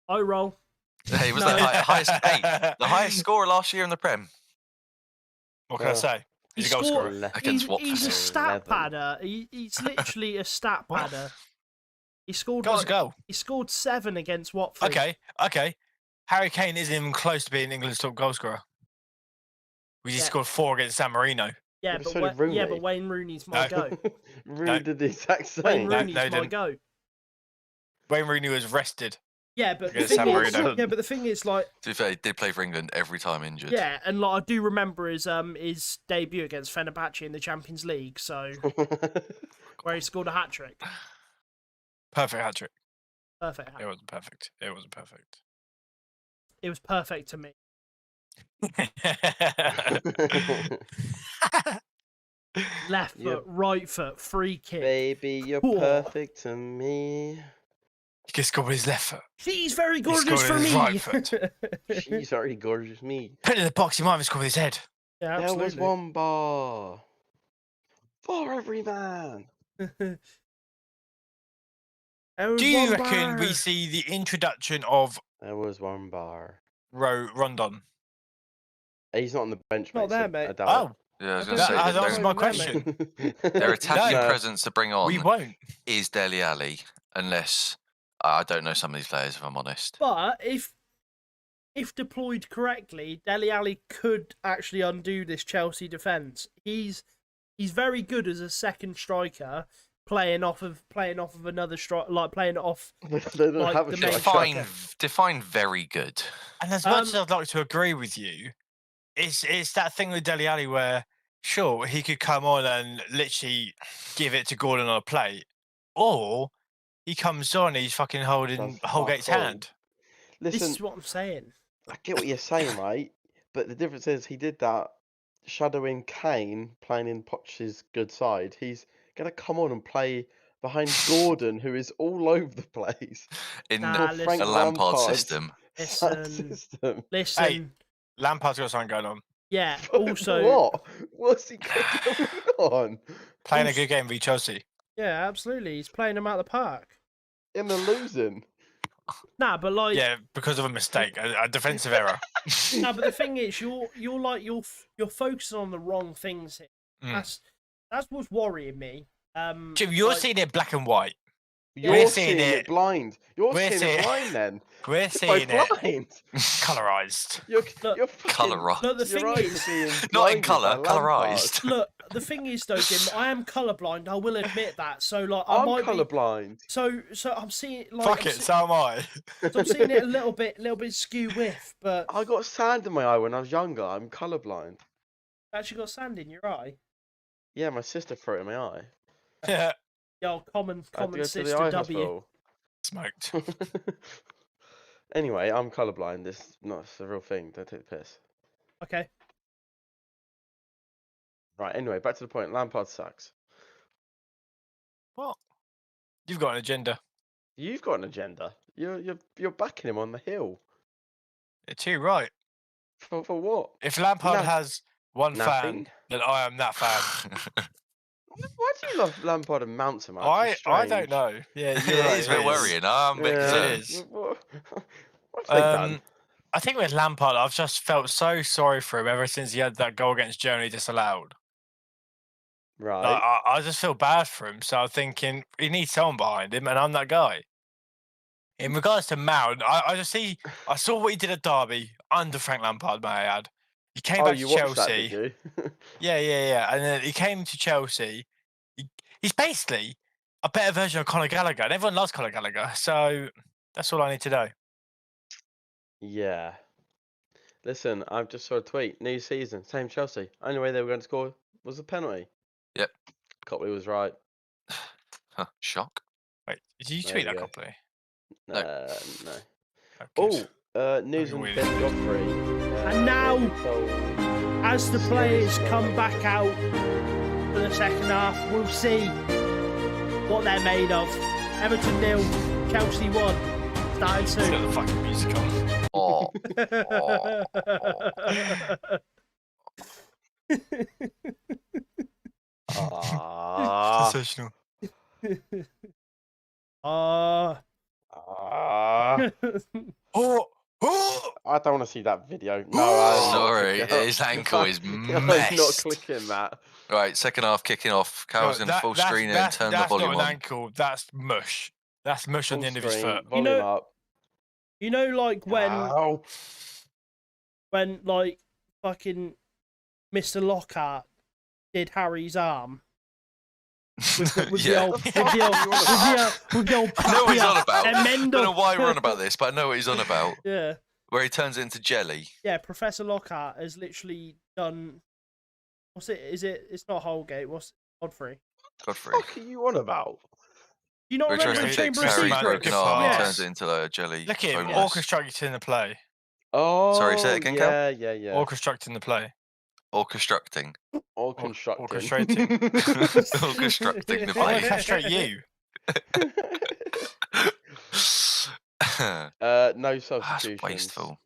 [SPEAKER 5] I roll.
[SPEAKER 7] He was the highest scorer last year in the Prem.
[SPEAKER 5] What can I say? He's a goal scorer
[SPEAKER 7] against Watford.
[SPEAKER 10] He's a stat padder. He's literally a stat padder. He scored
[SPEAKER 5] a goal.
[SPEAKER 10] He scored 7 against Watford.
[SPEAKER 5] Okay. Harry Kane isn't even close to being England's top goal scorer. He scored 4 against San Marino.
[SPEAKER 10] Yeah, but Wayne Rooney's my go.
[SPEAKER 4] Rooney did the exact same.
[SPEAKER 10] Wayne Rooney's my go.
[SPEAKER 5] Wayne Rooney was rested.
[SPEAKER 10] Yeah, but the thing is, like,
[SPEAKER 7] to be fair, he did play for England every time injured.
[SPEAKER 10] Yeah, and like I do remember his debut against Fenerbahce in the Champions League, so where he scored a hat trick.
[SPEAKER 5] Perfect hat trick.
[SPEAKER 10] Perfect hat trick.
[SPEAKER 5] It wasn't perfect. It wasn't perfect.
[SPEAKER 10] It was perfect to me. Left
[SPEAKER 4] Yep.
[SPEAKER 10] foot, right foot, free kick.
[SPEAKER 4] Baby, you're
[SPEAKER 10] Whoa.
[SPEAKER 4] perfect to me.
[SPEAKER 6] He can score with his left foot.
[SPEAKER 10] She's very
[SPEAKER 6] He
[SPEAKER 10] gorgeous
[SPEAKER 6] scored
[SPEAKER 10] for
[SPEAKER 6] with his
[SPEAKER 10] me.
[SPEAKER 6] right foot.
[SPEAKER 4] She's already gorgeous me.
[SPEAKER 6] Put it in the box, he might have scored with his head.
[SPEAKER 10] Yeah,
[SPEAKER 4] There was
[SPEAKER 10] absolutely.
[SPEAKER 4] one bar. For every man.
[SPEAKER 6] Do you reckon we see the introduction of
[SPEAKER 4] There was one bar.
[SPEAKER 6] Rondon?
[SPEAKER 4] He's not on the bench, mate.
[SPEAKER 10] Not there,
[SPEAKER 4] so
[SPEAKER 10] mate.
[SPEAKER 4] I doubt
[SPEAKER 6] Oh,
[SPEAKER 7] Yeah, I was
[SPEAKER 10] I
[SPEAKER 7] going to
[SPEAKER 10] don't
[SPEAKER 7] say
[SPEAKER 6] that has
[SPEAKER 10] think
[SPEAKER 7] that
[SPEAKER 6] answered my question.
[SPEAKER 4] it.
[SPEAKER 7] their attacking
[SPEAKER 6] No.
[SPEAKER 7] presence to bring on
[SPEAKER 6] We won't.
[SPEAKER 7] is Dele Alli, unless I don't know some of these players, if I'm honest.
[SPEAKER 10] But if deployed correctly, Dele Alli could actually undo this Chelsea defence. He's very good as a second striker, playing off of another striker, like playing off.
[SPEAKER 4] They don't
[SPEAKER 10] Like
[SPEAKER 4] have a
[SPEAKER 10] the main
[SPEAKER 4] striker.
[SPEAKER 7] Define very good.
[SPEAKER 6] And as much as I'd like to agree with you, it's that thing with Dele Alli where, sure, he could come on and literally give it to Gordon on a plate, or he comes on, he's fucking holding
[SPEAKER 4] That's
[SPEAKER 6] Holgate's
[SPEAKER 4] fuck all.
[SPEAKER 6] hand.
[SPEAKER 10] This
[SPEAKER 4] Listen,
[SPEAKER 10] is what I'm saying.
[SPEAKER 4] I get what you're saying, right? But the difference is he did that shadowing Kane playing in Poch's good side. He's gonna come on and play behind Gordon, who is all over the place.
[SPEAKER 7] In
[SPEAKER 10] Nah,
[SPEAKER 4] For
[SPEAKER 10] listen.
[SPEAKER 4] Frank
[SPEAKER 7] a Lampard
[SPEAKER 4] Lampard's
[SPEAKER 7] system.
[SPEAKER 4] sad
[SPEAKER 10] Listen.
[SPEAKER 4] system.
[SPEAKER 10] Listen,
[SPEAKER 6] Lampard's got something going on.
[SPEAKER 10] yeah.
[SPEAKER 4] But
[SPEAKER 10] Also,
[SPEAKER 4] what? What's he got going on?
[SPEAKER 6] Playing a
[SPEAKER 10] Also-
[SPEAKER 6] good game v Chelsea.
[SPEAKER 10] yeah, absolutely. He's playing him out the park.
[SPEAKER 4] In the losing.
[SPEAKER 10] Nah, but like,
[SPEAKER 6] Yeah, because of a mistake, a defensive error.
[SPEAKER 10] nah, but the thing is, you're focusing on the wrong things here.
[SPEAKER 6] Mm.
[SPEAKER 10] That's what's worrying me.
[SPEAKER 6] Jim, you're
[SPEAKER 10] like-
[SPEAKER 6] seeing it black and white.
[SPEAKER 4] You're
[SPEAKER 6] We're
[SPEAKER 4] seeing
[SPEAKER 6] seeing
[SPEAKER 4] it
[SPEAKER 6] it-
[SPEAKER 4] blind. You're
[SPEAKER 6] we're
[SPEAKER 4] seeing
[SPEAKER 6] seeing-
[SPEAKER 4] it blind then.
[SPEAKER 6] We're
[SPEAKER 4] You're
[SPEAKER 6] seeing it
[SPEAKER 4] blind.
[SPEAKER 6] colorized.
[SPEAKER 4] You're
[SPEAKER 10] Look,
[SPEAKER 4] fucking,
[SPEAKER 7] Colorized.
[SPEAKER 10] Look, the
[SPEAKER 4] your
[SPEAKER 10] thing
[SPEAKER 4] eyes
[SPEAKER 10] is,
[SPEAKER 4] are being
[SPEAKER 7] Not in
[SPEAKER 4] blinded
[SPEAKER 7] colour,
[SPEAKER 4] by Lampard.
[SPEAKER 7] colorized.
[SPEAKER 10] look, the thing is though, Jim, I am colourblind. I will admit that. So like, I
[SPEAKER 4] I'm
[SPEAKER 10] might be.
[SPEAKER 4] colourblind.
[SPEAKER 10] So I'm seeing like.
[SPEAKER 6] Fuck it, so am I.
[SPEAKER 10] So I'm seeing it a little bit skew with, but
[SPEAKER 4] I got sand in my eye when I was younger. I'm colourblind.
[SPEAKER 10] actually got sand in your eye.
[SPEAKER 4] Yeah, my sister threw it in my eye.
[SPEAKER 6] Yeah,
[SPEAKER 10] Yo, common
[SPEAKER 4] I had to go to the
[SPEAKER 10] sister
[SPEAKER 4] eye
[SPEAKER 10] W.
[SPEAKER 4] hospital.
[SPEAKER 6] smoked.
[SPEAKER 4] Anyway, I'm colourblind. It's a real thing. Don't take the piss.
[SPEAKER 10] Okay.
[SPEAKER 4] Right. Anyway, back to the point. Lampard sucks.
[SPEAKER 6] What? You've got an agenda.
[SPEAKER 4] You've got an agenda. You're backing him on the hill.
[SPEAKER 6] You're too right.
[SPEAKER 4] For what?
[SPEAKER 6] If Lampard
[SPEAKER 4] No-
[SPEAKER 6] has one
[SPEAKER 4] nothing.
[SPEAKER 6] fan, then I am that fan.
[SPEAKER 4] Why do you love Lampard and Mount so much?
[SPEAKER 6] I
[SPEAKER 4] It's
[SPEAKER 6] don't
[SPEAKER 4] strange.
[SPEAKER 6] know. Yeah,
[SPEAKER 7] Yeah,
[SPEAKER 6] you're right,
[SPEAKER 7] it's a bit
[SPEAKER 6] it is.
[SPEAKER 7] worrying. I'm a bit
[SPEAKER 4] Yeah.
[SPEAKER 6] It
[SPEAKER 7] concerned.
[SPEAKER 6] is.
[SPEAKER 4] What have they done?
[SPEAKER 6] I think with Lampard, I've just felt so sorry for him ever since he had that goal against Germany disallowed.
[SPEAKER 4] Right.
[SPEAKER 6] Like, I just feel bad for him. So I'm thinking he needs someone behind him, and I'm that guy. In regards to Mount, I saw what he did at Derby under Frank Lampard, may I add. He came back to
[SPEAKER 4] you watched that,
[SPEAKER 6] Chelsea.
[SPEAKER 4] did you?
[SPEAKER 6] Yeah. And then he came to Chelsea. He's basically a better version of Conor Gallagher, and everyone loves Conor Gallagher. So that's all I need to know.
[SPEAKER 4] Yeah. Listen, I've just saw a tweet. New season, same Chelsea. Only way they were going to score was a penalty.
[SPEAKER 7] Yep.
[SPEAKER 4] Copley was right.
[SPEAKER 7] Huh, shock.
[SPEAKER 6] Wait, did you
[SPEAKER 4] There
[SPEAKER 6] tweet
[SPEAKER 4] you
[SPEAKER 6] that
[SPEAKER 4] go.
[SPEAKER 6] Copley?
[SPEAKER 7] No.
[SPEAKER 4] No.
[SPEAKER 6] Oh, good.
[SPEAKER 4] News on
[SPEAKER 6] Weird.
[SPEAKER 4] Ben Godfrey.
[SPEAKER 10] And now,
[SPEAKER 4] told
[SPEAKER 10] as the
[SPEAKER 4] serious
[SPEAKER 10] players
[SPEAKER 4] stuff.
[SPEAKER 10] come back out for the second half, we'll see what they're made of. Everton 0, Chelsea 1. Starting
[SPEAKER 6] Let's get
[SPEAKER 10] soon.
[SPEAKER 6] the fucking music on.
[SPEAKER 7] Oh,
[SPEAKER 4] Ah.
[SPEAKER 6] Sensational.
[SPEAKER 10] Ah.
[SPEAKER 6] Oh!
[SPEAKER 4] I don't want to see that video. No, I'm not
[SPEAKER 7] sorry,
[SPEAKER 4] clicking-
[SPEAKER 7] his ankle is
[SPEAKER 4] I'm not
[SPEAKER 7] messed.
[SPEAKER 4] clicking that.
[SPEAKER 7] Right, second half kicking off. Carol's going to full screen it and turn the
[SPEAKER 6] that's
[SPEAKER 7] volume
[SPEAKER 6] not an
[SPEAKER 7] on.
[SPEAKER 6] ankle. That's mush. That's mush on the
[SPEAKER 4] Full
[SPEAKER 6] end of his
[SPEAKER 4] screen,
[SPEAKER 6] foot.
[SPEAKER 4] Volume
[SPEAKER 10] know-
[SPEAKER 4] up.
[SPEAKER 10] You know, like
[SPEAKER 4] Ow.
[SPEAKER 10] when like fucking Mr. Lockhart did Harry's arm with the
[SPEAKER 7] Yeah.
[SPEAKER 10] old with the old
[SPEAKER 7] I know what he's on about.
[SPEAKER 10] and
[SPEAKER 7] I don't know
[SPEAKER 10] Mendel.
[SPEAKER 7] why we're on about this, but I know what he's on about.
[SPEAKER 10] Yeah,
[SPEAKER 7] Where he turns it into jelly.
[SPEAKER 10] yeah. Professor Lockhart has literally done. What's it? Is it? It's not Holgate. What's Godfrey?
[SPEAKER 7] Godfrey.
[SPEAKER 4] What the fuck are you on about?
[SPEAKER 10] You not
[SPEAKER 7] Where he tries
[SPEAKER 10] remember
[SPEAKER 7] to
[SPEAKER 10] the
[SPEAKER 7] fix
[SPEAKER 10] Chamber of
[SPEAKER 7] Harry's
[SPEAKER 10] Secrets?
[SPEAKER 7] broken arm
[SPEAKER 10] Yes.
[SPEAKER 7] and turns it into like a jelly.
[SPEAKER 6] Look at him
[SPEAKER 7] boneless.
[SPEAKER 6] orchestrating the play.
[SPEAKER 4] Oh,
[SPEAKER 7] Sorry, say it again, Cal?
[SPEAKER 4] yeah.
[SPEAKER 6] Or constructing the play.
[SPEAKER 7] Or constructing.
[SPEAKER 4] Or constructing.
[SPEAKER 6] Orchestrating.
[SPEAKER 7] Constructing the
[SPEAKER 6] I'll
[SPEAKER 7] play.
[SPEAKER 6] castrate you.
[SPEAKER 4] No
[SPEAKER 7] That's
[SPEAKER 4] substitutions.
[SPEAKER 7] wasteful.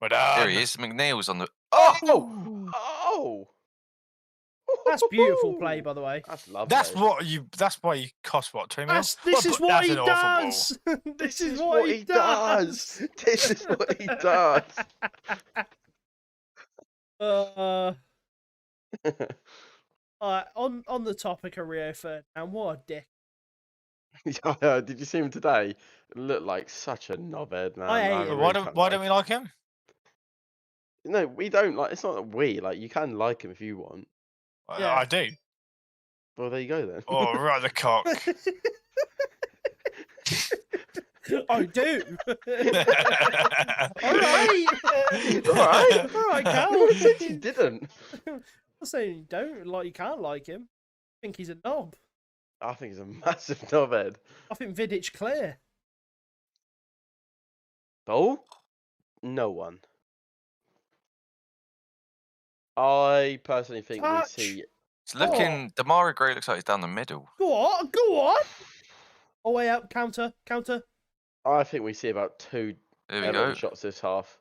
[SPEAKER 6] Well
[SPEAKER 7] There
[SPEAKER 6] done.
[SPEAKER 7] he is. McNeil's on the.
[SPEAKER 4] Oh! Oh!
[SPEAKER 10] That's beautiful play, by the way.
[SPEAKER 4] That's lovely.
[SPEAKER 6] That's why you cost what, 2 mil?
[SPEAKER 10] This is what he
[SPEAKER 6] an awful ball.
[SPEAKER 10] does. This is what he does.
[SPEAKER 4] This is what he does.
[SPEAKER 10] Alright, on the topic of Rio Ferdinand, what a dick.
[SPEAKER 4] Did you see him today? Looked like such a knobhead, man.
[SPEAKER 10] I hate him.
[SPEAKER 4] really
[SPEAKER 6] Why
[SPEAKER 4] can't
[SPEAKER 6] don't we like him?
[SPEAKER 4] No, we don't like. It's not that we like. You can like him if you want.
[SPEAKER 10] Yeah.
[SPEAKER 6] I do.
[SPEAKER 4] Well, there you go then.
[SPEAKER 6] Oh, right the cock.
[SPEAKER 10] I do.
[SPEAKER 4] Alright,
[SPEAKER 10] Alright, Cal.
[SPEAKER 4] Who said you didn't?
[SPEAKER 10] I'm saying you don't, like you can't like him. I think he's a knob.
[SPEAKER 4] I think he's a massive knobhead.
[SPEAKER 10] I think Vidic clear.
[SPEAKER 4] Oh, no one. I personally think
[SPEAKER 10] Touch.
[SPEAKER 4] we see.
[SPEAKER 7] It's looking. Demarai Gray looks like he's down the middle.
[SPEAKER 10] Go on. Oh, way up, counter.
[SPEAKER 4] I think we see about 2
[SPEAKER 7] There we
[SPEAKER 4] Everton
[SPEAKER 7] go.
[SPEAKER 4] shots this half.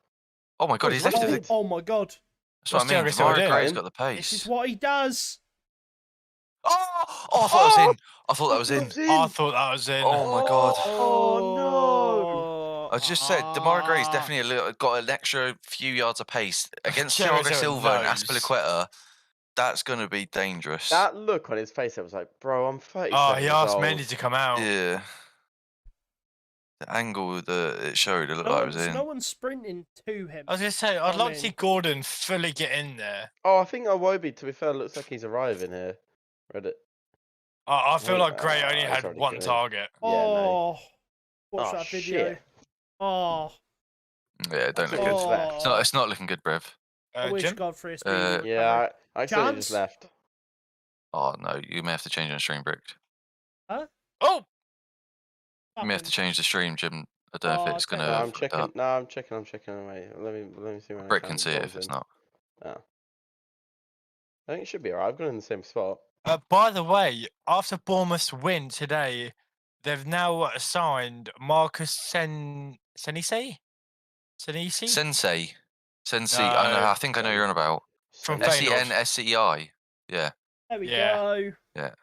[SPEAKER 7] Oh my god, he's left
[SPEAKER 10] Oh,
[SPEAKER 7] it.
[SPEAKER 10] oh my god.
[SPEAKER 7] That's what I mean.
[SPEAKER 6] What's the youngest
[SPEAKER 7] Demarai
[SPEAKER 6] idea?
[SPEAKER 7] Gray's got the
[SPEAKER 10] This is
[SPEAKER 7] pace.
[SPEAKER 10] what he does.
[SPEAKER 7] Oh, I thought that was in. I thought that was in.
[SPEAKER 6] I thought that was in.
[SPEAKER 7] Oh my god.
[SPEAKER 4] Oh no!
[SPEAKER 7] I just said Demarai Gray's definitely got an extra few yards of pace against
[SPEAKER 6] Yeah,
[SPEAKER 7] Thiago
[SPEAKER 6] so
[SPEAKER 7] Silva and
[SPEAKER 6] knows.
[SPEAKER 7] Aspilicueta. That's gonna be dangerous.
[SPEAKER 4] That look on his face, I was like, bro, I'm 37
[SPEAKER 6] Oh, he
[SPEAKER 4] years
[SPEAKER 6] asked
[SPEAKER 4] old.
[SPEAKER 6] Mendy to come out.
[SPEAKER 7] Yeah. The angle that it showed, it looked like it was in.
[SPEAKER 10] No one's sprinting to him.
[SPEAKER 6] I was going to say, I'd
[SPEAKER 10] I
[SPEAKER 6] like to see
[SPEAKER 10] mean-
[SPEAKER 6] Gordon fully get in there.
[SPEAKER 4] Oh, I think Iwobi, to be fair, looks like he's arriving here. Read it.
[SPEAKER 6] I feel like Gray only
[SPEAKER 4] he's
[SPEAKER 6] had
[SPEAKER 4] already
[SPEAKER 6] one
[SPEAKER 4] good.
[SPEAKER 6] target.
[SPEAKER 4] Yeah, no.
[SPEAKER 10] Oh, watch
[SPEAKER 4] Oh,
[SPEAKER 10] that video.
[SPEAKER 4] shit.
[SPEAKER 10] Oh,
[SPEAKER 7] Yeah, don't look
[SPEAKER 4] Oh.
[SPEAKER 7] good.
[SPEAKER 10] oh.
[SPEAKER 7] It's not looking good, Brev.
[SPEAKER 10] I wish
[SPEAKER 6] Jim?
[SPEAKER 10] Godfrey had
[SPEAKER 7] Uh,
[SPEAKER 10] been.
[SPEAKER 4] Yeah, I accidentally
[SPEAKER 10] Chance?
[SPEAKER 4] just left.
[SPEAKER 7] Oh no, you may have to change on stream, Brick.
[SPEAKER 6] Oh!
[SPEAKER 7] You may have to change the stream, Jim. I don't know if it's
[SPEAKER 10] okay.
[SPEAKER 7] gonna.
[SPEAKER 4] No, I'm
[SPEAKER 7] fuck
[SPEAKER 4] checking.
[SPEAKER 7] up.
[SPEAKER 4] No, I'm checking. Wait, let me see when
[SPEAKER 7] Brick
[SPEAKER 4] I
[SPEAKER 7] can see it if it's not.
[SPEAKER 4] Oh. I think it should be alright. I've gone in the same spot.
[SPEAKER 6] By the way, after Bournemouth's win today, they've now assigned Marcus Senisi?
[SPEAKER 7] Sensei.
[SPEAKER 6] No,
[SPEAKER 7] I know. I think I know you're on about.
[SPEAKER 6] From
[SPEAKER 7] SEN
[SPEAKER 6] Feyenoord.
[SPEAKER 7] SEI. Yeah.
[SPEAKER 10] There we
[SPEAKER 6] Yeah.
[SPEAKER 10] go.
[SPEAKER 7] Yeah.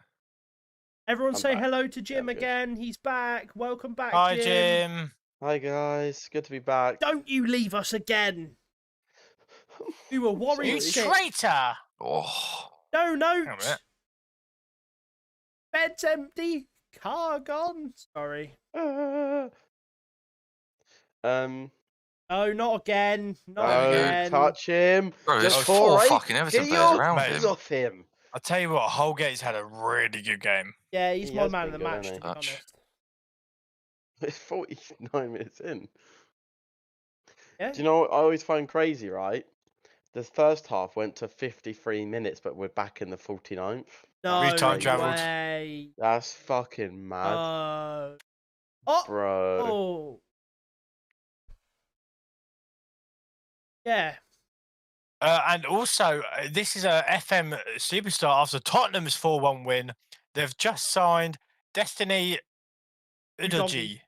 [SPEAKER 10] Everyone
[SPEAKER 4] I'm
[SPEAKER 10] say
[SPEAKER 4] back.
[SPEAKER 10] hello to Jim
[SPEAKER 4] Yeah, good.
[SPEAKER 10] again. He's back. Welcome back,
[SPEAKER 6] Hi,
[SPEAKER 10] Jim.
[SPEAKER 6] Jim.
[SPEAKER 4] Hi guys, good to be back.
[SPEAKER 10] Don't you leave us again. We were
[SPEAKER 4] Sorry.
[SPEAKER 6] You
[SPEAKER 10] worried sick.
[SPEAKER 6] traitor!
[SPEAKER 7] Oh.
[SPEAKER 10] No
[SPEAKER 6] Hang on a
[SPEAKER 10] notes.
[SPEAKER 6] minute.
[SPEAKER 10] Bed's empty. Car gone. Sorry. Oh, not again. Not
[SPEAKER 7] There we go.
[SPEAKER 10] again.
[SPEAKER 4] Touch him.
[SPEAKER 7] Bro, there's
[SPEAKER 4] Just
[SPEAKER 7] 4
[SPEAKER 4] alright.
[SPEAKER 7] fucking Everton
[SPEAKER 4] Get
[SPEAKER 7] players
[SPEAKER 4] your
[SPEAKER 7] around
[SPEAKER 6] mate.
[SPEAKER 4] hands
[SPEAKER 7] him.
[SPEAKER 4] off him.
[SPEAKER 6] I'll tell you what, Holgate's had a really good game.
[SPEAKER 10] Yeah, he's
[SPEAKER 4] He
[SPEAKER 10] my
[SPEAKER 4] has
[SPEAKER 10] man of
[SPEAKER 4] been
[SPEAKER 10] the
[SPEAKER 4] good,
[SPEAKER 10] match, to
[SPEAKER 4] hasn't
[SPEAKER 10] be
[SPEAKER 7] he?
[SPEAKER 10] honest.
[SPEAKER 4] It's 49 minutes in.
[SPEAKER 10] Yeah.
[SPEAKER 4] Do you know what I always find crazy, right? The first half went to 53 minutes, but we're back in the 49th.
[SPEAKER 10] No
[SPEAKER 6] We've time travelled.
[SPEAKER 10] way.
[SPEAKER 4] That's fucking mad,
[SPEAKER 10] Oh.
[SPEAKER 4] bro.
[SPEAKER 10] Oh. Yeah.
[SPEAKER 6] And also, this is a FM superstar after Tottenham's 4-1 win. They've just signed Destiny Udogie,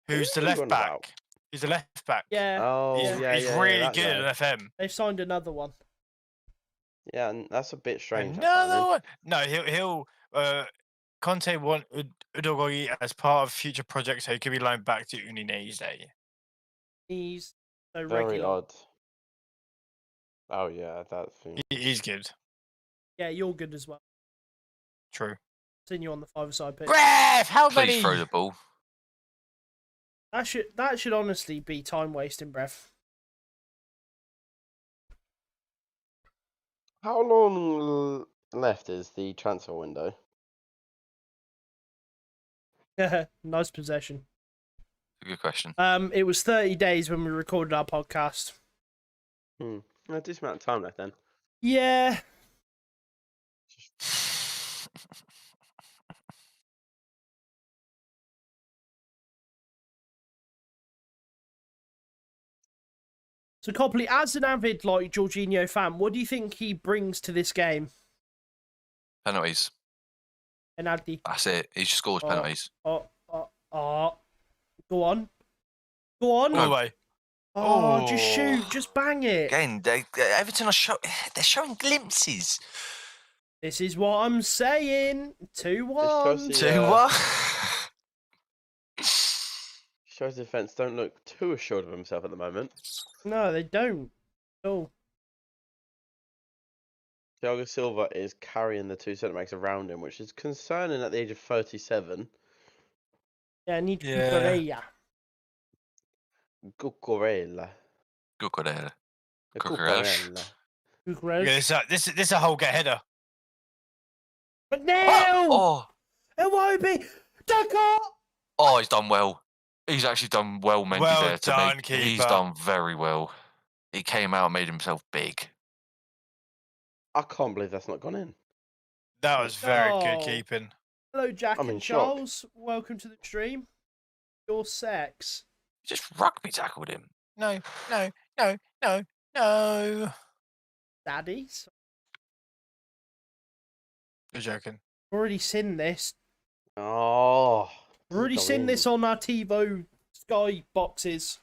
[SPEAKER 6] who's the
[SPEAKER 4] Who are you
[SPEAKER 6] left
[SPEAKER 4] on
[SPEAKER 6] back.
[SPEAKER 4] about?
[SPEAKER 6] He's the left back.
[SPEAKER 10] Yeah.
[SPEAKER 4] Oh,
[SPEAKER 6] He's,
[SPEAKER 4] yeah,
[SPEAKER 6] he's
[SPEAKER 4] yeah,
[SPEAKER 6] really
[SPEAKER 4] that
[SPEAKER 6] good
[SPEAKER 4] guy.
[SPEAKER 6] at FM.
[SPEAKER 10] They've signed another one.
[SPEAKER 4] Yeah, and that's a bit strange.
[SPEAKER 6] Another
[SPEAKER 4] apparently.
[SPEAKER 6] one. No, he'll Conte want Udogie as part of future projects, so he could be loaned back to Udinese.
[SPEAKER 10] He's so
[SPEAKER 4] Very
[SPEAKER 10] regular.
[SPEAKER 4] odd. Oh yeah, that thing.
[SPEAKER 6] He's good.
[SPEAKER 10] Yeah, you're good as well.
[SPEAKER 6] True.
[SPEAKER 10] Seen you on the five-a-side pitch.
[SPEAKER 6] Brev, how
[SPEAKER 7] Please
[SPEAKER 6] many?
[SPEAKER 7] throw the ball.
[SPEAKER 10] That should honestly be time wasting, breath.
[SPEAKER 4] How long left is the transfer window?
[SPEAKER 10] Nice possession.
[SPEAKER 7] Good question.
[SPEAKER 10] It was 30 days when we recorded our podcast.
[SPEAKER 4] A decent amount of time left then.
[SPEAKER 10] Yeah. So Copley, as an avid like Jorginho fan, what do you think he brings to this game?
[SPEAKER 7] Penalties.
[SPEAKER 10] Penalty.
[SPEAKER 7] That's it. He just scores penalties.
[SPEAKER 10] Go on. Go on.
[SPEAKER 6] No way.
[SPEAKER 10] Oh, just shoot. Just bang it.
[SPEAKER 3] Again, Everton are they're showing glimpses.
[SPEAKER 10] This is what I'm saying. 2-1.
[SPEAKER 3] 2-1.
[SPEAKER 4] Shows the defence don't look too assured of himself at the moment.
[SPEAKER 10] No, they don't. Oh.
[SPEAKER 4] Thiago Silva is carrying the two centre-backs around him, which is concerning at the age of 37.
[SPEAKER 10] Yeah, need
[SPEAKER 6] Yeah.
[SPEAKER 4] Cucurella.
[SPEAKER 7] Cucurella.
[SPEAKER 4] Cucurella.
[SPEAKER 6] This is a whole get header.
[SPEAKER 10] But now!
[SPEAKER 7] Oh.
[SPEAKER 10] It won't be! Duck.
[SPEAKER 7] Oh, he's done well. He's actually done well, Mendy,
[SPEAKER 6] Well
[SPEAKER 7] there.
[SPEAKER 6] done,
[SPEAKER 7] He's
[SPEAKER 6] keeper.
[SPEAKER 7] done very well. He came out and made himself big.
[SPEAKER 4] I can't believe that's not gone in.
[SPEAKER 6] That was very good
[SPEAKER 10] Oh.
[SPEAKER 6] keeping.
[SPEAKER 10] Hello, Jack
[SPEAKER 4] I'm in
[SPEAKER 10] and
[SPEAKER 4] shock.
[SPEAKER 10] Charles. Welcome to the stream. Your sex.
[SPEAKER 7] Just rugby tackled him.
[SPEAKER 6] No.
[SPEAKER 10] Daddies.
[SPEAKER 6] You're joking.
[SPEAKER 10] Already seen this.
[SPEAKER 4] Oh.
[SPEAKER 10] We've already seen this on our TiVo Sky boxes.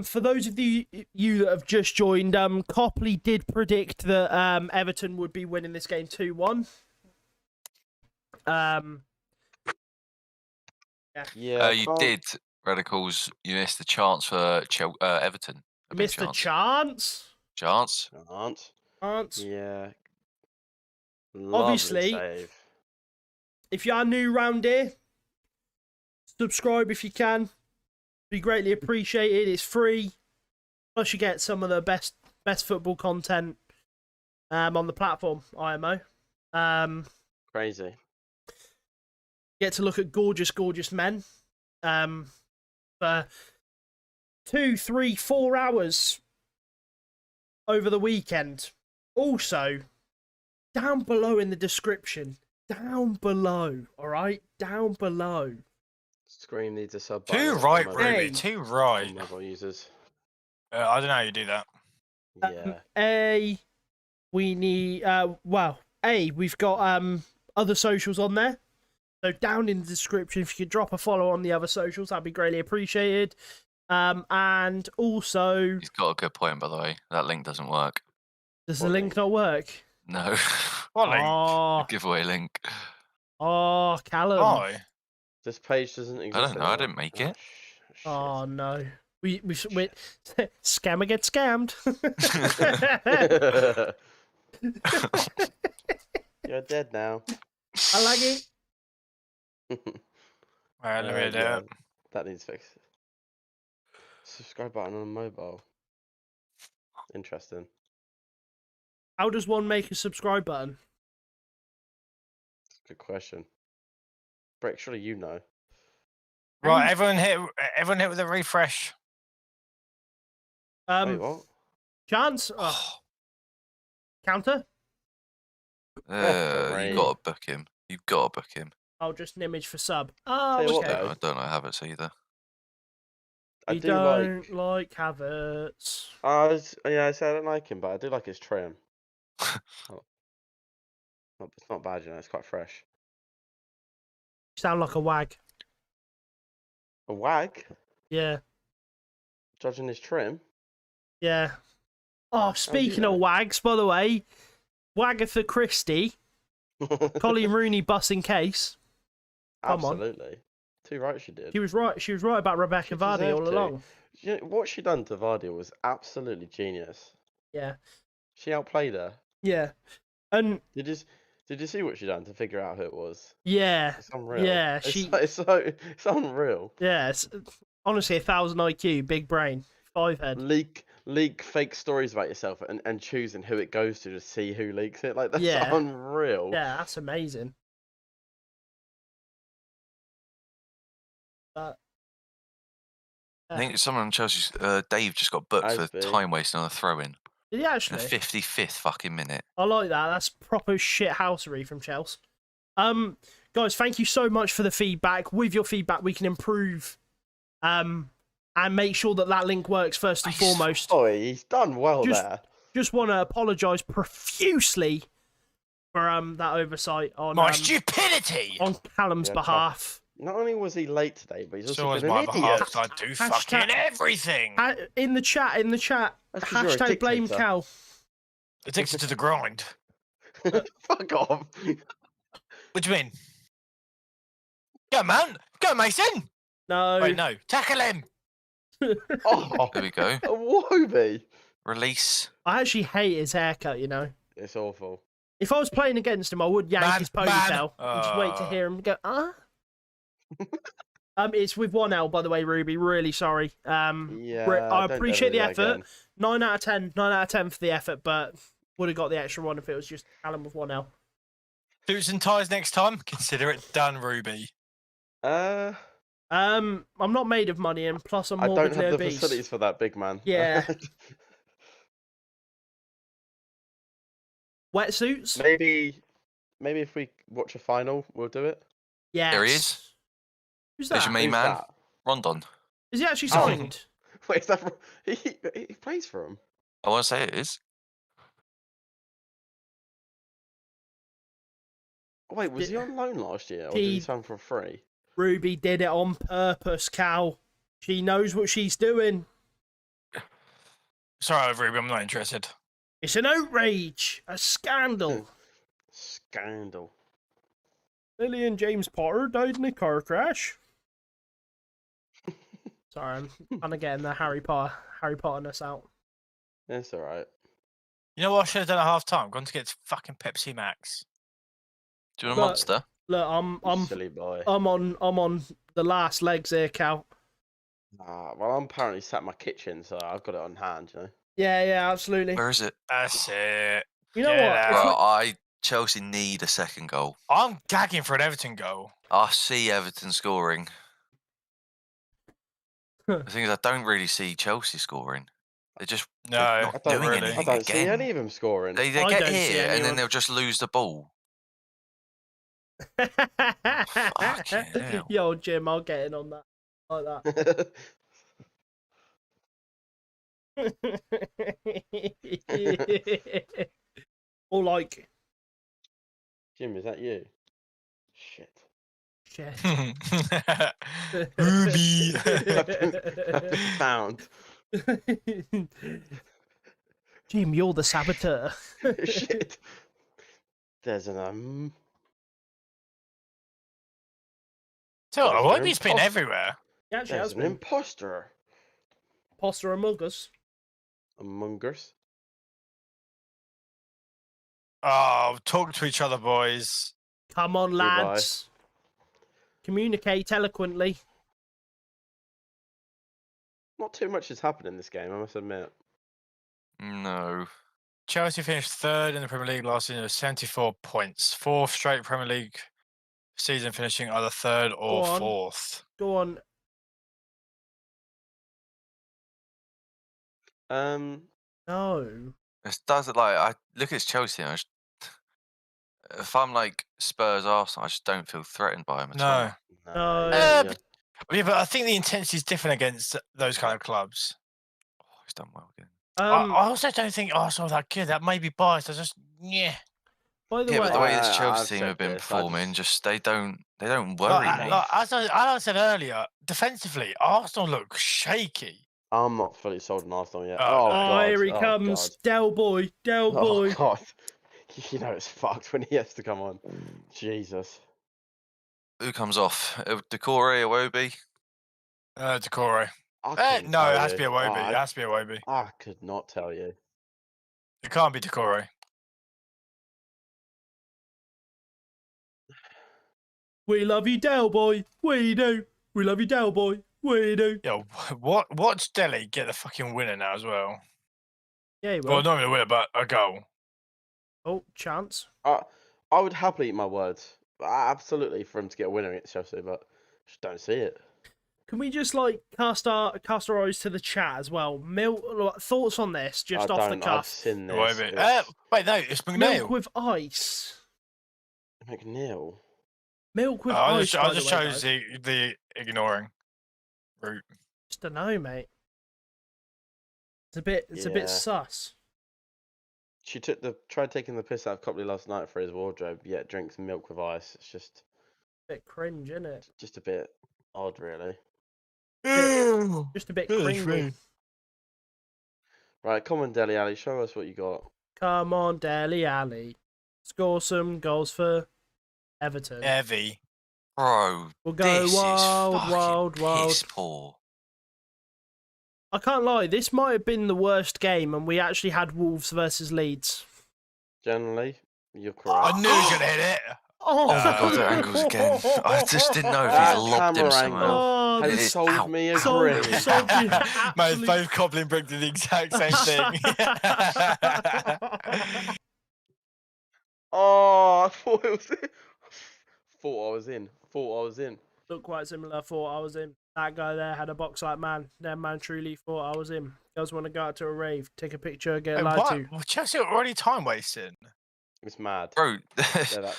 [SPEAKER 10] For those of you that have just joined, Copley did predict that Everton would be winning this game 2-1.
[SPEAKER 4] Yeah.
[SPEAKER 7] You did, Radicals. You missed the chance for Everton. A big
[SPEAKER 10] Missed the chance.
[SPEAKER 7] Chance.
[SPEAKER 4] Chance. Yeah.
[SPEAKER 10] Obviously,
[SPEAKER 4] Lovely save.
[SPEAKER 10] if you are new round here, subscribe if you can. Be greatly appreciated. It's free. Plus, you get some of the best football content on the platform. IMO.
[SPEAKER 4] Crazy.
[SPEAKER 10] Get to look at gorgeous men for 2, 3, 4 hours over the weekend. Also, down below in the description, down below, all right, down below.
[SPEAKER 4] Scream needs a sub.
[SPEAKER 6] Too
[SPEAKER 4] button
[SPEAKER 6] right,
[SPEAKER 4] for
[SPEAKER 6] Ruby.
[SPEAKER 10] Hey.
[SPEAKER 6] Too
[SPEAKER 4] mobile-
[SPEAKER 6] right.
[SPEAKER 4] for mobile users.
[SPEAKER 6] I don't know how you do that.
[SPEAKER 4] Yeah.
[SPEAKER 10] We've got other socials on there. So down in the description, if you could drop a follow on the other socials, that'd be greatly appreciated. And also,
[SPEAKER 7] He's got a good point, by the way. That link doesn't work.
[SPEAKER 10] does the link not work?
[SPEAKER 7] No.
[SPEAKER 6] What link?
[SPEAKER 10] Oh,
[SPEAKER 7] Giveaway link.
[SPEAKER 10] Callum.
[SPEAKER 6] Oh.
[SPEAKER 4] This page doesn't exist.
[SPEAKER 7] don't know, I
[SPEAKER 4] anymore.
[SPEAKER 7] didn't make it.
[SPEAKER 4] Oh,
[SPEAKER 10] Oh no. We scammer get scammed.
[SPEAKER 4] shit. You're dead now.
[SPEAKER 10] I like it.
[SPEAKER 6] Alright, let me do
[SPEAKER 4] Yeah,
[SPEAKER 6] it.
[SPEAKER 4] that needs fixed. Subscribe button on mobile. Interesting.
[SPEAKER 10] How does one make a subscribe button?
[SPEAKER 4] Good question. Brick, surely you know.
[SPEAKER 6] Right, everyone hit with a refresh.
[SPEAKER 4] Wait, what?
[SPEAKER 10] Chance? Counter?
[SPEAKER 4] Referee.
[SPEAKER 7] You gotta book him. You've gotta book him.
[SPEAKER 10] Oh, just an image for sub.
[SPEAKER 4] Tell
[SPEAKER 10] Oh,
[SPEAKER 4] you what,
[SPEAKER 10] okay.
[SPEAKER 4] though,
[SPEAKER 7] I don't know habits either.
[SPEAKER 4] I
[SPEAKER 10] You
[SPEAKER 4] do
[SPEAKER 10] don't like Havertz.
[SPEAKER 4] I say I don't like him, but I do like his trim. It's not bad, you know. It's quite fresh.
[SPEAKER 10] You sound like a wag.
[SPEAKER 4] A wag,
[SPEAKER 10] Yeah.
[SPEAKER 4] judging his trim.
[SPEAKER 10] Yeah. Oh, speaking
[SPEAKER 4] know?
[SPEAKER 10] of wags, by the way, Wagatha Christie, Colleen Rooney bussing case. Come on.
[SPEAKER 4] Absolutely. Too right she did.
[SPEAKER 10] She was right. She was right about Rebecca
[SPEAKER 4] She
[SPEAKER 10] Vardy all
[SPEAKER 4] deserved to.
[SPEAKER 10] along.
[SPEAKER 4] You know, what she done to Vardy was absolutely genius.
[SPEAKER 10] Yeah.
[SPEAKER 4] She outplayed her.
[SPEAKER 10] Yeah. And
[SPEAKER 4] Did you see what she done to figure out who it was?
[SPEAKER 10] yeah.
[SPEAKER 4] It's unreal.
[SPEAKER 10] Yeah,
[SPEAKER 4] It's unreal.
[SPEAKER 10] Yeah. It's honestly 1,000 IQ, big brain, 5 head.
[SPEAKER 4] Leak fake stories about yourself and choosing who it goes to see who leaks it. Like that's
[SPEAKER 10] Yeah.
[SPEAKER 4] unreal.
[SPEAKER 10] Yeah, that's amazing. But
[SPEAKER 7] I think someone on Chelsea's Dave just got booked for
[SPEAKER 4] Asby.
[SPEAKER 7] time wasting on a throw in.
[SPEAKER 10] did he
[SPEAKER 7] In the
[SPEAKER 10] actually?
[SPEAKER 7] 55th fucking minute.
[SPEAKER 10] I like that. That's proper shit housery from Chelsea. Guys, thank you so much for the feedback. With your feedback, we can improve and make sure that that link works first and foremost.
[SPEAKER 4] Oh, he's done well there.
[SPEAKER 10] Just want to apologise profusely for that oversight on
[SPEAKER 6] My stupidity
[SPEAKER 10] on Callum's behalf.
[SPEAKER 4] Not only was he late today, but he's also
[SPEAKER 6] So was
[SPEAKER 4] been
[SPEAKER 6] my
[SPEAKER 4] an idiot.
[SPEAKER 6] behalf. 'Cause I do fucking everything.
[SPEAKER 10] In the chat,
[SPEAKER 4] That's 'cause you're a
[SPEAKER 10] hashtag blame
[SPEAKER 4] dictator.
[SPEAKER 10] Cal.
[SPEAKER 6] Addicted to the grind.
[SPEAKER 4] Fuck off.
[SPEAKER 6] What do you mean? Go, man. Go, Mason.
[SPEAKER 10] No.
[SPEAKER 6] Wait, no. Tackle him.
[SPEAKER 4] Oh,
[SPEAKER 7] There we go.
[SPEAKER 4] a Wobie.
[SPEAKER 7] Release.
[SPEAKER 10] I actually hate his haircut, you know.
[SPEAKER 4] It's awful.
[SPEAKER 10] If I was playing against him, I would yank
[SPEAKER 6] Man,
[SPEAKER 10] his ponytail and just wait to
[SPEAKER 6] man.
[SPEAKER 10] hear him go, It's with 1L, by the way, Ruby. Really sorry.
[SPEAKER 4] Yeah,
[SPEAKER 10] I
[SPEAKER 4] don't
[SPEAKER 10] appreciate the
[SPEAKER 4] ever do that
[SPEAKER 10] effort.
[SPEAKER 4] again.
[SPEAKER 10] 9 out of 10. 9 out of 10 for the effort, but would have got the extra one if it was just Callum with 1L.
[SPEAKER 6] Suits and ties next time. Consider it done, Ruby.
[SPEAKER 10] I'm not made of money, and plus I'm
[SPEAKER 4] I don't
[SPEAKER 10] morbidly
[SPEAKER 4] have the
[SPEAKER 10] obese.
[SPEAKER 4] facilities for that, big man.
[SPEAKER 10] Yeah. Wetsuits?
[SPEAKER 4] maybe if we watch a final, we'll do it.
[SPEAKER 10] Yeah.
[SPEAKER 7] There he is.
[SPEAKER 10] Who's
[SPEAKER 7] There's
[SPEAKER 10] that?
[SPEAKER 7] your main
[SPEAKER 4] Who's
[SPEAKER 7] man,
[SPEAKER 4] that?
[SPEAKER 7] Rondon.
[SPEAKER 10] Is he actually
[SPEAKER 4] Oh.
[SPEAKER 10] signed?
[SPEAKER 4] Wait, is that he plays for him?
[SPEAKER 7] I want to say it is.
[SPEAKER 4] Wait, was he on loan last year, or did
[SPEAKER 10] He-
[SPEAKER 4] he sign for free?
[SPEAKER 10] Ruby did it on purpose, Cal. She knows what she's doing.
[SPEAKER 6] Sorry, Ruby. I'm not interested.
[SPEAKER 10] It's an outrage, a scandal.
[SPEAKER 4] Scandal.
[SPEAKER 10] Lily and James Potter died in a car crash. Sorry, I'm kind of getting the Harry Potter-ness out.
[SPEAKER 4] That's all right.
[SPEAKER 6] You know what I should have done at half time? Gone to get fucking Pepsi Max.
[SPEAKER 7] Do you want a
[SPEAKER 10] Look,
[SPEAKER 7] monster?
[SPEAKER 10] Look, I'm
[SPEAKER 4] Silly boy.
[SPEAKER 10] I'm on the last legs here, Cal.
[SPEAKER 4] Well, I'm apparently sat in my kitchen, so I've got it on hand, you know.
[SPEAKER 10] Yeah, absolutely.
[SPEAKER 7] Where is it?
[SPEAKER 6] That's it.
[SPEAKER 10] You know
[SPEAKER 6] Get
[SPEAKER 10] what?
[SPEAKER 6] out.
[SPEAKER 7] Well, Chelsea need a second goal.
[SPEAKER 6] I'm gagging for an Everton goal.
[SPEAKER 7] I see Everton scoring. The thing is, I don't really see Chelsea scoring. They're just
[SPEAKER 6] No,
[SPEAKER 7] not
[SPEAKER 4] I don't
[SPEAKER 7] doing
[SPEAKER 6] really.
[SPEAKER 4] I
[SPEAKER 7] anything
[SPEAKER 4] don't see
[SPEAKER 7] again.
[SPEAKER 4] any of them scoring.
[SPEAKER 7] They
[SPEAKER 10] I
[SPEAKER 7] get
[SPEAKER 10] don't see
[SPEAKER 7] here and
[SPEAKER 10] anyone.
[SPEAKER 7] then they'll just lose the ball. Fucking hell.
[SPEAKER 10] Yo, Jim, I'll get in on that. Like that. Or like,
[SPEAKER 4] Jim, is that you? Shit.
[SPEAKER 10] shit.
[SPEAKER 6] Ruby.
[SPEAKER 4] I've been found.
[SPEAKER 10] Jim, you're the saboteur.
[SPEAKER 4] Shit. There's an
[SPEAKER 6] So,
[SPEAKER 4] There's
[SPEAKER 6] I hope
[SPEAKER 4] an
[SPEAKER 6] he's been
[SPEAKER 4] imposter.
[SPEAKER 6] everywhere.
[SPEAKER 10] He actually
[SPEAKER 4] There's
[SPEAKER 10] has
[SPEAKER 4] an
[SPEAKER 10] been.
[SPEAKER 4] imposter
[SPEAKER 10] Imposter among us.
[SPEAKER 4] among us.
[SPEAKER 6] Oh, talk to each other, boys.
[SPEAKER 10] Come on,
[SPEAKER 4] Goodbye.
[SPEAKER 10] lads. Communicate eloquently.
[SPEAKER 4] Not too much has happened in this game, I must admit.
[SPEAKER 7] No.
[SPEAKER 6] Chelsea finished third in the Premier League last season with 74 points. Fourth straight Premier League season, finishing either third or
[SPEAKER 10] Go on.
[SPEAKER 6] fourth.
[SPEAKER 10] Go on. No.
[SPEAKER 7] It does it like I look at Chelsea and if I'm like Spurs Arsenal, I just don't feel threatened by them at all.
[SPEAKER 6] No.
[SPEAKER 10] No.
[SPEAKER 4] yeah.
[SPEAKER 6] Yeah, but I think the intensity is different against those kind of clubs.
[SPEAKER 7] Oh, he's done well again.
[SPEAKER 6] I also don't think Arsenal are that good. That may be biased. I just, yeah.
[SPEAKER 10] By the
[SPEAKER 7] Yeah,
[SPEAKER 10] way,
[SPEAKER 7] but the way this
[SPEAKER 4] I've
[SPEAKER 7] Chelsea team
[SPEAKER 4] said
[SPEAKER 7] have been
[SPEAKER 4] this, I
[SPEAKER 7] performing,
[SPEAKER 4] just-
[SPEAKER 7] they don't worry me.
[SPEAKER 6] As I said earlier, defensively, Arsenal look shaky.
[SPEAKER 4] I'm not fully sold on Arsenal yet.
[SPEAKER 6] Oh,
[SPEAKER 4] Oh,
[SPEAKER 10] oh,
[SPEAKER 4] God.
[SPEAKER 10] here he
[SPEAKER 4] oh,
[SPEAKER 10] comes.
[SPEAKER 4] God.
[SPEAKER 10] Del Boy. Del
[SPEAKER 4] Oh,
[SPEAKER 10] Boy.
[SPEAKER 4] God. You know it's fucked when he has to come on. Jesus.
[SPEAKER 7] Who comes off? Decore, Iwobi?
[SPEAKER 6] Decore.
[SPEAKER 4] I couldn't
[SPEAKER 6] No,
[SPEAKER 4] tell
[SPEAKER 6] it has to
[SPEAKER 4] you.
[SPEAKER 6] be a Wobie. It has to be a Wobie.
[SPEAKER 4] I could not tell you.
[SPEAKER 6] It can't be Decore.
[SPEAKER 10] We love you, Del Boy. We do. We love you, Del Boy. We do.
[SPEAKER 6] Yo, watch Delhi get the fucking winner now as well.
[SPEAKER 10] Yeah, he will.
[SPEAKER 6] Well, not even a winner, but a goal.
[SPEAKER 10] Oh, chance.
[SPEAKER 4] I would happily eat my words. Absolutely, for him to get a winner against Chelsea, but just don't see it.
[SPEAKER 10] Can we just like cast our eyes to the chat as well? Thoughts on this, just
[SPEAKER 4] I
[SPEAKER 10] off the
[SPEAKER 4] don't, I've
[SPEAKER 10] cuff.
[SPEAKER 4] seen this.
[SPEAKER 6] Wobie.
[SPEAKER 4] It's
[SPEAKER 6] Wait, no, it's
[SPEAKER 10] Milk
[SPEAKER 6] McNeil.
[SPEAKER 10] with ice.
[SPEAKER 4] McNeil.
[SPEAKER 10] Milk with
[SPEAKER 6] I
[SPEAKER 10] ice.
[SPEAKER 6] just
[SPEAKER 10] by the way,
[SPEAKER 6] chose
[SPEAKER 10] guys.
[SPEAKER 6] the ignoring route.
[SPEAKER 10] Just don't know, mate. It's a bit sus.
[SPEAKER 4] She tried taking the piss out of Copley last night for his wardrobe, yet drinks milk with ice. It's just
[SPEAKER 10] Bit cringe, isn't it?
[SPEAKER 4] a bit odd, really.
[SPEAKER 10] Just a bit cringy.
[SPEAKER 4] Right, come on, Dele Alli, show us what you got.
[SPEAKER 10] Come on, Dele Alli. Score some goals for Everton.
[SPEAKER 6] Heavy.
[SPEAKER 7] Bro,
[SPEAKER 10] We'll go
[SPEAKER 7] this
[SPEAKER 10] wild,
[SPEAKER 7] is fucking
[SPEAKER 10] wild, wild.
[SPEAKER 7] piss poor.
[SPEAKER 10] I can't lie, this might have been the worst game, and we actually had Wolves versus Leeds.
[SPEAKER 4] Generally, you're correct.
[SPEAKER 6] I knew he was going to hit it.
[SPEAKER 10] Oh,
[SPEAKER 7] my God, the angles again. I just didn't know if
[SPEAKER 4] That
[SPEAKER 7] he lobbed him
[SPEAKER 4] camera
[SPEAKER 7] somewhere.
[SPEAKER 4] angle
[SPEAKER 10] Oh,
[SPEAKER 4] has
[SPEAKER 7] it is
[SPEAKER 4] sold
[SPEAKER 7] out.
[SPEAKER 4] me a
[SPEAKER 10] Sold-
[SPEAKER 4] dream.
[SPEAKER 10] sold you
[SPEAKER 6] Mate,
[SPEAKER 10] absolute-
[SPEAKER 6] both Copley and Brick did the exact same thing.
[SPEAKER 4] Oh, I thought it was. Thought I was in.
[SPEAKER 10] Looked quite similar. Thought I was in. That guy there had a box like man. That man truly thought I was in. Girls want to go out to a rave, take a picture, get
[SPEAKER 6] Wait,
[SPEAKER 10] lied
[SPEAKER 6] what?
[SPEAKER 10] to.
[SPEAKER 6] Well, Chelsea are already time wasting.
[SPEAKER 4] It's mad.
[SPEAKER 7] Bro,
[SPEAKER 4] They're that-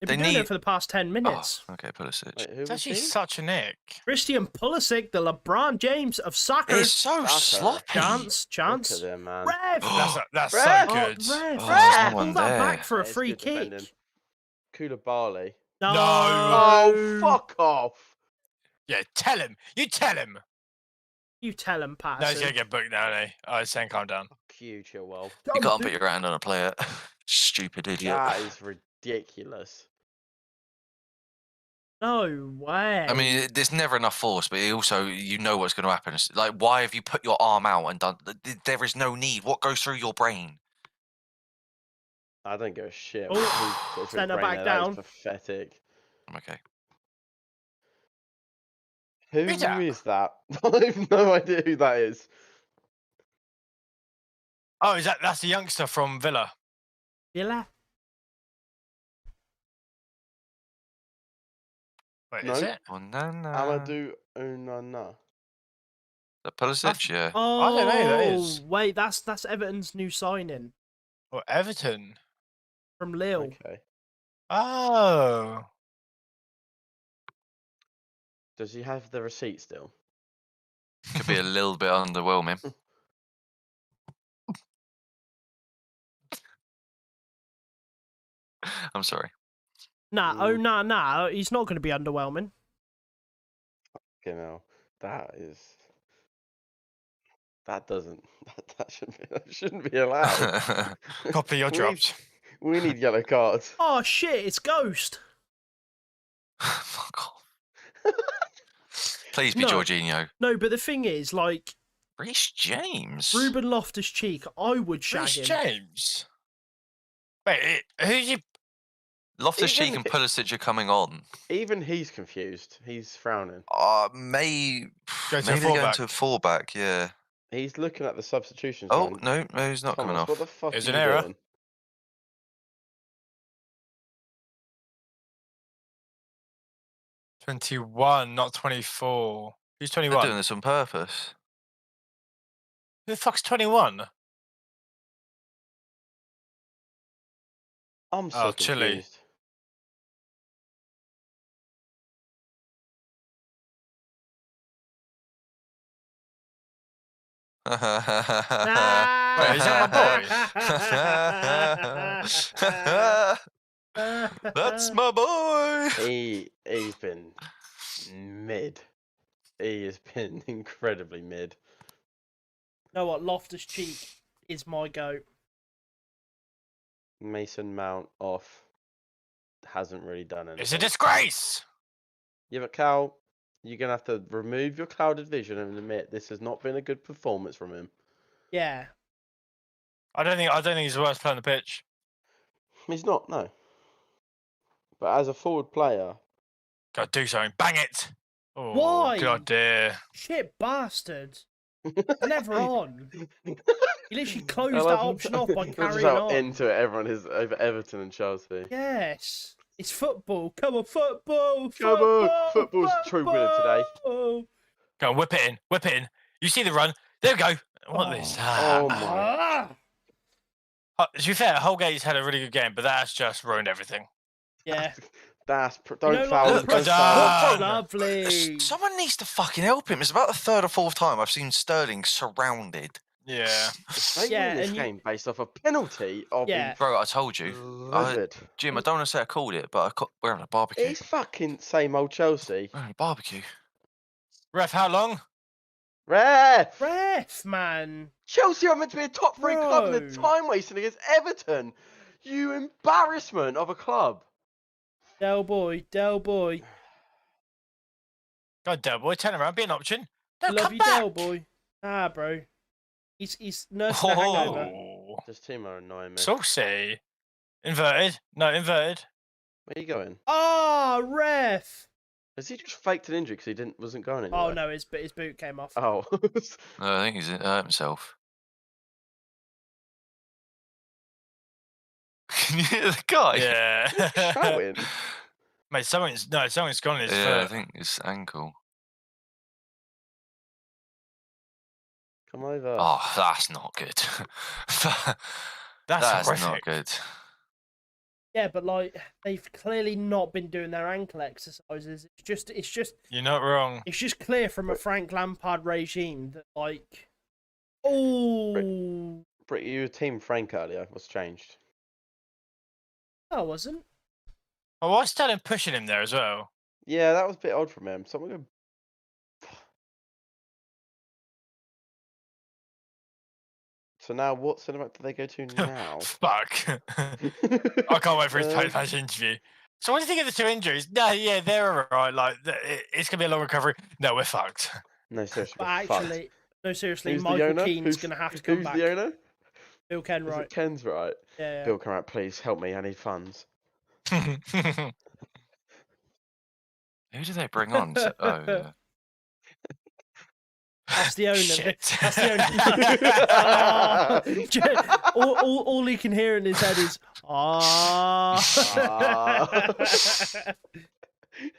[SPEAKER 10] They've
[SPEAKER 7] They
[SPEAKER 10] been doing
[SPEAKER 7] need-
[SPEAKER 10] it for the past 10 minutes.
[SPEAKER 7] Oh, okay, Pulisic.
[SPEAKER 4] Wait, who
[SPEAKER 6] It's
[SPEAKER 4] was
[SPEAKER 6] actually
[SPEAKER 4] he?
[SPEAKER 6] such a nick.
[SPEAKER 10] Christian Pulisic, the LeBron James of soccer.
[SPEAKER 7] It's so
[SPEAKER 4] Soccer.
[SPEAKER 7] sloppy.
[SPEAKER 10] Chance.
[SPEAKER 4] Look at them, man.
[SPEAKER 10] Rev!
[SPEAKER 6] That's
[SPEAKER 4] Ref!
[SPEAKER 6] so good.
[SPEAKER 10] Rev!
[SPEAKER 7] Oh,
[SPEAKER 10] Rev!
[SPEAKER 7] there's no one
[SPEAKER 10] Pull that
[SPEAKER 7] there.
[SPEAKER 10] back for a
[SPEAKER 4] It's
[SPEAKER 10] free
[SPEAKER 4] good
[SPEAKER 10] kick.
[SPEAKER 4] defending. Koulibaly.
[SPEAKER 10] No.
[SPEAKER 4] Oh, fuck off.
[SPEAKER 6] Yeah, tell him. You tell him.
[SPEAKER 10] You tell him,
[SPEAKER 6] No, he's
[SPEAKER 10] Patterson.
[SPEAKER 6] going to get booked now, eh? Oh, he's saying calm down.
[SPEAKER 4] Fuck you, Chilwell.
[SPEAKER 7] You can't put your hand on a player. Stupid idiot.
[SPEAKER 4] That is ridiculous.
[SPEAKER 10] No way.
[SPEAKER 7] I mean, there's never enough force, but also you know what's going to happen. It's like, why have you put your arm out and done? There is no need. What goes through your brain?
[SPEAKER 4] I don't give a shit.
[SPEAKER 10] Oh,
[SPEAKER 4] Who's got
[SPEAKER 10] send her
[SPEAKER 4] brain
[SPEAKER 10] back
[SPEAKER 4] there. That is
[SPEAKER 10] down.
[SPEAKER 4] pathetic.
[SPEAKER 7] I'm okay.
[SPEAKER 4] Who
[SPEAKER 6] Who's that?
[SPEAKER 4] is that? I have no idea who that is.
[SPEAKER 6] Oh, that's the youngster from Villa.
[SPEAKER 10] Villa?
[SPEAKER 6] Wait,
[SPEAKER 4] No.
[SPEAKER 6] is it?
[SPEAKER 7] Oh, no, no.
[SPEAKER 4] Amadou Onana.
[SPEAKER 7] The Pulisic, yeah.
[SPEAKER 10] Oh,
[SPEAKER 6] I don't know who that is.
[SPEAKER 10] Wait, that's Everton's new signing
[SPEAKER 6] Or Everton?
[SPEAKER 10] from Lille.
[SPEAKER 4] Okay.
[SPEAKER 6] Oh.
[SPEAKER 4] Does he have the receipt still?
[SPEAKER 7] Could be a little bit underwhelming. I'm sorry.
[SPEAKER 10] Nah, oh nah, he's not going to be underwhelming.
[SPEAKER 4] You know, that doesn't that shouldn't be allowed.
[SPEAKER 6] Copley, you're
[SPEAKER 4] We-
[SPEAKER 6] dropped.
[SPEAKER 4] We need yellow cards.
[SPEAKER 10] Oh shit, it's Ghost.
[SPEAKER 7] Fuck off. Please be
[SPEAKER 10] No.
[SPEAKER 7] Jorginho.
[SPEAKER 10] No, but the thing is, like,
[SPEAKER 7] Reece James.
[SPEAKER 10] Ruben Loftus-Cheek, I would shag
[SPEAKER 6] Reece
[SPEAKER 10] him.
[SPEAKER 6] James. Wait, who's you?
[SPEAKER 7] Loftus-Cheek
[SPEAKER 4] Even
[SPEAKER 7] and Pulisic are coming on.
[SPEAKER 4] Even he's confused. He's frowning.
[SPEAKER 7] Maybe
[SPEAKER 6] Go to a
[SPEAKER 7] maybe going
[SPEAKER 6] fullback.
[SPEAKER 7] to a fullback, yeah.
[SPEAKER 4] He's looking at the substitutions.
[SPEAKER 7] Oh,
[SPEAKER 4] man.
[SPEAKER 7] no, he's not coming
[SPEAKER 4] Thomas,
[SPEAKER 7] off.
[SPEAKER 4] what the fuck
[SPEAKER 6] It's
[SPEAKER 4] are
[SPEAKER 6] an
[SPEAKER 4] you
[SPEAKER 6] error.
[SPEAKER 4] doing?
[SPEAKER 6] "21, not 24. Who's
[SPEAKER 7] They're
[SPEAKER 6] 21?
[SPEAKER 7] doing this on purpose.
[SPEAKER 6] Who the fuck's 21?
[SPEAKER 4] I'm so
[SPEAKER 6] Oh, Chile.
[SPEAKER 4] confused.
[SPEAKER 6] Wait, is that
[SPEAKER 7] That's my boy.
[SPEAKER 4] He's been mid. He has been incredibly mid.
[SPEAKER 10] You know what? Loftus-Cheek is my goat.
[SPEAKER 4] Mason Mount off. Hasn't really done anything.
[SPEAKER 6] It's a disgrace!
[SPEAKER 4] Yeah, but Cal, you're gonna have to remove your clouded vision and admit this has not been a good performance from him.
[SPEAKER 10] Yeah.
[SPEAKER 6] I don't think he's the worst player on the pitch.
[SPEAKER 4] He's not, no. But as a forward player,
[SPEAKER 6] Gotta do something. Bang it! Oh,
[SPEAKER 10] Why?
[SPEAKER 6] God dear.
[SPEAKER 10] Shit bastard. Never on. He literally closed
[SPEAKER 4] I
[SPEAKER 10] that
[SPEAKER 4] love-
[SPEAKER 10] option off by
[SPEAKER 4] That's
[SPEAKER 10] carrying
[SPEAKER 4] how
[SPEAKER 10] on.
[SPEAKER 4] into it everyone is over Everton and Chelsea.
[SPEAKER 10] Yes. It's football. Come on, football.
[SPEAKER 4] Come on, football's true winner today.
[SPEAKER 10] Football.
[SPEAKER 6] Go on, whip it in. Whip it in. You see the run. There we go. What is that?
[SPEAKER 4] Oh my.
[SPEAKER 10] Ah.
[SPEAKER 6] To be fair, Holgate's had a really good game, but that's just ruined everything.
[SPEAKER 10] Yeah.
[SPEAKER 4] Don't
[SPEAKER 10] no
[SPEAKER 4] foul.
[SPEAKER 10] longer
[SPEAKER 4] Don't
[SPEAKER 6] pressure.
[SPEAKER 4] foul.
[SPEAKER 10] Lovely.
[SPEAKER 3] Someone needs to fucking help him. It's about the third or fourth time I've seen Sterling surrounded.
[SPEAKER 6] Yeah.
[SPEAKER 4] If they
[SPEAKER 10] Yeah,
[SPEAKER 4] win this
[SPEAKER 10] and you-
[SPEAKER 4] game based off a penalty, I'll
[SPEAKER 10] Yeah.
[SPEAKER 3] Bro, I told
[SPEAKER 4] be
[SPEAKER 3] you.
[SPEAKER 4] livid.
[SPEAKER 3] Jim, I don't want to say I called it, but we're having a barbecue.
[SPEAKER 4] It's fucking same old Chelsea.
[SPEAKER 3] We're having a barbecue.
[SPEAKER 6] Ref, how long?
[SPEAKER 10] Ref, man.
[SPEAKER 4] Chelsea are meant to be a top 3 club and they're
[SPEAKER 10] Bro.
[SPEAKER 4] time wasting against Everton. You embarrassment of a club.
[SPEAKER 10] Del boy.
[SPEAKER 6] God, Del boy, turn around, be an option. No,
[SPEAKER 10] Love
[SPEAKER 6] come
[SPEAKER 10] you,
[SPEAKER 6] back.
[SPEAKER 10] Del boy. Ah, bro. He's nursing a hangover.
[SPEAKER 6] Oh,
[SPEAKER 4] This team are annoying me.
[SPEAKER 6] saucy. Inverted. No, inverted.
[SPEAKER 4] Where are you going?
[SPEAKER 10] Ah, ref.
[SPEAKER 4] Has he just faked an injury because he wasn't going anywhere?
[SPEAKER 10] Oh no, his boot came off.
[SPEAKER 4] Oh.
[SPEAKER 3] No, I think he's hurt himself. Can you hear the guy?
[SPEAKER 6] Yeah.
[SPEAKER 4] Shouting.
[SPEAKER 6] Mate, something's gone in his
[SPEAKER 3] Yeah, I
[SPEAKER 6] foot.
[SPEAKER 3] think his ankle.
[SPEAKER 4] Come over.
[SPEAKER 3] Oh, that's not good.
[SPEAKER 6] That's
[SPEAKER 3] That's not
[SPEAKER 6] horrific.
[SPEAKER 3] good.
[SPEAKER 10] Yeah, but like they've clearly not been doing their ankle exercises. It's just
[SPEAKER 6] You're not wrong.
[SPEAKER 10] it's just clear from a Frank Lampard regime that like, oh,
[SPEAKER 4] Britt, you were Team Frank earlier. What's changed?
[SPEAKER 10] I wasn't.
[SPEAKER 6] Oh, I started pushing him there as well.
[SPEAKER 4] Yeah, that was a bit odd from him. Someone go. So now, what cinema do they go to now?
[SPEAKER 6] Fuck. I can't wait for his post-match interview. So what do you think of the 2 injuries? No, yeah, they're alright. Like, it's gonna be a long recovery. No, we're fucked.
[SPEAKER 4] No, seriously.
[SPEAKER 10] But
[SPEAKER 4] we're fucked.
[SPEAKER 10] actually, no, seriously,
[SPEAKER 4] Who's the
[SPEAKER 10] Michael
[SPEAKER 4] owner?
[SPEAKER 10] Keane's gonna have to come back.
[SPEAKER 4] Who's the owner?
[SPEAKER 10] Bill Ken,
[SPEAKER 4] Is
[SPEAKER 10] right?
[SPEAKER 4] it Ken's right?
[SPEAKER 10] Yeah.
[SPEAKER 4] Bill, come out, please help me. I need funds.
[SPEAKER 3] Who do they bring on? Oh, yeah.
[SPEAKER 10] That's the owner.
[SPEAKER 6] Shit.
[SPEAKER 10] That's the owner. all he can hear in his head is ah.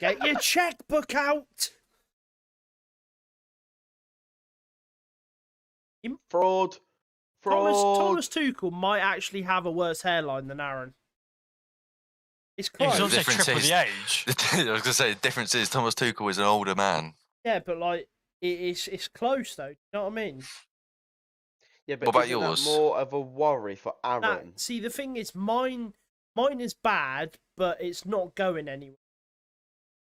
[SPEAKER 10] Get your checkbook out.
[SPEAKER 4] Fraud.
[SPEAKER 10] Thomas Tuchel might actually have a worse hairline than Aaron. It's
[SPEAKER 6] He's
[SPEAKER 10] close.
[SPEAKER 6] also
[SPEAKER 3] difference
[SPEAKER 6] triple
[SPEAKER 3] is-
[SPEAKER 6] the age.
[SPEAKER 3] I was gonna say the difference is Thomas Tuchel is an older man.
[SPEAKER 10] Yeah, but like it's close though. You know what I mean?
[SPEAKER 4] Yeah, but
[SPEAKER 3] What about
[SPEAKER 4] isn't that
[SPEAKER 3] yours?
[SPEAKER 4] more of a worry for Aaron?
[SPEAKER 10] See, the thing is, mine is bad, but it's not going anywhere.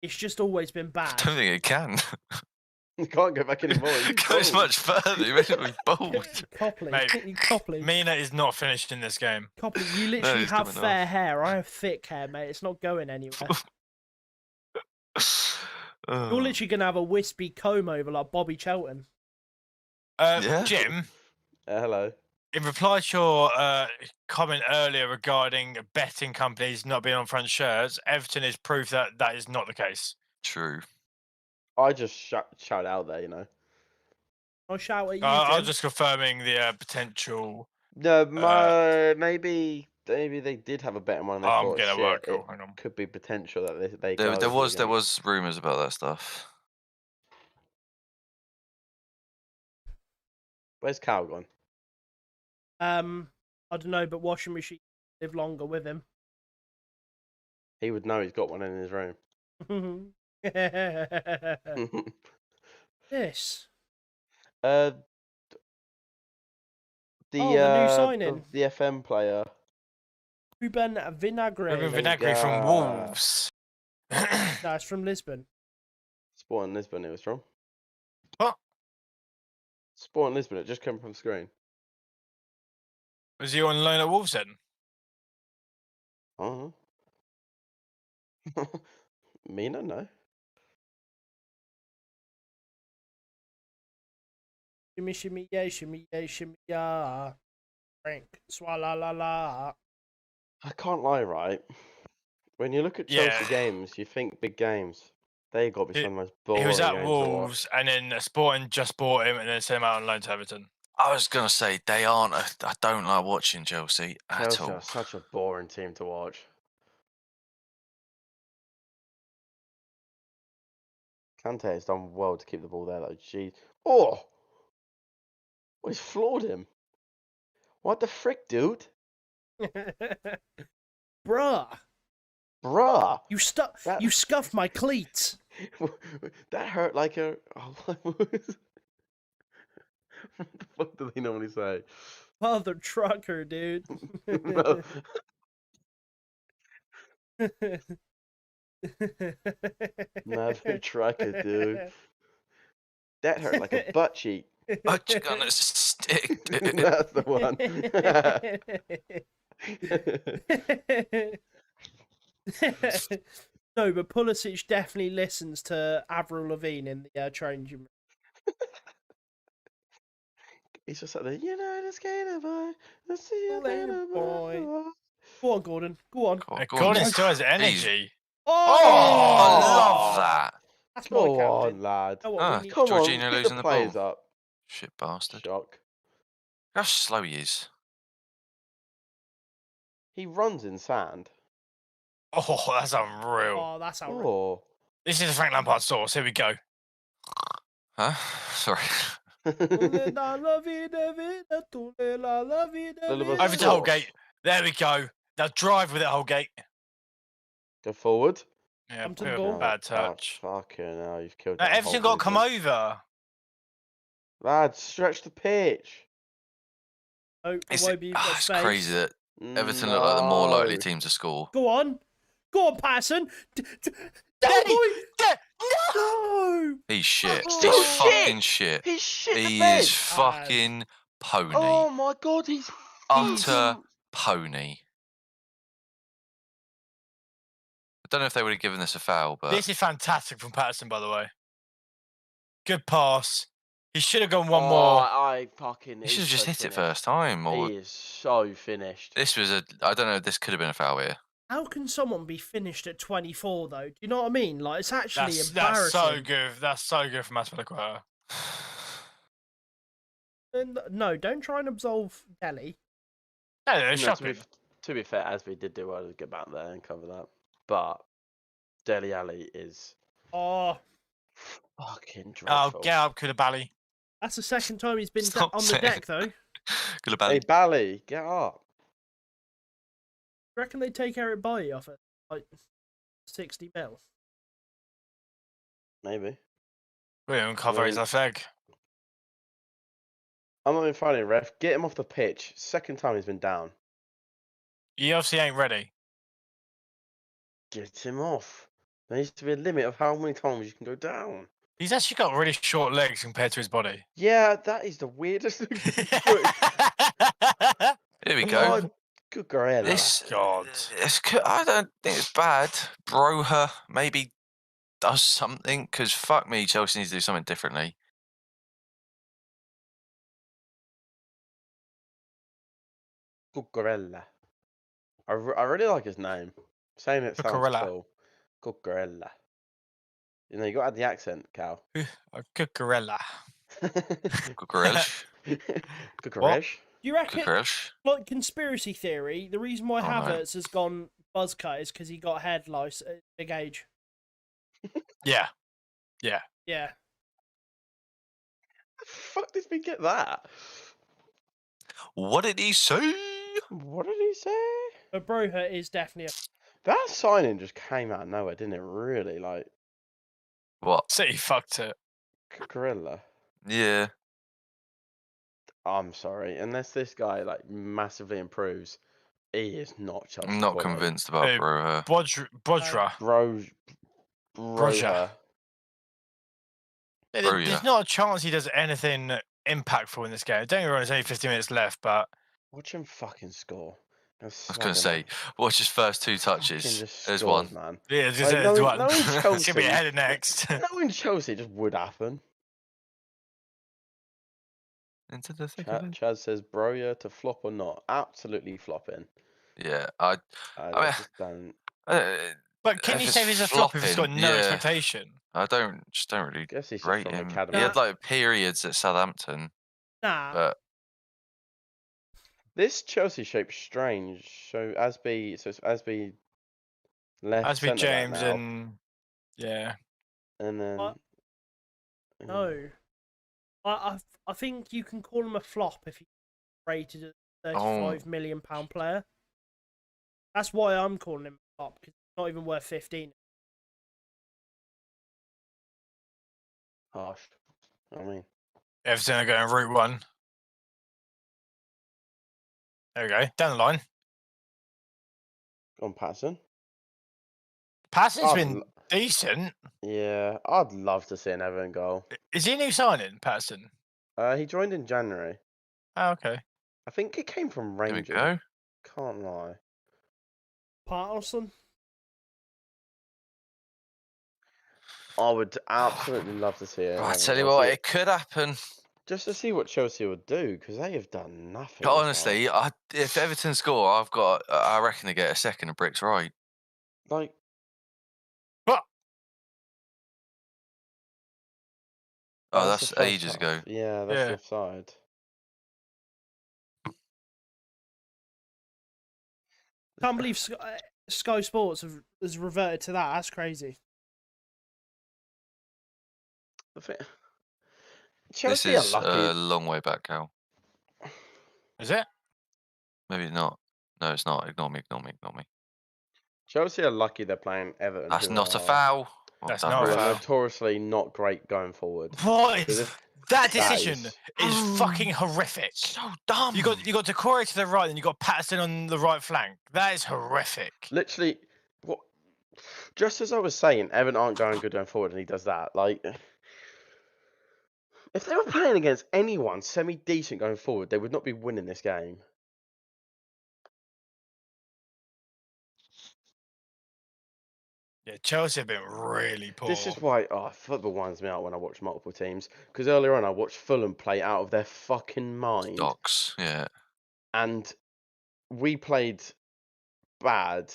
[SPEAKER 10] It's just always been
[SPEAKER 3] I
[SPEAKER 10] bad.
[SPEAKER 3] don't think it can.
[SPEAKER 4] You can't go back anymore.
[SPEAKER 3] It goes much further. You made me bold.
[SPEAKER 10] Copley,
[SPEAKER 6] Mate,
[SPEAKER 10] Copley,
[SPEAKER 6] Mina is not finished in this game.
[SPEAKER 10] Copley, you literally
[SPEAKER 3] he's
[SPEAKER 10] have
[SPEAKER 3] coming
[SPEAKER 10] fair hair. I have thick hair, mate. It's not going anywhere.
[SPEAKER 3] Oh.
[SPEAKER 10] You're literally gonna have a wispy comb over like Bobby Charlton.
[SPEAKER 3] Yeah.
[SPEAKER 6] Jim,
[SPEAKER 4] Hello.
[SPEAKER 6] in reply to your comment earlier regarding betting companies not being on front shirts, Everton is proof that that is not the case.
[SPEAKER 3] True.
[SPEAKER 4] I just shout out there, you know.
[SPEAKER 10] I'll shout at you,
[SPEAKER 6] I
[SPEAKER 10] Jim.
[SPEAKER 6] was just confirming the potential.
[SPEAKER 4] No, maybe they did have a better one. And they
[SPEAKER 6] I'm
[SPEAKER 4] thought,
[SPEAKER 6] getting a
[SPEAKER 4] shit,
[SPEAKER 6] work
[SPEAKER 4] it
[SPEAKER 6] call. Hang on.
[SPEAKER 4] could be potential that they.
[SPEAKER 3] There
[SPEAKER 4] go
[SPEAKER 3] was
[SPEAKER 4] again.
[SPEAKER 3] rumours about that stuff.
[SPEAKER 4] Where's Cal gone?
[SPEAKER 10] I don't know, but washing machine live longer with him.
[SPEAKER 4] He would know he's got one in his room.
[SPEAKER 10] This.
[SPEAKER 4] The
[SPEAKER 10] the new signing.
[SPEAKER 4] the FM player.
[SPEAKER 10] Ruben Vinagre.
[SPEAKER 6] Ruben Vinagre from
[SPEAKER 4] Yeah.
[SPEAKER 6] Wolves.
[SPEAKER 10] No, it's from Lisbon.
[SPEAKER 4] Sporting Lisbon, it was from.
[SPEAKER 6] What?
[SPEAKER 4] Sporting Lisbon, it just came from screen.
[SPEAKER 6] Was he on loan at Wolves then?
[SPEAKER 4] Uh-huh. Mina, no.
[SPEAKER 10] Shimmy, shimmy, yeah, shimmy, yeah, shimmy, yeah. Frank, swalla la la.
[SPEAKER 4] I can't lie, right? When you look at Chelsea
[SPEAKER 6] Yeah.
[SPEAKER 4] games, you think big games. They got to be some of the most boring
[SPEAKER 6] He was at
[SPEAKER 4] games to watch.
[SPEAKER 6] Wolves, and then Sporting just bought him, and then sent him out on loan to Everton.
[SPEAKER 3] I was gonna say they aren't. I don't like watching Chelsea at
[SPEAKER 4] Chelsea
[SPEAKER 3] all.
[SPEAKER 4] are such a boring team to watch. Kante has done well to keep the ball there, though. Jeez. Oh! Well, he's floored him. What the frick, dude?
[SPEAKER 10] Bruh.
[SPEAKER 4] Bruh.
[SPEAKER 5] You
[SPEAKER 4] That-
[SPEAKER 5] You scuffed my cleats.
[SPEAKER 4] That hurt like a. Oh, what the fuck do they normally say?
[SPEAKER 5] Mother trucker, dude.
[SPEAKER 4] No. Mother trucker, dude. That hurt like a butt cheek.
[SPEAKER 3] But you're gonna stick, dude.
[SPEAKER 4] That's the one.
[SPEAKER 5] No, but Pulisic definitely listens to Avril Lavigne in the changing room.
[SPEAKER 4] He's just like the United Skater boy. Let's see you
[SPEAKER 5] Later,
[SPEAKER 4] later,
[SPEAKER 5] boy.
[SPEAKER 4] boy.
[SPEAKER 5] Go on, Gordon. Go on.
[SPEAKER 6] Gordon still has energy.
[SPEAKER 5] Oh,
[SPEAKER 7] I love that.
[SPEAKER 5] that's my
[SPEAKER 4] Go on,
[SPEAKER 5] captain.
[SPEAKER 4] lad.
[SPEAKER 5] You know what,
[SPEAKER 7] Ah,
[SPEAKER 5] we need-
[SPEAKER 4] Come
[SPEAKER 7] Jorginho
[SPEAKER 4] on, get
[SPEAKER 7] losing
[SPEAKER 4] the
[SPEAKER 7] the
[SPEAKER 4] players
[SPEAKER 7] ball.
[SPEAKER 4] up.
[SPEAKER 7] Shit bastard.
[SPEAKER 4] Shock.
[SPEAKER 7] How slow he is.
[SPEAKER 4] He runs in sand.
[SPEAKER 6] Oh, that's unreal.
[SPEAKER 5] Oh, that's outrageous.
[SPEAKER 4] Oh.
[SPEAKER 6] This is the Frank Lampard sauce. Here we go.
[SPEAKER 7] Huh? Sorry.
[SPEAKER 6] Over to Holgate. There we go. Now drive with it, Holgate.
[SPEAKER 4] Go forward.
[SPEAKER 6] Yeah,
[SPEAKER 5] Come to the
[SPEAKER 6] bit of
[SPEAKER 5] ball.
[SPEAKER 6] a bad touch.
[SPEAKER 4] Fucking hell, you've killed
[SPEAKER 6] Now,
[SPEAKER 4] that
[SPEAKER 6] Everton
[SPEAKER 4] whole
[SPEAKER 6] got to come
[SPEAKER 4] movement.
[SPEAKER 6] over.
[SPEAKER 4] Lad, stretch the pitch.
[SPEAKER 5] Oh,
[SPEAKER 7] It's,
[SPEAKER 5] Iwobi, you've got
[SPEAKER 7] it's
[SPEAKER 5] space.
[SPEAKER 7] crazy that Everton look like the more likely
[SPEAKER 4] No.
[SPEAKER 7] team to score.
[SPEAKER 5] Go on. Go on, Patterson.
[SPEAKER 6] Daddy!
[SPEAKER 5] Boy.
[SPEAKER 6] No!
[SPEAKER 5] No.
[SPEAKER 7] He's shit.
[SPEAKER 4] Oh,
[SPEAKER 7] He's
[SPEAKER 4] shit.
[SPEAKER 7] fucking shit.
[SPEAKER 4] He's shit the
[SPEAKER 7] He
[SPEAKER 4] bed.
[SPEAKER 7] is fucking pony.
[SPEAKER 4] Oh my god, he's
[SPEAKER 7] Utter pony. I don't know if they would have given this a foul, but
[SPEAKER 6] This is fantastic from Patterson, by the way. Good pass. He should have gone one more.
[SPEAKER 4] I fucking.
[SPEAKER 7] he should have
[SPEAKER 4] he's
[SPEAKER 7] just
[SPEAKER 4] so
[SPEAKER 7] hit it
[SPEAKER 4] finished.
[SPEAKER 7] first time. Or
[SPEAKER 4] He is so finished.
[SPEAKER 7] this was a. I don't know. This could have been a foul here.
[SPEAKER 5] How can someone be finished at 24 though? Do you know what I mean? Like it's actually
[SPEAKER 6] That's
[SPEAKER 5] embarrassing.
[SPEAKER 6] so good. That's so good from Aspilicueta.
[SPEAKER 5] No, don't try and absolve Delhi.
[SPEAKER 6] No,
[SPEAKER 4] No,
[SPEAKER 6] shocking.
[SPEAKER 4] to be fair, as we did do well to get back there and cover that, but Dele Alli is
[SPEAKER 5] Oh,
[SPEAKER 4] fucking
[SPEAKER 6] Oh,
[SPEAKER 4] dreadful.
[SPEAKER 6] get up, Koulibaly.
[SPEAKER 5] that's the second time he's been
[SPEAKER 7] Stop
[SPEAKER 5] on the
[SPEAKER 7] saying-
[SPEAKER 5] deck though.
[SPEAKER 7] Good about
[SPEAKER 4] Hey,
[SPEAKER 7] it.
[SPEAKER 4] Bally, get up.
[SPEAKER 5] Do you reckon they take Eric Bailly off at like 60 mil?
[SPEAKER 4] Maybe.
[SPEAKER 6] We don't cover his left leg.
[SPEAKER 4] I'm not even finding ref. Get him off the pitch. Second time he's been down.
[SPEAKER 6] He obviously ain't ready.
[SPEAKER 4] Get him off. There needs to be a limit of how many times you can go down.
[SPEAKER 6] He's actually got really short legs compared to his body.
[SPEAKER 4] Yeah, that is the weirdest looking foot.
[SPEAKER 7] Here we
[SPEAKER 4] Come
[SPEAKER 7] go.
[SPEAKER 4] on. Good Gorilla.
[SPEAKER 7] This
[SPEAKER 6] God.
[SPEAKER 7] I don't think it's bad. Broha maybe does something because fuck me, Chelsea needs to do something differently.
[SPEAKER 4] Good Gorilla. I really like his name. Saying it sounds
[SPEAKER 6] Cucurella.
[SPEAKER 4] cool. Good Gorilla. You know, you got to add the accent, Cal.
[SPEAKER 6] A good gorilla.
[SPEAKER 7] Good gorilla.
[SPEAKER 4] Good Gorilla.
[SPEAKER 5] Do you reckon,
[SPEAKER 7] Good gorilla.
[SPEAKER 5] like conspiracy theory, the reason why
[SPEAKER 7] Oh, no.
[SPEAKER 5] Havertz has gone buzz cut is because he got head lice at a big age?
[SPEAKER 6] Yeah.
[SPEAKER 5] Yeah.
[SPEAKER 4] The fuck did we get that?
[SPEAKER 7] What did he say?
[SPEAKER 4] What did he say?
[SPEAKER 5] But Broha is definitely
[SPEAKER 4] That signing just came out of nowhere, didn't it? Really, like
[SPEAKER 7] What?
[SPEAKER 6] City fucked it.
[SPEAKER 4] Gorilla.
[SPEAKER 7] Yeah.
[SPEAKER 4] I'm sorry, unless this guy like massively improves, he is not Chelsea.
[SPEAKER 7] I'm not
[SPEAKER 4] quality.
[SPEAKER 7] convinced about
[SPEAKER 6] Hey,
[SPEAKER 7] Broha.
[SPEAKER 6] Bodra.
[SPEAKER 4] Broja.
[SPEAKER 6] There's
[SPEAKER 7] Broja.
[SPEAKER 6] not a chance he does anything impactful in this game. Don't get me wrong, there's only 50 minutes left, but
[SPEAKER 4] Watch him fucking score.
[SPEAKER 7] I was going to say, watch his first two touches. There's one.
[SPEAKER 4] Man.
[SPEAKER 6] yeah,
[SPEAKER 4] Like,
[SPEAKER 6] there's
[SPEAKER 4] knowing-
[SPEAKER 6] one.
[SPEAKER 4] knowing
[SPEAKER 6] It's going to be
[SPEAKER 4] Chelsea-
[SPEAKER 6] ahead of next.
[SPEAKER 4] Knowing Chelsea just would happen.
[SPEAKER 7] Into the thick of it.
[SPEAKER 4] Chad says, Broja to flop or not? Absolutely flopping.
[SPEAKER 7] Yeah,
[SPEAKER 4] I
[SPEAKER 7] mean-
[SPEAKER 4] just don't.
[SPEAKER 6] But can
[SPEAKER 7] If
[SPEAKER 6] you
[SPEAKER 7] it's
[SPEAKER 6] say he's a flop if he's got
[SPEAKER 7] flopping,
[SPEAKER 6] no
[SPEAKER 7] yeah.
[SPEAKER 6] expectation?
[SPEAKER 7] I just don't really
[SPEAKER 4] Guess he's
[SPEAKER 7] rate
[SPEAKER 4] from
[SPEAKER 7] him.
[SPEAKER 4] academy.
[SPEAKER 7] He had like periods at Southampton,
[SPEAKER 5] nah.
[SPEAKER 7] but
[SPEAKER 4] This Chelsea shape's strange. So it's Asby left.
[SPEAKER 6] As be
[SPEAKER 4] centre back
[SPEAKER 6] James
[SPEAKER 4] now,
[SPEAKER 6] and yeah.
[SPEAKER 4] and then
[SPEAKER 5] What? No. I think you can call him a flop if he's rated at £35 million player. That's why I'm calling him a flop, because he's
[SPEAKER 10] Not even worth 15.
[SPEAKER 4] Harsh. I mean,
[SPEAKER 6] Everton are going route 1. There we go. Down the line.
[SPEAKER 4] go on, Patterson.
[SPEAKER 6] Passing's
[SPEAKER 4] I'd
[SPEAKER 6] been
[SPEAKER 4] l-
[SPEAKER 6] decent.
[SPEAKER 4] Yeah, I'd love to see an Everton goal.
[SPEAKER 6] Is he a new signing, Patterson?
[SPEAKER 4] He joined in January.
[SPEAKER 6] Oh, okay.
[SPEAKER 4] I think he came from
[SPEAKER 7] There we
[SPEAKER 4] Rangers.
[SPEAKER 7] go.
[SPEAKER 4] Can't lie.
[SPEAKER 10] Patterson.
[SPEAKER 4] I would absolutely love to see it.
[SPEAKER 7] I tell you what, it could happen.
[SPEAKER 4] Just to see what Chelsea would do, because they have done nothing.
[SPEAKER 7] But
[SPEAKER 4] this
[SPEAKER 7] honestly, if Everton score, I reckon they get a second of bricks right.
[SPEAKER 4] month. Like,
[SPEAKER 6] But
[SPEAKER 7] Oh,
[SPEAKER 4] the
[SPEAKER 7] that's
[SPEAKER 4] first
[SPEAKER 7] ages
[SPEAKER 4] half.
[SPEAKER 7] ago.
[SPEAKER 4] Yeah, that's
[SPEAKER 6] Yeah.
[SPEAKER 4] the offside.
[SPEAKER 10] Can't believe Sky Sports has reverted to that. That's crazy.
[SPEAKER 4] I think-
[SPEAKER 7] This
[SPEAKER 4] Chelsea
[SPEAKER 7] is
[SPEAKER 4] are lucky.
[SPEAKER 7] a long way back, Cal.
[SPEAKER 6] is it?
[SPEAKER 7] Maybe not. No, it's not. Ignore me, ignore me, ignore me.
[SPEAKER 4] Chelsea are lucky they're playing Everton.
[SPEAKER 7] That's
[SPEAKER 4] who
[SPEAKER 7] not a
[SPEAKER 4] are-
[SPEAKER 7] foul. Well
[SPEAKER 6] That's
[SPEAKER 7] done,
[SPEAKER 6] not a
[SPEAKER 4] Who
[SPEAKER 7] ref.
[SPEAKER 4] are
[SPEAKER 6] foul.
[SPEAKER 4] notoriously not great going forward.
[SPEAKER 6] What
[SPEAKER 4] So
[SPEAKER 6] is
[SPEAKER 4] this-
[SPEAKER 6] that
[SPEAKER 4] that
[SPEAKER 6] decision?
[SPEAKER 4] is-
[SPEAKER 6] Is fucking horrific.
[SPEAKER 7] So dumb.
[SPEAKER 6] You got Decore to the right, and you got Patterson on the right flank. That is horrific.
[SPEAKER 4] Literally, what? Just as I was saying, Everton aren't going good going forward, and he does that. Like, if they were playing against anyone semi-decent going forward, they would not be winning this game.
[SPEAKER 6] Yeah, Chelsea have been really poor.
[SPEAKER 4] This is why football winds me out when I watch multiple teams. Because earlier on, I watched Fulham play out of their fucking mind,
[SPEAKER 7] Docs, yeah.
[SPEAKER 4] and we played bad.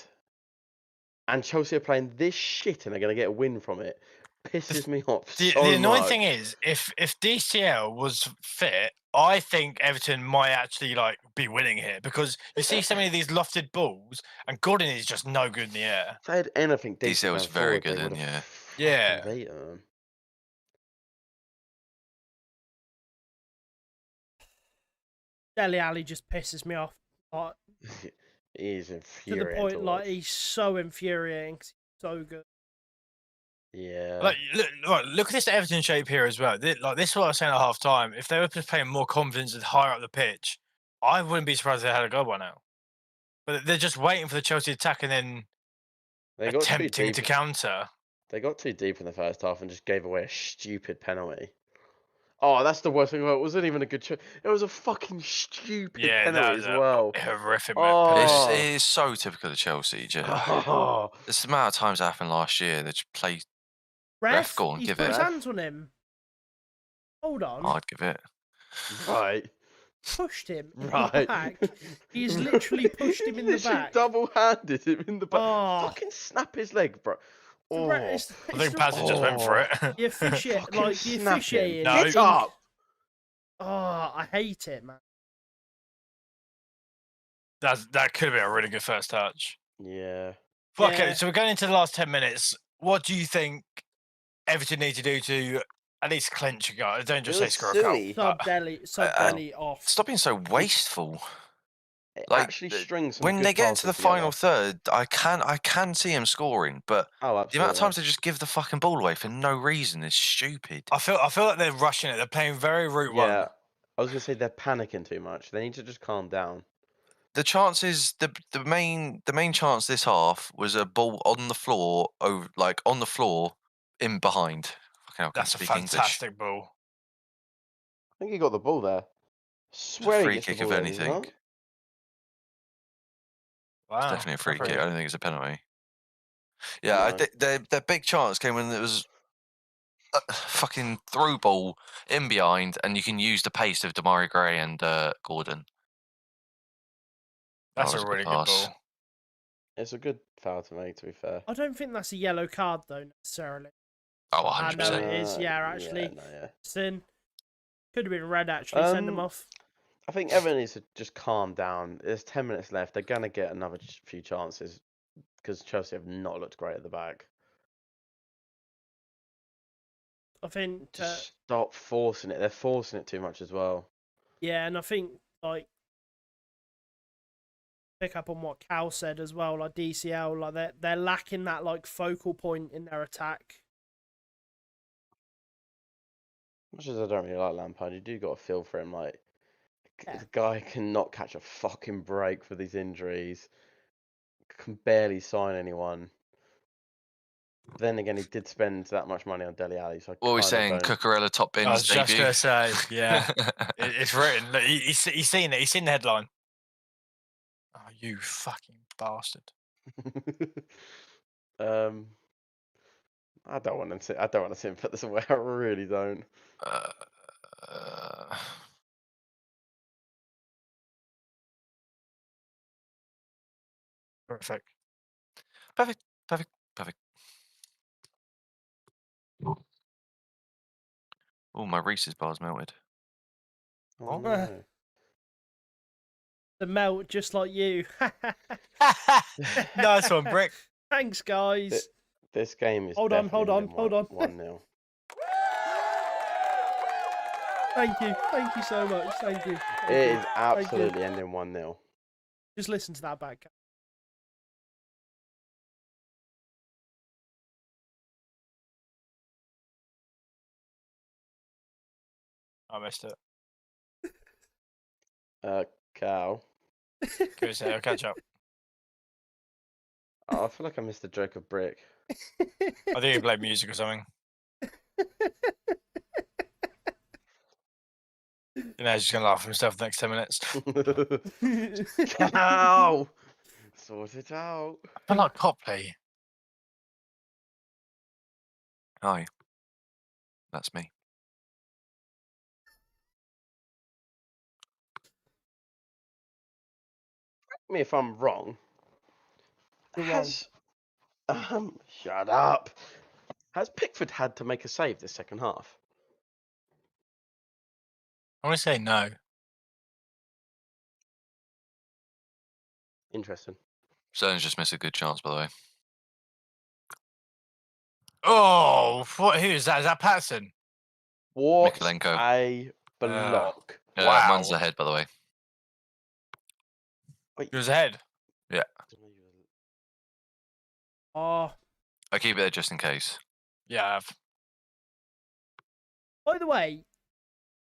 [SPEAKER 4] And Chelsea are playing this shit, and they're going to get a win from it. Pisses me off
[SPEAKER 6] The
[SPEAKER 4] so
[SPEAKER 6] annoying
[SPEAKER 4] much.
[SPEAKER 6] thing is, if DCL was fit, I think Everton might actually be winning here, because you see so many of these lofted balls, and Gordon is just no good in the air.
[SPEAKER 4] If they had anything decent
[SPEAKER 7] DCL was
[SPEAKER 4] going
[SPEAKER 7] very
[SPEAKER 4] forward,
[SPEAKER 7] good
[SPEAKER 4] they
[SPEAKER 7] in,
[SPEAKER 4] would
[SPEAKER 7] yeah.
[SPEAKER 4] have
[SPEAKER 6] Yeah.
[SPEAKER 4] beaten them.
[SPEAKER 10] Dele Alli just pisses me off.
[SPEAKER 4] He's
[SPEAKER 10] To the
[SPEAKER 4] infuriating.
[SPEAKER 10] point,
[SPEAKER 4] to
[SPEAKER 10] like
[SPEAKER 4] watch.
[SPEAKER 10] he's so infuriating. 'Cause he's so good.
[SPEAKER 4] Yeah.
[SPEAKER 6] Look at this Everton shape here as well. This is what I was saying at half time. If they were just playing more confidence and higher up the pitch, I wouldn't be surprised if they had a goal by now. But they're just waiting for the Chelsea attack and then
[SPEAKER 4] They got too
[SPEAKER 6] attempting
[SPEAKER 4] deep.
[SPEAKER 6] to counter.
[SPEAKER 4] They got too deep in the first half and just gave away a stupid penalty. Oh, that's the worst thing about it. It wasn't even a good shot. It was a fucking stupid
[SPEAKER 6] Yeah, that
[SPEAKER 4] penalty
[SPEAKER 6] was
[SPEAKER 4] as well.
[SPEAKER 6] a horrific
[SPEAKER 4] Oh.
[SPEAKER 7] It is so typical of Chelsea. Just,
[SPEAKER 4] Oh.
[SPEAKER 7] it's the amount of times it happened last year. They just play.
[SPEAKER 10] Ref,
[SPEAKER 7] go on,
[SPEAKER 10] he's
[SPEAKER 7] give
[SPEAKER 10] put
[SPEAKER 7] it.
[SPEAKER 10] his hands on him. Hold on.
[SPEAKER 7] I'd give it.
[SPEAKER 4] Right.
[SPEAKER 10] Pushed him in
[SPEAKER 4] Right.
[SPEAKER 10] the back. He's literally pushed him in the
[SPEAKER 4] Literally
[SPEAKER 10] back.
[SPEAKER 4] double-handed him in the back.
[SPEAKER 10] Oh.
[SPEAKER 4] Fucking snap his leg, bro. Oh.
[SPEAKER 6] I think Patterson just went for it.
[SPEAKER 10] The officiate,
[SPEAKER 4] Fucking
[SPEAKER 10] like the
[SPEAKER 4] snap him.
[SPEAKER 10] officiating.
[SPEAKER 6] No.
[SPEAKER 4] Get up!
[SPEAKER 10] Oh, I hate it, man.
[SPEAKER 6] That could have been a really good first touch.
[SPEAKER 4] Yeah.
[SPEAKER 6] Okay,
[SPEAKER 10] Yeah.
[SPEAKER 6] so we're going into the last 10 minutes. What do you think Everton need to do to at least clinch a goal? Don't just say
[SPEAKER 4] It was
[SPEAKER 6] score a goal.
[SPEAKER 4] silly.
[SPEAKER 10] Sub Dele off.
[SPEAKER 7] Stop being so wasteful.
[SPEAKER 4] It
[SPEAKER 7] Like,
[SPEAKER 4] actually strings some
[SPEAKER 7] When
[SPEAKER 4] good
[SPEAKER 7] they get into the
[SPEAKER 4] passes together.
[SPEAKER 7] final third, I can see him scoring, but
[SPEAKER 4] Oh,
[SPEAKER 7] the amount
[SPEAKER 4] absolutely.
[SPEAKER 7] of times they just give the fucking ball away for no reason is stupid.
[SPEAKER 6] I feel like they're rushing it. They're playing very route one.
[SPEAKER 4] Yeah. I was going to say they're panicking too much. They need to just calm down.
[SPEAKER 7] The chances, the main chance this half was a ball on the floor, on the floor, in behind. Fucking hell, I can't
[SPEAKER 6] That's a
[SPEAKER 7] speak English.
[SPEAKER 6] fantastic ball.
[SPEAKER 4] I think he got the ball there.
[SPEAKER 7] It's a
[SPEAKER 4] Swear he
[SPEAKER 7] free
[SPEAKER 4] gets the
[SPEAKER 7] kick
[SPEAKER 4] ball
[SPEAKER 7] if
[SPEAKER 4] there, does he
[SPEAKER 7] anything.
[SPEAKER 4] not?
[SPEAKER 6] Wow.
[SPEAKER 7] It's definitely a free
[SPEAKER 6] Okay.
[SPEAKER 7] kick. I don't think it's a penalty. Yeah,
[SPEAKER 4] No.
[SPEAKER 7] their big chance came when it was a fucking through ball in behind, and you can use the pace of Damari Gray and Gordon.
[SPEAKER 6] That's
[SPEAKER 7] That was
[SPEAKER 6] a
[SPEAKER 7] a good
[SPEAKER 6] really good
[SPEAKER 7] pass.
[SPEAKER 6] ball.
[SPEAKER 4] It's a good foul to make, to be fair.
[SPEAKER 10] I don't think that's a yellow card though necessarily.
[SPEAKER 7] Oh,
[SPEAKER 10] I know
[SPEAKER 7] 100%.
[SPEAKER 10] it is. Yeah, actually.
[SPEAKER 4] Yeah, no, yeah.
[SPEAKER 10] Sin. Could have been red actually. Send him off.
[SPEAKER 4] I think Everton needs to just calm down. There's 10 minutes left. They're going to get another few chances because Chelsea have not looked great at the back.
[SPEAKER 10] I think.
[SPEAKER 4] Just stop forcing it. They're forcing it too much as well.
[SPEAKER 10] Yeah, and I think like
[SPEAKER 5] pick up on what Cal said as well. Like DCL, like they're lacking that like focal point in their attack.
[SPEAKER 4] Much as I don't really like Lampard, you do got a feel for him. Like
[SPEAKER 5] Yeah.
[SPEAKER 4] the guy cannot catch a fucking break for these injuries. Can barely sign anyone. But then again, he did spend that much money on Dele Alli. So
[SPEAKER 7] What are we saying? Cucurella top bins
[SPEAKER 6] I was just
[SPEAKER 7] debut.
[SPEAKER 6] going to say, yeah. It's written. Look, he's seen it. He's seen the headline. Oh, you fucking bastard.
[SPEAKER 4] I don't want to. I don't want to see him put this away. I really don't.
[SPEAKER 6] Perfect.
[SPEAKER 7] Perfect. Oh, my Reese's bar's melted.
[SPEAKER 4] Oh, no.
[SPEAKER 5] The melt just like you.
[SPEAKER 6] Nice one, Brick.
[SPEAKER 5] Thanks, guys.
[SPEAKER 4] This game is.
[SPEAKER 5] Hold on.
[SPEAKER 4] 1-0.
[SPEAKER 5] Thank you so much. Thank you.
[SPEAKER 4] It is absolutely ending 1-0.
[SPEAKER 5] Just listen to that back.
[SPEAKER 6] I missed it.
[SPEAKER 4] Cal.
[SPEAKER 6] Good say, I'll catch up.
[SPEAKER 4] Oh, I feel like I missed the joke of Brick.
[SPEAKER 6] I think you played music or something. You know, he's just going to laugh at himself the next 10 minutes.
[SPEAKER 4] Cal! Sort it out.
[SPEAKER 6] I feel like Copley.
[SPEAKER 7] Hi. That's me.
[SPEAKER 4] Correct me if I'm wrong.
[SPEAKER 5] You're wrong.
[SPEAKER 4] Shut up. Has Pickford had to make a save this second half?
[SPEAKER 6] I want to say no.
[SPEAKER 4] Interesting.
[SPEAKER 7] Sterling's just missed a good chance, by the way.
[SPEAKER 6] Oh, what? Who is that? Is that Patterson?
[SPEAKER 4] What
[SPEAKER 7] Mikolenko.
[SPEAKER 4] a block.
[SPEAKER 6] Wow.
[SPEAKER 7] Runs ahead, by the way.
[SPEAKER 4] Wait.
[SPEAKER 6] He was ahead.
[SPEAKER 5] Oh,
[SPEAKER 7] I keep it there just in case.
[SPEAKER 6] Yeah, I have.
[SPEAKER 5] by the way,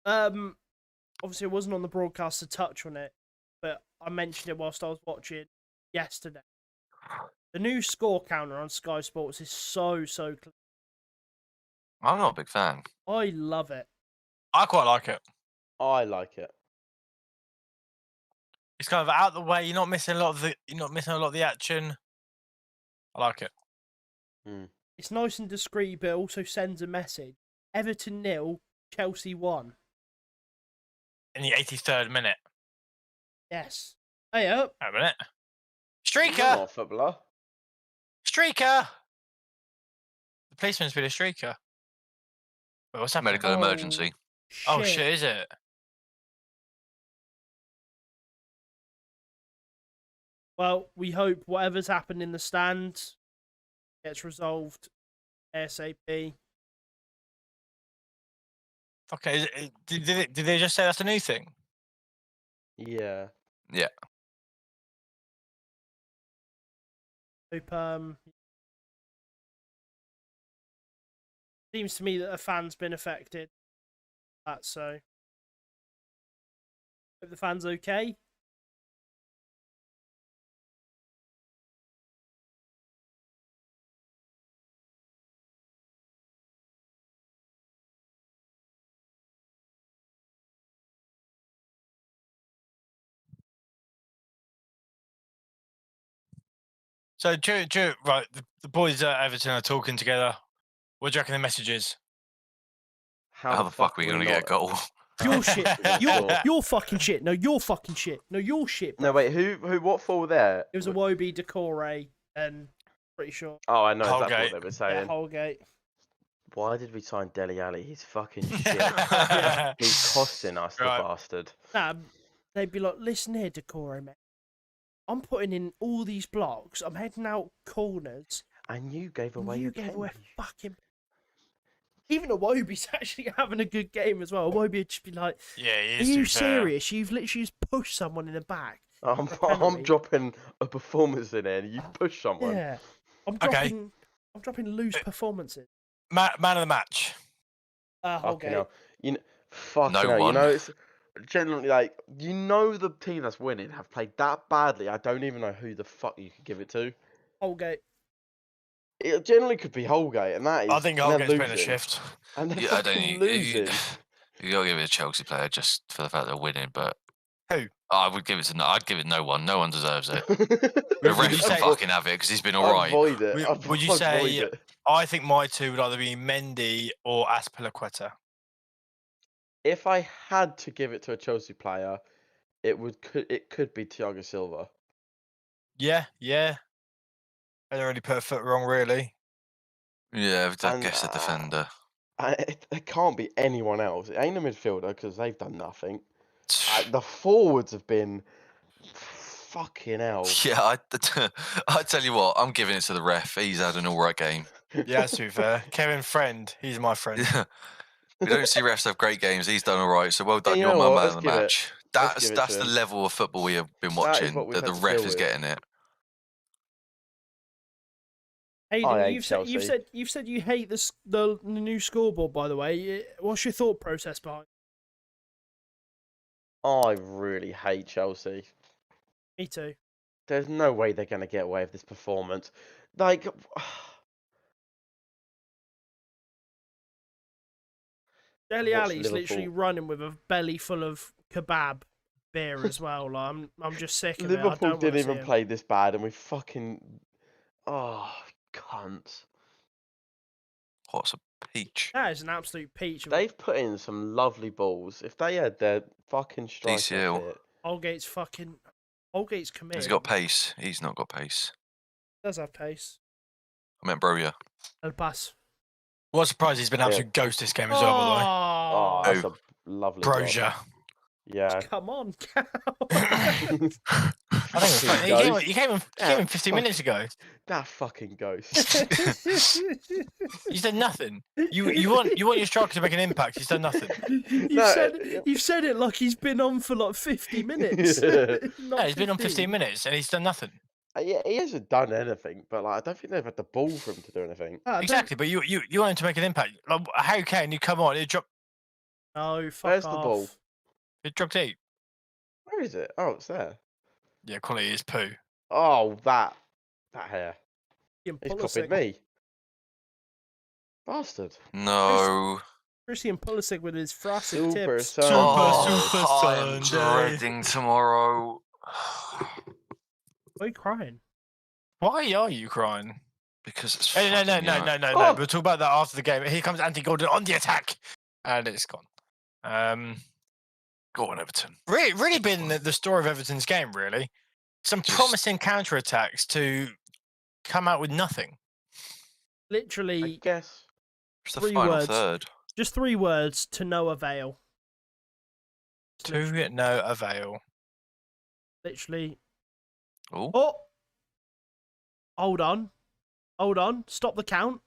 [SPEAKER 5] obviously it wasn't on the broadcast to touch on it, but I mentioned it whilst I was watching yesterday. The new score counter on Sky Sports is so clean.
[SPEAKER 7] I'm not a big fan.
[SPEAKER 5] I love it.
[SPEAKER 6] I quite like it.
[SPEAKER 4] I like it.
[SPEAKER 6] It's kind of out the way. You're not missing a lot of the action. I like it.
[SPEAKER 5] It's nice and discreet, but it also sends a message. Everton 0, Chelsea 1.
[SPEAKER 6] In the 83rd minute.
[SPEAKER 5] Yes. Hey up.
[SPEAKER 6] Wait a minute.
[SPEAKER 4] You're
[SPEAKER 6] Streaker!
[SPEAKER 4] not a footballer.
[SPEAKER 6] Streaker! The policeman's been a streaker. Wait, what's happening?
[SPEAKER 7] Medical emergency.
[SPEAKER 6] Oh shit, is it?
[SPEAKER 5] Well, we hope whatever's happened in the stand gets resolved ASAP.
[SPEAKER 6] Okay, did they just say that's a new thing?
[SPEAKER 4] Yeah.
[SPEAKER 7] Yeah.
[SPEAKER 5] Hope, seems to me that a fan's been affected. That's so. Hope the fan's okay.
[SPEAKER 6] So, right, the boys at Everton are talking together. What do you reckon the message is?
[SPEAKER 7] How the fuck are we going to get a goal?
[SPEAKER 5] You're shit. You're fucking shit. No, you're fucking shit. No, you're shit. Bro.
[SPEAKER 4] No, wait, what for there?
[SPEAKER 5] It was a Wobie, Decore, and pretty sure.
[SPEAKER 4] Oh, I know
[SPEAKER 6] Holgate.
[SPEAKER 4] exactly what they were saying.
[SPEAKER 5] Yeah, Holgate.
[SPEAKER 4] Why did we sign Dele Alli? He's fucking shit.
[SPEAKER 5] Yeah.
[SPEAKER 4] He's costing us,
[SPEAKER 6] Right.
[SPEAKER 4] the bastard.
[SPEAKER 5] Nah, they'd be like, listen here, Decore, mate. I'm putting in all these blocks. I'm heading out corners.
[SPEAKER 4] And you gave away
[SPEAKER 5] You
[SPEAKER 4] your
[SPEAKER 5] gave away
[SPEAKER 4] penalty.
[SPEAKER 5] fucking. Even Iwobi's actually having a good game as well. Iwobi would just be like,
[SPEAKER 6] Yeah, he
[SPEAKER 5] "Are
[SPEAKER 6] is. to
[SPEAKER 5] you
[SPEAKER 6] be fair.
[SPEAKER 5] serious? You've literally just pushed someone in the back.
[SPEAKER 4] I'm
[SPEAKER 5] penalty.
[SPEAKER 4] dropping a performance in there and you push someone.
[SPEAKER 5] Yeah. I'm
[SPEAKER 6] Okay.
[SPEAKER 5] dropping loose performances.
[SPEAKER 6] Man of the match.
[SPEAKER 4] Fucking
[SPEAKER 5] Holgate.
[SPEAKER 4] hell. You know, fucking
[SPEAKER 7] No
[SPEAKER 4] hell. You
[SPEAKER 7] one.
[SPEAKER 4] know, it's generally like, the team that's winning have played that badly. I don't even know who the fuck you could give it to.
[SPEAKER 5] Holgate.
[SPEAKER 4] It generally could be Holgate, and that is.
[SPEAKER 6] I think
[SPEAKER 4] and they're
[SPEAKER 6] Holgate's playing a
[SPEAKER 4] losing.
[SPEAKER 6] shift.
[SPEAKER 4] And they're
[SPEAKER 7] Yeah, I don't.
[SPEAKER 4] fucking
[SPEAKER 7] You,
[SPEAKER 4] losing.
[SPEAKER 7] you gotta give it a Chelsea player just for the fact they're winning. But
[SPEAKER 6] Who?
[SPEAKER 7] I would give it to. I'd give it no one. No one deserves it.
[SPEAKER 6] Would
[SPEAKER 7] The
[SPEAKER 6] you
[SPEAKER 7] ref can
[SPEAKER 6] say-
[SPEAKER 7] fucking have it because he's been all right.
[SPEAKER 4] Avoid it.
[SPEAKER 6] Would you
[SPEAKER 4] Avoid
[SPEAKER 6] say?
[SPEAKER 4] it.
[SPEAKER 6] I think my two would either be Mendy or Aspilicueta.
[SPEAKER 4] If I had to give it to a Chelsea player, it could be Thiago Silva.
[SPEAKER 6] Yeah. They don't really put a foot wrong, really.
[SPEAKER 7] Yeah, I
[SPEAKER 4] And,
[SPEAKER 7] guess a defender.
[SPEAKER 4] It can't be anyone else. It ain't a midfielder because they've done nothing. The forwards have been fucking hell.
[SPEAKER 7] Yeah, I tell you what, I'm giving it to the ref. He's had an all right game.
[SPEAKER 6] Yeah, to be fair. Kevin Friend, he's my friend.
[SPEAKER 7] We don't see refs have great games. He's done all right. So well done.
[SPEAKER 4] You
[SPEAKER 7] You're
[SPEAKER 4] know
[SPEAKER 7] my
[SPEAKER 4] what?
[SPEAKER 7] man
[SPEAKER 4] Let's
[SPEAKER 7] of the
[SPEAKER 4] give it-
[SPEAKER 7] match.
[SPEAKER 4] let's
[SPEAKER 7] That's
[SPEAKER 4] give it
[SPEAKER 7] that's
[SPEAKER 4] to
[SPEAKER 7] the
[SPEAKER 4] him.
[SPEAKER 7] level of football we have been
[SPEAKER 4] That is
[SPEAKER 7] watching.
[SPEAKER 4] what we've
[SPEAKER 7] That the
[SPEAKER 4] had to
[SPEAKER 7] ref
[SPEAKER 4] deal
[SPEAKER 7] is
[SPEAKER 4] with.
[SPEAKER 7] getting it.
[SPEAKER 5] Hayden,
[SPEAKER 4] hate
[SPEAKER 5] you've
[SPEAKER 4] Chelsea.
[SPEAKER 5] said you hate the new scoreboard. By the way, what's your thought process behind?
[SPEAKER 4] I really hate Chelsea.
[SPEAKER 5] Me too.
[SPEAKER 4] There's no way they're going to get away with this performance. Like,
[SPEAKER 5] Dele
[SPEAKER 4] watched
[SPEAKER 5] Alli's literally
[SPEAKER 4] Liverpool.
[SPEAKER 5] running with a belly full of kebab beer as well. Like, I'm just sick of it. I
[SPEAKER 4] Liverpool
[SPEAKER 5] don't
[SPEAKER 4] didn't
[SPEAKER 5] want to see
[SPEAKER 4] even
[SPEAKER 5] him.
[SPEAKER 4] play this bad, and we fucking cunts.
[SPEAKER 7] What's a peach?
[SPEAKER 5] That is an absolute peach. Of
[SPEAKER 4] They've put in some lovely balls. If they had their fucking striker
[SPEAKER 7] DCL.
[SPEAKER 4] fit,
[SPEAKER 5] Holgate's committed.
[SPEAKER 7] He's got pace. He's not got pace.
[SPEAKER 5] Does have pace.
[SPEAKER 7] I meant Broja.
[SPEAKER 5] El pass.
[SPEAKER 6] What surprise he's been an absolute ghost this game as well, by the way.
[SPEAKER 5] Oh,
[SPEAKER 4] that's a lovely goal.
[SPEAKER 6] Broja.
[SPEAKER 4] Yeah.
[SPEAKER 5] come on,
[SPEAKER 6] I think it was
[SPEAKER 4] Fucking
[SPEAKER 6] funny.
[SPEAKER 4] ghost.
[SPEAKER 6] He came in 15 minutes ago.
[SPEAKER 4] That fucking ghost.
[SPEAKER 6] He's done nothing. You want your striker to make an impact. He's done nothing.
[SPEAKER 5] You've said it like he's been on for like 50 minutes.
[SPEAKER 6] No, he's been on 15 minutes and he's done nothing.
[SPEAKER 4] Yeah, he hasn't done anything, but like, I don't think they've had the ball for him to do anything.
[SPEAKER 6] Exactly, but you want him to make an impact. Like, how can you come on? It dropped.
[SPEAKER 5] No, fuck
[SPEAKER 4] Where's
[SPEAKER 5] off.
[SPEAKER 4] the ball?
[SPEAKER 6] It dropped eight.
[SPEAKER 4] Where is it? Oh, it's there.
[SPEAKER 6] Yeah, quality is poo.
[SPEAKER 4] Oh, that hair.
[SPEAKER 5] Christian
[SPEAKER 4] He's
[SPEAKER 5] Pulisic.
[SPEAKER 4] copied me. Bastard.
[SPEAKER 7] No.
[SPEAKER 5] Christian Pulisic with his frosted
[SPEAKER 4] Super
[SPEAKER 5] tips.
[SPEAKER 4] Sun.
[SPEAKER 7] Oh, I'm
[SPEAKER 6] Sunday.
[SPEAKER 7] dreading tomorrow.
[SPEAKER 5] Why are you crying?
[SPEAKER 7] Why are you crying? Because it's
[SPEAKER 6] Hey, no.
[SPEAKER 4] Oh.
[SPEAKER 6] We'll talk about that after the game. Here comes Anthony Gordon on the attack, and it's gone.
[SPEAKER 7] Go on, Everton.
[SPEAKER 6] Really been the story of Everton's game. Really, some promising counter attacks to come out with nothing.
[SPEAKER 4] I
[SPEAKER 5] Literally,
[SPEAKER 4] guess.
[SPEAKER 7] It's the
[SPEAKER 5] 3
[SPEAKER 7] final
[SPEAKER 5] words.
[SPEAKER 7] third.
[SPEAKER 5] Just 3 words to no avail.
[SPEAKER 6] To no avail.
[SPEAKER 5] Literally.
[SPEAKER 7] Oh,
[SPEAKER 5] Oh! Hold on. Stop the count.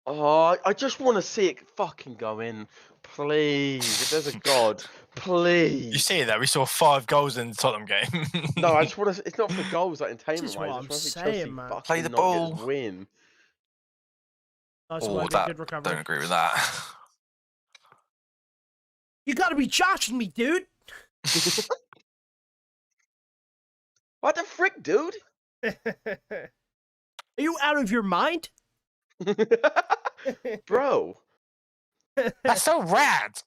[SPEAKER 4] Oh, I just want to see it fucking go in. Please. If there's a God, please.
[SPEAKER 6] You see that we saw 5 goals in the Tottenham game.
[SPEAKER 4] No, I just want to. It's not for goals, like entertainment
[SPEAKER 5] is
[SPEAKER 4] wise.
[SPEAKER 5] what
[SPEAKER 4] I
[SPEAKER 5] I'm
[SPEAKER 4] just want to see Chelsea
[SPEAKER 5] saying, man.
[SPEAKER 4] fucking
[SPEAKER 7] Play the
[SPEAKER 4] not get
[SPEAKER 7] ball.
[SPEAKER 4] this win.
[SPEAKER 5] Nice
[SPEAKER 7] oh,
[SPEAKER 5] work,
[SPEAKER 7] that
[SPEAKER 5] good recovery.
[SPEAKER 7] don't agree with that.
[SPEAKER 5] You gotta be joshing me, dude.
[SPEAKER 4] What the frick, dude?
[SPEAKER 5] Are you out of your mind?
[SPEAKER 4] Bro.
[SPEAKER 6] That's so rad.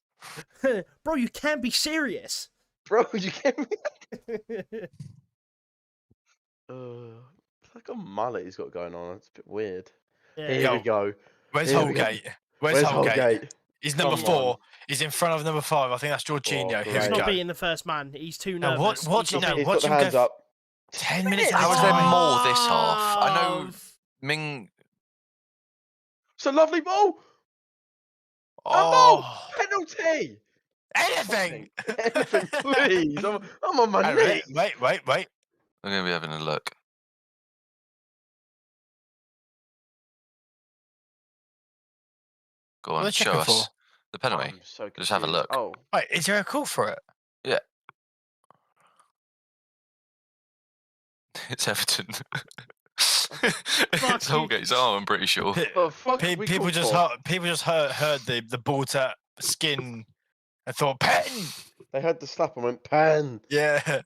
[SPEAKER 5] Bro, you can't be serious.
[SPEAKER 4] Bro, you can't. It's like a mullet he's got going on. It's a bit weird.
[SPEAKER 5] Yeah.
[SPEAKER 4] Here we go.
[SPEAKER 6] Where's
[SPEAKER 4] Here we go.
[SPEAKER 6] Holgate? Where's Holgate? He's number
[SPEAKER 4] Come
[SPEAKER 6] 4.
[SPEAKER 4] on.
[SPEAKER 6] He's in front of number 5. I think that's Jorginho.
[SPEAKER 4] Oh,
[SPEAKER 6] Here
[SPEAKER 5] He's
[SPEAKER 6] we
[SPEAKER 5] not
[SPEAKER 6] go.
[SPEAKER 5] beating the first man. He's too
[SPEAKER 6] Now,
[SPEAKER 5] nervous.
[SPEAKER 6] what
[SPEAKER 5] He's
[SPEAKER 6] do you
[SPEAKER 5] not
[SPEAKER 6] know?
[SPEAKER 5] beating-
[SPEAKER 4] He's
[SPEAKER 6] Watch
[SPEAKER 4] got the
[SPEAKER 6] him
[SPEAKER 4] hands
[SPEAKER 6] go.
[SPEAKER 4] up.
[SPEAKER 6] 10 minutes.
[SPEAKER 7] How is there more this half? I know
[SPEAKER 5] Oh,
[SPEAKER 7] Ming.
[SPEAKER 4] It's a lovely ball.
[SPEAKER 6] Oh,
[SPEAKER 4] Penalty.
[SPEAKER 6] anything.
[SPEAKER 4] Anything, please. I'm on my
[SPEAKER 6] Hey,
[SPEAKER 4] knees.
[SPEAKER 6] wait.
[SPEAKER 7] I'm going to be having a look. Go
[SPEAKER 6] What
[SPEAKER 7] on,
[SPEAKER 6] are they
[SPEAKER 7] show
[SPEAKER 6] checking
[SPEAKER 7] us
[SPEAKER 6] for?
[SPEAKER 7] the penalty.
[SPEAKER 4] I'm so
[SPEAKER 7] Just have a
[SPEAKER 4] confused.
[SPEAKER 7] look.
[SPEAKER 4] Oh,
[SPEAKER 6] Wait, is there a call for it?
[SPEAKER 7] Yeah. It's Everton.
[SPEAKER 5] Fuck
[SPEAKER 7] It's
[SPEAKER 5] you.
[SPEAKER 7] Holgate's arm, I'm pretty sure.
[SPEAKER 4] The fuck have we
[SPEAKER 6] People
[SPEAKER 4] called
[SPEAKER 6] just
[SPEAKER 4] for?
[SPEAKER 6] heard the ball to skin and thought pen.
[SPEAKER 4] They heard the slap and went pan.
[SPEAKER 6] Yeah.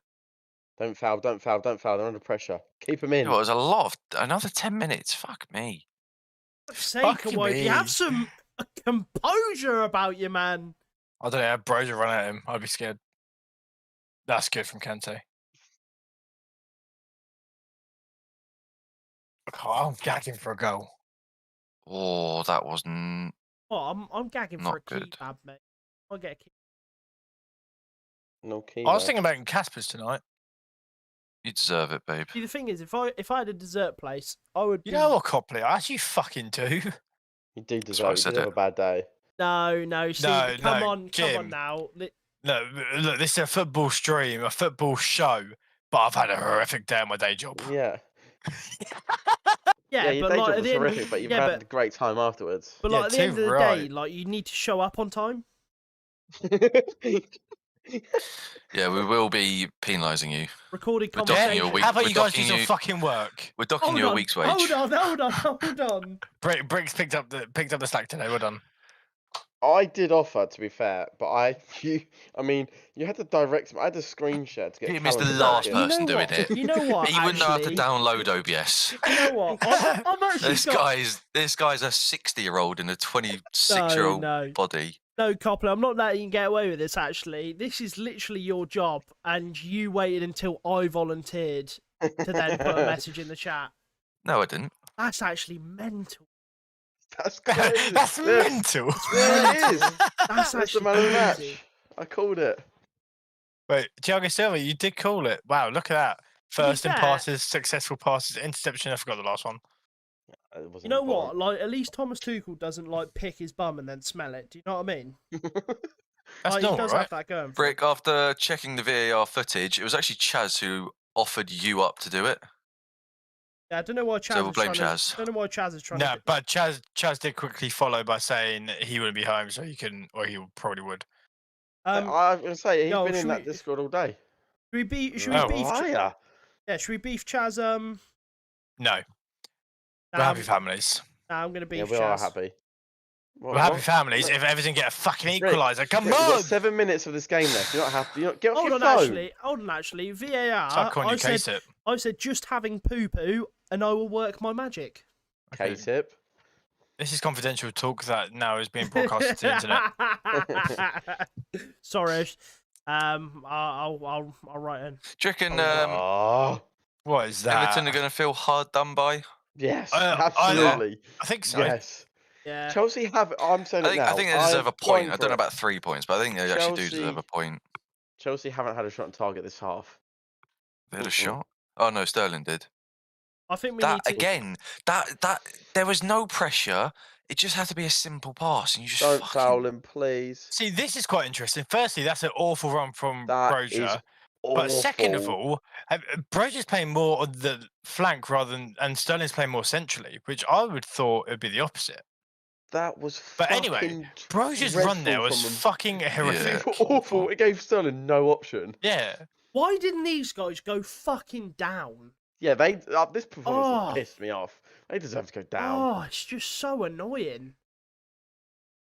[SPEAKER 4] Don't foul, don't foul, don't foul. They're under pressure. Keep them in.
[SPEAKER 7] It was a lot of another 10 minutes. Fuck me.
[SPEAKER 5] Fuck's sake,
[SPEAKER 6] Fuck
[SPEAKER 5] White,
[SPEAKER 6] me.
[SPEAKER 5] you have some composure about you, man.
[SPEAKER 6] I don't know. Broja run at him. I'd be scared. That's good from Kante. Oh, I'm gagging for a goal.
[SPEAKER 7] Oh, that wasn't.
[SPEAKER 5] Well, I'm gagging for
[SPEAKER 7] Not
[SPEAKER 5] a
[SPEAKER 7] good.
[SPEAKER 5] kebab, mate. I'll get a kebab.
[SPEAKER 4] No key.
[SPEAKER 6] I was thinking about Casper's tonight.
[SPEAKER 7] You deserve it, babe.
[SPEAKER 5] See, the thing is, if I had a dessert place, I would.
[SPEAKER 6] You know what, Copley? I actually fucking do.
[SPEAKER 4] You do
[SPEAKER 7] why I
[SPEAKER 4] deserve it. You
[SPEAKER 7] said
[SPEAKER 4] did have
[SPEAKER 7] it.
[SPEAKER 4] a bad day.
[SPEAKER 5] No. See,
[SPEAKER 6] No,
[SPEAKER 5] come
[SPEAKER 6] no,
[SPEAKER 5] on
[SPEAKER 6] Jim.
[SPEAKER 5] now.
[SPEAKER 6] No, look, this is a football stream, a football show, but I've had a horrific day on my day job.
[SPEAKER 4] Yeah.
[SPEAKER 5] Yeah,
[SPEAKER 4] Your
[SPEAKER 5] but
[SPEAKER 4] day
[SPEAKER 5] like
[SPEAKER 4] job
[SPEAKER 5] at
[SPEAKER 4] was
[SPEAKER 5] the end,
[SPEAKER 4] horrific, but you've
[SPEAKER 5] yeah,
[SPEAKER 4] had a great time afterwards.
[SPEAKER 5] but
[SPEAKER 6] Yeah,
[SPEAKER 5] like at the end of
[SPEAKER 6] too
[SPEAKER 5] the day,
[SPEAKER 6] right.
[SPEAKER 5] like you need to show up on time.
[SPEAKER 7] Yeah, we will be penalising you.
[SPEAKER 5] Recorded
[SPEAKER 7] We're docking you a
[SPEAKER 5] conversation.
[SPEAKER 7] week.
[SPEAKER 6] How about
[SPEAKER 7] we're
[SPEAKER 6] you guys do
[SPEAKER 7] docking
[SPEAKER 6] some
[SPEAKER 7] you-
[SPEAKER 6] fucking work?
[SPEAKER 7] We're docking
[SPEAKER 5] Hold
[SPEAKER 7] you a
[SPEAKER 5] on,
[SPEAKER 7] week's wage.
[SPEAKER 5] Hold on.
[SPEAKER 6] Bricks picked up the slack today. Well done.
[SPEAKER 4] I did offer, to be fair, but you had to direct me. I had to screen share to get.
[SPEAKER 7] Him is the
[SPEAKER 4] Callum to
[SPEAKER 7] last
[SPEAKER 4] back in.
[SPEAKER 7] person doing
[SPEAKER 5] what?
[SPEAKER 7] it.
[SPEAKER 5] You know what?
[SPEAKER 7] He wouldn't know how to
[SPEAKER 5] actually?
[SPEAKER 7] download OBS.
[SPEAKER 5] You know what? I'm actually
[SPEAKER 7] This guy's a 60-year-old in a 26-year-old
[SPEAKER 5] No.
[SPEAKER 7] body.
[SPEAKER 5] No, Copley, I'm not letting you get away with this, actually. This is literally your job, and you waited until I volunteered to then put a message in the chat.
[SPEAKER 7] No, I didn't.
[SPEAKER 5] That's actually mental.
[SPEAKER 4] That's crazy.
[SPEAKER 6] That's mental.
[SPEAKER 4] There it is.
[SPEAKER 5] That's
[SPEAKER 4] That's the
[SPEAKER 5] actually
[SPEAKER 4] man of the match.
[SPEAKER 5] crazy.
[SPEAKER 4] I called it.
[SPEAKER 6] Wait, Thiago Silva, you did call it. Wow, look at that. First in
[SPEAKER 5] fair-
[SPEAKER 6] passes, successful passes, interception. I forgot the last one.
[SPEAKER 4] It wasn't
[SPEAKER 5] You know
[SPEAKER 4] important.
[SPEAKER 5] what? Like, at least Thomas Tuchel doesn't, like, pick his bum and then smell it. Do you know what I mean?
[SPEAKER 6] That's
[SPEAKER 5] Like, he
[SPEAKER 6] normal,
[SPEAKER 5] does
[SPEAKER 6] right?
[SPEAKER 5] have that going for him.
[SPEAKER 7] Brick, after checking the VAR footage, it was actually Chaz who offered you up to do it.
[SPEAKER 5] Yeah, I don't know why Chaz
[SPEAKER 7] So we'll
[SPEAKER 5] is
[SPEAKER 7] blame
[SPEAKER 5] trying
[SPEAKER 7] Chaz.
[SPEAKER 5] to... I don't know why Chaz is trying
[SPEAKER 6] No,
[SPEAKER 5] to...
[SPEAKER 6] but Chaz did quickly follow by saying that he wouldn't be home, so he couldn't, or he probably would.
[SPEAKER 4] I was gonna say he's
[SPEAKER 5] yo,
[SPEAKER 4] been in
[SPEAKER 5] should
[SPEAKER 4] that
[SPEAKER 5] we-
[SPEAKER 4] Discord all day.
[SPEAKER 5] Should we beef...
[SPEAKER 4] Liar.
[SPEAKER 5] Yeah, should we beef Chaz,
[SPEAKER 6] No, we're
[SPEAKER 5] nah,
[SPEAKER 6] happy families.
[SPEAKER 5] Nah, I'm going to
[SPEAKER 4] Yeah,
[SPEAKER 5] beef
[SPEAKER 4] we
[SPEAKER 5] Chaz.
[SPEAKER 4] are happy. What,
[SPEAKER 6] We're happy
[SPEAKER 4] what?
[SPEAKER 6] families if Everton get a fucking
[SPEAKER 4] Rick,
[SPEAKER 6] equaliser. Come
[SPEAKER 4] Rick, we've
[SPEAKER 6] on!
[SPEAKER 4] got 7 minutes of this game left. You're not happy. Get off
[SPEAKER 5] Hold
[SPEAKER 4] your
[SPEAKER 5] on,
[SPEAKER 4] phone.
[SPEAKER 5] actually. VAR,
[SPEAKER 6] Start calling you K-tip.
[SPEAKER 5] I said just having poo-poo and I will work my magic.
[SPEAKER 4] K-tip.
[SPEAKER 6] This is confidential talk that now is being broadcasted to the internet.
[SPEAKER 5] Sorry. I'll write in.
[SPEAKER 7] Do you reckon
[SPEAKER 4] Oh,
[SPEAKER 6] What is that?
[SPEAKER 7] Everton are going to feel hard done by?
[SPEAKER 4] yes,
[SPEAKER 6] I-
[SPEAKER 4] absolutely.
[SPEAKER 6] I think so.
[SPEAKER 4] Yes.
[SPEAKER 5] Yeah.
[SPEAKER 4] Chelsea have. I'm saying it now.
[SPEAKER 7] I think they deserve a
[SPEAKER 4] I'm
[SPEAKER 7] point.
[SPEAKER 4] going
[SPEAKER 7] I
[SPEAKER 4] for
[SPEAKER 7] don't know
[SPEAKER 4] it.
[SPEAKER 7] about 3 points, but I think they actually do deserve
[SPEAKER 4] Chelsea-
[SPEAKER 7] a point.
[SPEAKER 4] Chelsea haven't had a shot on target this half.
[SPEAKER 7] They had a
[SPEAKER 4] Mm-mm.
[SPEAKER 7] shot. Oh no, Sterling did.
[SPEAKER 5] I think we
[SPEAKER 7] That
[SPEAKER 5] need to...
[SPEAKER 7] again. That there was no pressure. It just had to be a simple pass, and you just
[SPEAKER 4] Don't
[SPEAKER 7] fucking...
[SPEAKER 4] foul him, please.
[SPEAKER 6] See, this is quite interesting. Firstly, that's an awful run from
[SPEAKER 4] That is
[SPEAKER 6] Broja. But second of
[SPEAKER 4] awful.
[SPEAKER 6] all, Broja's playing more on the flank rather than, and Sterling's playing more centrally, which I would thought it would be the opposite.
[SPEAKER 4] That was.
[SPEAKER 6] But anyway,
[SPEAKER 4] fucking
[SPEAKER 6] Broja's run there
[SPEAKER 4] dreadful
[SPEAKER 6] was
[SPEAKER 4] from him.
[SPEAKER 6] fucking horrific.
[SPEAKER 7] Yeah.
[SPEAKER 4] Awful. It gave Sterling no option.
[SPEAKER 6] Yeah.
[SPEAKER 5] Why didn't these guys go fucking down?
[SPEAKER 4] Yeah, this performance
[SPEAKER 5] Oh.
[SPEAKER 4] pissed me off. They deserve to go down.
[SPEAKER 5] Oh, it's just so annoying.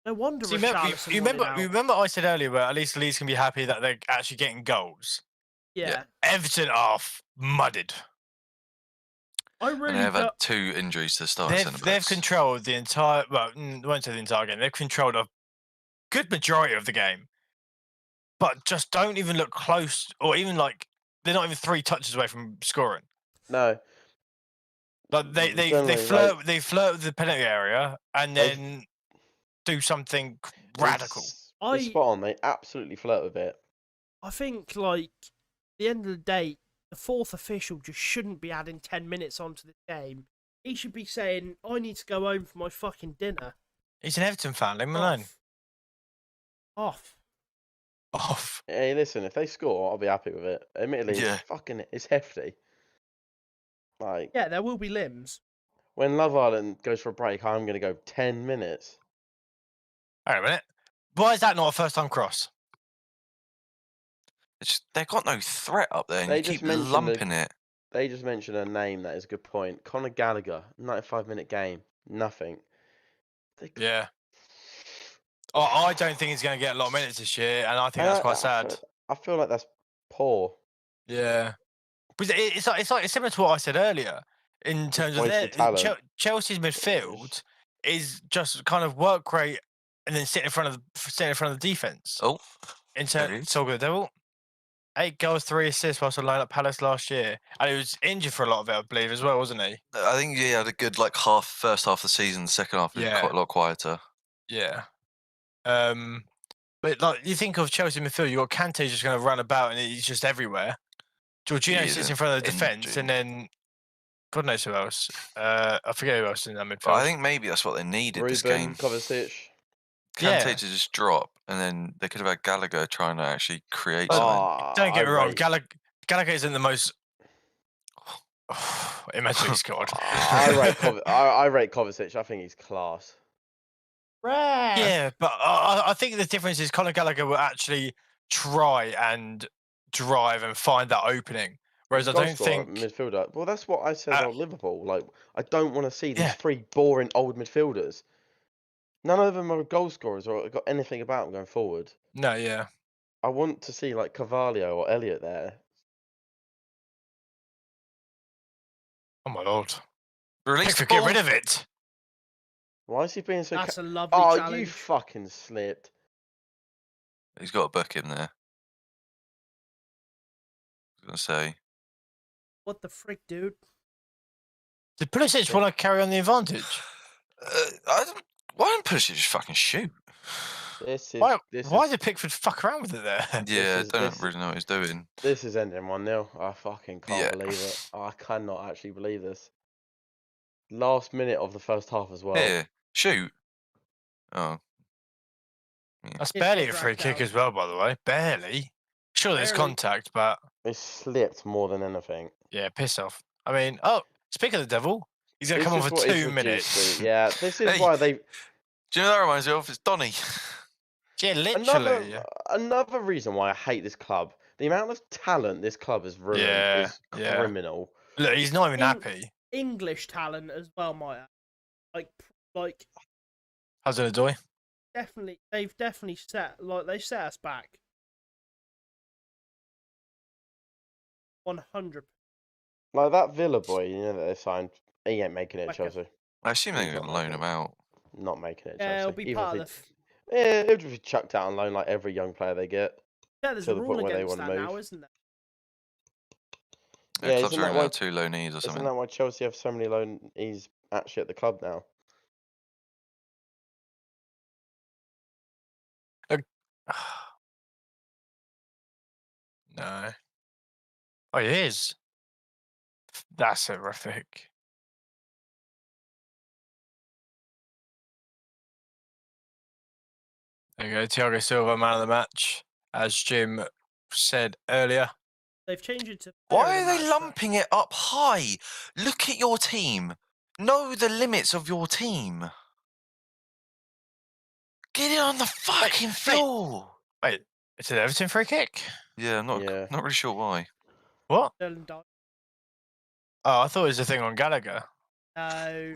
[SPEAKER 5] No wonder
[SPEAKER 6] So
[SPEAKER 5] Richarlison
[SPEAKER 6] you
[SPEAKER 5] wanted
[SPEAKER 6] remember
[SPEAKER 5] out.
[SPEAKER 6] I said earlier where at least Leeds can be happy that they're actually getting goals.
[SPEAKER 5] Yeah.
[SPEAKER 6] Everton are mudded.
[SPEAKER 5] I
[SPEAKER 7] And
[SPEAKER 5] really
[SPEAKER 7] they've had
[SPEAKER 5] don't...
[SPEAKER 7] 2 injuries to the starting centre
[SPEAKER 6] They've
[SPEAKER 7] backs.
[SPEAKER 6] controlled the entire, well, I won't say the entire game. They've controlled a good majority of the game, but just don't even look close, or even like they're not even 3 touches away from scoring.
[SPEAKER 4] No.
[SPEAKER 6] Like they
[SPEAKER 4] Generally,
[SPEAKER 6] flirt
[SPEAKER 4] like-
[SPEAKER 6] they flirt with the penalty area and
[SPEAKER 4] They-
[SPEAKER 6] then do something radical.
[SPEAKER 4] It's spot on. They absolutely flirt with it.
[SPEAKER 5] I think, like, at the end of the day, the fourth official just shouldn't be adding 10 minutes onto the game. He should be saying, I need to go home for my fucking dinner.
[SPEAKER 6] He's an Everton fan. Leave him alone.
[SPEAKER 5] Off.
[SPEAKER 6] Off.
[SPEAKER 4] Hey, listen, if they score, I'll be happy with it. Admittedly,
[SPEAKER 7] Yeah.
[SPEAKER 4] it's hefty. Like,
[SPEAKER 5] Yeah, there will be limbs.
[SPEAKER 4] when Love Island goes for a break, I'm going to go 10 minutes.
[SPEAKER 6] Hang on a minute. Why is that not a first-time cross?
[SPEAKER 7] They've got no threat up there, and
[SPEAKER 4] They
[SPEAKER 7] you
[SPEAKER 4] just
[SPEAKER 7] keep
[SPEAKER 4] mentioned
[SPEAKER 7] lumping it.
[SPEAKER 4] They just mentioned a name that is a good point. Conor Gallagher, 95-minute game, nothing.
[SPEAKER 6] Yeah. I don't think he's going to get a lot of minutes this year, and I think that's quite sad.
[SPEAKER 4] I feel like that's poor.
[SPEAKER 6] Yeah. But it's similar to what I said earlier in terms of
[SPEAKER 4] wasted talent.
[SPEAKER 6] Chelsea's midfield is just kind of work rate and then sit in front of the defense.
[SPEAKER 7] Oh,
[SPEAKER 6] in terms talking of the devil, 8 goals, 3 assists whilst on loan at Palace last year, and he was injured for a lot of it, I believe, as well, wasn't he?
[SPEAKER 7] I think he had a good first half of the season. The second half was quite a lot quieter.
[SPEAKER 6] Yeah. But like you think of Chelsea midfield, you got Kante just going to run about and he's just everywhere. Jorginho sits in front of the defence, and then God knows who else. I forget who else in that midfield.
[SPEAKER 7] But I think maybe that's what they needed this game.
[SPEAKER 4] Kovacic.
[SPEAKER 7] Kante to just drop, and then they could have had Gallagher trying to actually create something.
[SPEAKER 6] Don't get me wrong, Gallagher isn't the most. Imagine he scored.
[SPEAKER 4] I rate Kovacic. I think he's class.
[SPEAKER 6] Yeah, but I think the difference is Conor Gallagher will actually try and drive and find that opening, whereas I don't think
[SPEAKER 4] midfielder. Well, that's what I said about Liverpool. Like, I don't want to see these 3 boring old midfielders. None of them are goal scorers or got anything about them going forward.
[SPEAKER 6] No, yeah.
[SPEAKER 4] I want to see like Carvalho or Elliott there.
[SPEAKER 6] Oh my lord!
[SPEAKER 7] Get
[SPEAKER 6] rid of it.
[SPEAKER 4] Why is he being so?
[SPEAKER 10] That's a lovely challenge.
[SPEAKER 4] Oh, you fucking slipped.
[SPEAKER 7] He's got to book him there. I was going to say.
[SPEAKER 10] What the frick, dude?
[SPEAKER 6] Did Pulisic want to carry on the advantage?
[SPEAKER 7] Why don't Pulisic just fucking shoot?
[SPEAKER 6] Why did Pickford fuck around with it there?
[SPEAKER 7] Yeah, I don't really know what he's doing.
[SPEAKER 4] This is ending 1-0. I fucking can't believe it. I cannot actually believe this. Last minute of the first half as well.
[SPEAKER 7] Here, shoot. Oh.
[SPEAKER 6] That's barely a free kick as well, by the way. Barely. Sure, there's contact, but...
[SPEAKER 4] It slipped more than anything.
[SPEAKER 6] Yeah, piss off. I mean, speaking of the devil, he's going to come on for 2 minutes.
[SPEAKER 4] Yeah, this is why they...
[SPEAKER 7] Do you know what that reminds me of? It's Donny.
[SPEAKER 6] Yeah, literally.
[SPEAKER 4] Another reason why I hate this club. The amount of talent this club has ruined is criminal.
[SPEAKER 6] Look, he's not even happy.
[SPEAKER 10] English talent as well, might add. Like.
[SPEAKER 6] Hudson-Odoi.
[SPEAKER 10] Definitely, they've definitely set us back. 100.
[SPEAKER 4] Like that Villa boy, you know that they signed. He ain't making it at Chelsea.
[SPEAKER 7] I assume they're going to loan him out.
[SPEAKER 4] Not making it at
[SPEAKER 10] Yeah,
[SPEAKER 4] Chelsea.
[SPEAKER 10] it'll be part of the.
[SPEAKER 4] Yeah, it'll just be chucked out on loan like every young player they get.
[SPEAKER 10] Yeah, there's a rule against that now, isn't there?
[SPEAKER 7] Yeah, clubs are allowed 2 loanees or something.
[SPEAKER 4] Isn't that why Chelsea have so many loanees actually at the club now?
[SPEAKER 6] No. Oh, he is. That's horrific. There you go, Thiago Silva, man of the match, as Jim said earlier.
[SPEAKER 10] They've changed it to.
[SPEAKER 7] Why are they lumping it up high? Look at your team. Know the limits of your team. Get it on the fucking floor.
[SPEAKER 6] Wait, it's an Everton free kick?
[SPEAKER 7] Yeah, I'm not really sure why.
[SPEAKER 6] What? Oh, I thought it was a thing on Gallagher.
[SPEAKER 10] No.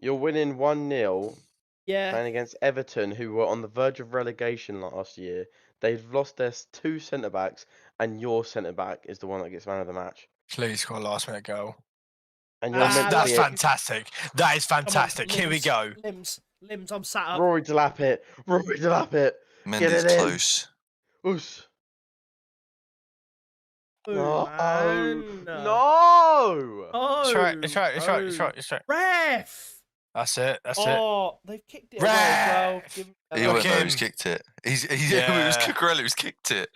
[SPEAKER 4] You're winning 1-0.
[SPEAKER 10] Yeah.
[SPEAKER 4] Playing against Everton, who were on the verge of relegation last year. They've lost their 2 centre-backs, and your centre-back is the one that gets man of the match.
[SPEAKER 6] Please score a last-minute goal.
[SPEAKER 4] And
[SPEAKER 6] that's fantastic. That is fantastic. Here we go.
[SPEAKER 10] Limbs, I'm sat up.
[SPEAKER 4] Rory Delap it.
[SPEAKER 7] Mendy's close.
[SPEAKER 4] Oos.
[SPEAKER 10] No.
[SPEAKER 6] It's right.
[SPEAKER 10] Ref!
[SPEAKER 6] That's it.
[SPEAKER 10] Oh, they've kicked it away as well.
[SPEAKER 7] He went there, who's kicked it. It was Cucurella who's kicked it.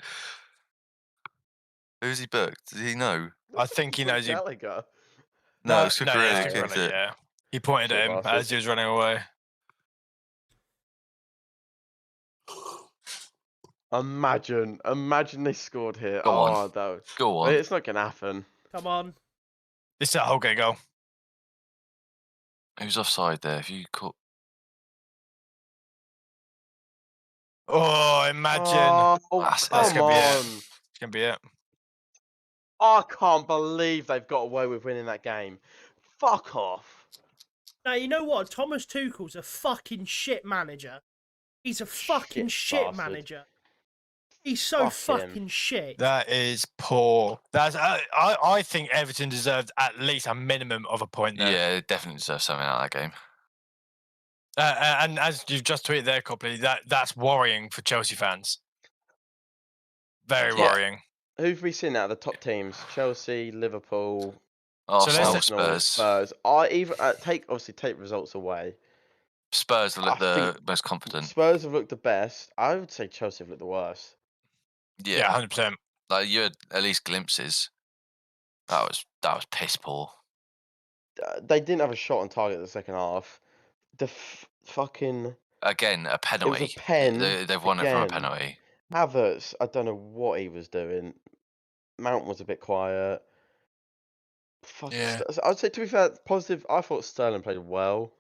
[SPEAKER 7] Who's he booked? Does he know?
[SPEAKER 6] I think he knows.
[SPEAKER 7] No, it's Cucurella who kicked it.
[SPEAKER 6] Yeah. He pointed at him as he was running away.
[SPEAKER 4] Imagine they scored here.
[SPEAKER 7] Go on. Go on.
[SPEAKER 4] It's not going to happen.
[SPEAKER 10] Come on.
[SPEAKER 6] This is a whole goal.
[SPEAKER 7] Who's offside there? If you caught.
[SPEAKER 6] Oh, imagine.
[SPEAKER 4] Oh,
[SPEAKER 6] that's gonna be it. It's gonna be it.
[SPEAKER 4] I can't believe they've got away with winning that game. Fuck off.
[SPEAKER 10] Now, you know what? Thomas Tuchel's a fucking shit manager. He's a fucking shit
[SPEAKER 4] bastard.
[SPEAKER 10] manager. He's so
[SPEAKER 4] Fuck him.
[SPEAKER 10] fucking shit.
[SPEAKER 6] That is poor. I think Everton deserved at least a minimum of a point there.
[SPEAKER 7] Yeah, it definitely deserves something out of that game.
[SPEAKER 6] And as you've just tweeted there, Copley, that's worrying for Chelsea fans. Very
[SPEAKER 7] Yeah.
[SPEAKER 6] worrying.
[SPEAKER 4] Who've we seen out of the top teams? Chelsea, Liverpool,
[SPEAKER 7] Arsenal,
[SPEAKER 6] let's-
[SPEAKER 4] Arsenal,
[SPEAKER 7] Spurs.
[SPEAKER 4] I even take results away.
[SPEAKER 7] Spurs have looked
[SPEAKER 4] I
[SPEAKER 7] the
[SPEAKER 4] think
[SPEAKER 7] most confident.
[SPEAKER 4] Spurs have looked the best. I would say Chelsea have looked the worst.
[SPEAKER 6] Yeah, 100%.
[SPEAKER 7] Like you had at least glimpses. That was piss poor.
[SPEAKER 4] They didn't have a shot on target in the second half. The fucking
[SPEAKER 7] Again, a penalty.
[SPEAKER 4] It was a pen.
[SPEAKER 7] They've won it from a
[SPEAKER 4] again.
[SPEAKER 7] penalty.
[SPEAKER 4] Havertz, I don't know what he was doing. Mount was a bit quiet.
[SPEAKER 6] Yeah.
[SPEAKER 4] I'd say, to be fair, positive. I thought Sterling played well.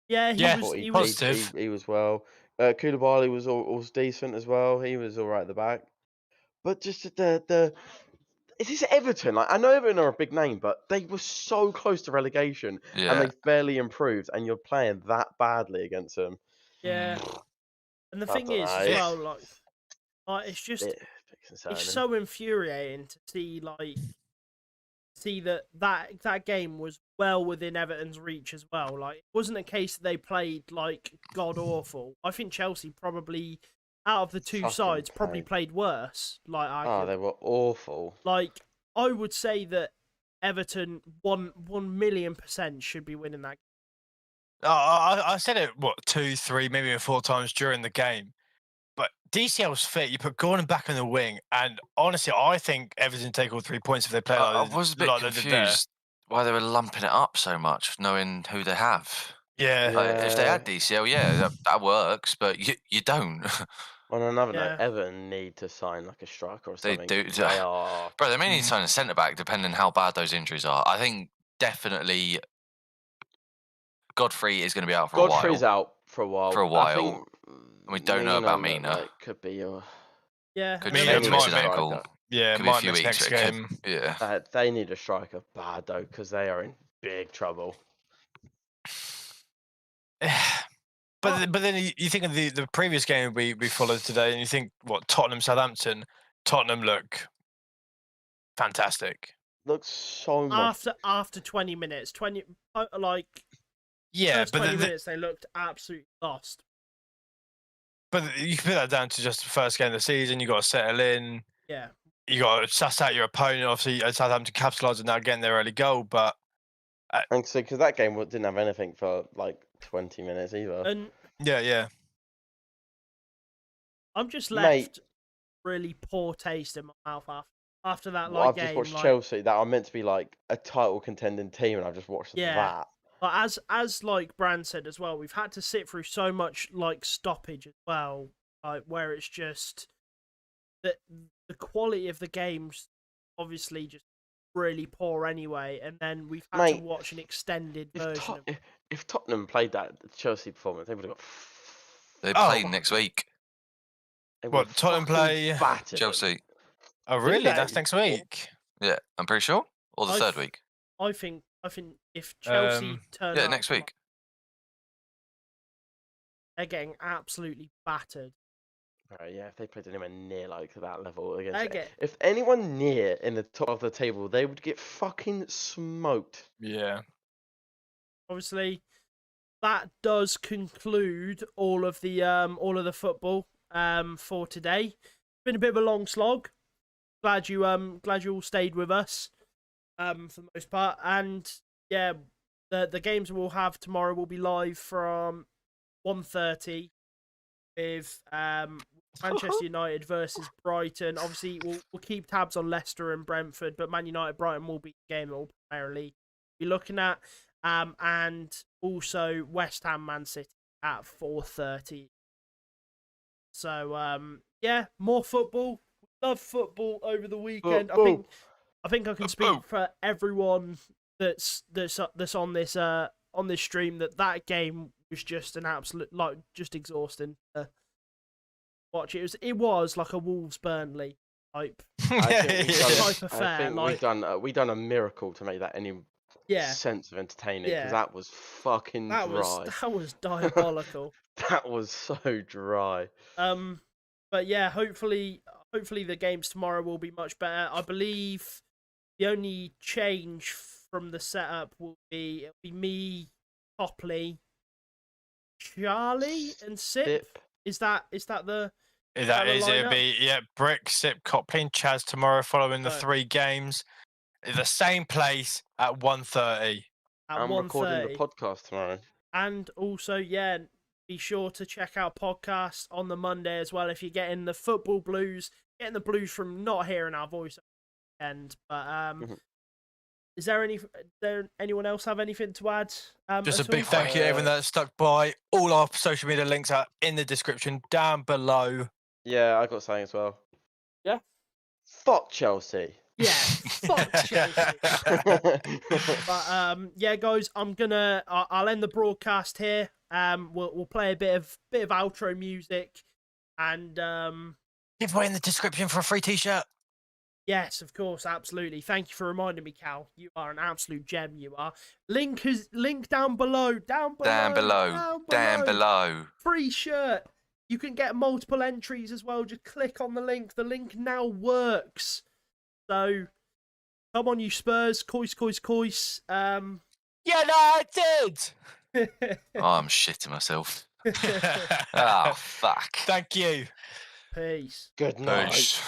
[SPEAKER 10] Yeah,
[SPEAKER 6] Yeah,
[SPEAKER 10] he was.
[SPEAKER 6] positive.
[SPEAKER 4] He was well. Koulibaly was decent as well. He was all right at the back. But just the is this Everton? Like, I know Everton are a big name, but they were so close to relegation,
[SPEAKER 7] Yeah.
[SPEAKER 4] and they've barely improved. And you're playing that badly against them.
[SPEAKER 10] Yeah. And the
[SPEAKER 4] I
[SPEAKER 10] thing
[SPEAKER 4] don't
[SPEAKER 10] is,
[SPEAKER 4] know,
[SPEAKER 10] as
[SPEAKER 4] it's-
[SPEAKER 10] well, like it's just
[SPEAKER 4] Bit concerning.
[SPEAKER 10] it's so infuriating to see that game was well within Everton's reach as well. Like, it wasn't a case that they played like god awful. I think Chelsea probably, out of the two
[SPEAKER 4] Fucking
[SPEAKER 10] sides, probably
[SPEAKER 4] pain.
[SPEAKER 10] played worse. Like,
[SPEAKER 4] Oh, they were awful.
[SPEAKER 10] like I would say that Everton 1,000,000% should be winning that game.
[SPEAKER 6] I said it, 2, 3, maybe even 4 times during the game. But DCL's fit. You put Gordon back in the wing, and honestly, I think Everton take all 3 points if they play
[SPEAKER 7] I
[SPEAKER 6] like
[SPEAKER 7] was a bit
[SPEAKER 6] like they did there.
[SPEAKER 7] confused why they were lumping it up so much, knowing who they have.
[SPEAKER 6] Yeah.
[SPEAKER 7] Like, if they had
[SPEAKER 4] Yeah.
[SPEAKER 7] DCL, yeah, that works, but you don't.
[SPEAKER 4] On another
[SPEAKER 10] Yeah.
[SPEAKER 4] note, Everton need to sign like a striker or
[SPEAKER 7] They
[SPEAKER 4] something.
[SPEAKER 7] do.
[SPEAKER 4] They are.
[SPEAKER 7] Bro, they may need to sign a centre back, depending how bad those injuries are. I think definitely Godfrey is going to be out for
[SPEAKER 4] Godfrey's
[SPEAKER 7] a while.
[SPEAKER 4] out for a while.
[SPEAKER 7] For a
[SPEAKER 4] I
[SPEAKER 7] while.
[SPEAKER 4] think
[SPEAKER 7] We don't know about
[SPEAKER 4] looked
[SPEAKER 7] Mina.
[SPEAKER 4] like could be your.
[SPEAKER 10] Yeah,
[SPEAKER 7] Could
[SPEAKER 10] and
[SPEAKER 7] be
[SPEAKER 6] Mina
[SPEAKER 7] a
[SPEAKER 10] then-
[SPEAKER 4] need
[SPEAKER 6] might
[SPEAKER 7] twisted
[SPEAKER 6] be.
[SPEAKER 7] ankle.
[SPEAKER 4] striker.
[SPEAKER 6] Yeah,
[SPEAKER 7] Could be a
[SPEAKER 6] might
[SPEAKER 7] few
[SPEAKER 6] miss
[SPEAKER 7] weeks.
[SPEAKER 6] next
[SPEAKER 7] It could-
[SPEAKER 6] game.
[SPEAKER 7] Yeah.
[SPEAKER 4] They need a striker bad though, because they are in big trouble.
[SPEAKER 6] But then you think of the previous game we followed today, and you think, what, Tottenham, Southampton? Tottenham look fantastic.
[SPEAKER 4] Looks so much.
[SPEAKER 10] after 20 minutes,
[SPEAKER 6] Yeah,
[SPEAKER 10] first
[SPEAKER 6] but
[SPEAKER 10] 20 minutes they looked absolutely lost.
[SPEAKER 6] but you can put that down to just the first game of the season. You got to settle in.
[SPEAKER 10] Yeah.
[SPEAKER 6] You got to suss out your opponent. Obviously, Southampton capitalised on that, getting their early goal, but
[SPEAKER 4] And so, because that game didn't have anything for like 20 minutes either.
[SPEAKER 10] And
[SPEAKER 6] yeah.
[SPEAKER 10] I'm just
[SPEAKER 4] Mate.
[SPEAKER 10] left really poor taste in my mouth after that
[SPEAKER 4] Well, I've
[SPEAKER 10] game.
[SPEAKER 4] just watched
[SPEAKER 10] like,
[SPEAKER 4] Chelsea that are meant to be like a title contending team, and I've just watched
[SPEAKER 10] Yeah.
[SPEAKER 4] that.
[SPEAKER 10] But as like Brand said as well, we've had to sit through so much like stoppage as well, like where it's just that the quality of the games obviously just really poor anyway, and then we've had to
[SPEAKER 4] Mate,
[SPEAKER 10] watch an extended
[SPEAKER 4] If,
[SPEAKER 10] version of
[SPEAKER 4] if Tottenham played that Chelsea performance, they would have got.
[SPEAKER 7] They
[SPEAKER 6] Oh.
[SPEAKER 7] play next week.
[SPEAKER 4] They would
[SPEAKER 6] What,
[SPEAKER 4] have
[SPEAKER 6] Tottenham
[SPEAKER 4] fucking
[SPEAKER 6] play
[SPEAKER 4] battered them.
[SPEAKER 7] Chelsea.
[SPEAKER 6] Oh, really?
[SPEAKER 4] they?
[SPEAKER 6] That's next week.
[SPEAKER 7] Yeah, I'm pretty sure. Or the
[SPEAKER 10] I
[SPEAKER 7] third
[SPEAKER 10] th-
[SPEAKER 7] week.
[SPEAKER 10] I think if Chelsea turn
[SPEAKER 7] Yeah,
[SPEAKER 10] up,
[SPEAKER 7] next week.
[SPEAKER 10] they're getting absolutely battered.
[SPEAKER 4] Right, yeah, if they played anywhere near like that level against,
[SPEAKER 10] They get
[SPEAKER 4] if anyone near in the top of the table, they would get fucking smoked.
[SPEAKER 6] Yeah.
[SPEAKER 10] obviously that does conclude all of the football for today. It's been a bit of a long slog. Glad you all stayed with us for the most part. And yeah, the games we'll have tomorrow will be live from 1:30 with Manchester United versus Brighton. Obviously we'll keep tabs on Leicester and Brentford, but Man United Brighton will be the game that we'll primarily be looking at. And also West Ham Man City at 4:30. So yeah, more football. Love football over the weekend.
[SPEAKER 4] Football.
[SPEAKER 10] I think I can speak for everyone that's on this stream that game was just an absolute, like, just exhausting to watch. It was like a Wolves Burnley.
[SPEAKER 5] type
[SPEAKER 4] I think we've done,
[SPEAKER 5] type affair.
[SPEAKER 4] I think
[SPEAKER 5] Like,
[SPEAKER 4] we've done a miracle to make that any
[SPEAKER 5] yeah,
[SPEAKER 4] sense of entertaining because
[SPEAKER 5] Yeah.
[SPEAKER 4] that was fucking
[SPEAKER 5] that
[SPEAKER 4] dry.
[SPEAKER 5] was diabolical.
[SPEAKER 4] That was so dry.
[SPEAKER 5] But yeah, hopefully the games tomorrow will be much better. I believe the only change from the setup will be me, Copley, Charlie, and Sip. Is that the
[SPEAKER 6] That is, it'll
[SPEAKER 5] lineup?
[SPEAKER 6] be Brick, Sip, Copley, and Chaz tomorrow following the
[SPEAKER 5] Right.
[SPEAKER 6] 3 games. The same place at 1:30.
[SPEAKER 5] At
[SPEAKER 4] I'm recording the
[SPEAKER 5] 1:30?
[SPEAKER 4] podcast tomorrow.
[SPEAKER 5] And also, be sure to check out podcast on the Monday as well if you're getting the football blues, getting the blues from not hearing our voice at the end. But is there anyone else have anything to add?
[SPEAKER 6] Just a
[SPEAKER 5] at
[SPEAKER 6] big
[SPEAKER 5] all?
[SPEAKER 6] thank you to everyone that stuck by. All our social media links are in the description down below.
[SPEAKER 4] Yeah, I got something as well.
[SPEAKER 5] Yeah?
[SPEAKER 4] Fuck Chelsea.
[SPEAKER 5] Yeah, fuck Chelsea. But yeah, guys, I'll end the broadcast here. We'll play a bit of outro music, and
[SPEAKER 6] Giveaway in the description for a free t-shirt.
[SPEAKER 5] yes, of course, absolutely. Thank you for reminding me, Cal. You are an absolute gem. You are. Link down below. Down below. Free shirt. You can get multiple entries as well. Just click on the link. The link now works. So, come on, you Spurs. Cois.
[SPEAKER 6] Yeah, no, I did.
[SPEAKER 7] Oh, I'm shitting myself. Oh, fuck.
[SPEAKER 6] Thank you.
[SPEAKER 5] Peace.
[SPEAKER 4] Good night.
[SPEAKER 7] Peace.